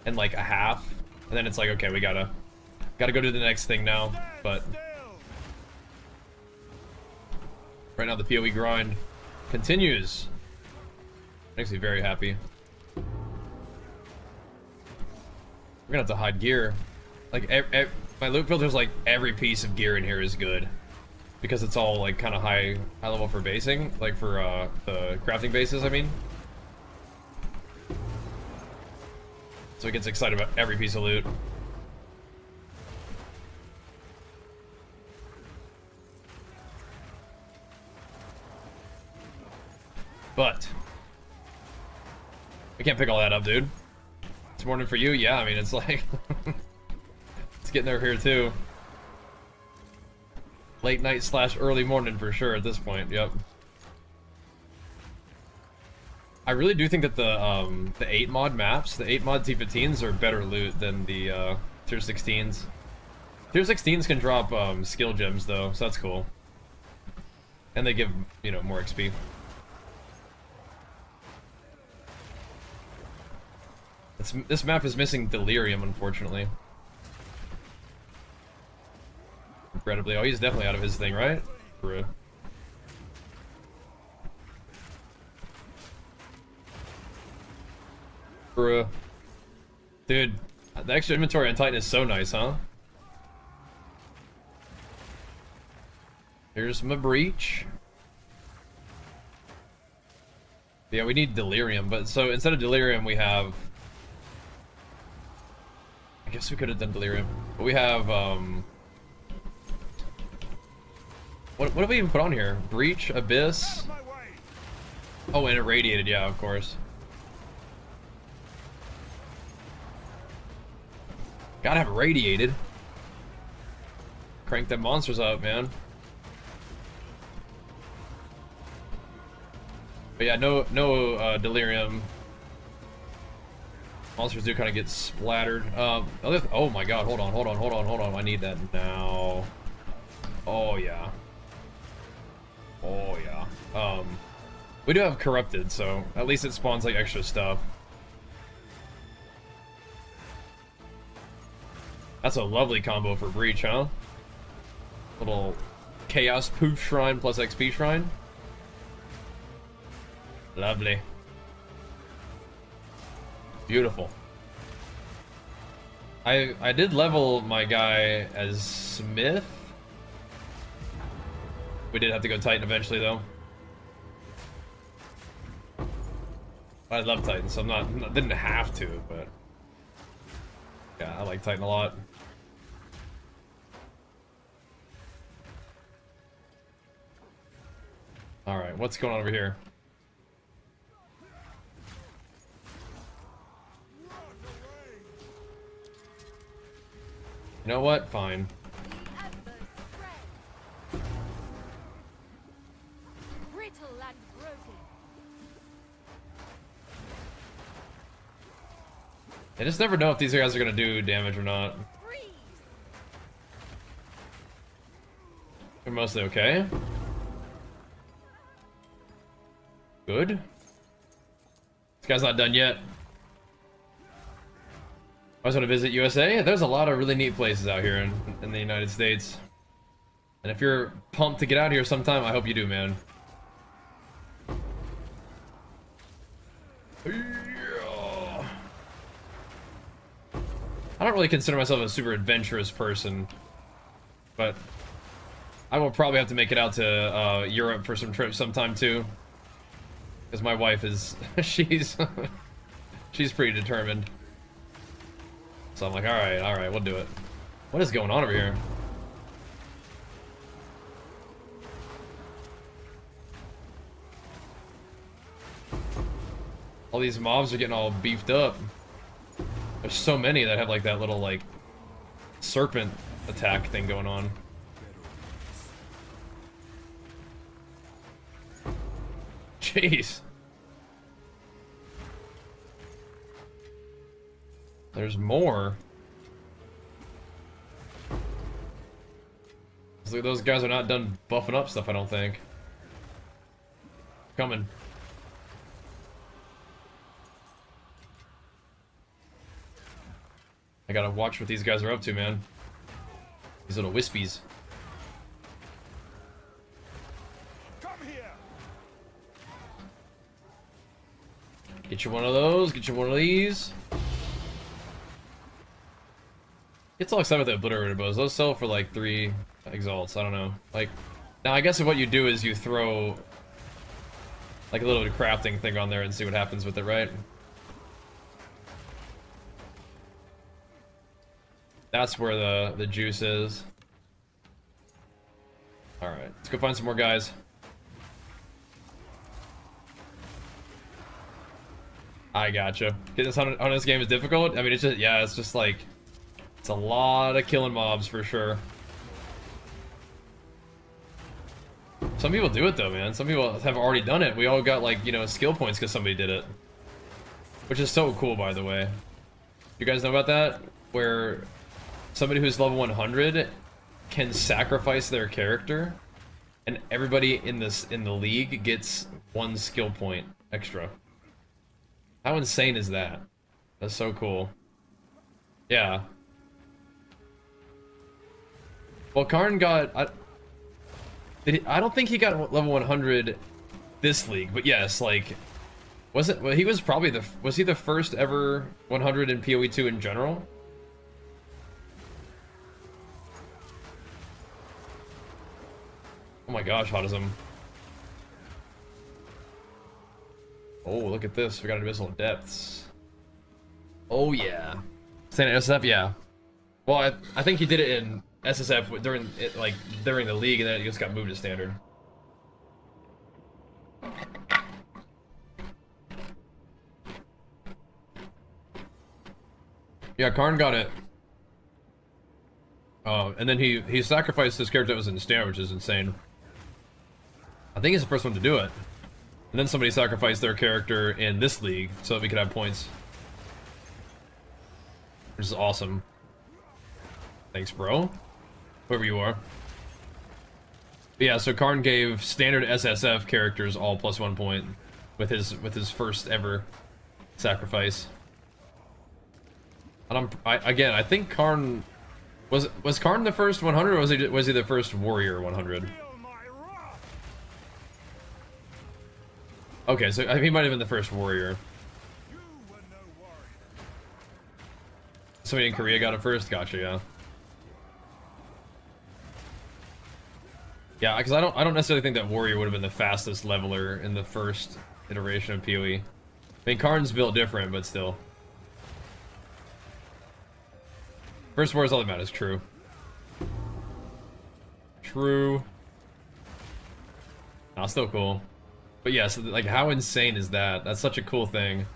and like a half. And then it's like, okay, we gotta go to the next thing now. But right now the PoE grind continues. Makes me very happy. We're gonna have to hide gear. Like, my loot filter's like every piece of gear in here is good. Because it's all like kind of high level for basing. Like for the crafting bases, I mean. So it gets excited about every piece of loot. But I can't pick all that up, dude. It's morning for you? Yeah, I mean, it's like... it's getting there here, too. Late night / early morning for sure at this point, yep. I really do think that the 8 mod maps, the 8 mod T15s are better loot than the tier 16s. Tier 16s can drop skill gems, though, so that's cool. And they give, you know, more XP. This map is missing Delirium, unfortunately. Incredibly. Oh, he's definitely out of his thing, right? Bruh. Bruh. Dude, the extra inventory on Titan is so nice, huh? Here's my breach. Yeah, we need Delirium, but so instead of Delirium, we have... I guess we could have done Delirium. But we have, What have we even put on here? Breach, Abyss... Oh, and Irradiated, yeah, of course. Gotta have Irradiated. Crank them monsters up, man. But yeah, no Delirium. Monsters do kind of get splattered. Oh my god, hold on. I need that now. Oh yeah. Oh yeah. We do have Corrupted, so at least it spawns like extra stuff. That's a lovely combo for Breach, huh? Little Chaos Poof Shrine plus XP Shrine. Lovely. Beautiful. I did level my guy as Smith. We did have to go Titan eventually, though. I love Titan, so didn't have to, but yeah, I like Titan a lot. All right, what's going on over here? You know what? Fine. I just never know if these guys are gonna do damage or not. They're mostly okay. Good. This guy's not done yet. I just want to visit USA. There's a lot of really neat places out here in the United States. And if you're pumped to get out here sometime, I hope you do, man. Yeah. I don't really consider myself a super adventurous person, but I will probably have to make it out to Europe for some trips sometime too. Because my wife is, she's pretty determined. So I'm like, alright, we'll do it. What is going on over here? All these mobs are getting all beefed up. There's so many that have like that little like serpent attack thing going on. Jeez. There's more. So those guys are not done buffing up stuff, I don't think. Coming. I gotta watch what these guys are up to, man. These little wispies. Come here. Get you one of those, get you one of these. Gets all excited with the obliterator bows. Those sell for like 3 exalts, I don't know. Like, now I guess what you do is you throw like a little crafting thing on there and see what happens with it, right? That's where the juice is. Alright, let's go find some more guys. I gotcha. Getting this on this game is difficult? I mean, it's just, yeah, it's just like, it's a lot of killing mobs for sure. Some people do it though, man. Some people have already done it. We all got like, you know, skill points because somebody did it. Which is so cool, by the way. You guys know about that? Where somebody who's level 100 can sacrifice their character, and everybody in the league gets 1 skill point extra. How insane is that? That's so cool. Yeah. Well, Karn got... I don't think he got level 100 this league, but yes, like... Was it... Well, he was probably the... Was he the first ever 100 in PoE 2 in general? Oh my gosh, Hotism. Oh, look at this. We got Abyssal Depths. Oh, yeah. Staying at SSF? Yeah. Well, I think he did it in SSF during the league, and then it just got moved to standard. Yeah, Karn got it. And then he sacrificed his character that was in standard, which is insane. I think he's the first one to do it. And then somebody sacrificed their character in this league so that we could have points. Which is awesome. Thanks, bro. Whoever you are. But yeah, so Karn gave standard SSF characters all +1 point with his first ever sacrifice. And I think Karn was Karn the first 100, or was he the first warrior 100? Okay, so he might have been the first warrior. Somebody in Korea got it first? Gotcha, yeah. Yeah, because I don't necessarily think that warrior would have been the fastest leveler in the first iteration of PoE. I mean, Karn's built different, but still. First war is all that matters, true. True. Nah, still cool. But yeah, so like, how insane is that? That's such a cool thing.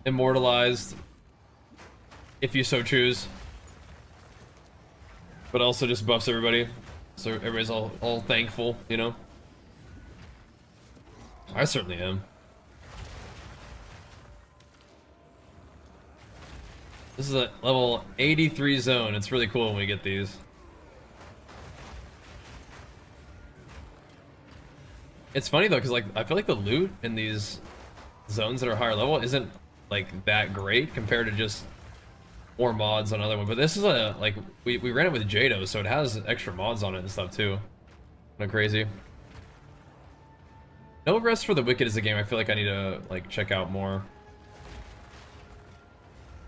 Immortalized, if you so choose. But also just buffs everybody, so everybody's all thankful, you know? I certainly am. This is a level 83 zone. It's really cool when we get these. It's funny though, because like I feel like the loot in these zones that are higher level isn't like that great compared to just more mods on other one. But this is a like we ran it with Jado, so it has extra mods on it and stuff too. Kind of crazy. No Rest for the Wicked is a game I feel like I need to like check out more.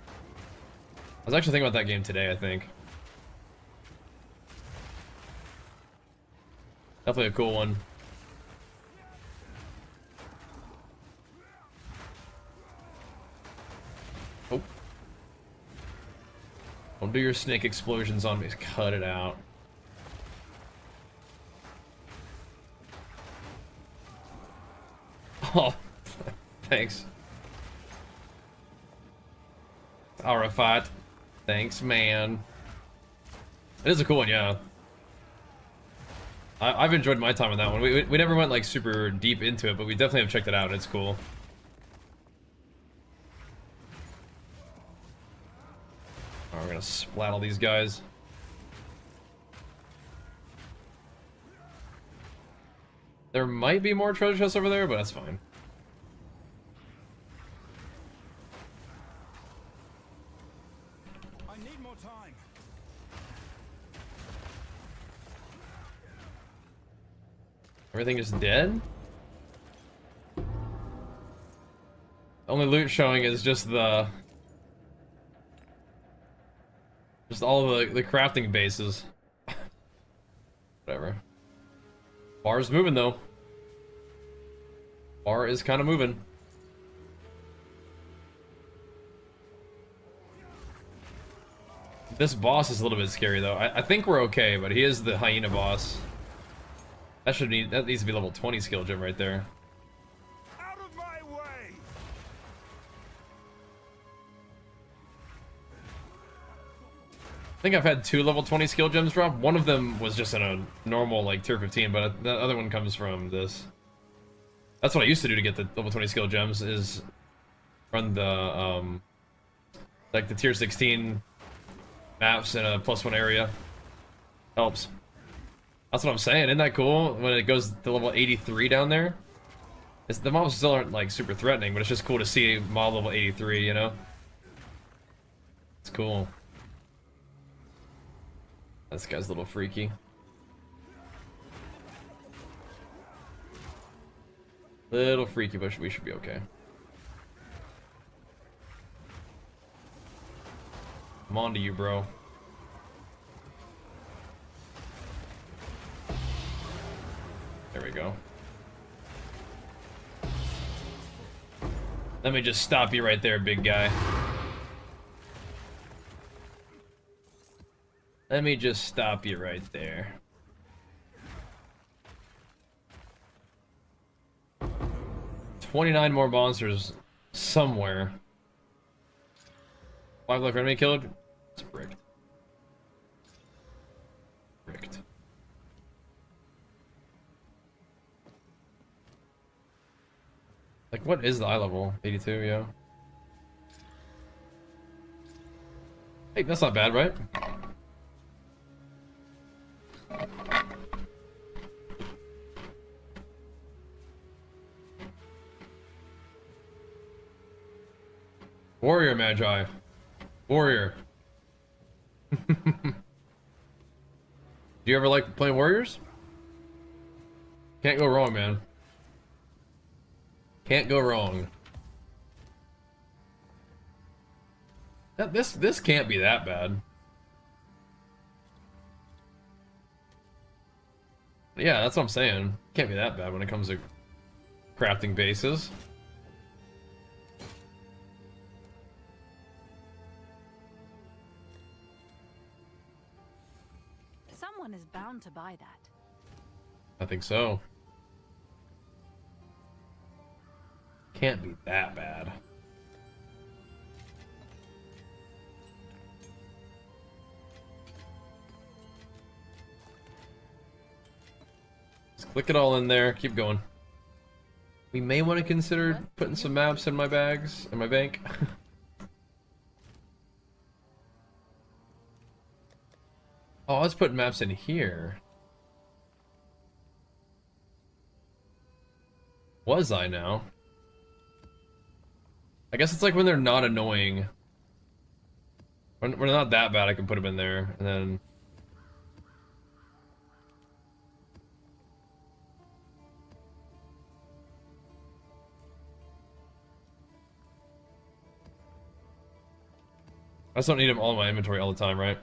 I was actually thinking about that game today, I think. Definitely a cool one. Oh. Don't do your snake explosions on me. Cut it out. Oh, thanks. Arafat. Thanks, man. It is a cool one, yeah. I've enjoyed my time on that one. We never went like super deep into it, but we definitely have checked it out. It's cool. Alright, we're gonna splat all these guys. There might be more treasure chests over there, but that's fine. I need more time. Everything is dead? Only loot showing is just the... just all the crafting bases. Whatever. Bar's moving though. Bar is kind of moving. This boss is a little bit scary though. I think we're okay, but he is the hyena boss. That needs to be level 20 skill gem right there. Out of my way! I think I've had 2 level 20 skill gems drop. One of them was just in a normal like tier 15, but the other one comes from this. That's what I used to do to get the level 20 skill gems, is run the like the tier 16 maps in a +1 area. Helps. That's what I'm saying. Isn't that cool when it goes to level 83 down there? The mobs still aren't like super threatening, but it's just cool to see mob level 83, you know? It's cool. This guy's a little freaky. Little freaky, but we should be okay. I'm on to you, bro. There we go. Let me just stop you right there, big guy. Let me just stop you right there. $29 more monsters somewhere. 5 left enemy killed. It's bricked. Bricked. Like, what is the eye level? 82, yeah. Hey, that's not bad, right? Warrior Magi. Warrior. Do you ever like playing warriors? Can't go wrong, man. Can't go wrong. This can't be that bad. Yeah, that's what I'm saying. Can't be that bad when it comes to crafting bases. Someone is bound to buy that. I think so. Can't be that bad. Just click it all in there. Keep going. We may want to consider putting some maps in my bags, in my bank. Oh, I was putting maps in here. Was I now? I guess it's like when they're not annoying. When they're not that bad, I can put them in there, and then... I just don't need them all in my inventory all the time, right?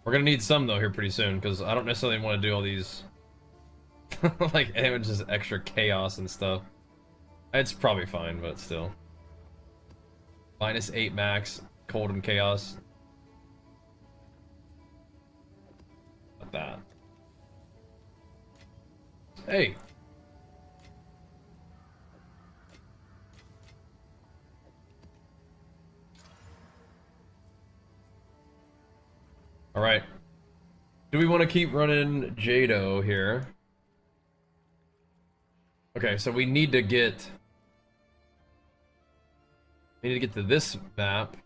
We're gonna need some, though, here pretty soon, because I don't necessarily want to do all these... like, just extra chaos and stuff. It's probably fine, but still. -8 max, cold and chaos. Not that. Hey! Alright. Do we want to keep running Jado here? Okay, so we need to get... We need to get to this map.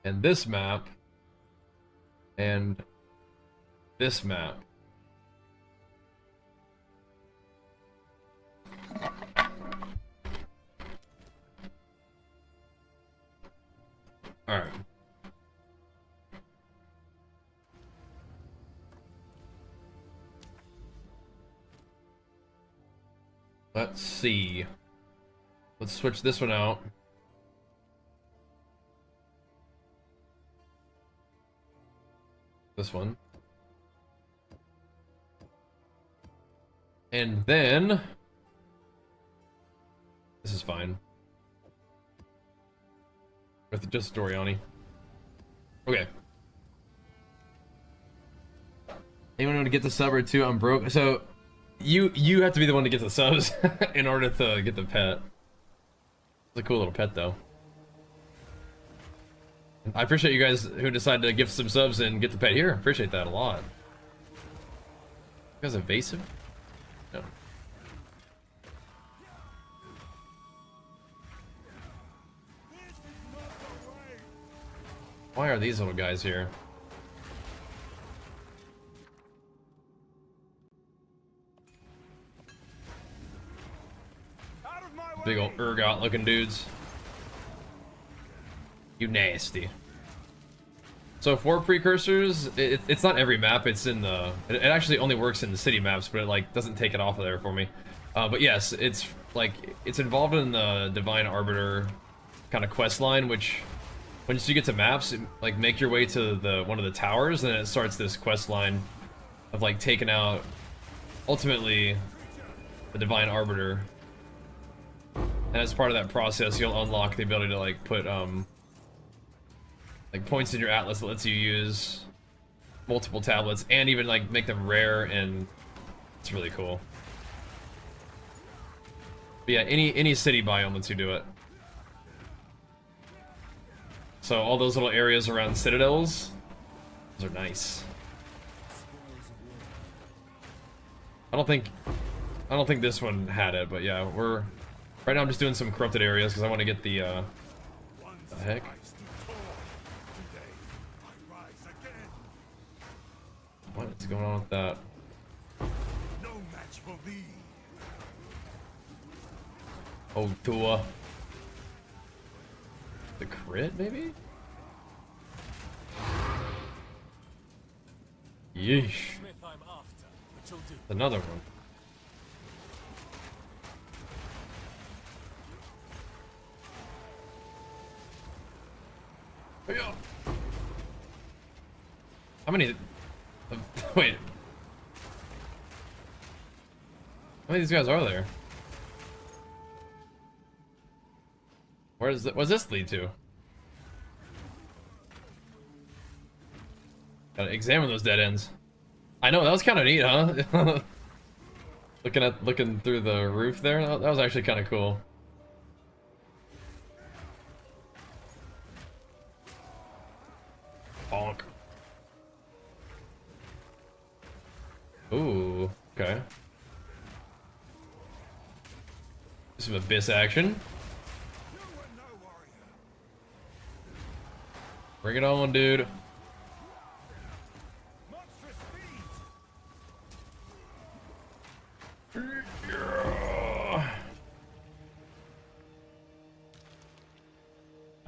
And this map. And this map. Alright. Let's see. Let's switch this one out. This one. And then... This is fine. With just Doriani. Okay. Anyone want to get the sub or two? I'm broke. So, you have to be the one to get the subs in order to get the pet. It's a cool little pet, though. I appreciate you guys who decided to give some subs and get the pet here. Appreciate that a lot. You guys evasive? No. Why are these little guys here? Big old ergot looking dudes. You nasty. So for precursors, it's not every map. It's in the. It actually only works in the city maps, but it like doesn't take it off of there for me. But yes, it's like it's involved in the Divine Arbiter kind of quest line, which once you get to maps, like make your way to the one of the towers, and then it starts this quest line of like taking out ultimately the Divine Arbiter. And as part of that process, you'll unlock the ability to like put like points in your atlas that lets you use multiple tablets and even like make them rare, and it's really cool. But yeah, any city biome lets you do it. So all those little areas around citadels, those are nice. I don't think this one had it, but yeah, we're right now. I'm just doing some corrupted areas because I want to get the heck. What's going on with that? No match for thee. Oh, Tua. The crit, maybe? Yeesh. Another one. How many? Wait. How many of these guys are there? Where is it? What's this lead to? Gotta examine those dead ends. I know, that was kind of neat, huh? looking through the roof there. That was actually kind of cool. Bonk. Ooh, okay. Some abyss action. Bring it on, dude.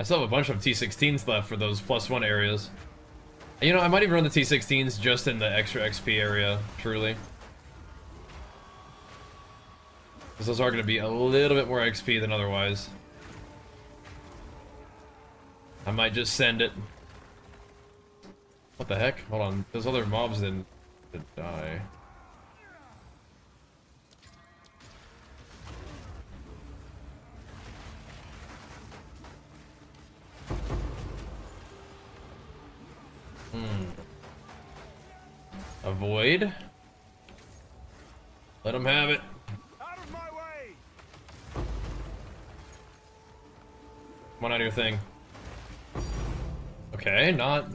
I still have a bunch of T16s left for those +1 areas. You know, I might even run the T16s just in the extra XP area, truly. Because those are going to be a little bit more XP than otherwise. I might just send it. What the heck? Hold on. Those other mobs didn't die. Avoid. Let them have it. Out of my way! Come on out of your thing. Okay, not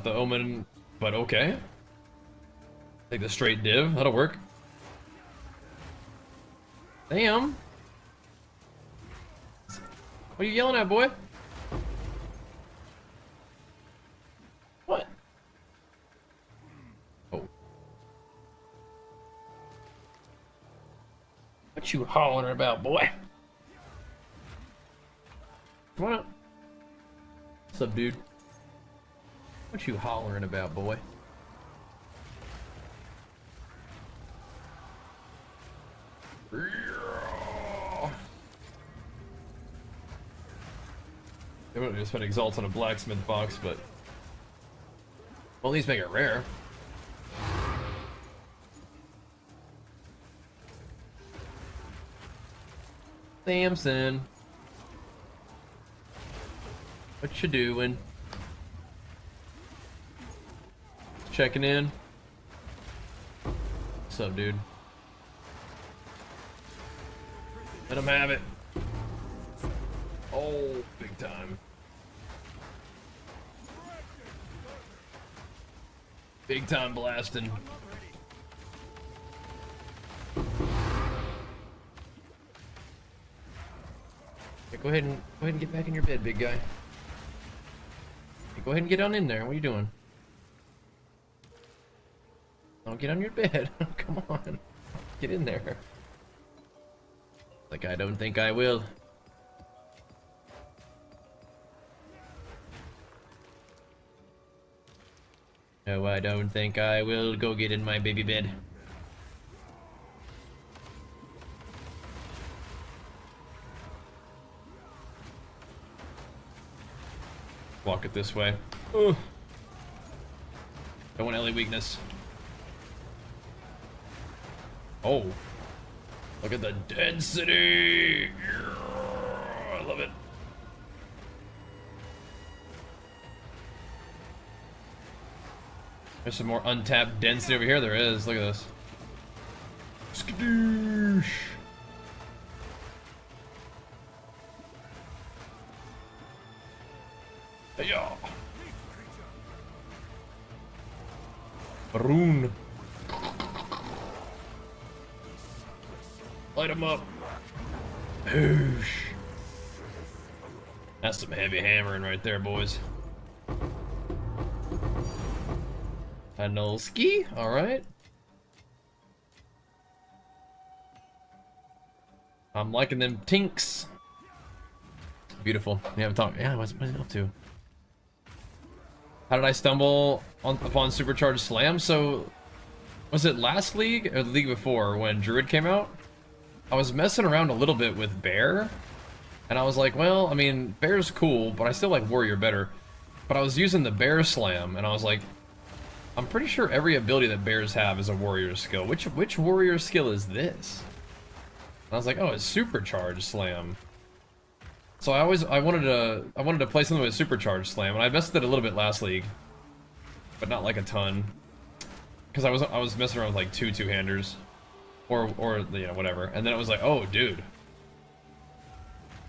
the omen, but okay. Take the straight div, that'll work. Damn. What are you yelling at, boy? What? Oh. What you hollering about, boy? Come on out. What's up, dude? What you hollering about, boy? They would have just put Exalt on a blacksmith box, but well, at least make it rare. Samson, what you doing? Checking in. What's up, dude? Let him have it. Oh, big time. Big time blasting. Yeah, go ahead and get back in your bed, big guy. Yeah, go ahead and get on in there. What are you doing? Don't get on your bed. Come on. Get in there. Like, I don't think I will. No, I don't think I will. Go get in my baby bed. Walk it this way. Ugh. Don't want LA weakness. Oh. Look at the density! I love it. There's some more untapped density over here. There is. Look at this. Skadoosh! Hey-ya! Baroon. Light him up. Whoosh. That's some heavy hammering right there, boys. Anolski, alright. I'm liking them tinks. Beautiful. We haven't talked. Yeah, what's it up to? How did I stumble upon Supercharged Slam? So, was it last league or the league before when Druid came out? I was messing around a little bit with Bear, and I was like, well, I mean, Bear's cool, but I still like Warrior better. But I was using the Bear Slam, and I was like, I'm pretty sure every ability that Bears have is a Warrior skill. Which Warrior skill is this? And I was like, oh, it's Supercharged Slam. So I wanted to play something with Supercharged Slam, and I messed it a little bit last league, but not like a ton, because I was messing around with like two-handers. Or you know, whatever. And then it was like, oh, dude,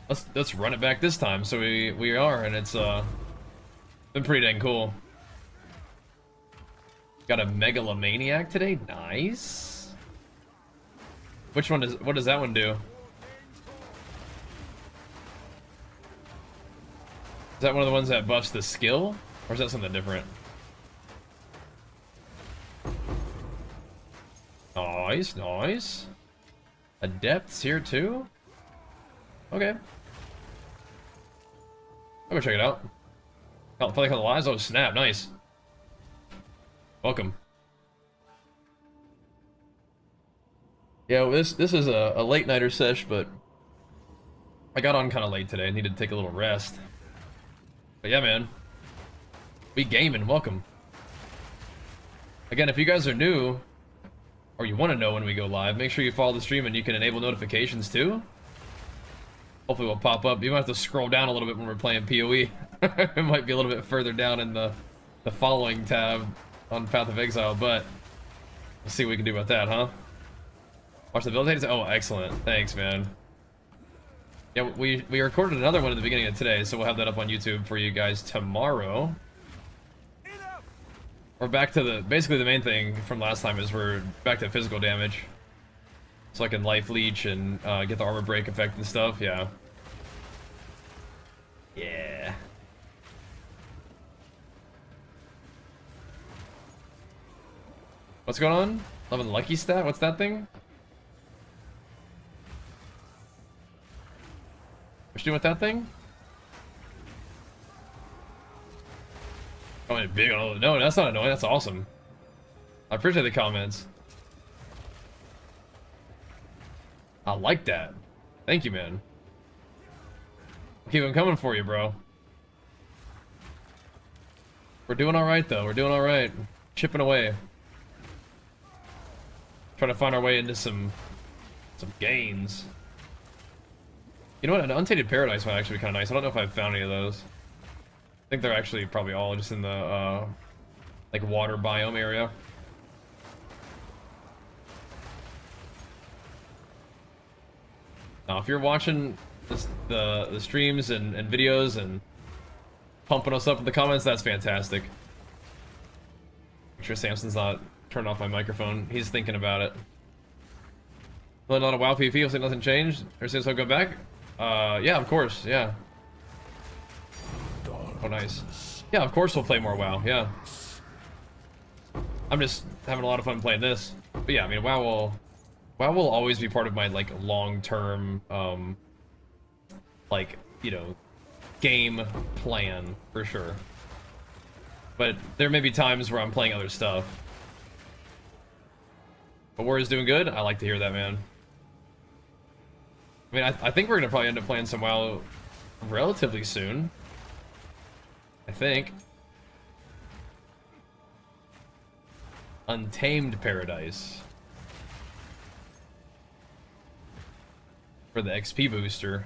let's run it back this time. So we are, and it's been pretty dang cool. Got a Megalomaniac today. Nice. What does that one do? Is that one of the ones that buffs the skill, or is that something different? Nice, nice. Adepts here too? Okay. I'll go check it out. Oh, feel like on the lives? Oh, snap. Nice. Welcome. Yeah, well, this is a late nighter sesh, but I got on kind of late today. I needed to take a little rest. But yeah, man. We gaming. Welcome. Again, if you guys are new, or you want to know when we go live, make sure you follow the stream and you can enable notifications too. Hopefully we'll pop up. You might have to scroll down a little bit when we're playing PoE. It might be a little bit further down in the following tab on Path of Exile, but we'll see what we can do about that, huh? Watch the build dates? Oh, excellent. Thanks, man. Yeah, we recorded another one at the beginning of today, so we'll have that up on YouTube for you guys tomorrow. We're back to basically the main thing from last time is we're back to physical damage. So I can life leech and get the armor break effect and stuff, yeah. Yeah. What's going on? Loving lucky stat? What's that thing? What you doing with that thing? Oh, big on all the... No, that's not annoying. That's awesome. I appreciate the comments. I like that. Thank you, man. Keep them coming for you, bro. We're doing all right, though. We're doing all right. Chipping away. Trying to find our way into some gains. You know what? An Untainted Paradise might actually be kind of nice. I don't know if I've found any of those. I think they're actually probably all just in the like water biome area. Now, if you're watching the streams and videos and pumping us up in the comments, that's fantastic. Make sure Samson's not turning off my microphone. He's thinking about it. Playing a lot of WoW PvP, you'll say nothing changed? Or since I'll go back? Yeah, of course, yeah. Oh, nice. Yeah, of course we'll play more WoW, yeah. I'm just having a lot of fun playing this. But yeah, I mean, WoW will always be part of my, like, long-term, like, you know, game plan, for sure. But there may be times where I'm playing other stuff. But War is doing good? I like to hear that, man. I mean, I think we're gonna probably end up playing some WoW relatively soon. I think. Untamed Paradise. For the XP booster.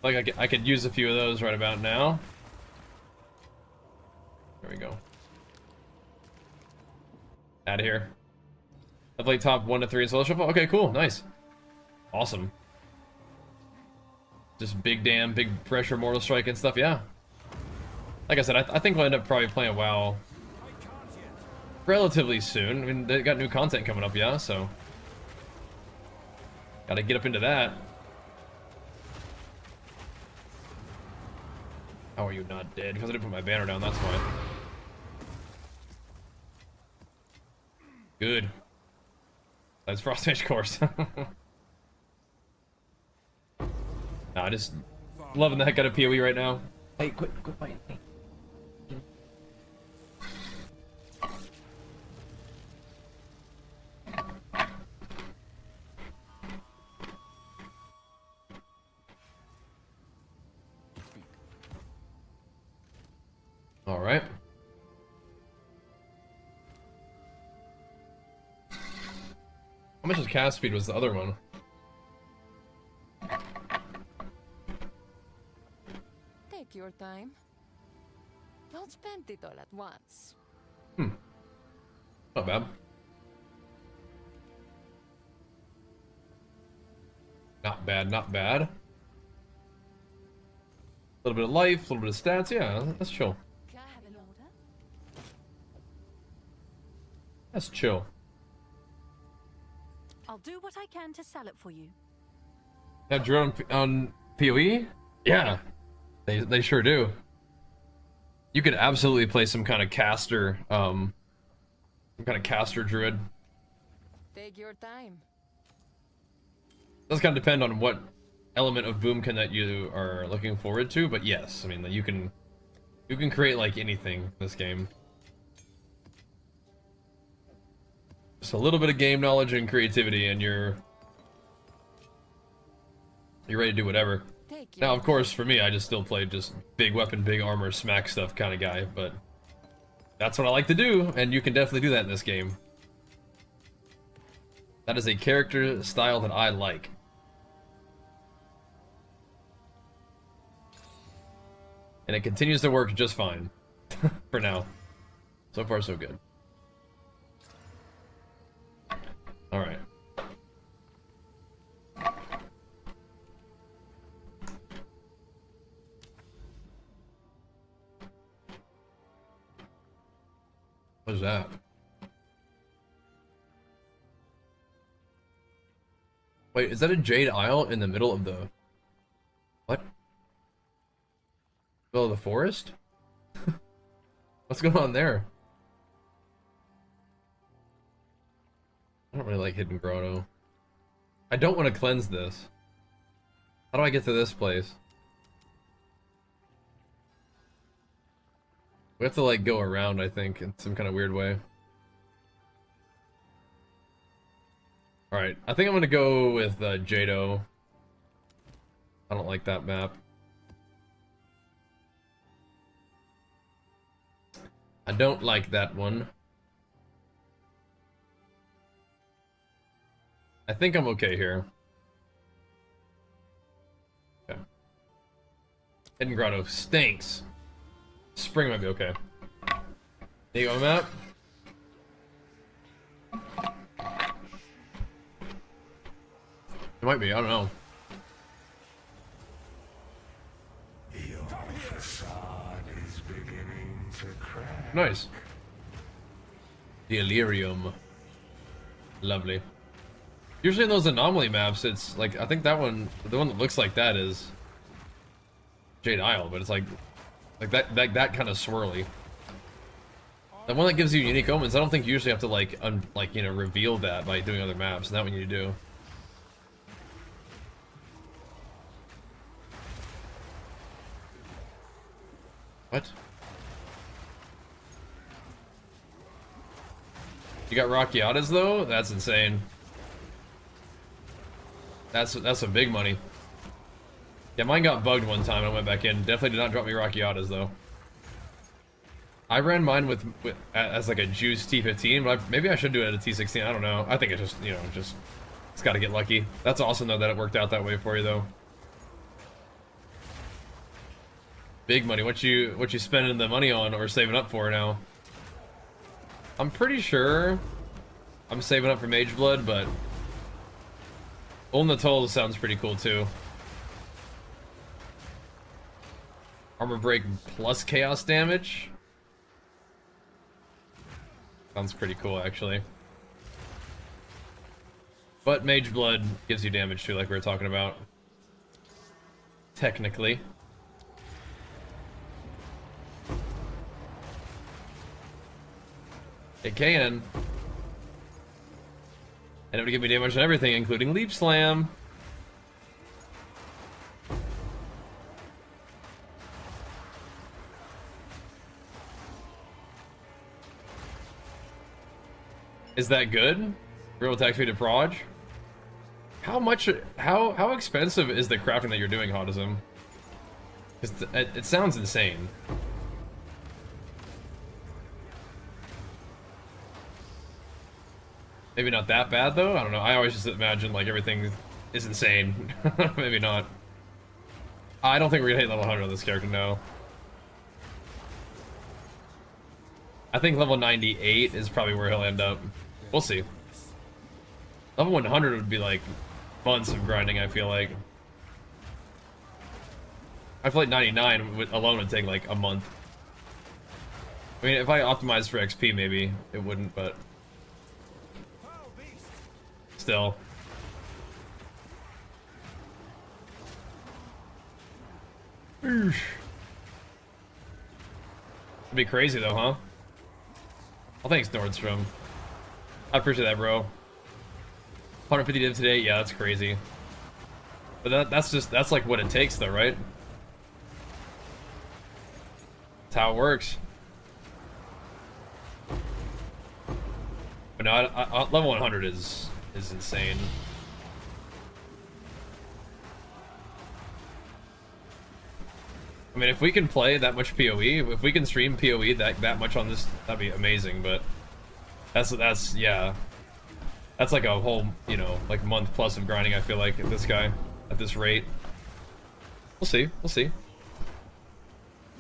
Like, I could use a few of those right about now. There we go. Out of here. I played top 1 to 3 in solo shuffle. Okay, cool, nice. Awesome. Just big damn, big pressure, mortal strike and stuff, yeah. Like I said, I think we'll end up probably playing WoW relatively soon. I mean, they got new content coming up, yeah, so. Gotta get up into that. How are you not dead? Because I didn't put my banner down, that's why. Good. That's Frost Mage course. Nah, just loving the heck out of PoE right now. Hey, quit fighting me. All right. How much is cast speed was the other one? Take your time. Don't spend it all at once. Not bad. Not bad, not bad. A little bit of life, a little bit of stats, yeah, that's chill. Can I have an order? That's chill. I'll do what I can to sell it for you. Have drone on PoE? Yeah, they sure do. You could absolutely play some kind of caster, some kind of caster druid. Take your time. Does kind of depend on what element of boomkin that you are looking forward to, but yes, I mean, you can create like anything in this game. Just a little bit of game knowledge and creativity, and you're ready to do whatever. Take Now, your of course, for me, I just still play just big weapon, big armor, smack stuff kind of guy, but that's what I like to do, and you can definitely do that in this game. That is a character style that I like. And it continues to work just fine. For now. So far, so good. Alright. What is that? Wait, is that a Jade Isle in the middle of the... What? Middle of the forest? What's going on there? I don't really like Hidden Grotto. I don't want to cleanse this. How do I get to this place? We have to like go around, I think, in some kind of weird way. Alright, I think I'm gonna go with Jado. I don't like that map. I don't like that one. I think I'm okay here. Okay. Hidden Grotto stinks. Spring might be okay. There you go, map. It might be, I don't know. Your facade is beginning to crack. Nice. Delirium. Lovely. Usually in those anomaly maps, it's like, I think that one, the one that looks like that is Jade Isle, but it's like that kind of swirly. The one that gives you unique omens, I don't think you usually have to like, you know, reveal that by doing other maps, and that one you do. What? You got Rockiatas though? That's insane. That's some big money. Yeah, mine got bugged one time and I went back in. Definitely did not drop me Rockiatas though. I ran mine with as like a juice T15, but maybe I should do it at a T16. I don't know. I think it's just, you know, it's got to get lucky. That's awesome though that it worked out that way for you though. Big money. What you spending the money on or saving up for now? I'm pretty sure I'm saving up for Mage Blood, but Uln the Toll sounds pretty cool too. Armor break plus chaos damage. Sounds pretty cool actually. But Mage Blood gives you damage too, like we were talking about. Technically. It can. And it would give me damage on everything, including Leaf Slam. Is that good? Real attack speed to proj? How expensive is the crafting that you're doing, Hotism? It sounds insane. Maybe not that bad though. I don't know. I always just imagine like everything is insane. Maybe not. I don't think we're gonna hit level 100 on this character. No. I think level 98 is probably where he'll end up. We'll see. Level 100 would be like months of grinding. I feel like. I feel like 99 alone would take like a month. I mean, if I optimized for XP, maybe it wouldn't, but. Still. It'd be crazy though, huh? Oh, thanks, Nordstrom. I appreciate that, bro. 150 div today? Yeah, that's crazy. But that's like what it takes though, right? That's how it works. But no, level 100 is insane. I mean, if we can play that much PoE, if we can stream PoE that much on this, that'd be amazing. But that's yeah, that's like a whole, you know, like month plus of grinding. I feel like this guy at this rate. We'll see. We'll see.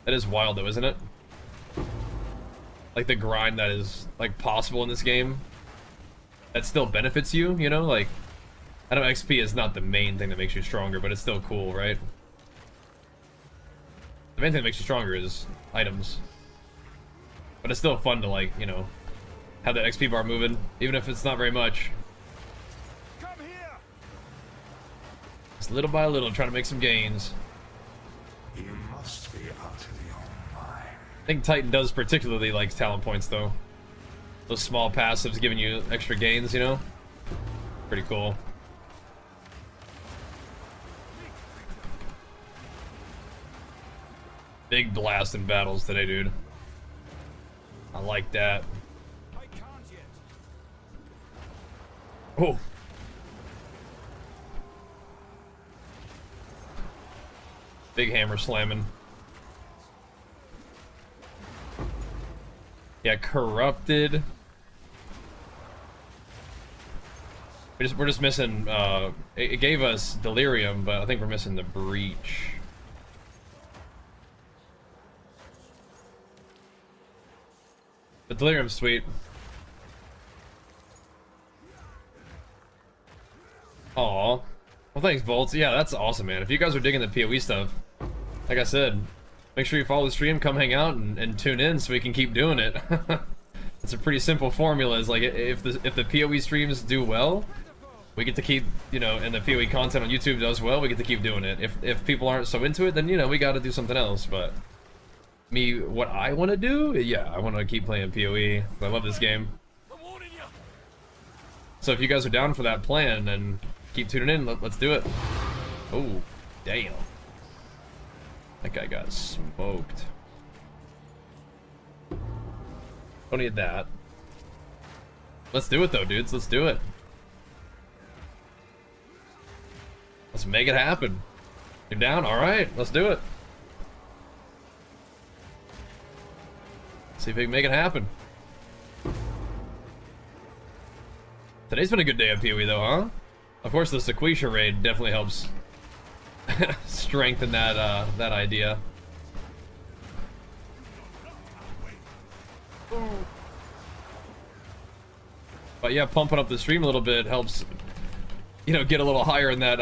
That is wild though, isn't it? Like the grind that is like possible in this game. That still benefits you, you know? Like, I know XP is not the main thing that makes you stronger, but it's still cool, right? The main thing that makes you stronger is items. But it's still fun to, like, you know, have that XP bar moving, even if it's not very much. Come here. Just little by little, trying to make some gains. You must be utterly online. I think Titan does particularly like talent points, though. Those small passives giving you extra gains, you know? Pretty cool. Big blast in battles today, dude. I like that. I can't yet. Oh. Big hammer slamming. Yeah, corrupted. We're just missing, it gave us delirium, but I think we're missing the breach. The delirium's sweet. Aw. Well, thanks, Bolts. Yeah, that's awesome, man. If you guys are digging the PoE stuff, like I said, make sure you follow the stream, come hang out, and tune in so we can keep doing it. It's a pretty simple formula. Is like if the PoE streams do well, we get to keep, you know, and the PoE content on YouTube does well, we get to keep doing it. If people aren't so into it, then, you know, we got to do something else. But me, what I want to do, yeah, I want to keep playing PoE. I love this game. I'm warning you. So if you guys are down for that plan, then keep tuning in. Let's do it. Oh, damn. That guy got smoked. Don't need that. Let's do it though, dudes. Let's do it. Let's make it happen. You're down? Alright, let's do it. See if we can make it happen. Today's been a good day of PoE though, huh? Of course the Sequisha raid definitely helps strengthen that that idea. But yeah, pumping up the stream a little bit helps, you know, get a little higher in that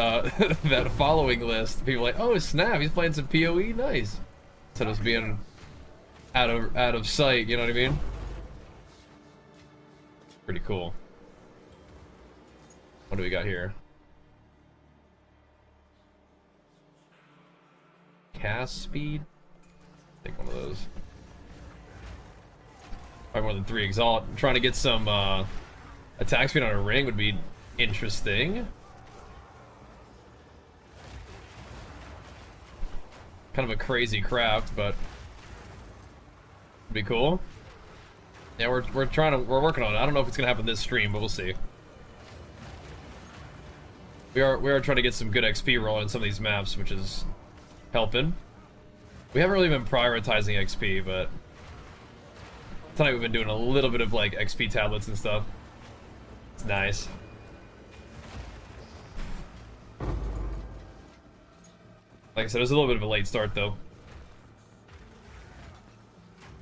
that following list. People are like, oh snap, he's playing some PoE, nice. Instead of being out of sight, you know what I mean? Pretty cool. What do we got here? Cast speed? Take one of those. Probably more than 3 exalt. Trying to get some attack speed on a ring would be interesting. Kind of a crazy craft, but it'd be cool. Yeah, we're working on it. I don't know if it's gonna happen this stream, but we'll see. We are trying to get some good XP rolling in some of these maps, which is helping. We haven't really been prioritizing XP, but tonight we've been doing a little bit of like XP tablets and stuff. It's nice. Like I said, it was a little bit of a late start though.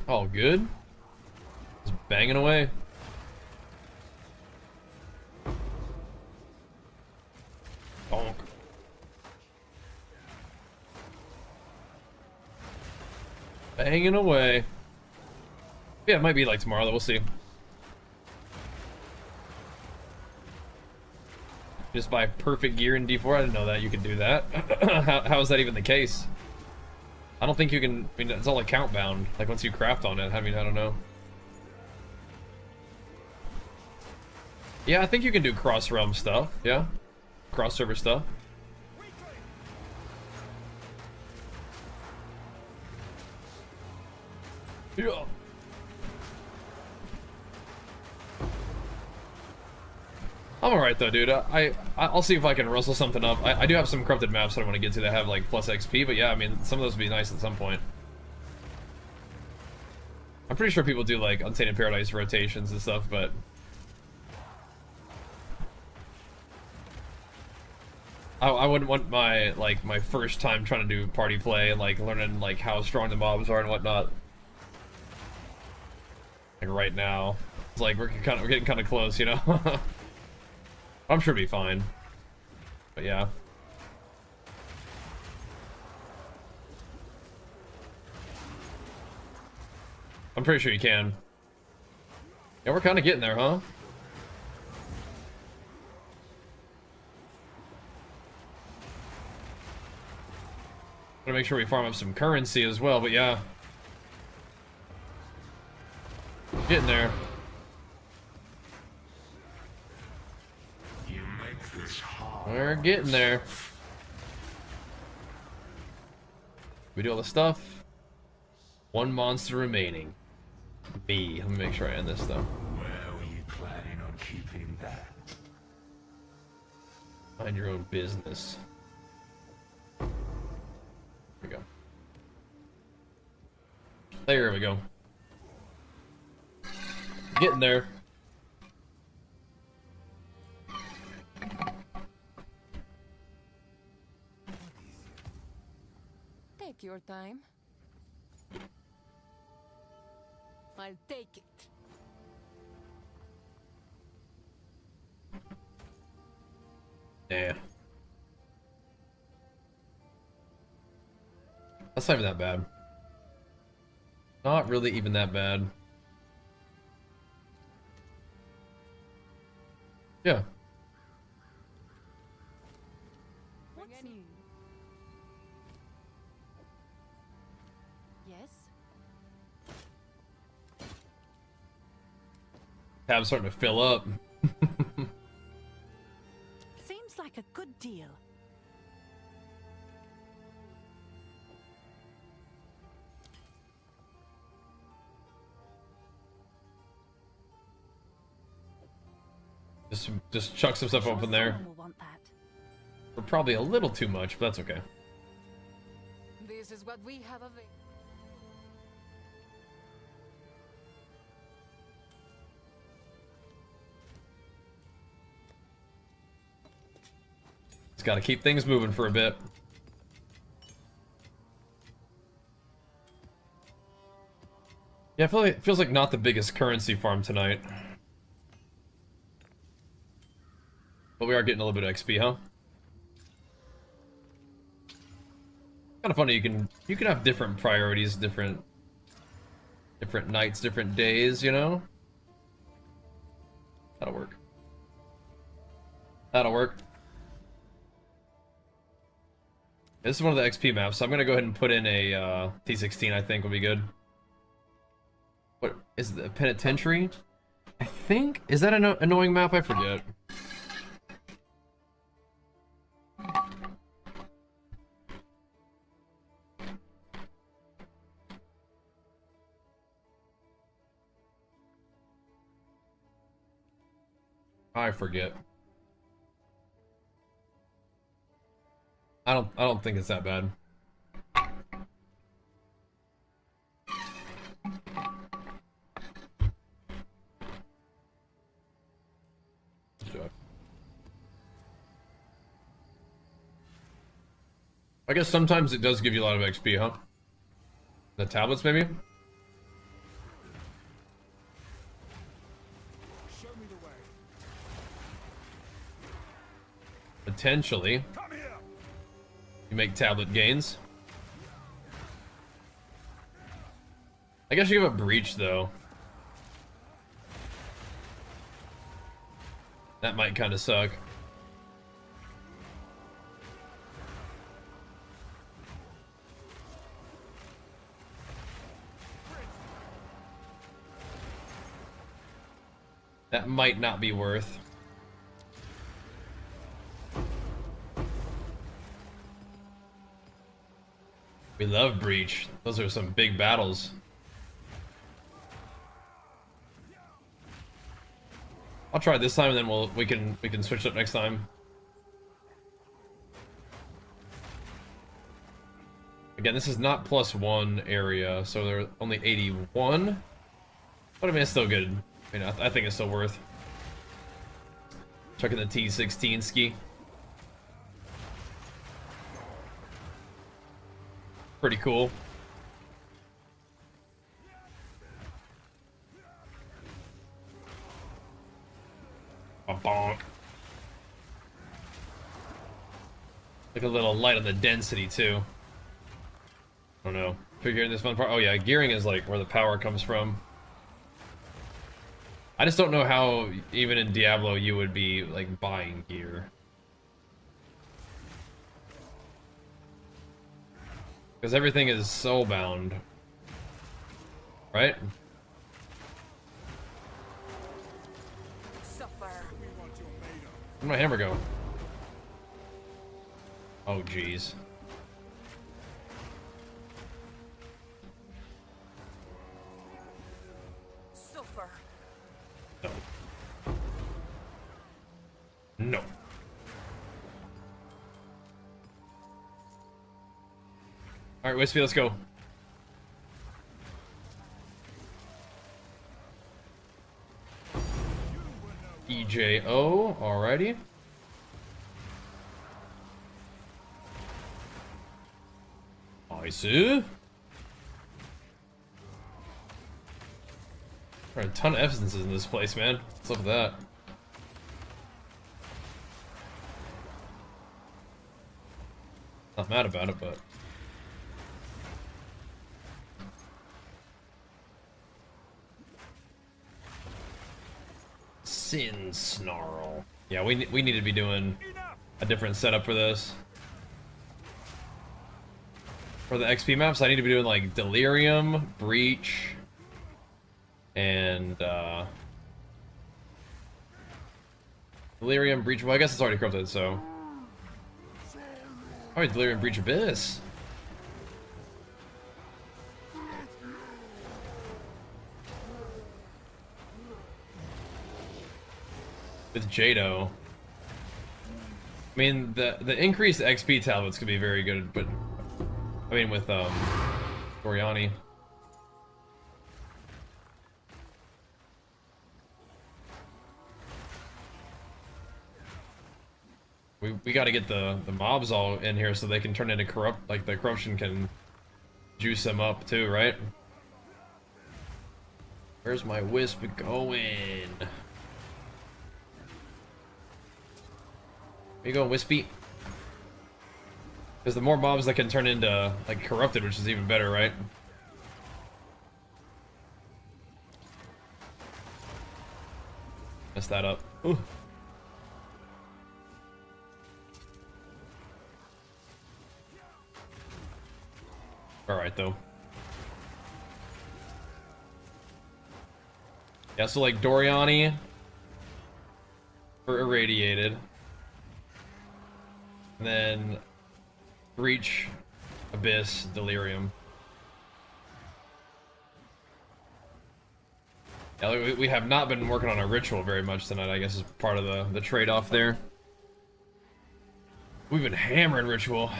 All good. Just banging away. Bonk. Banging away. Yeah, it might be like tomorrow though, we'll see. Just buy perfect gear in D4? I didn't know that you could do that. How is that even the case? I don't think you can, I mean, it's all account bound. Like once you craft on it, I mean, I don't know. Yeah, I think you can do cross-realm stuff, yeah? Cross-server stuff. I'm alright though, dude. I'll see if I can rustle something up. I do have some corrupted maps that I want to get to that have like plus XP, but yeah, I mean, some of those would be nice at some point. I'm pretty sure people do like Untainted Paradise rotations and stuff, but I wouldn't want my my first time trying to do party play and like learning like how strong the mobs are and whatnot. Like right now, it's like we're getting kind of close, you know. I'm sure it'll be fine, but yeah. I'm pretty sure you can. Yeah, we're kind of getting there, huh? Gotta make sure we farm up some currency as well, but yeah. Getting there. You make this hard. We're getting there. We do all the stuff. One monster remaining. Me. Let me make sure I end this though. Where were you planning on keeping that? Mind your own business. Here we go. There we go. Getting there. Take your time. I'll take it. Yeah. That's not even that bad. Not really even that bad. Yeah. What's new? Yes? Tab's starting to fill up. Seems like a good deal. Just chuck some stuff Sure up in there. someone will want that. We're probably a little too much, but that's okay. This is what we have available. Just gotta keep things moving for a bit. Yeah, I feel like it feels like not the biggest currency farm tonight. But we are getting a little bit of XP, huh? Kind of funny, you can have different priorities, different nights, different days, you know? That'll work. That'll work. This is one of the XP maps, so I'm gonna go ahead and put in a T16, I think will be good. What is the penitentiary? I think, is that an annoying map? I forget. I forget. I don't think it's that bad. I guess sometimes it does give you a lot of XP, huh? The tablets, maybe? Show me the way. Potentially. Come here! You make tablet gains. I guess you give a breach, though. That might kind of suck. That might not be worth. We love breach. Those are some big battles. I'll try it this time, and then we can switch it up next time. Again, this is not +1 area, so they're only 81. But I mean, it's still good. I mean, I think it's still worth checking the T16 ski. Pretty cool. A bonk. Like a little light on the density too. I don't know. If you're hearing this fun part, oh yeah, gearing is like where the power comes from. I just don't know how, even in Diablo, you would be like buying gear. Because everything is soulbound. Right? Where'd my hammer go? Oh, jeez. No. No. Alright, Wispy, let's go. EJO, alrighty. I see. There are a ton of essences in this place, man. What's up with that? Not mad about it, but... Sin Snarl. Yeah, we need to be doing a different setup for this. For the XP maps, I need to be doing like Delirium, Breach, and Delirium, Breach. Well, I guess it's already corrupted, so. Alright, Delirium, Breach, Abyss. With Jado. I mean, the increased XP tablets could be very good, but I mean with Doriani. We got to get the mobs all in here so they can turn into corrupt, like the corruption can juice them up too, right? Where's my wisp going? Where you going, Wispy? Because the more mobs that can turn into like corrupted, which is even better, right? Messed that up. Ooh. Alright, though. Yeah, so like Doriani for Irradiated. And then Breach, Abyss, Delirium. Yeah, we have not been working on a ritual very much tonight, I guess is part of the trade-off there. We've been hammering ritual.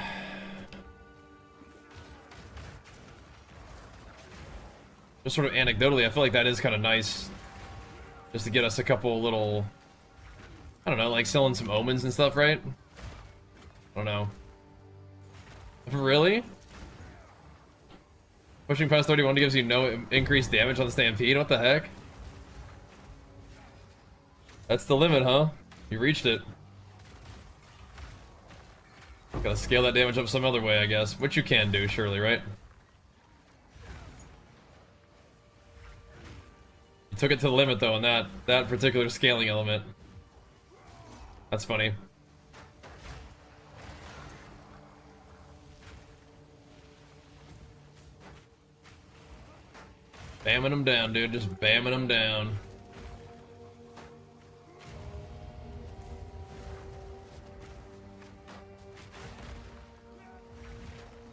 Just sort of anecdotally, I feel like that is kind of nice. Just to get us a couple little, I don't know, like selling some omens and stuff, right? I don't know. Really? Pushing past 31 gives you no increased damage on the Stampede? What the heck? That's the limit, huh? You reached it. Gotta scale that damage up some other way, I guess. Which you can do, surely, right? You took it to the limit, though, on that particular scaling element. That's funny. Bamming them down, dude. Just bamming them down.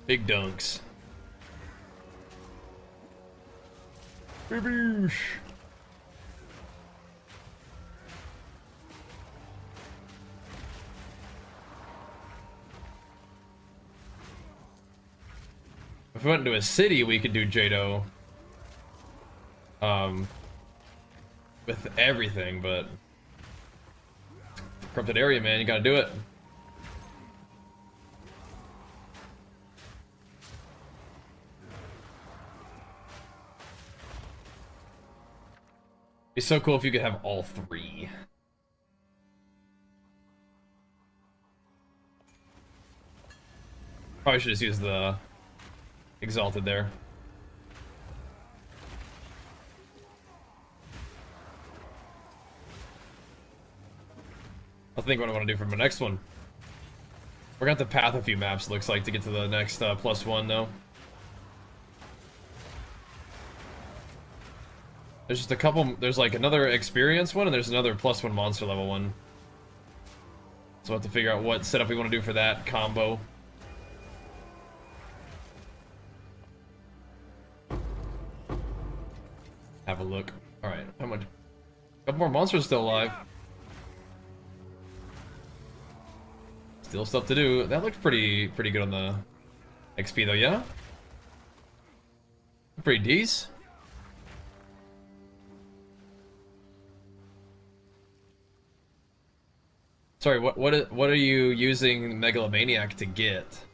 Big dunks. Baboosh. If we went into a city, we could do Jado. With everything, but corrupted area, man, you gotta do it. It'd be so cool if you could have all three. Probably should just use the Exalted there. I'll think what I want to do for my next one. We're gonna have to path a few maps, looks like, to get to the next +1, though. There's just a couple, there's like another experience one, and there's another +1 monster level one. So we'll have to figure out what setup we want to do for that combo. Have a look. Alright, how much? A couple more monsters still alive. Still stuff to do. That looked pretty good on the XP though, yeah? Pretty decent. Sorry, what are you using Megalomaniac to get?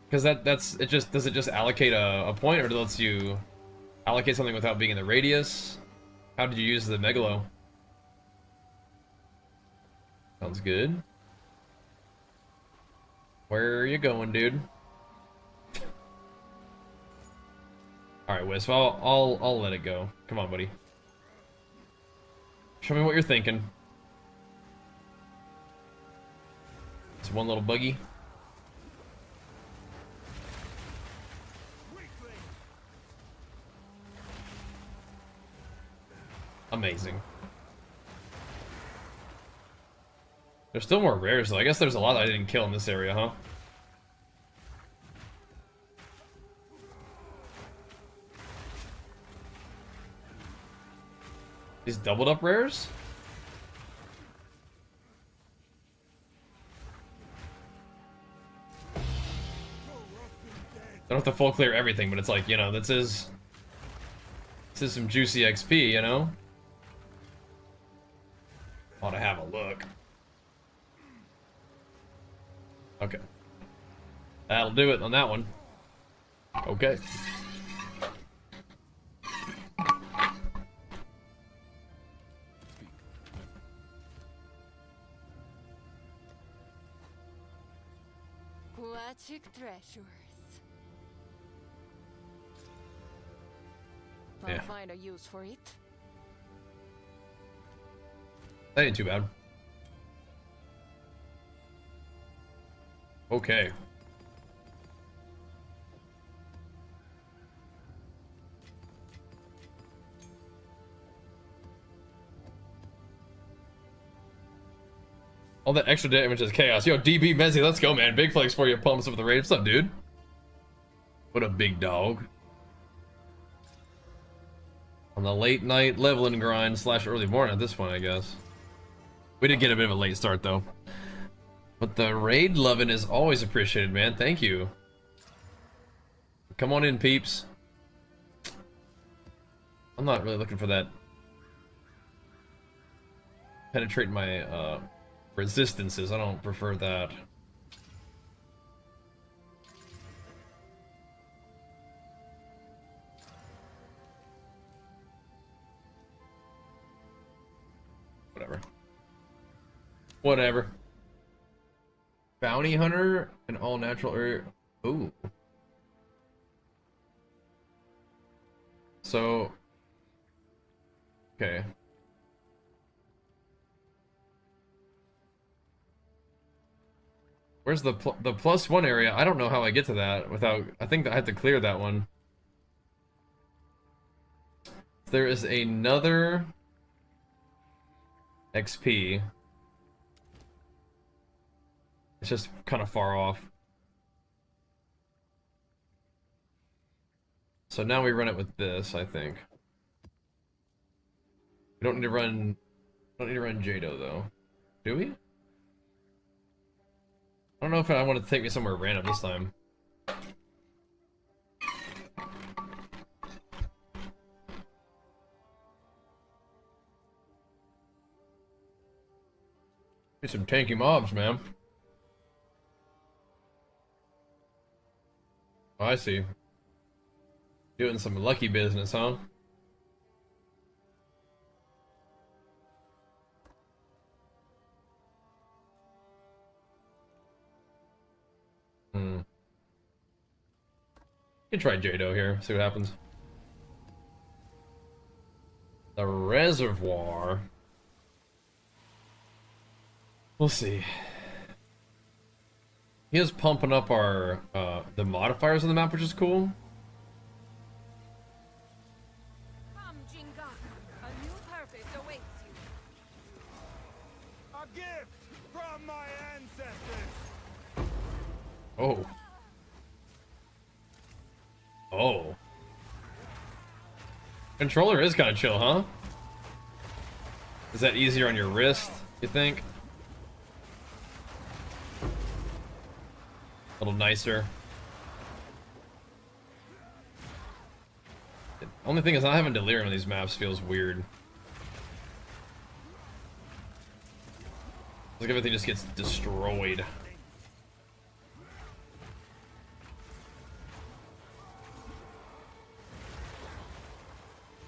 Because does it just allocate a point, or lets you allocate something without being in the radius? How did you use the Megalo? Sounds good. Where are you going, dude? Alright, Wisp, I'll let it go. Come on, buddy. Show me what you're thinking. It's one little buggy. Amazing. There's still more rares though. I guess there's a lot I didn't kill in this area, huh? These doubled up rares? Don't have to full clear everything, but it's like, you know, this is some juicy XP, you know? Ought to have a look. Okay. That'll do it on that one. Okay. Magic treasures. I'll Yeah. find a use for it. That ain't too bad. Okay. All that extra damage is chaos. Yo, DB Mezzy, let's go, man. Big flex for you. Pumps up with the raid. What's up, dude? What a big dog. On the late night leveling grind / early morning at this point, I guess. We did get a bit of a late start, though. But the raid loving is always appreciated, man. Thank you. Come on in, peeps. I'm not really looking for that. Penetrate my, resistances. I don't prefer that. Whatever. Whatever. Bounty Hunter, an all natural area. Ooh. So. Okay. Where's the +1 area? I don't know how I get to that without. I think I have to clear that one. There is another XP. It's just kind of far off. So now we run it with this, I think. We don't need to run. Don't need to run Jado though, do we? I don't know if I want to take me somewhere random this time. Get some tanky mobs, man. Oh, I see. Doing some lucky business, huh? Hmm. You can try Jado here, see what happens. The reservoir. We'll see. He is pumping up our the modifiers on the map, which is cool. Come, Jinga. A new purpose awaits you. A gift from my ancestors. Oh. Oh. Controller is kind of chill, huh? Is that easier on your wrist, you think? A little nicer. The only thing is not having delirium on these maps feels weird. Like everything just gets destroyed.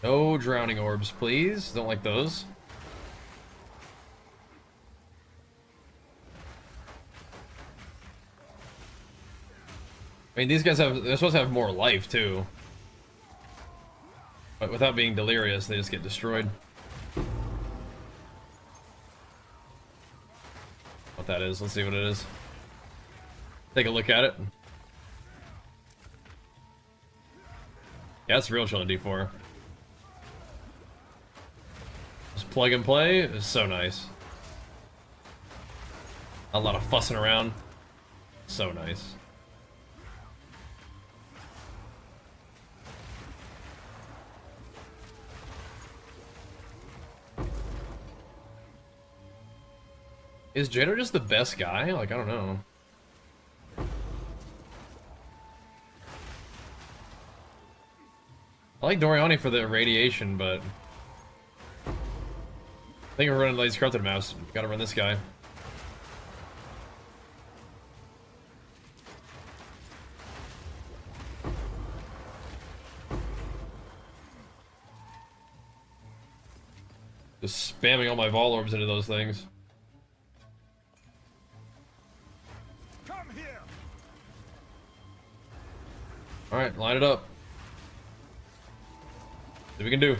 No drowning orbs, please. Don't like those. I mean, these guys they're supposed to have more life, too. But without being delirious, they just get destroyed. What that is, let's see what it is. Take a look at it. Yeah, that's real chill in D4. Just plug and play is so nice. A lot of fussing around. So nice. Is Jado just the best guy? Like, I don't know. I like Doriani for the irradiation, but I think we're running these corrupted maps. Gotta run this guy. Just spamming all my Vol Orbs into those things. Come here. Alright, line it up. See what we can do.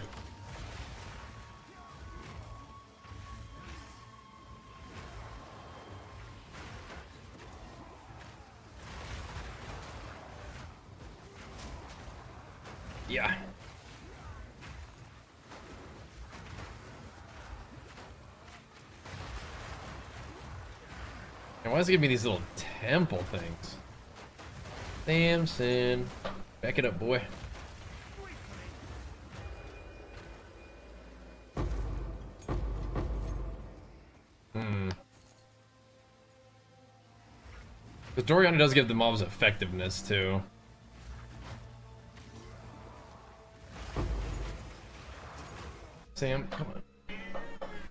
Yeah. And why does it give me these little temple things? Samson. Back it up, boy. Because Doriana does give the mobs effectiveness, too. Sam, come on.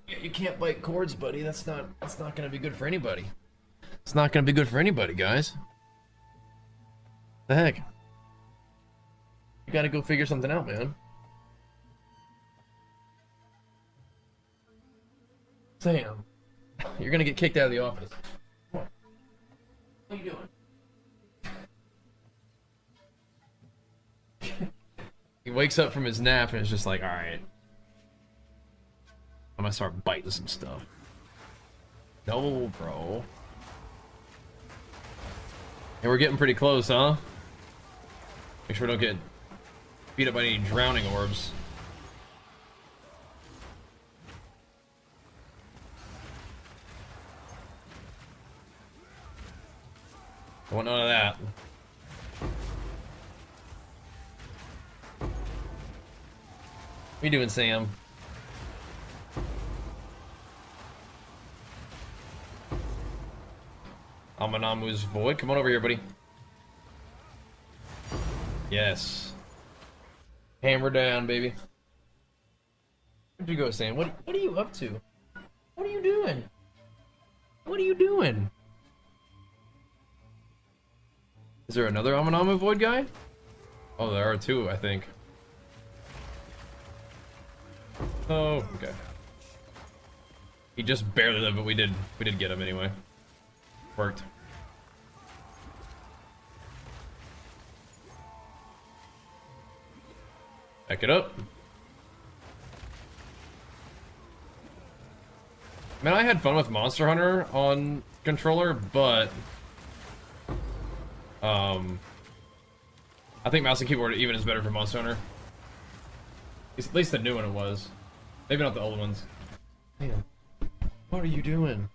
Yeah, you can't bite cords, buddy. That's not gonna be good for anybody. It's not gonna be good for anybody, guys. The heck? You gotta go figure something out, man. Sam, you're gonna get kicked out of the office. Come on. What are you doing? He wakes up from his nap and is just like, alright. I'm gonna start biting some stuff. No, bro. And we're getting pretty close, huh? Make sure we don't get beat up by any drowning orbs. I want none of that. What are you doing, Sam? Amanamu's Void. Come on over here, buddy. Yes. Hammer down, baby. Where'd you go, Sam? What are you up to? What are you doing? What are you doing? Is there another Amanamu Void guy? Oh, there are two, I think. Oh, okay. He just barely lived, but we did get him anyway. Worked. Back it up. Man, I had fun with Monster Hunter on controller, but I think mouse and keyboard even is better for Monster Hunter. At least the new one it was. Maybe not the old ones. Man, what are you doing?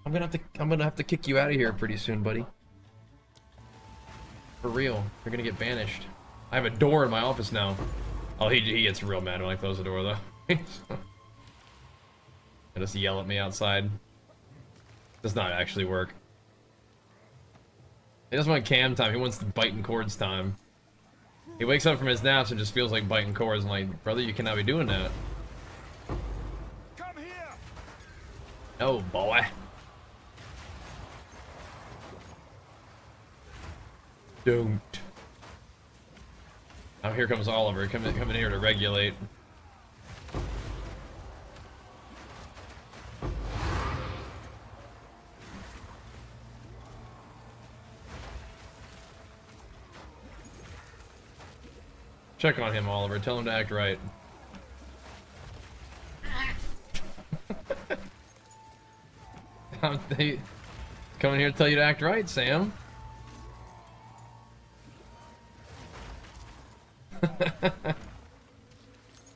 I'm gonna have to kick you out of here pretty soon, buddy. For real. You're gonna get banished. I have a door in my office now. Oh, he gets real mad when I close the door though. He'll just yell at me outside. Does not actually work. He doesn't want cam time, he wants the biting chords time. He wakes up from his naps and just feels like biting chords. I'm like, brother, you cannot be doing that. Come here. Oh boy. Don't. Oh, here comes Oliver coming here to regulate. Check on him, Oliver. Tell him to act right. They coming here to tell you to act right, Sam.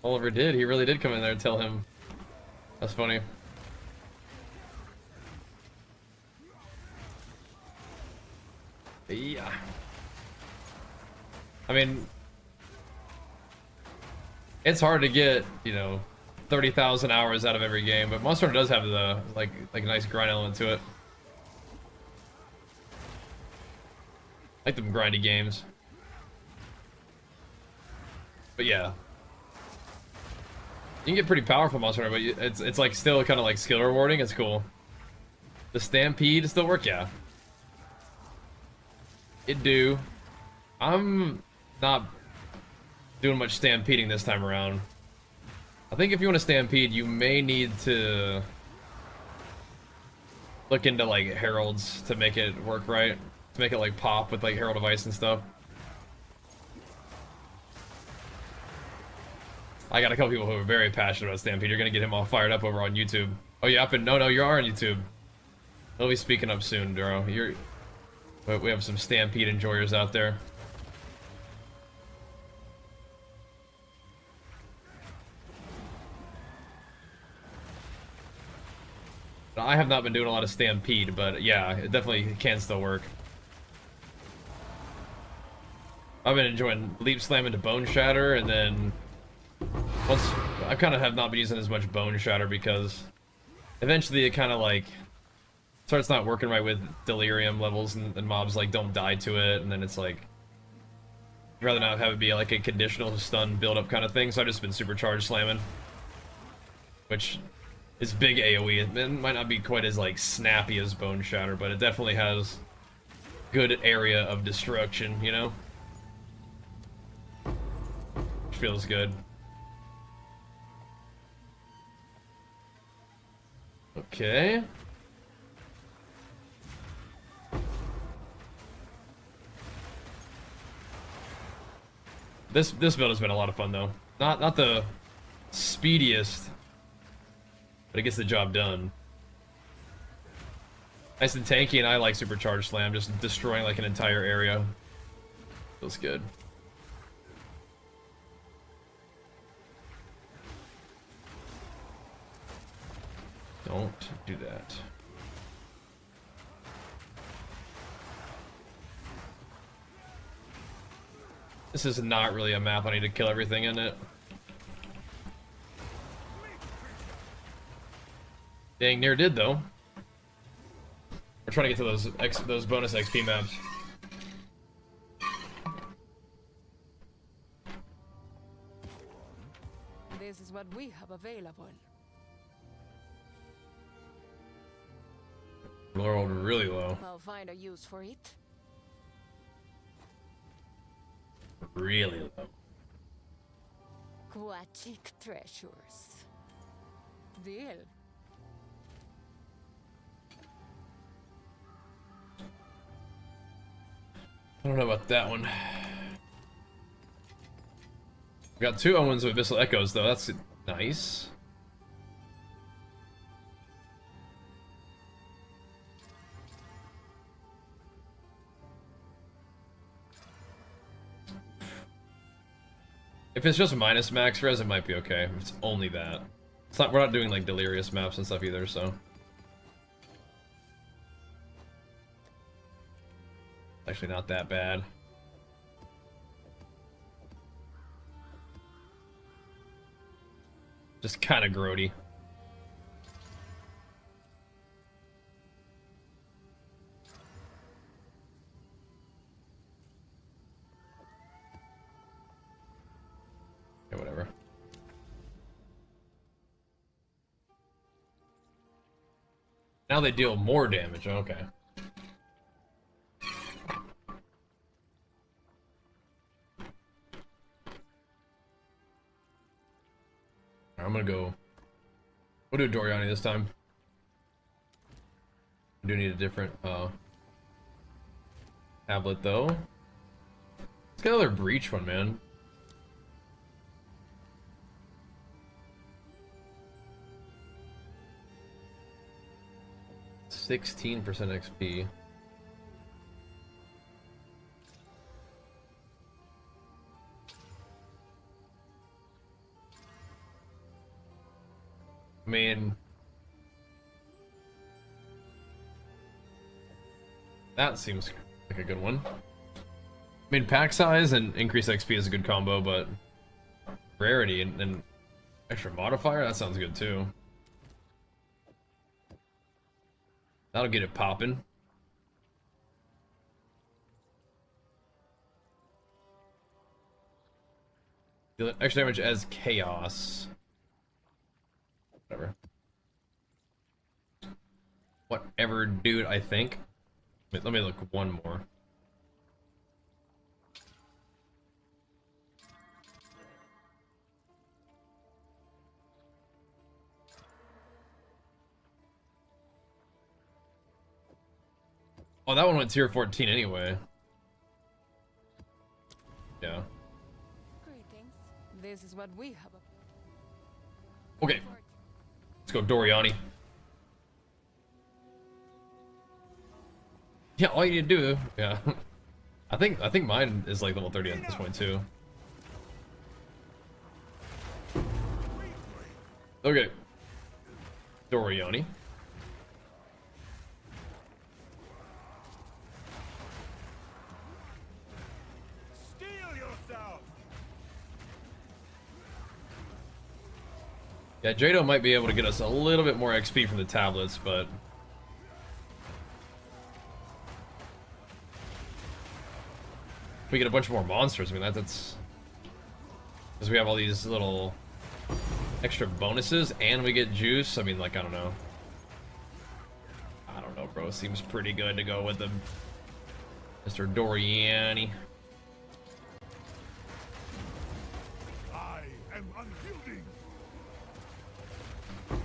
Oliver did. He really did come in there and tell him. That's funny. Yeah. I mean, it's hard to get, you know, 30,000 hours out of every game, but Monster Hunter does have the like a nice grind element to it. I like them grindy games. But yeah, you can get pretty powerful Monster Hunter, but it's like still kind of like skill rewarding. It's cool. The Stampede still work, yeah. It do. I'm not doing much stampeding this time around. I think if you want to stampede, you may need to look into like heralds to make it work right, to make it like pop with like Herald of Ice and stuff. I got a couple people who are very passionate about Stampede. You're gonna get him all fired up over on YouTube. Oh yeah, no, you are on YouTube. He'll be speaking up soon, Duro. We have some Stampede enjoyers out there. I have not been doing a lot of Stampede, but yeah, it definitely can still work. I've been enjoying Leap Slam into Bone Shatter, and then once I kind of have not been using as much Bone Shatter because eventually it kind of like starts not working right with Delirium levels, and mobs like don't die to it, and then it's like I'd rather not have it be like a conditional stun build up kind of thing. So I've just been Supercharged slamming, which is big AoE. It might not be quite as like snappy as Bone Shatter, but it definitely has good area of destruction, you know? Which feels good. Okay. This build has been a lot of fun though. Not the speediest, but it gets the job done. Nice and tanky, and I like Supercharged Slam, just destroying like an entire area. Feels good. Don't do that. This is not really a map I need to kill everything in it. Dang near did though. We're trying to get to those bonus XP maps. This is what we have available. Rolled really low. I'll find a use for it. Really low. Aquatic treasures. Deal. I don't know about that one. We got 2 Owens with Abyssal Echoes, though. That's nice. If it's just minus max res, it might be okay. If it's only that. It's not. We're not doing like delirious maps and stuff either, so. Actually, not that bad. Just kind of grody. Yeah, whatever. Now they deal more damage. Okay. I'm gonna go. We'll do Doriani this time. I do need a different tablet though. Let's get another breach one, man. %16 XP. I mean, that seems like a good one. I mean, pack size and increased XP is a good combo, but rarity and extra modifier, that sounds good too. That'll get it popping. Deal extra damage as chaos. Whatever. Whatever, dude, I think. Wait, let me look one more. Oh, that one went tier 14 anyway. Yeah. Greetings. This is what we have. Okay. Let's go Doriani. Yeah, all you need to do, yeah. I think mine is like level 30 at this point too. Okay. Doriani. Steel yourself! Yeah, Jado might be able to get us a little bit more XP from the tablets, but if we get a bunch more monsters, I mean that's because we have all these little extra bonuses and we get juice. I mean, like, I don't know, bro. Seems pretty good to go with the Mr. Doriani. I am unyielding. Your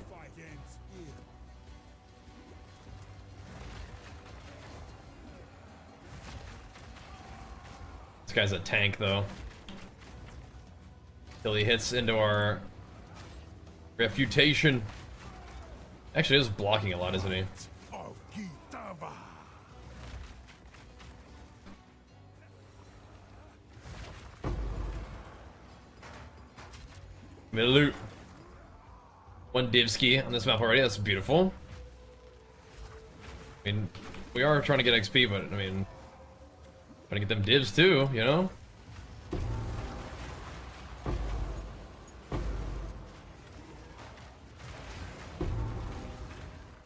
fight ends here. This guy's a tank, though. Till he hits into our refutation. Actually, he's blocking a lot, isn't he? Of Gitava. Loot. One Divsky on this map already. That's beautiful. I mean, we are trying to get XP, but I mean, trying to get them divs too, you know?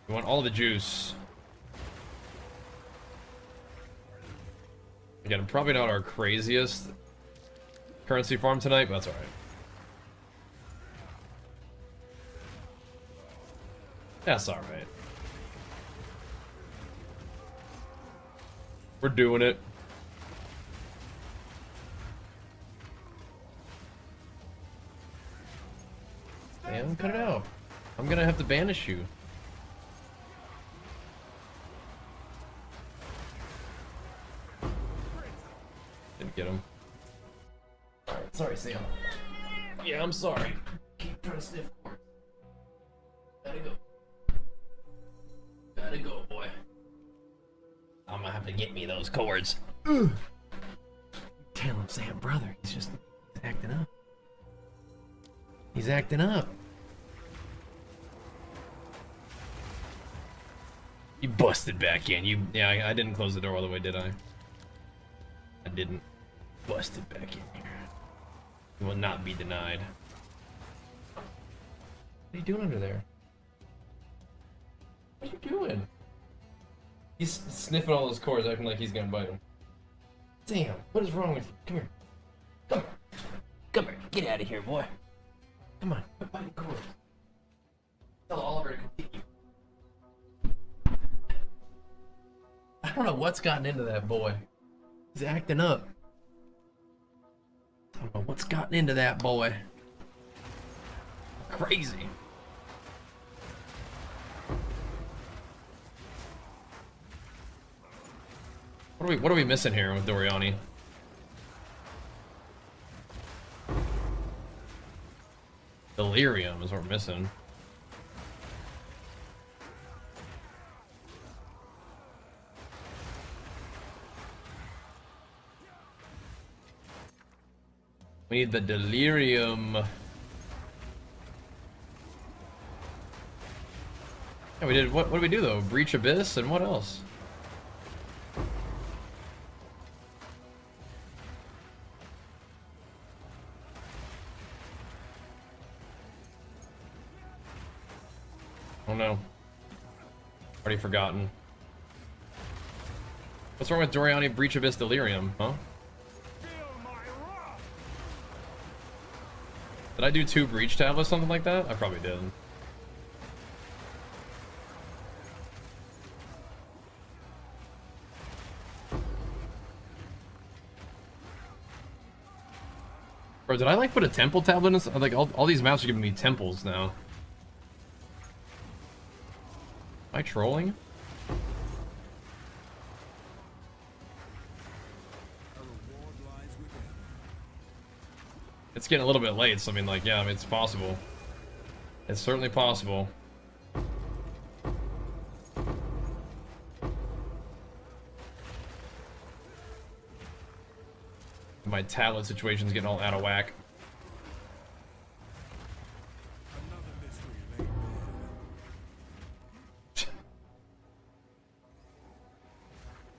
We want all the juice. Again, probably not our craziest currency farm tonight, but that's alright. That's alright. We're doing it. Damn, cut it out. I'm gonna have to banish you. Didn't get him. Alright, sorry, Sam. Yeah, I'm sorry. Keep trying to sniff cords. Gotta go. Gotta go, boy. I'm gonna have to get me those cords. Ugh. Tell him, Sam, brother. He's acting up. He's acting up. You busted back in. Yeah, I didn't close the door all the way, did I? I didn't. Busted back in here. You will not be denied. What are you doing under there? What are you doing? He's sniffing all those cords, acting like he's gonna bite him. Damn, what is wrong with you? Come here. Come here. Come here. Get out of here, boy. Come on, quit biting cords. Tell Oliver to come get you. I don't know what's gotten into that boy. He's acting up. I don't know what's gotten into that boy. Crazy. What are we missing here with Doriani? Delirium is what we're missing. We need the delirium. Yeah, we did. What did we do though? Breach Abyss and what else? Oh no. Already forgotten. What's wrong with Doriani Breach Abyss Delirium, huh? Did I do 2 breach tablets, something like that? I probably did. Bro, did I like put a temple tablet in? Like all these maps are giving me temples now. Am I trolling? It's getting a little bit late, so I mean, like, yeah, I mean, it's possible. It's certainly possible. My tablet situation's getting all out of whack.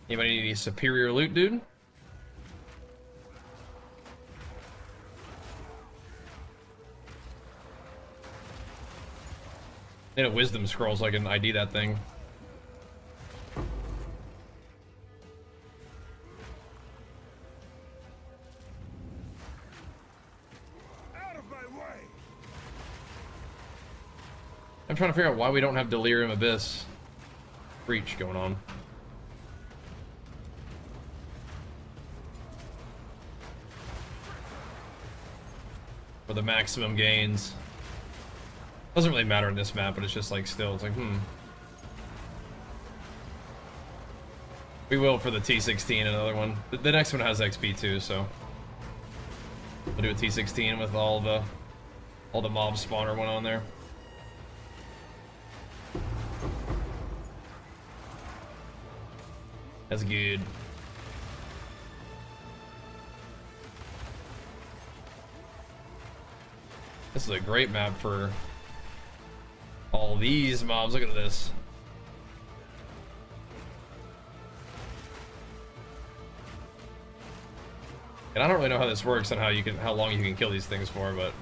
Anybody need any superior loot, dude? I need a wisdom scroll so I can ID that thing. Out of my way! I'm trying to figure out why we don't have Delirium Abyss Breach going on. For the maximum gains. Doesn't really matter in this map, but it's just like still, it's like, We will for the T16, another one. The next one has XP too, so we'll do a T16 with all the mob spawner one on there. That's good. This is a great map for all these mobs. Look at this. And I don't really know how this works and how long you can kill these things for, but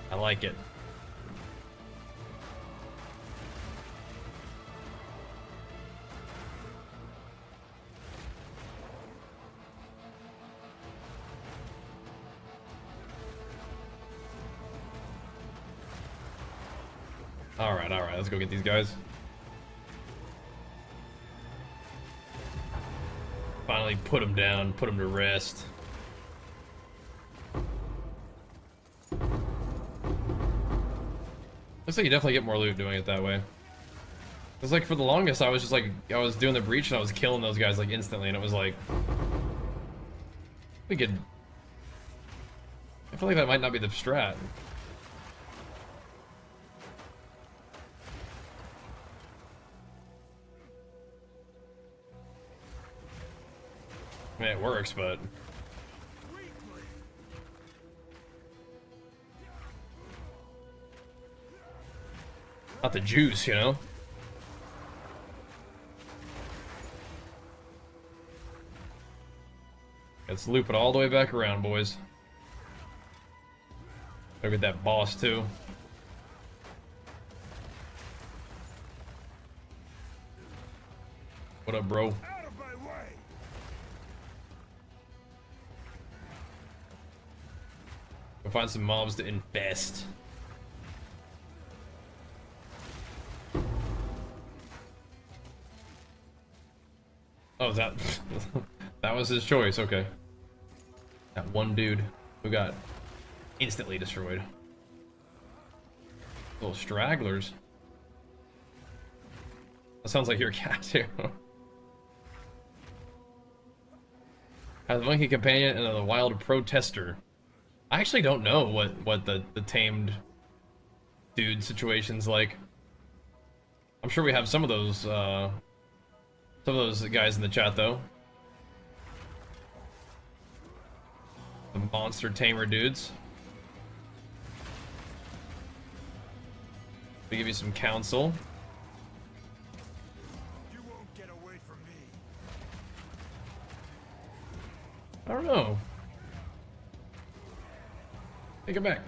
I like it. Alright, let's go get these guys. Finally put them down, put them to rest. Looks like you definitely get more loot doing it that way. It's like for the longest I was just like, I was doing the breach and I was killing those guys like instantly and it was like... We could... I feel like that might not be the strat. I mean, it works, but... Not the juice, you know? Let's loop it all the way back around, boys. Look at that boss, too. What up, bro? Out of my way! Go find some mobs to infest. Oh, that that was his choice. Okay. That one dude who got instantly destroyed. Little stragglers. That sounds like your cat too. Has a monkey companion and a wild protester. I actually don't know what the tamed dude situation's like. I'm sure we have some of those guys in the chat though. The monster tamer dudes. We give you some counsel. You won't get away from me. I don't know. Take it back.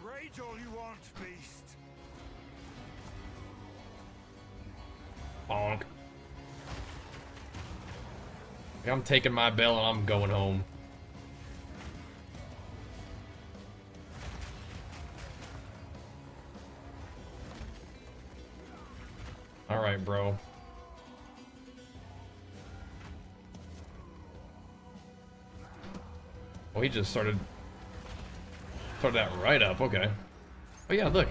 Rage all you want, beast. Bonk. I'm taking my bell and I'm going home. Alright, bro. Well, he just started that right up, okay. Oh yeah, look.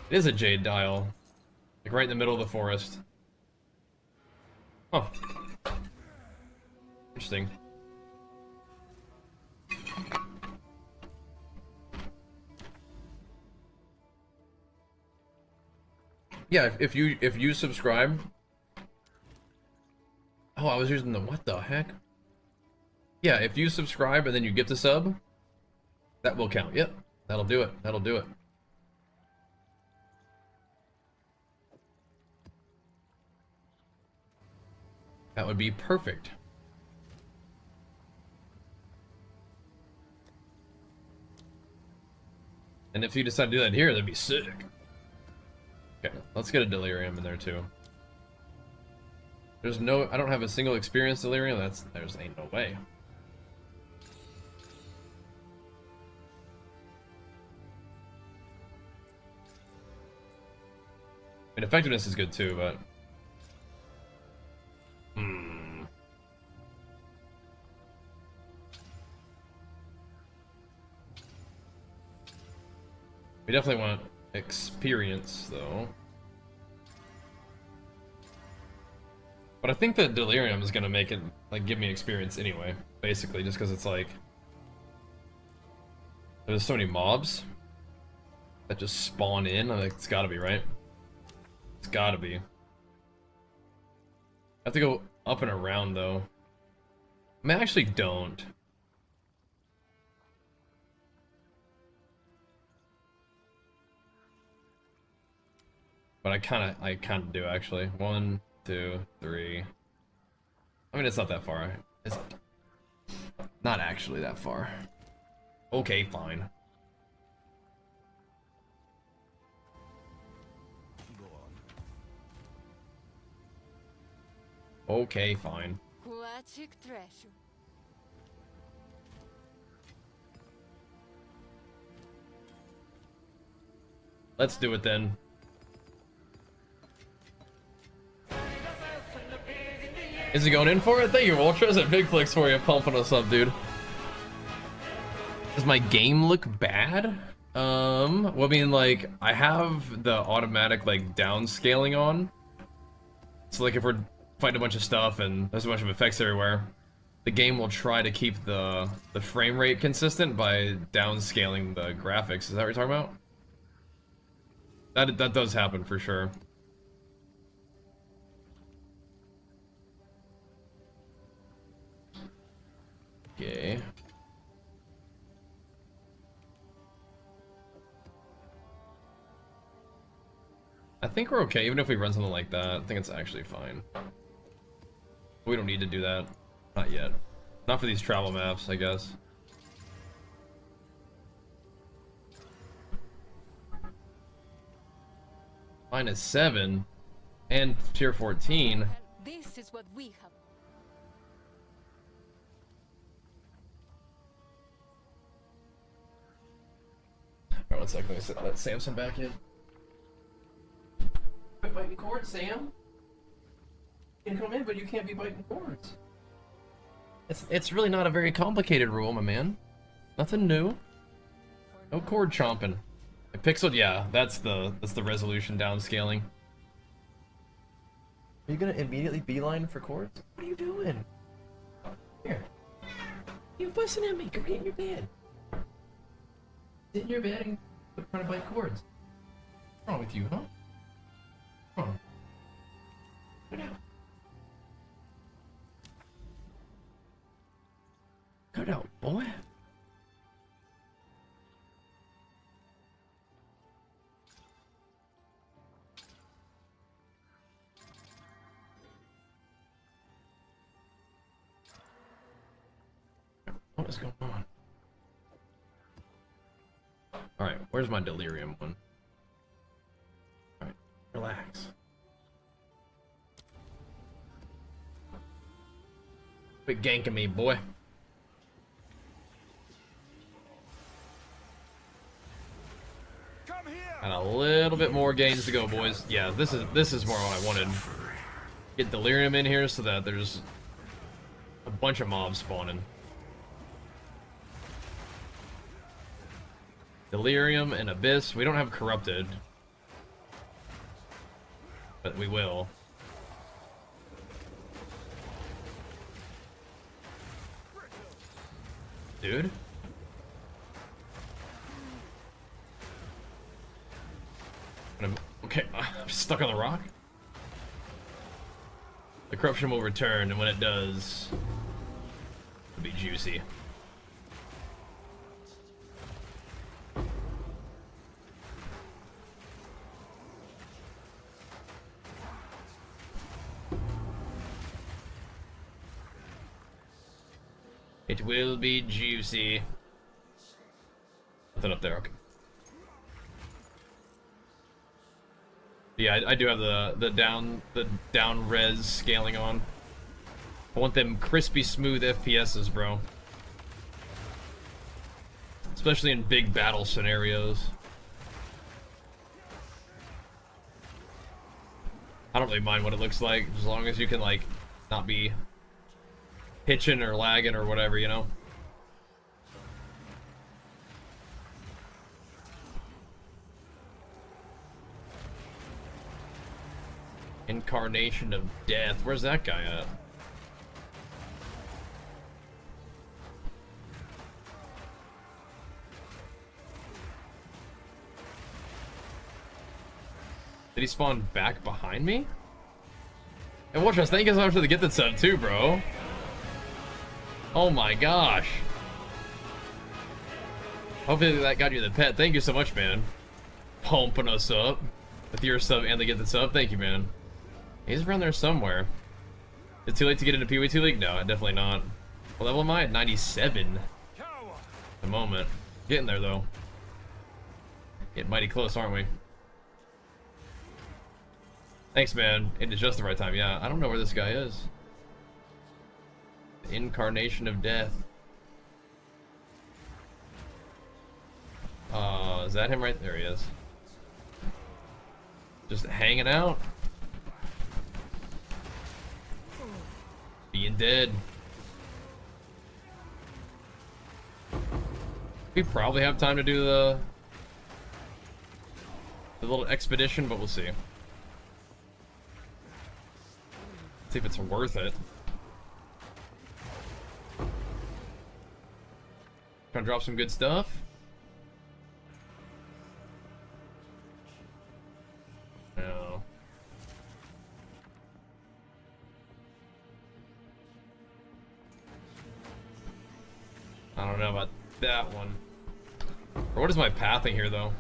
It is a jade dial. Like right in the middle of the forest. Huh. Interesting. Yeah, if you subscribe. Oh, I was using the what the heck? Yeah, if you subscribe and then you get the sub, that will count. Yep, that'll do it. That'll do it. That would be perfect. And if you decide to do that here, that'd be sick. Okay, let's get a delirium in there too. There's no, I don't have a single experience delirium. There's ain't no way. I mean, effectiveness is good too, but we definitely want experience though. But I think that delirium is gonna make it like give me experience anyway, basically, just because it's like there's so many mobs that just spawn in. I'm like, it's gotta be, right? It's gotta be. I have to go up and around though. I mean, I actually don't. But I kinda do actually. 1, 2, 3. I mean, it's not that far. It's not actually that far. Okay, fine. Okay, fine. Huachik treasure. Let's do it then. Is he going in for it? Thank you, Ultras and Big Flicks for you pumping us up, dude. Does my game look bad? Well, I mean, like, I have the automatic, like, downscaling on. So, like, if we're fighting a bunch of stuff and there's a bunch of effects everywhere, the game will try to keep the frame rate consistent by downscaling the graphics. Is that what you're talking about? That does happen for sure. Okay. I think we're okay, even if we run something like that. I think it's actually fine. We don't need to do that. Not yet. Not for these travel maps, I guess. -7 and tier 14. This is what we have. Alright, 1 second. Let me let Samson back in. Quit biting cords, Sam. You can come in, but you can't be biting cords. It's really not a very complicated rule, my man. Nothing new. No cord chomping. Like pixeled, yeah, that's the resolution downscaling. Are you gonna immediately beeline for cords? What are you doing? Here. You fussing at me? Go get in your bed. Sit in your bed and quit trying to bite cords. What's wrong with you, huh? Come on. Go down. Go down, boy. What is going on? Alright, where's my delirium one? Alright, relax. Quit ganking me, boy. Come here. And a little bit more gains to go, boys. Yeah, this is more what I wanted. Get delirium in here so that there's a bunch of mobs spawning. Delirium and Abyss. We don't have Corrupted. But we will. Dude? Okay, I'm stuck on the rock? The corruption will return, and when it does, it'll be juicy. It will be juicy. Nothing up there, okay. Yeah, I do have the down res scaling on. I want them crispy smooth FPSs, bro. Especially in big battle scenarios. I don't really mind what it looks like, as long as you can, like, not be hitching or lagging or whatever, you know? Incarnation of Death. Where's that guy at? Did he spawn back behind me? And watch us, thank you so much for the gifted sub too, bro. Oh my gosh. Hopefully that got you the pet. Thank you so much, man. Pumping us up with your sub and the gifted sub. Thank you, man. He's around there somewhere. Is it too late to get into PoE 2 League? No, definitely not. What level am I at? 97 at the moment. Getting there, though. Getting mighty close, aren't we? Thanks, man. It is just the right time. Yeah, I don't know where this guy is. The Incarnation of Death. Is that him right there? He is. Just hanging out. Being dead. We probably have time to do the little expedition, but we'll see. See if it's worth it. Trying to drop some good stuff. No. I don't know about that one. Or what is my pathing here, though?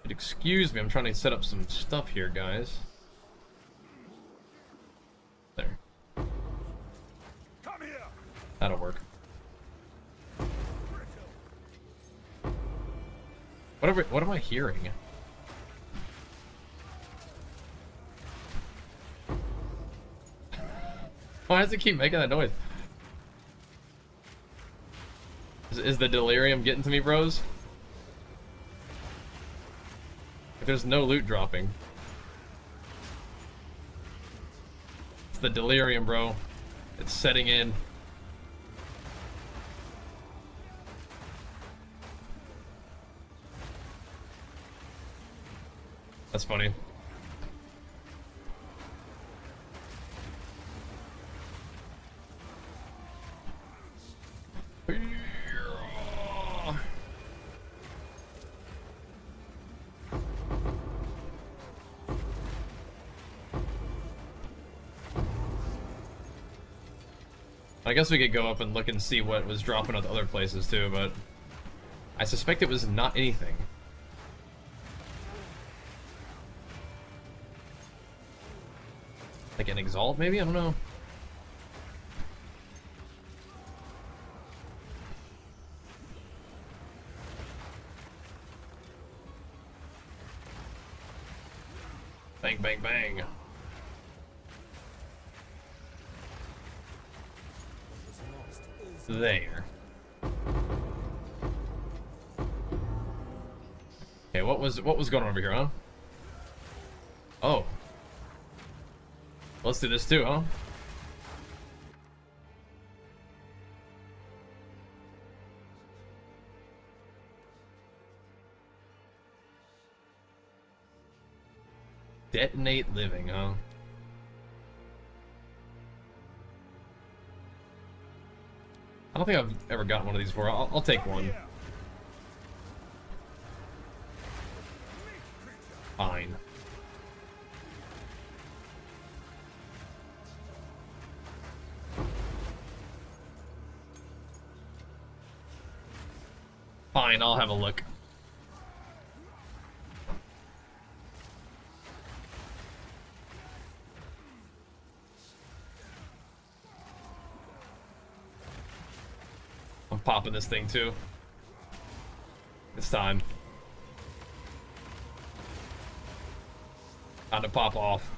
Excuse me, I'm trying to set up some stuff here, guys. There. Come here. That'll work. What am I hearing? Why does it keep making that noise? Is the delirium getting to me, bros? There's no loot dropping. It's the delirium, bro. It's setting in. That's funny. I guess we could go up and look and see what was dropping at other places too, but I suspect it was not anything. Like an Exalt, maybe? I don't know. Bang, bang, bang. There. Okay, what was going on over here, huh? Oh. Let's do this too, huh? Detonate living, huh? I don't think I've ever gotten one of these before. I'll take one. Fine. Fine, I'll have a look. I'm popping this thing too. It's time. Time to pop off.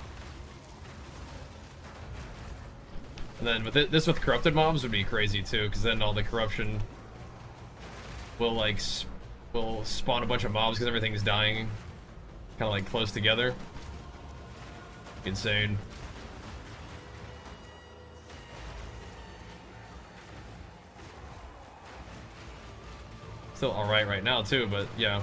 And then with this with corrupted mobs would be crazy too, because then all the corruption will like will spawn a bunch of mobs because everything's dying, kind of like close together. Insane. Still alright right now too, but yeah.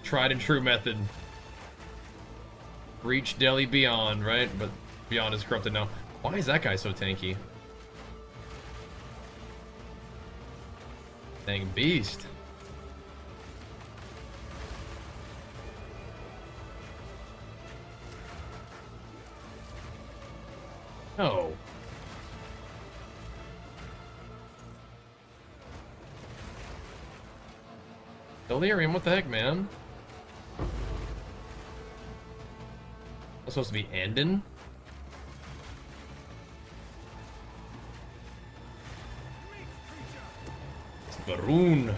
Tried and true method. Reach Delhi Beyond, right? But Beyond is corrupted now. Why is that guy so tanky? Dang beast. No. Delirium, what the heck, man? That's supposed to be Andon? It's Varun.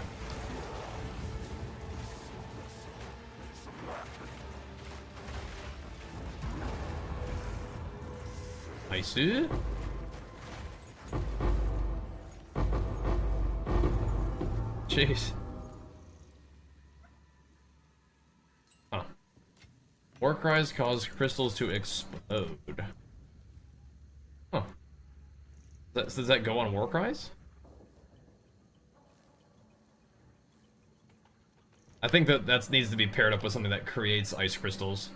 Nice. Jeez. Huh. War cries cause crystals to explode. Huh. Does that go on war cries? I think that needs to be paired up with something that creates ice crystals.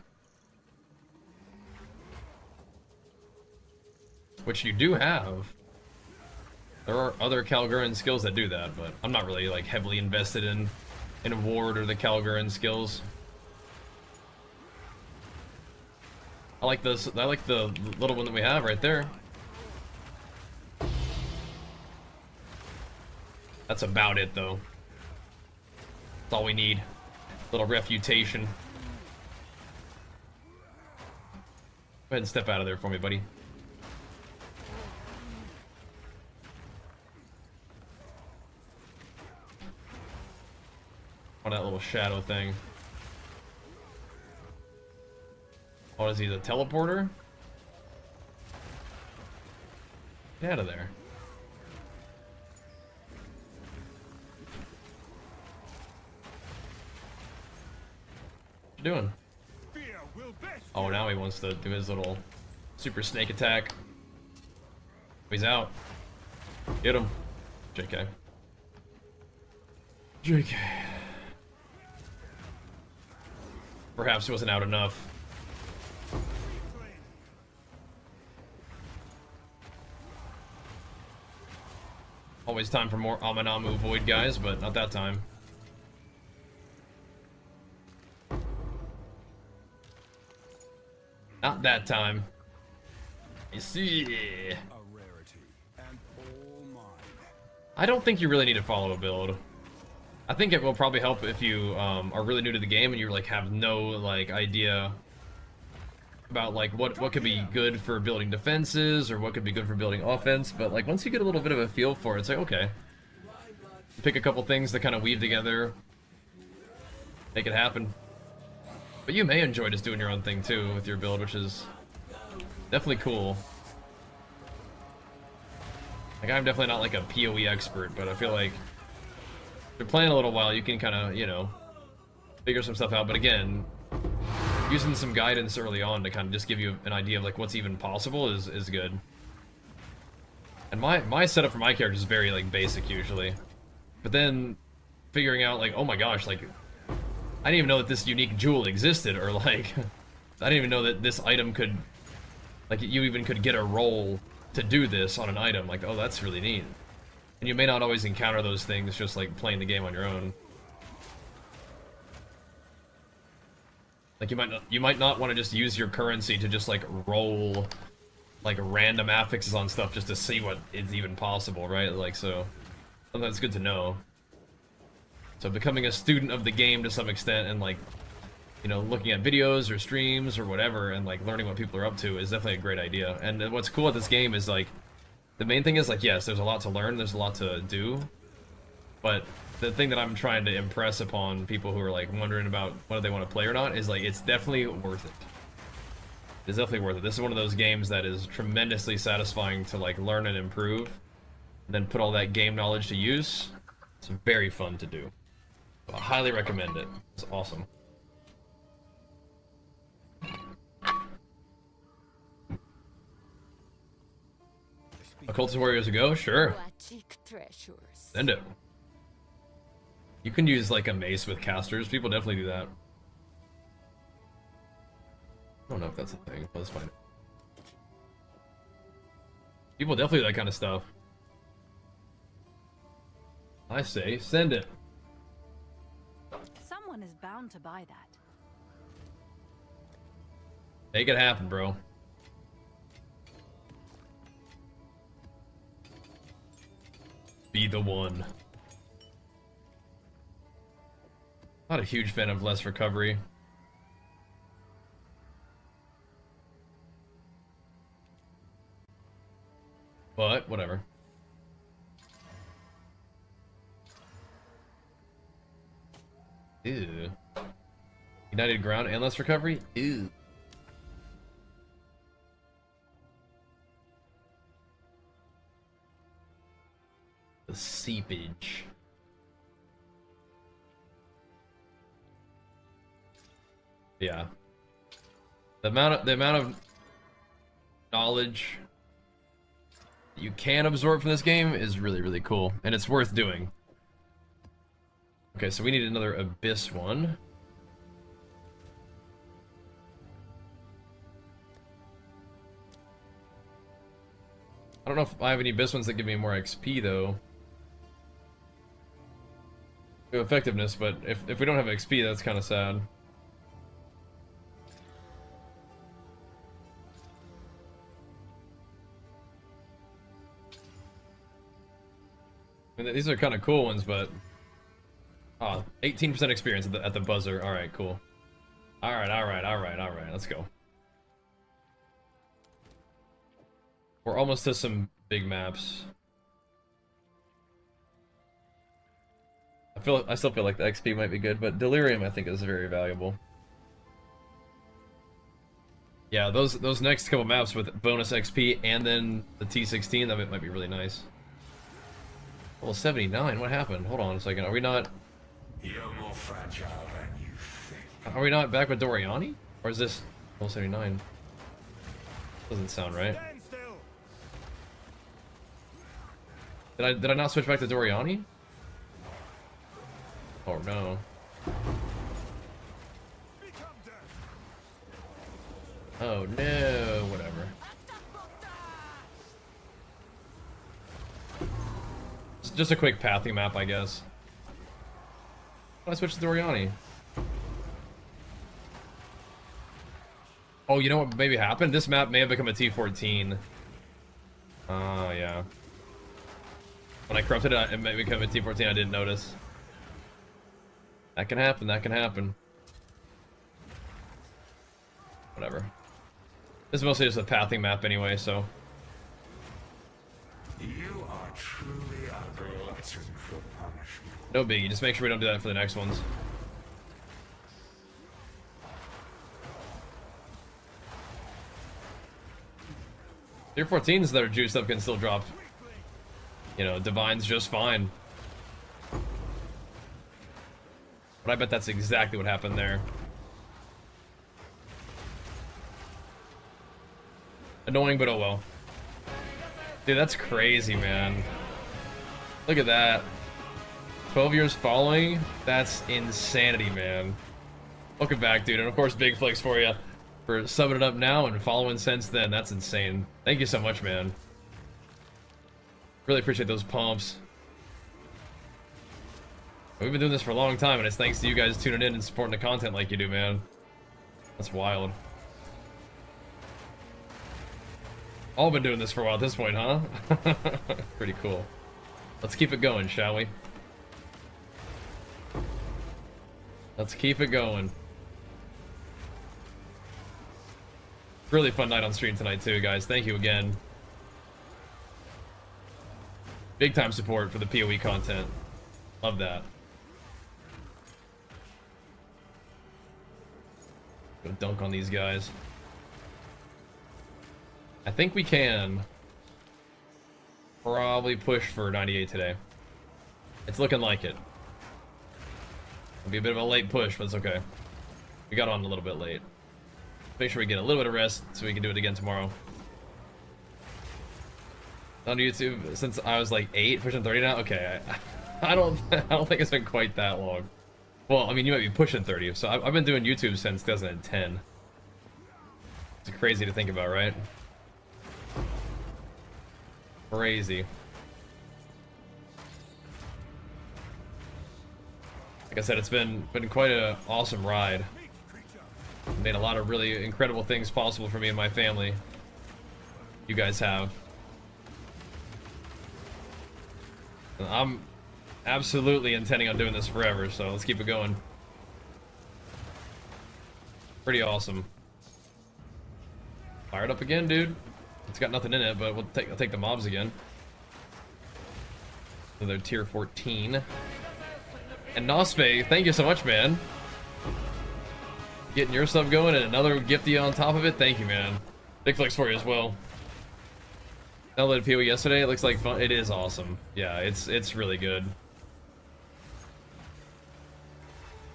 Which you do have. There are other Calguran skills that do that, but I'm not really like heavily invested in Ward or the Calguran skills. I like this. I like the little one that we have right there. That's about it, though. That's all we need. Little refutation. Go ahead and step out of there for me, buddy. Oh, that little shadow thing. Oh, is he the teleporter? Get out of there. What you doing? Oh, now he wants to do his little super snake attack. He's out. Get him. JK. JK. Perhaps he wasn't out enough. Always time for more Amanamu Void guys, but not that time. Not that time. You see. I don't think you really need to follow a build. I think it will probably help if you are really new to the game and you like have no like idea about like what could be good for building defenses or what could be good for building offense. But like once you get a little bit of a feel for it, it's like okay, pick a couple things that kind of weave together, make it happen. But you may enjoy just doing your own thing too with your build, which is definitely cool. Like I'm definitely not like a PoE expert, but I feel like if you're playing a little while, you can kind of, you know, figure some stuff out. But again, using some guidance early on to kind of just give you an idea of like what's even possible is good. And my setup for my character is very like basic usually, but then figuring out like, oh my gosh, like I didn't even know that this unique jewel existed, or like I didn't even know that this item could, like you even could get a roll to do this on an item. Like, oh, that's really neat. And you may not always encounter those things just like playing the game on your own. Like you might not want to just use your currency to just like roll like random affixes on stuff just to see what is even possible, right? Like, so sometimes it's good to know. So becoming a student of the game to some extent and like, you know, looking at videos or streams or whatever and like learning what people are up to is definitely a great idea. And what's cool at this game is like, the main thing is like, yes, there's a lot to learn, there's a lot to do, but the thing that I'm trying to impress upon people who are like wondering about whether they want to play or not is like, it's definitely worth it. It's definitely worth it. This is one of those games that is tremendously satisfying to like learn and improve, and then put all that game knowledge to use. It's very fun to do. I highly recommend it. It's awesome. Occultist Warriors ago? Sure. Send it. You can use like a mace with casters. People definitely do that. I don't know if that's a thing. Let's find it. People definitely do that kind of stuff. I say, send it. Someone is bound to buy that. Make it happen, bro. Be the one. Not a huge fan of less recovery. But, whatever. Ew. United ground and less recovery? Ew. The seepage. Yeah. The amount of knowledge you can absorb from this game is really, really cool, and it's worth doing. Okay, so we need another Abyss one. I don't know if I have any Abyss ones that give me more XP, though. Effectiveness, but if we don't have XP, that's kind of sad. I mean, these are kind of cool ones, but... 18% experience at the buzzer. Alright, cool. Alright, let's go. We're almost to some big maps. I still feel like the XP might be good, but Delirium I think is very valuable. Yeah, those next couple maps with bonus XP and then the T16, that might be really nice. Well, 79, what happened? Hold on a second, are we not... You're more fragile than you think. Are we not back with Doriani? Or is this... Well, 79. Doesn't sound right. Stand still. Did I not switch back to Doriani? Oh no. Become death. Oh no, whatever. It's just a quick pathing map, I guess. Why did I switch to Doriani? Oh, you know what maybe happened? This map may have become a T14. Oh, yeah. When I corrupted it, it may become a T14, I didn't notice. That can happen, that can happen. Whatever. This is mostly just a pathing map anyway, so... You are truly a glutton for punishment. No biggie, just make sure we don't do that for the next ones. Tier 14s that are juiced up can still drop, you know, Divines just fine. But I bet that's exactly what happened there. Annoying, but oh well. Dude, that's crazy, man. Look at that. 12 years following? That's insanity, man. Welcome back, dude. And of course, big flex for you for subbing it up now and following since then. That's insane. Thank you so much, man. Really appreciate those pumps. We've been doing this for a long time, and it's thanks to you guys tuning in and supporting the content like you do, man. That's wild. All been doing this for a while at this point, huh? Pretty cool. Let's keep it going, shall we? Let's keep it going. Really fun night on stream tonight too, guys. Thank you again. Big time support for the PoE content. Love that. Gonna dunk on these guys. I think we can probably push for 98 today. It's looking like it. It'll be a bit of a late push, but it's okay. We got on a little bit late. Make sure we get a little bit of rest so we can do it again tomorrow. On YouTube since I was like 8, pushing 30 now. Okay, I don't think it's been quite that long. Well, I mean, you might be pushing 30. So I've been doing YouTube since 2010. It's crazy to think about, right? Crazy. Like I said, it's been quite an awesome ride. Made a lot of really incredible things possible for me and my family. You guys have. And I'm absolutely intending on doing this forever, so let's keep it going. Pretty awesome. Fire it up again, dude. It's got nothing in it, but I'll take the mobs again. So they're tier 14. And Nospe, thank you so much, man. Getting your sub going and another gifty on top of it. Thank you, man. Big flex for you as well. Downloaded PoE yesterday. It looks like fun. It is awesome. Yeah, it's really good.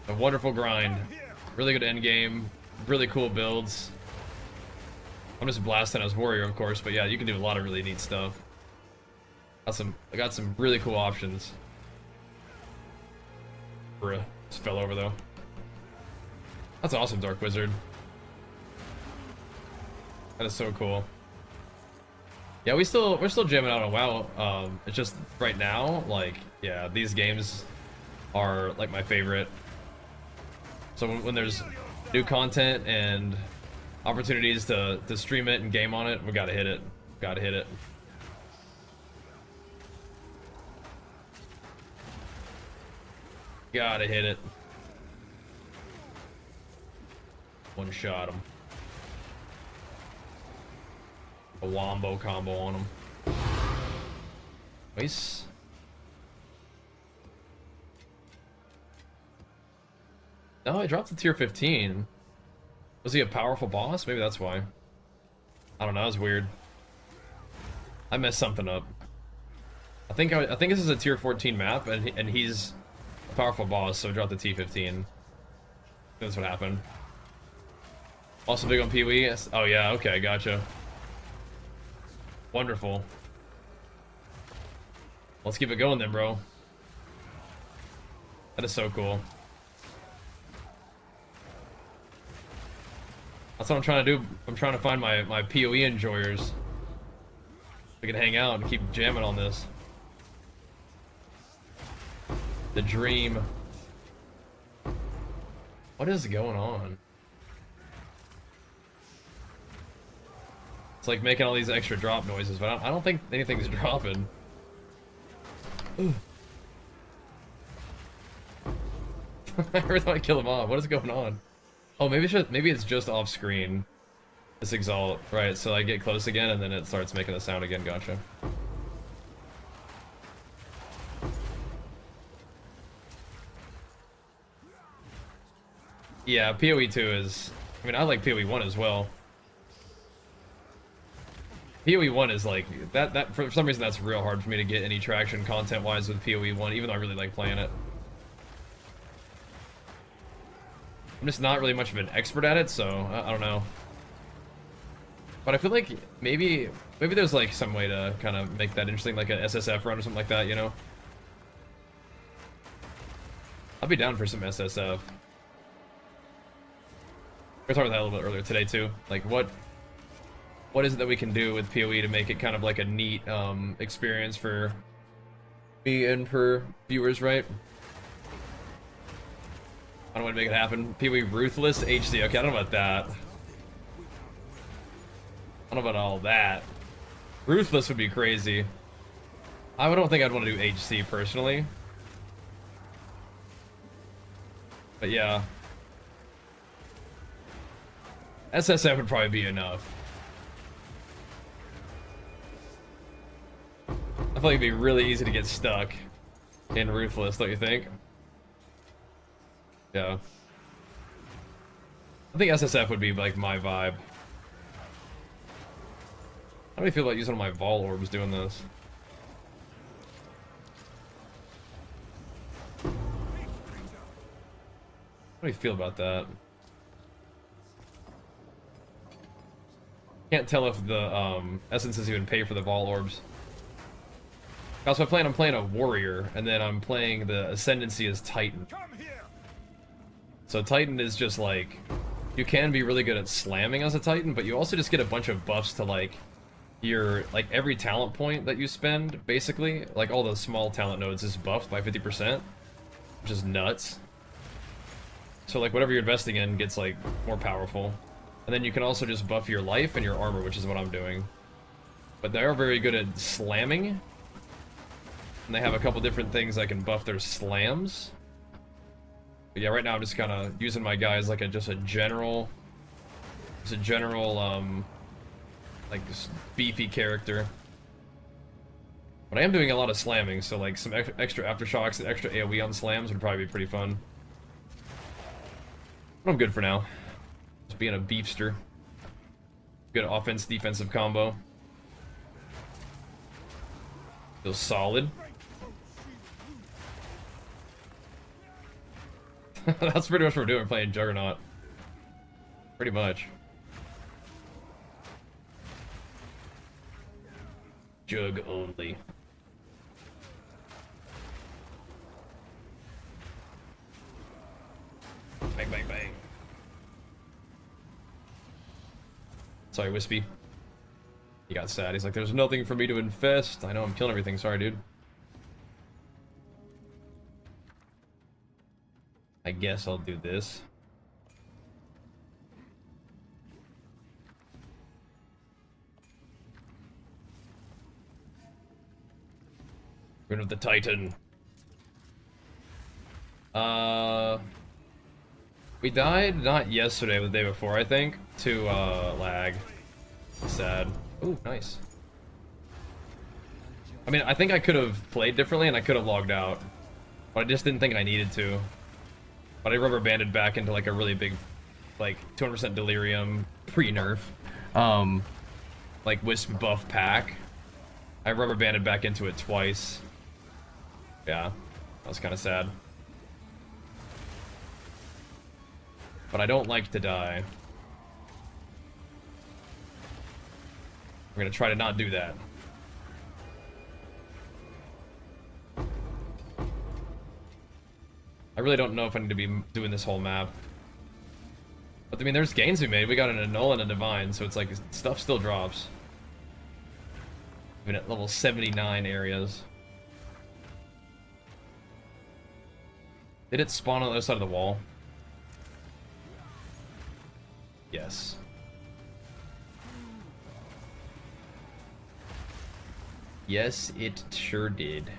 A wonderful grind. Really good end game. Really cool builds. I'm just blasting as warrior, of course, but yeah, you can do a lot of really neat stuff. I got some really cool options. Bruh, just fell over though. That's awesome, Dark Wizard. That is so cool. Yeah, we're still jamming out on WoW. It's just right now, like, yeah, these games are like my favorite. So when there's new content and opportunities to stream it and game on it, we gotta hit it. Gotta hit it. Gotta hit it. One shot him. A wombo combo on him. Nice. No, I dropped to tier 15. Was he a powerful boss? Maybe that's why. I don't know, that was weird. I messed something up. I think this is a tier 14 map, and he's a powerful boss, so I dropped to T15. That's what happened. Also big on PoE? Oh yeah, okay, gotcha. Wonderful. Let's keep it going then, bro. That is so cool. That's what I'm trying to do. I'm trying to find my PoE enjoyers. We can hang out and keep jamming on this. The dream. What is going on? It's like making all these extra drop noises, but I don't think anything's dropping. Every time I kill him off, what is going on? Oh, maybe it's just off screen. This Exile, right? So I get close again, and then it starts making the sound again. Gotcha. Yeah, PoE 2 is. I mean, I like PoE 1 as well. PoE 1 is like that for some reason that's real hard for me to get any traction content wise with PoE 1, even though I really like playing it. I'm just not really much of an expert at it, so I don't know. But I feel like maybe there's like some way to kind of make that interesting, like an SSF run or something like that, you know? I'll be down for some SSF. We talked about that a little bit earlier today too. Like what is it that we can do with PoE to make it kind of like a neat experience for me and for viewers, right? I don't want to make it happen. PoE Ruthless HC. Okay, I don't know about that. I don't know about all that. Ruthless would be crazy. I don't think I'd want to do HC personally. But yeah. SSF would probably be enough. I feel like it'd be really easy to get stuck in Ruthless, don't you think? Yeah. I think SSF would be like my vibe. How do you feel about using my Vol Orbs doing this? How do you feel about that? Can't tell if the essences even pay for the Vol Orbs. Also, I'm playing a warrior, and then I'm playing the ascendancy as Titan. So Titan is just like, you can be really good at slamming as a Titan, but you also just get a bunch of buffs to like your, like every talent point that you spend, basically. Like all the small talent nodes is buffed by 50%, which is nuts. So like whatever you're investing in gets like more powerful. And then you can also just buff your life and your armor, which is what I'm doing. But they are very good at slamming. And they have a couple different things that can buff their slams. But yeah, right now I'm just kind of using my guys like just a general, like this beefy character. But I am doing a lot of slamming, so like some extra aftershocks and extra AoE on slams would probably be pretty fun. But I'm good for now. Just being a beefster. Good offense-defensive combo. Feels solid. That's pretty much what we're doing, playing Juggernaut. Pretty much. Jug only. Bang, bang, bang. Sorry, Wispy. He got sad. He's like, there's nothing for me to infest. I know I'm killing everything. Sorry, dude. I guess I'll do this. Rid of the Titan. We died not yesterday, but the day before, I think, to lag. Sad. Ooh, nice. I mean, I think I could have played differently and I could have logged out, but I just didn't think I needed to. But I rubber banded back into like a really big, like 200% delirium pre-nerf, like Wisp buff pack. I rubber banded back into it twice. Yeah, that was kind of sad. But I don't like to die. I'm gonna try to not do that. I really don't know if I need to be doing this whole map. But I mean, there's gains we made. We got an Annul and a Divine, so it's like stuff still drops. Even at level 79 areas. Did it spawn on the other side of the wall? Yes. Yes, it sure did.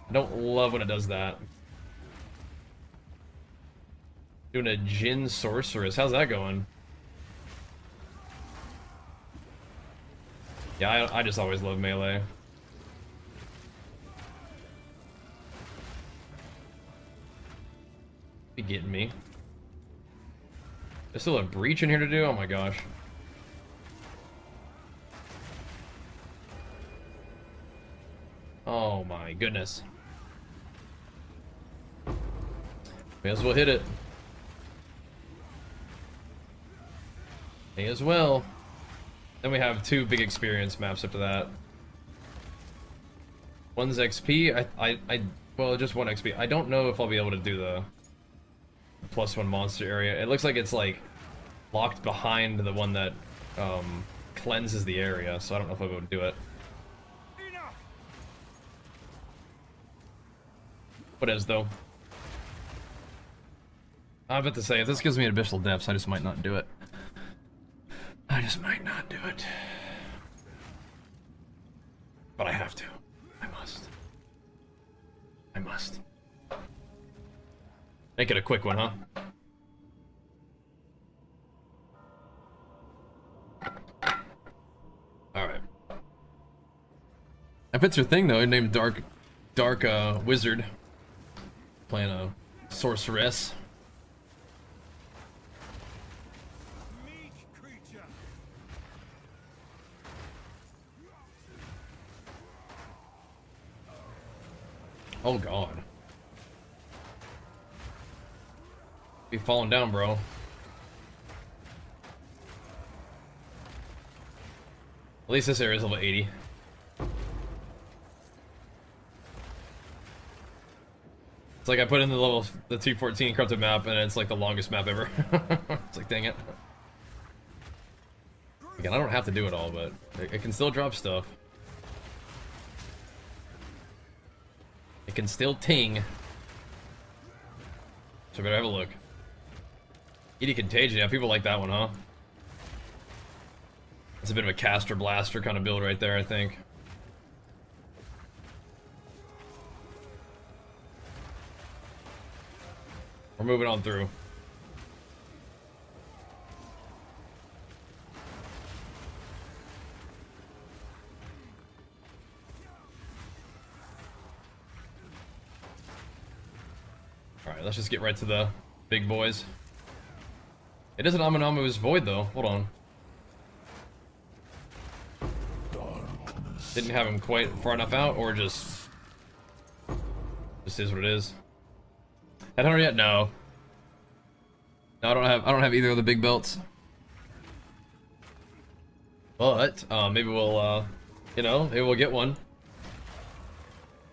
I don't love when it does that. Doing a Jin Sorceress. How's that going? Yeah, I just always love melee. Be getting me. There's still a breach in here to do? Oh my gosh. Oh my goodness. May as well hit it. May as well. Then we have two big experience maps after that. One's XP. Well, just one XP. I don't know if I'll be able to do the +1 monster area. It looks like it's like locked behind the one that cleanses the area, so I don't know if I'll be able to do it. What is though? I'm about to say, if this gives me abyssal depths, I just might not do it. I just might not do it. But I have to. I must. I must. Make it a quick one, huh? Alright. If it's your thing, though, named Dark Wizard. Playing a sorceress. Oh god. Be falling down, bro. At least this area is level 80. It's like I put in the 214 corrupted map and it's like the longest map ever. It's like, dang it. Again, I don't have to do it all, but it can still drop stuff. It can still ting. So I better have a look. Edie Contagion, yeah, people like that one, huh? It's a bit of a caster blaster kind of build right there, I think. We're moving on through. Alright, let's just get right to the big boys. It is an Amanamu's Void, though. Hold on. didn't have him quite far enough out, or just is what it is. Headhunter yet? No. No, I don't have either of the big belts. But maybe we'll you know, maybe we'll get one.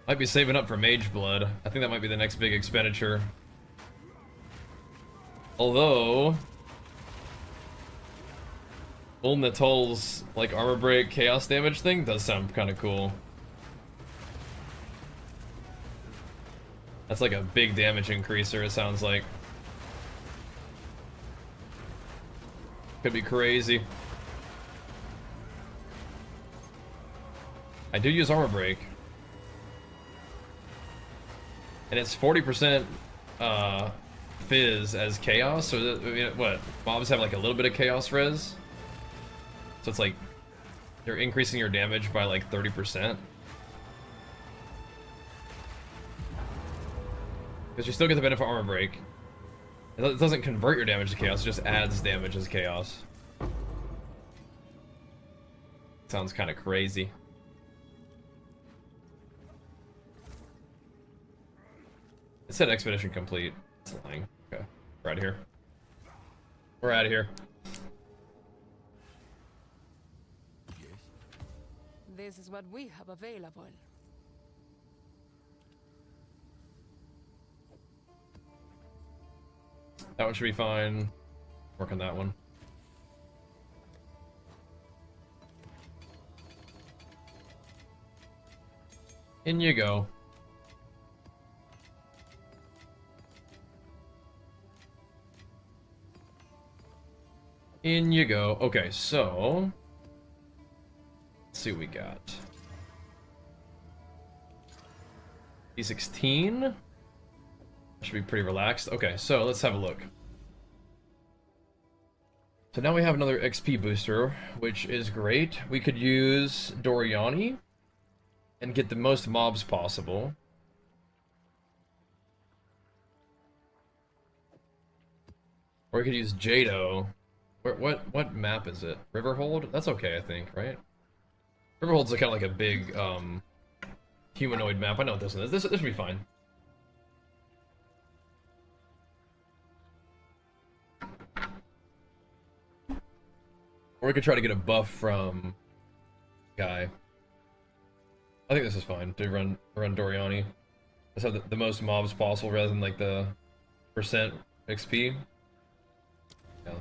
Might be saving up for Mage Blood. I think that might be the next big expenditure. Although Ul Natal's like armor break chaos damage thing does sound kind of cool. That's like a big damage increaser, it sounds like. Could be crazy. I do use armor break. And it's 40% fizz as chaos, so that, I mean, what? Mobs have like a little bit of chaos res? So it's like you're increasing your damage by like 30%. Because you still get the benefit of armor break. It doesn't convert your damage to chaos, it just adds damage as chaos. Sounds kind of crazy. It said expedition complete. That's lying. Okay. We're out of here. We're out of here. This is what we have available. That one should be fine. Work on that one. In you go. In you go. Okay, so let's see what we got. D16 should be pretty relaxed. Okay, so let's have a look. So now we have another XP booster, which is great. We could use Doriani and get the most mobs possible. Or we could use Jado. What map is it? Riverhold? That's okay, I think, right? Riverhold's kind of like a big humanoid map. I know what this is. This should be fine. Or we could try to get a buff from Guy. I think this is fine to run Doriani. Let's have the most mobs possible rather than like the percent XP. Yeah.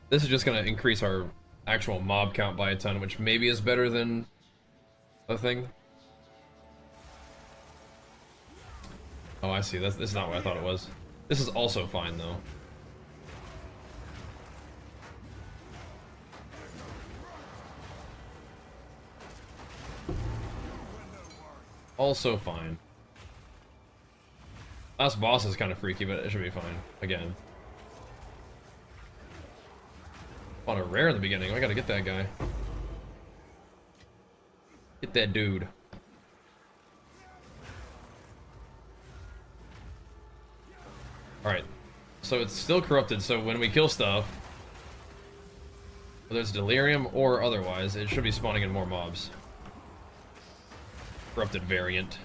This is just gonna increase our actual mob count by a ton, which maybe is better than the thing. Oh, I see. This is not what I thought it was. This is also fine though. Also fine. Last boss is kind of freaky, but it should be fine. Again. On a rare in the beginning. I gotta get that guy. Get that dude. Alright. So it's still corrupted, so when we kill stuff, whether it's delirium or otherwise, it should be spawning in more mobs. Corrupted variant.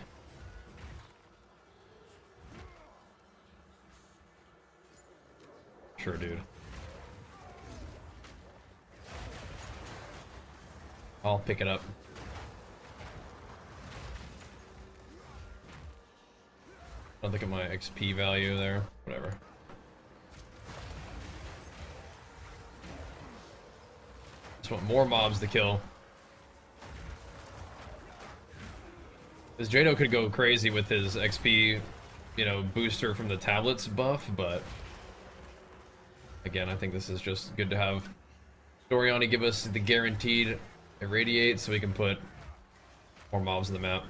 Sure, dude. I'll pick it up. I'll look at my XP value there. Whatever. Just want more mobs to kill. Because Jado could go crazy with his XP, you know, booster from the tablets buff, but again, I think this is just good to have Doriani give us the guaranteed irradiate so we can put more mobs on the map.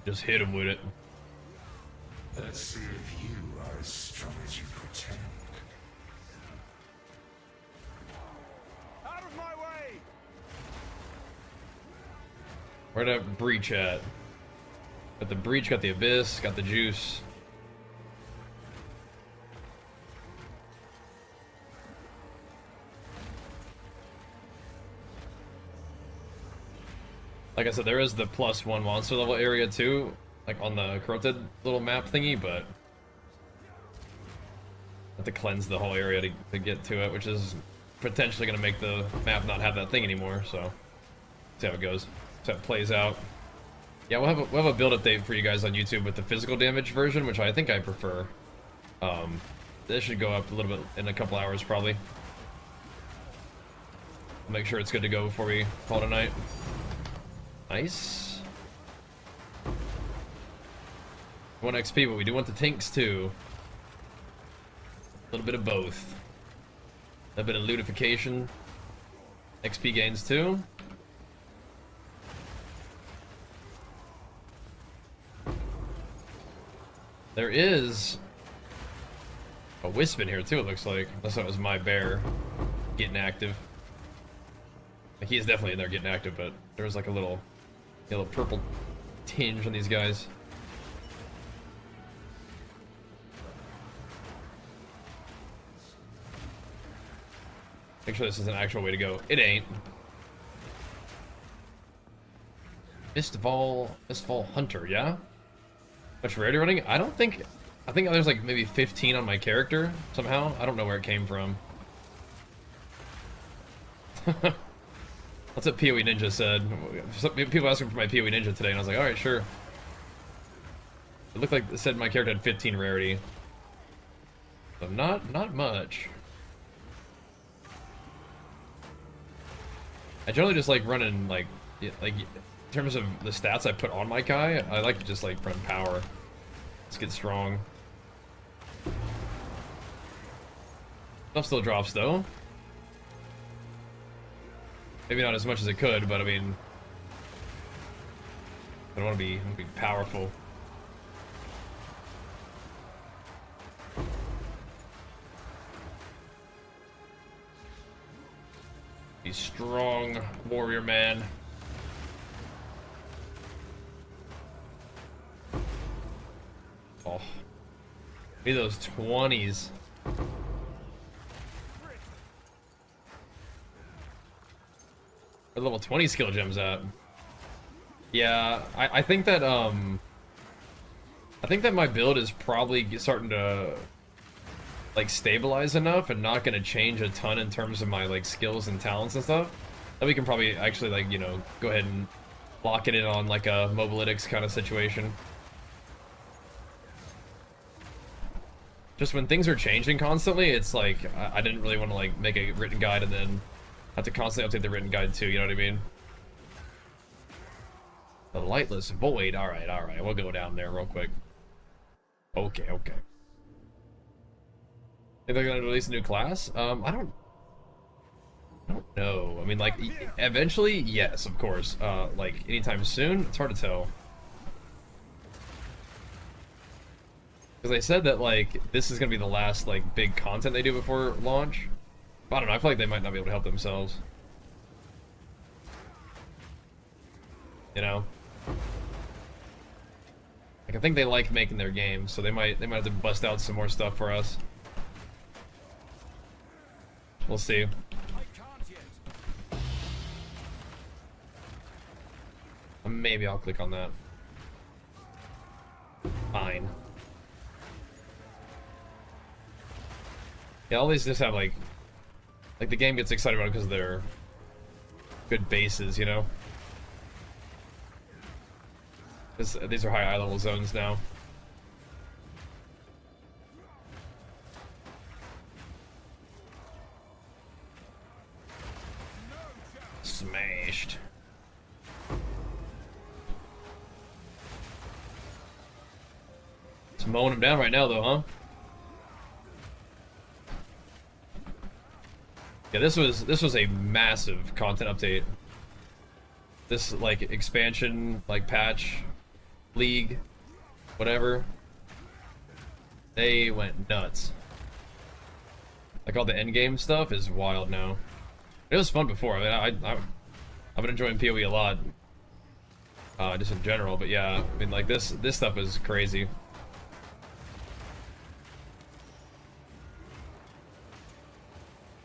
Just hit him with it. Let's see if you are as strong as you pretend. Out of my way! Where'd that breach at? Got the breach, got the abyss, got the juice. Like I said, there is the +1 monster level area too, like on the corrupted little map thingy, but have to cleanse the whole area to get to it, which is potentially going to make the map not have that thing anymore, so see how it goes. See how it plays out. Yeah, we'll have a build update for you guys on YouTube with the physical damage version, which I think I prefer. This should go up a little bit in a couple hours, probably. Make sure it's good to go before we call it a night. Nice. 1 XP, but we do want the tinks too. A little bit of both. A bit of lootification. XP gains too. There is a wisp in here too, it looks like. Unless that was my bear getting active. Like, he is definitely in there getting active, but there was like a little yellow purple tinge on these guys. Make sure this is an actual way to go. It ain't. Mistfall Hunter, yeah? Much rarity running? I think there's like maybe 15 on my character somehow. I don't know where it came from. That's what PoE Ninja said. Some people asking for my PoE Ninja today, and I was like, alright, sure. It looked like it said my character had 15 rarity. So not much. I generally just like running like in terms of the stats I put on my guy, I like to just like run power. Let's get strong. Stuff still drops though. Maybe not as much as it could, but I mean, I want to be powerful. Be strong, warrior man. Oh, be those 20s. Where level 20 skill gems at? Yeah, I think that my build is probably starting to like stabilize enough and not gonna change a ton in terms of my like skills and talents and stuff that we can probably actually like, you know, go ahead and lock it in on like a mobalytics kind of situation. Just when things are changing constantly, it's like I didn't really want to like make a written guide and then have to constantly update the written guide too, you know what I mean? The Lightless Void, alright, we'll go down there real quick. Okay. Think they're gonna release a new class? I don't know. I mean, like, eventually, yes, of course. Like, anytime soon, it's hard to tell. Because they said that, like, this is gonna be the last, like, big content they do before launch. But I don't know, I feel like they might not be able to help themselves. You know? Like, I think they like making their games, so they might have to bust out some more stuff for us. We'll see. Maybe I'll click on that. Fine. Yeah, all these just have like the game gets excited about it because they're good bases, you know? These are high eye level zones now. Smashed. It's mowing him down right now though, huh? Yeah, this was a massive content update. This like expansion, like patch, league, whatever. They went nuts. Like all the end game stuff is wild now. It was fun before. I mean, I've been enjoying PoE a lot, just in general. But yeah, I mean, like this stuff is crazy.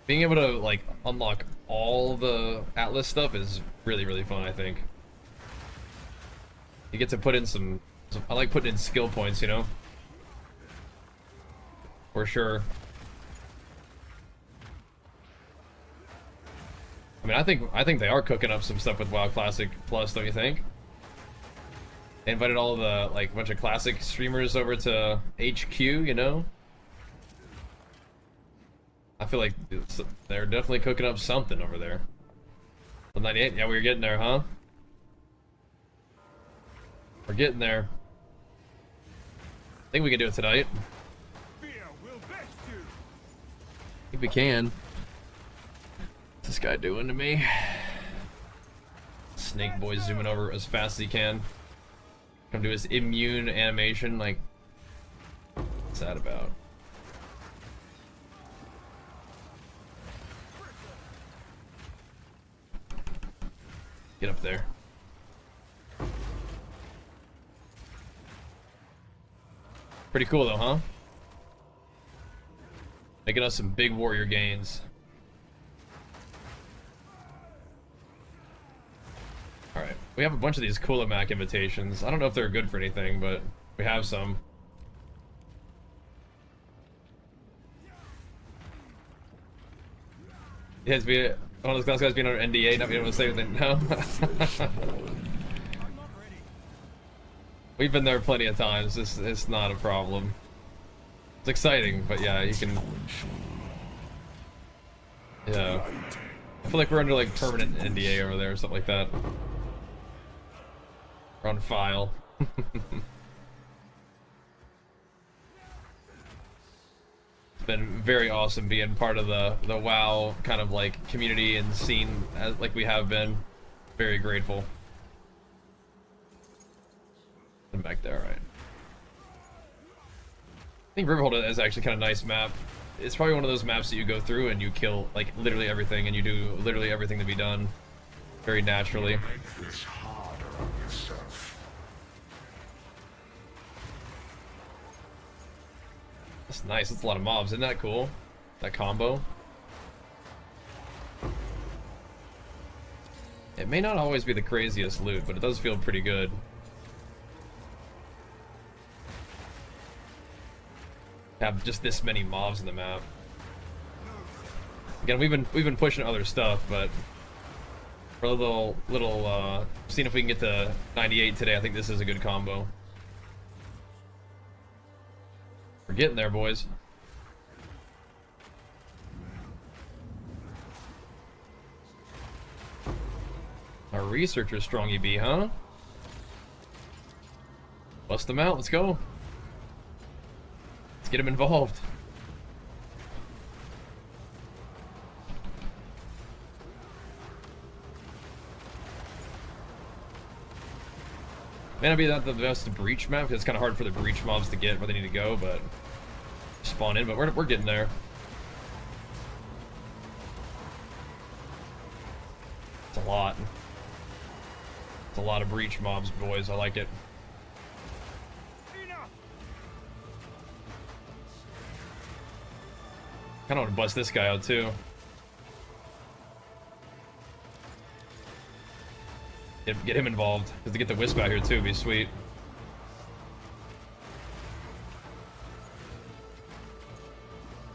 Being able to like unlock all the Atlas stuff is really fun, I think. You get to put in some I like putting in skill points, you know? For sure. I mean, I think they are cooking up some stuff with WoW Classic Plus, don't you think? They invited all the, like, a bunch of classic streamers over to HQ, you know? I feel like they're definitely cooking up something over there. 98, yeah, we were getting there, huh? We're getting there. I think we can do it tonight. Fear will best you. I think we can. What's this guy doing to me? Snake Boy zooming over as fast as he can. Come do his immune animation, like, what's that about? Get up there. Pretty cool though, huh? Making us some big warrior gains. Alright, we have a bunch of these Kulamak invitations. I don't know if they're good for anything, but we have some. He has to be one of those guys being under NDA, not being able to say anything. No. We've been there plenty of times. It's not a problem. It's exciting, but yeah, you can. Yeah. I feel like we're under like permanent NDA over there or something like that. We're on file. It's been very awesome being part of the WoW kind of like community and scene as like we have been. Very grateful. I'm back there, alright. I think Riverhold is actually kind of a nice map. It's probably one of those maps that you go through and you kill like literally everything and you do literally everything to be done very naturally. Make this harder on yourself. That's nice. That's a lot of mobs. Isn't that cool? That combo. It may not always be the craziest loot, but it does feel pretty good. Have just this many mobs in the map. Again, we've been pushing other stuff, but for a little seeing if we can get to 98 today, I think this is a good combo. We're getting there, boys. Our researcher's strong EB, huh? Bust them out, let's go. Let's get him involved. May not be that the best breach map, because it's kind of hard for the breach mobs to get where they need to go, but spawn in, but we're getting there. It's a lot. It's a lot of breach mobs, boys. I like it. Kind of want to bust this guy out too. Get him involved, because to get the wisp out here too would be sweet.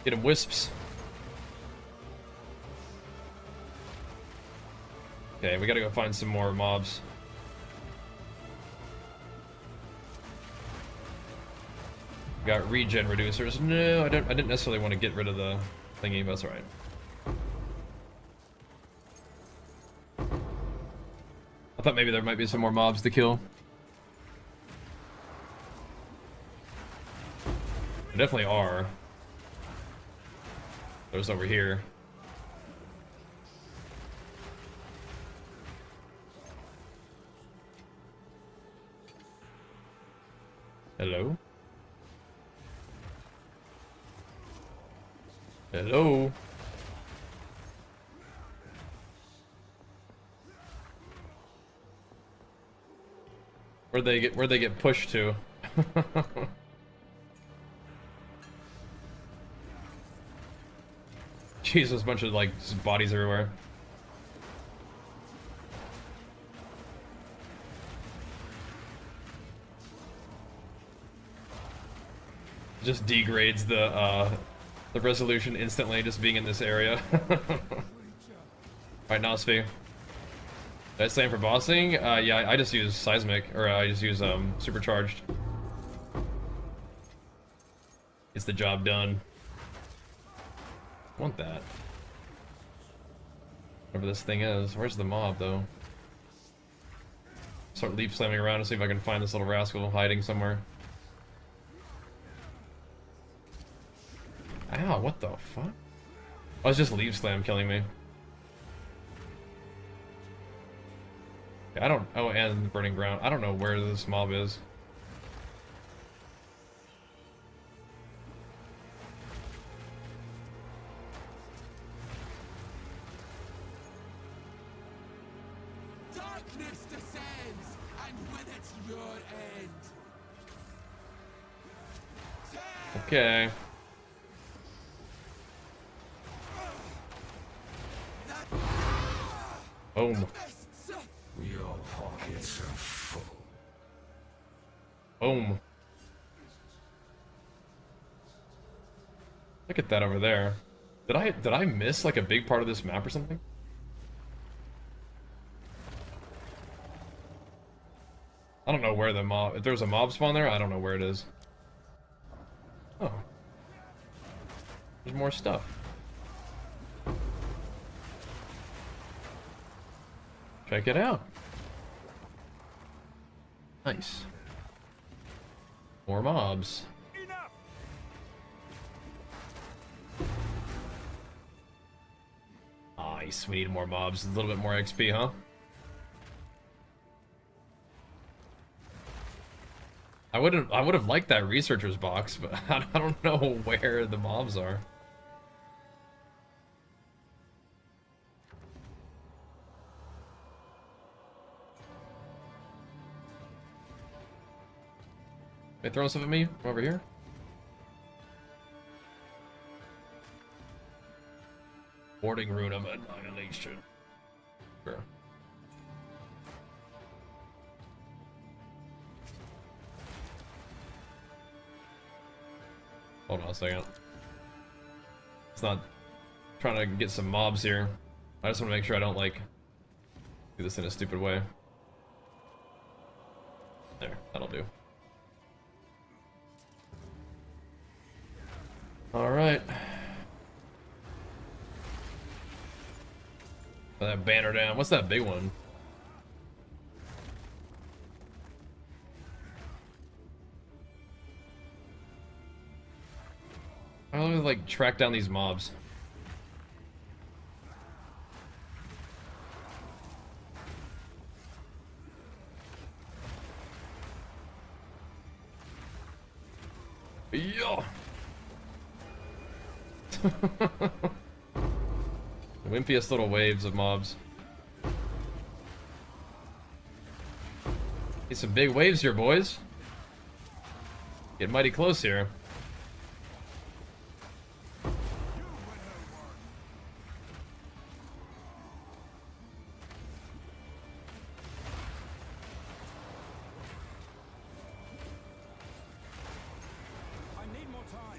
Get him wisps. Okay, we gotta go find some more mobs. Got regen reducers. No, I didn't necessarily want to get rid of the thingy, but that's alright. I thought maybe there might be some more mobs to kill. There definitely are. There's over here. Hello? Hello? Where'd they get pushed to? Jeez, there's a bunch of like just bodies everywhere. Just degrades the resolution instantly just being in this area. Alright, now Sphere. Did I slam for bossing? Yeah, I just use seismic, or I just use supercharged. Gets the job done. Want that. Whatever this thing is. Where's the mob though? Start leap slamming around and see if I can find this little rascal hiding somewhere. Ow, what the fuck? Oh, it's just leap slam killing me. I don't. Oh, and burning ground. I don't know where this mob is. Darkness descends, and with it your end. Okay. Boom. Your pockets are full. Boom. Look at that over there. Did I miss like a big part of this map or something? I don't know where the mob. If there's a mob spawn there, I don't know where it is. Oh. There's more stuff. Check it out. Nice. More mobs. Enough. Nice. We need more mobs. A little bit more XP, huh? I would have liked that researcher's box, but I don't know where the mobs are. They throwing stuff at me from over here? Boarding rune of annihilation. Sure. Hold on a second. It's not trying to get some mobs here. I just want to make sure I don't like do this in a stupid way. There, that'll do. All right. Put that banner down. What's that big one? I don't like track down these mobs. Yeah. Wimpiest little waves of mobs. Need some big waves here, boys. Get mighty close here.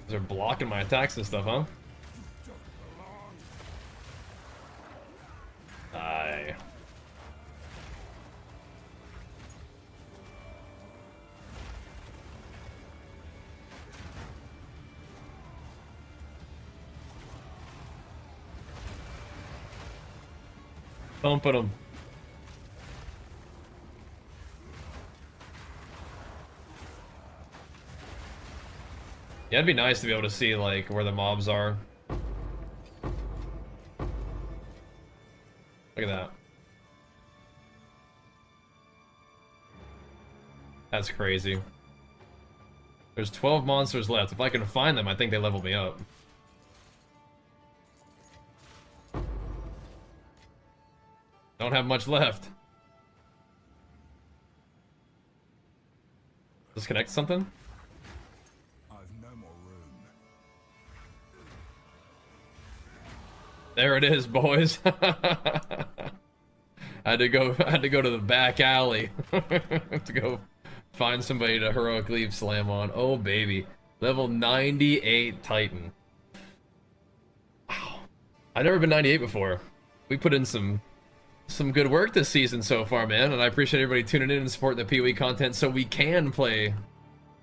They're blocking my attacks and stuff, huh? Aye. Bumping them. Yeah, it'd be nice to be able to see, like, where the mobs are. Look at that. That's crazy. There's 12 monsters left. If I can find them, I think they level me up. Don't have much left. Disconnect something? There it is, boys. I had to go to the back alley to go find somebody to heroic leap slam on. Oh baby. Level 98 Titan. Wow. I've never been 98 before. We put in some good work this season so far, man, and I appreciate everybody tuning in and supporting the PoE content so we can play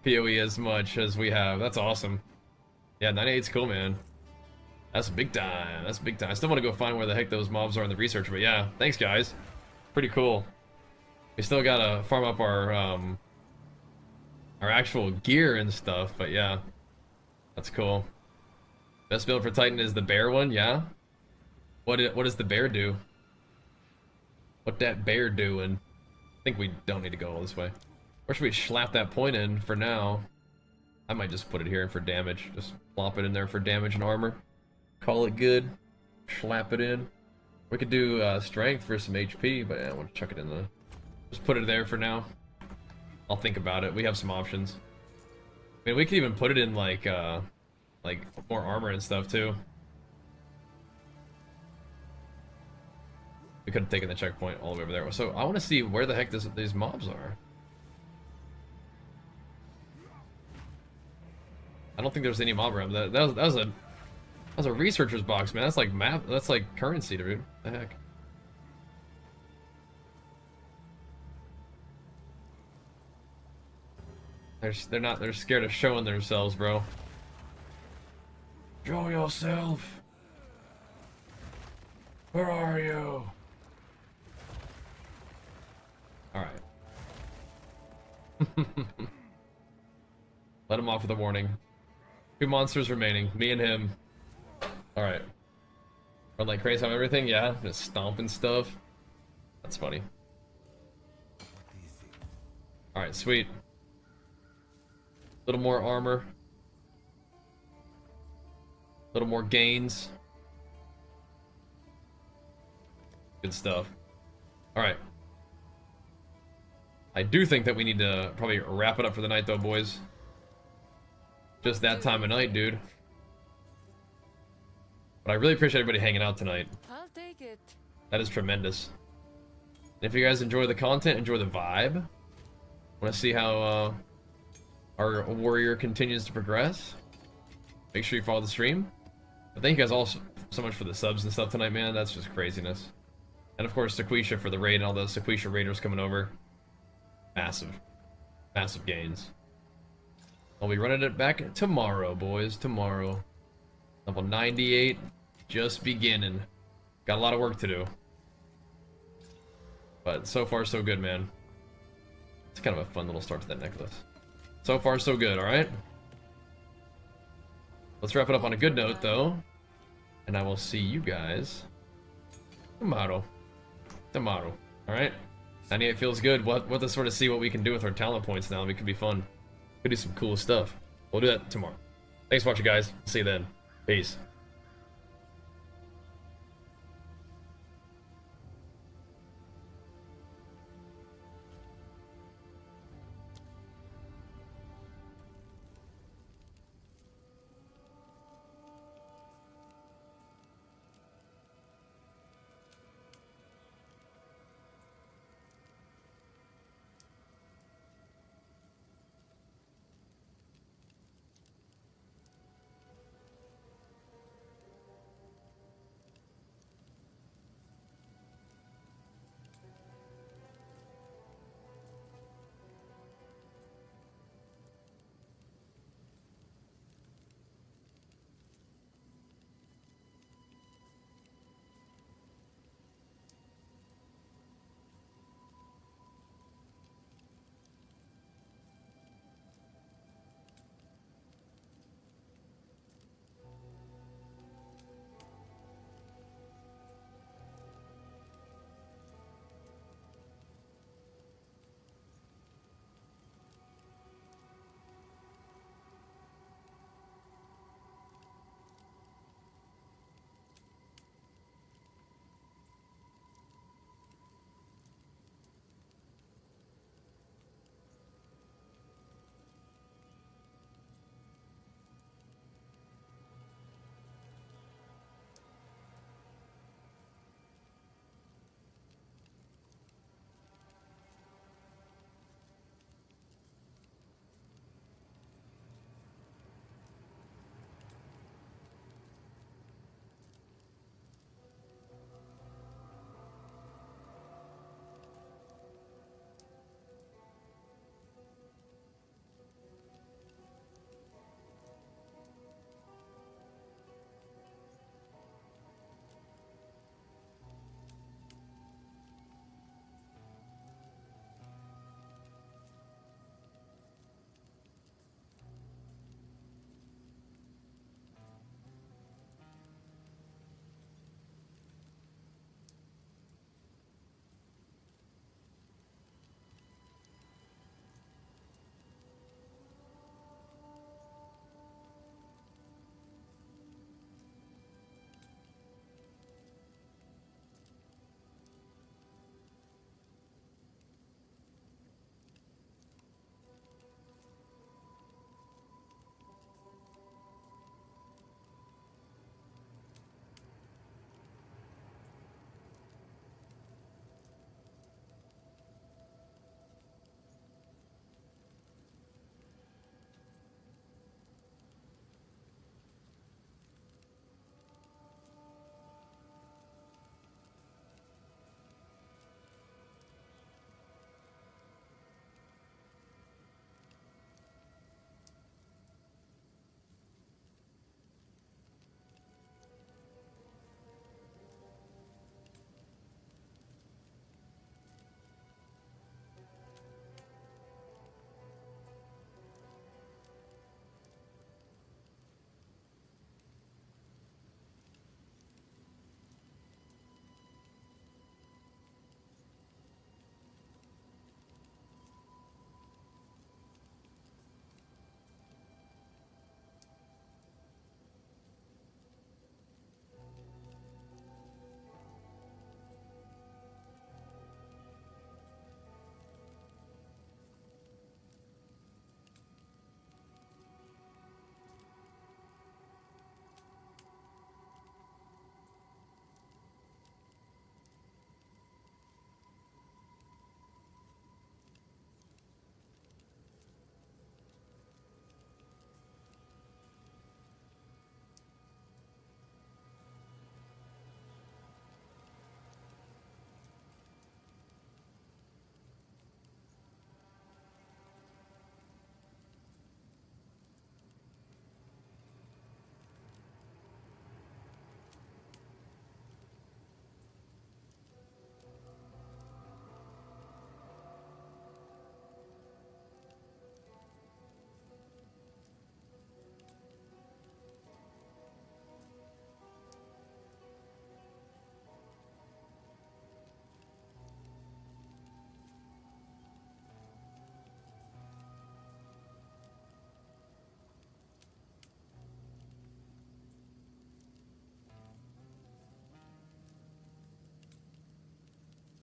PoE as much as we have. That's awesome. Yeah, 98's cool, man. That's big time. That's big time. I still want to go find where the heck those mobs are in the research, but yeah, thanks guys. Pretty cool. We still gotta farm up our actual gear and stuff, but yeah, that's cool. Best build for Titan is the bear one, yeah. What does the bear do? What that bear doing? I think we don't need to go all this way. Or should we slap that point in for now? I might just put it here for damage. Just plop it in there for damage and armor. Call it good. Slap it in. We could do strength for some HP, but yeah, I want to chuck it in the... Just put it there for now. I'll think about it. We have some options. I mean, we could even put it in like more armor and stuff too. We could have taken the checkpoint all the way over there. So I want to see where the heck these mobs are. I don't think there's any mob around. That was a researcher's box, man. That's like map. That's like currency, dude. The heck. They're scared of showing themselves, bro. Show yourself. Where are you? Alright. Let him off with a warning. 2 monsters remaining. Me and him. Alright. Run like crazy on everything? Yeah. Just stomping stuff. That's funny. Alright, sweet. Little more armor. Little more gains. Good stuff. Alright. I do think that we need to probably wrap it up for the night though, boys. Just that time of night, dude. But I really appreciate everybody hanging out tonight. I'll take it. That is tremendous. And if you guys enjoy the content, enjoy the vibe, want to see how our warrior continues to progress, make sure you follow the stream. But thank you guys all so much for the subs and stuff tonight, man. That's just craziness. And of course, Sequisha for the raid and all those Sequisha raiders coming over. Massive. Massive gains. I'll be running it back tomorrow, boys. Tomorrow. Level 98. Just beginning. Got a lot of work to do. But so far, so good, man. It's kind of a fun little start to that necklace. So far, so good, alright? Let's wrap it up on a good note, though. And I will see you guys tomorrow. Tomorrow. Alright? 98 feels good. We'll have to sort of see what we can do with our talent points now. It could be fun. Could do some cool stuff. We'll do that tomorrow. Thanks for watching, guys. See you then. Peace.